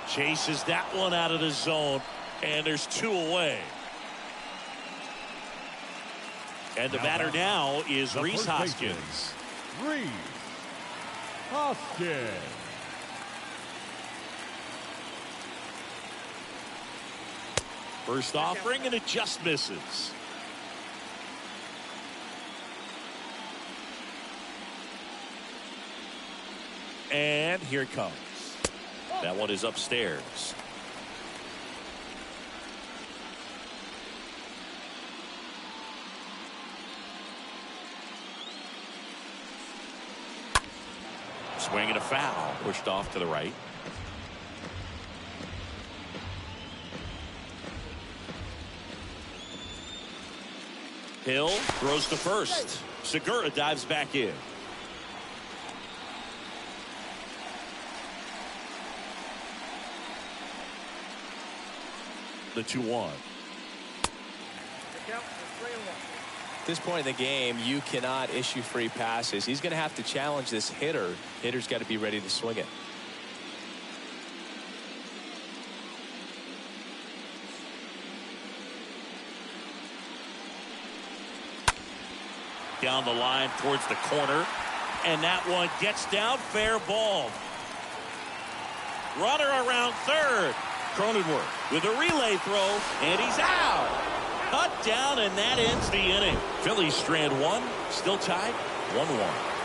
chases that one out of the zone. And there's 2 away. And the batter now is Rhys Hoskins. Rhys Hoskins. First offering, and it just misses. And here it comes. That one is upstairs. Swing and a foul. Pushed off to the right. Hill throws to first. Segura dives back in. The 2-1. At this point in the game, you cannot issue free passes. He's going to have to challenge this hitter. Hitter's got to be ready to swing it. Down the line towards the corner, and that one gets down. Fair ball. Runner around third. Cronenworth with a relay throw, and he's out. Cut down, and that ends the inning. Phillies strand 1, still tied 1-1.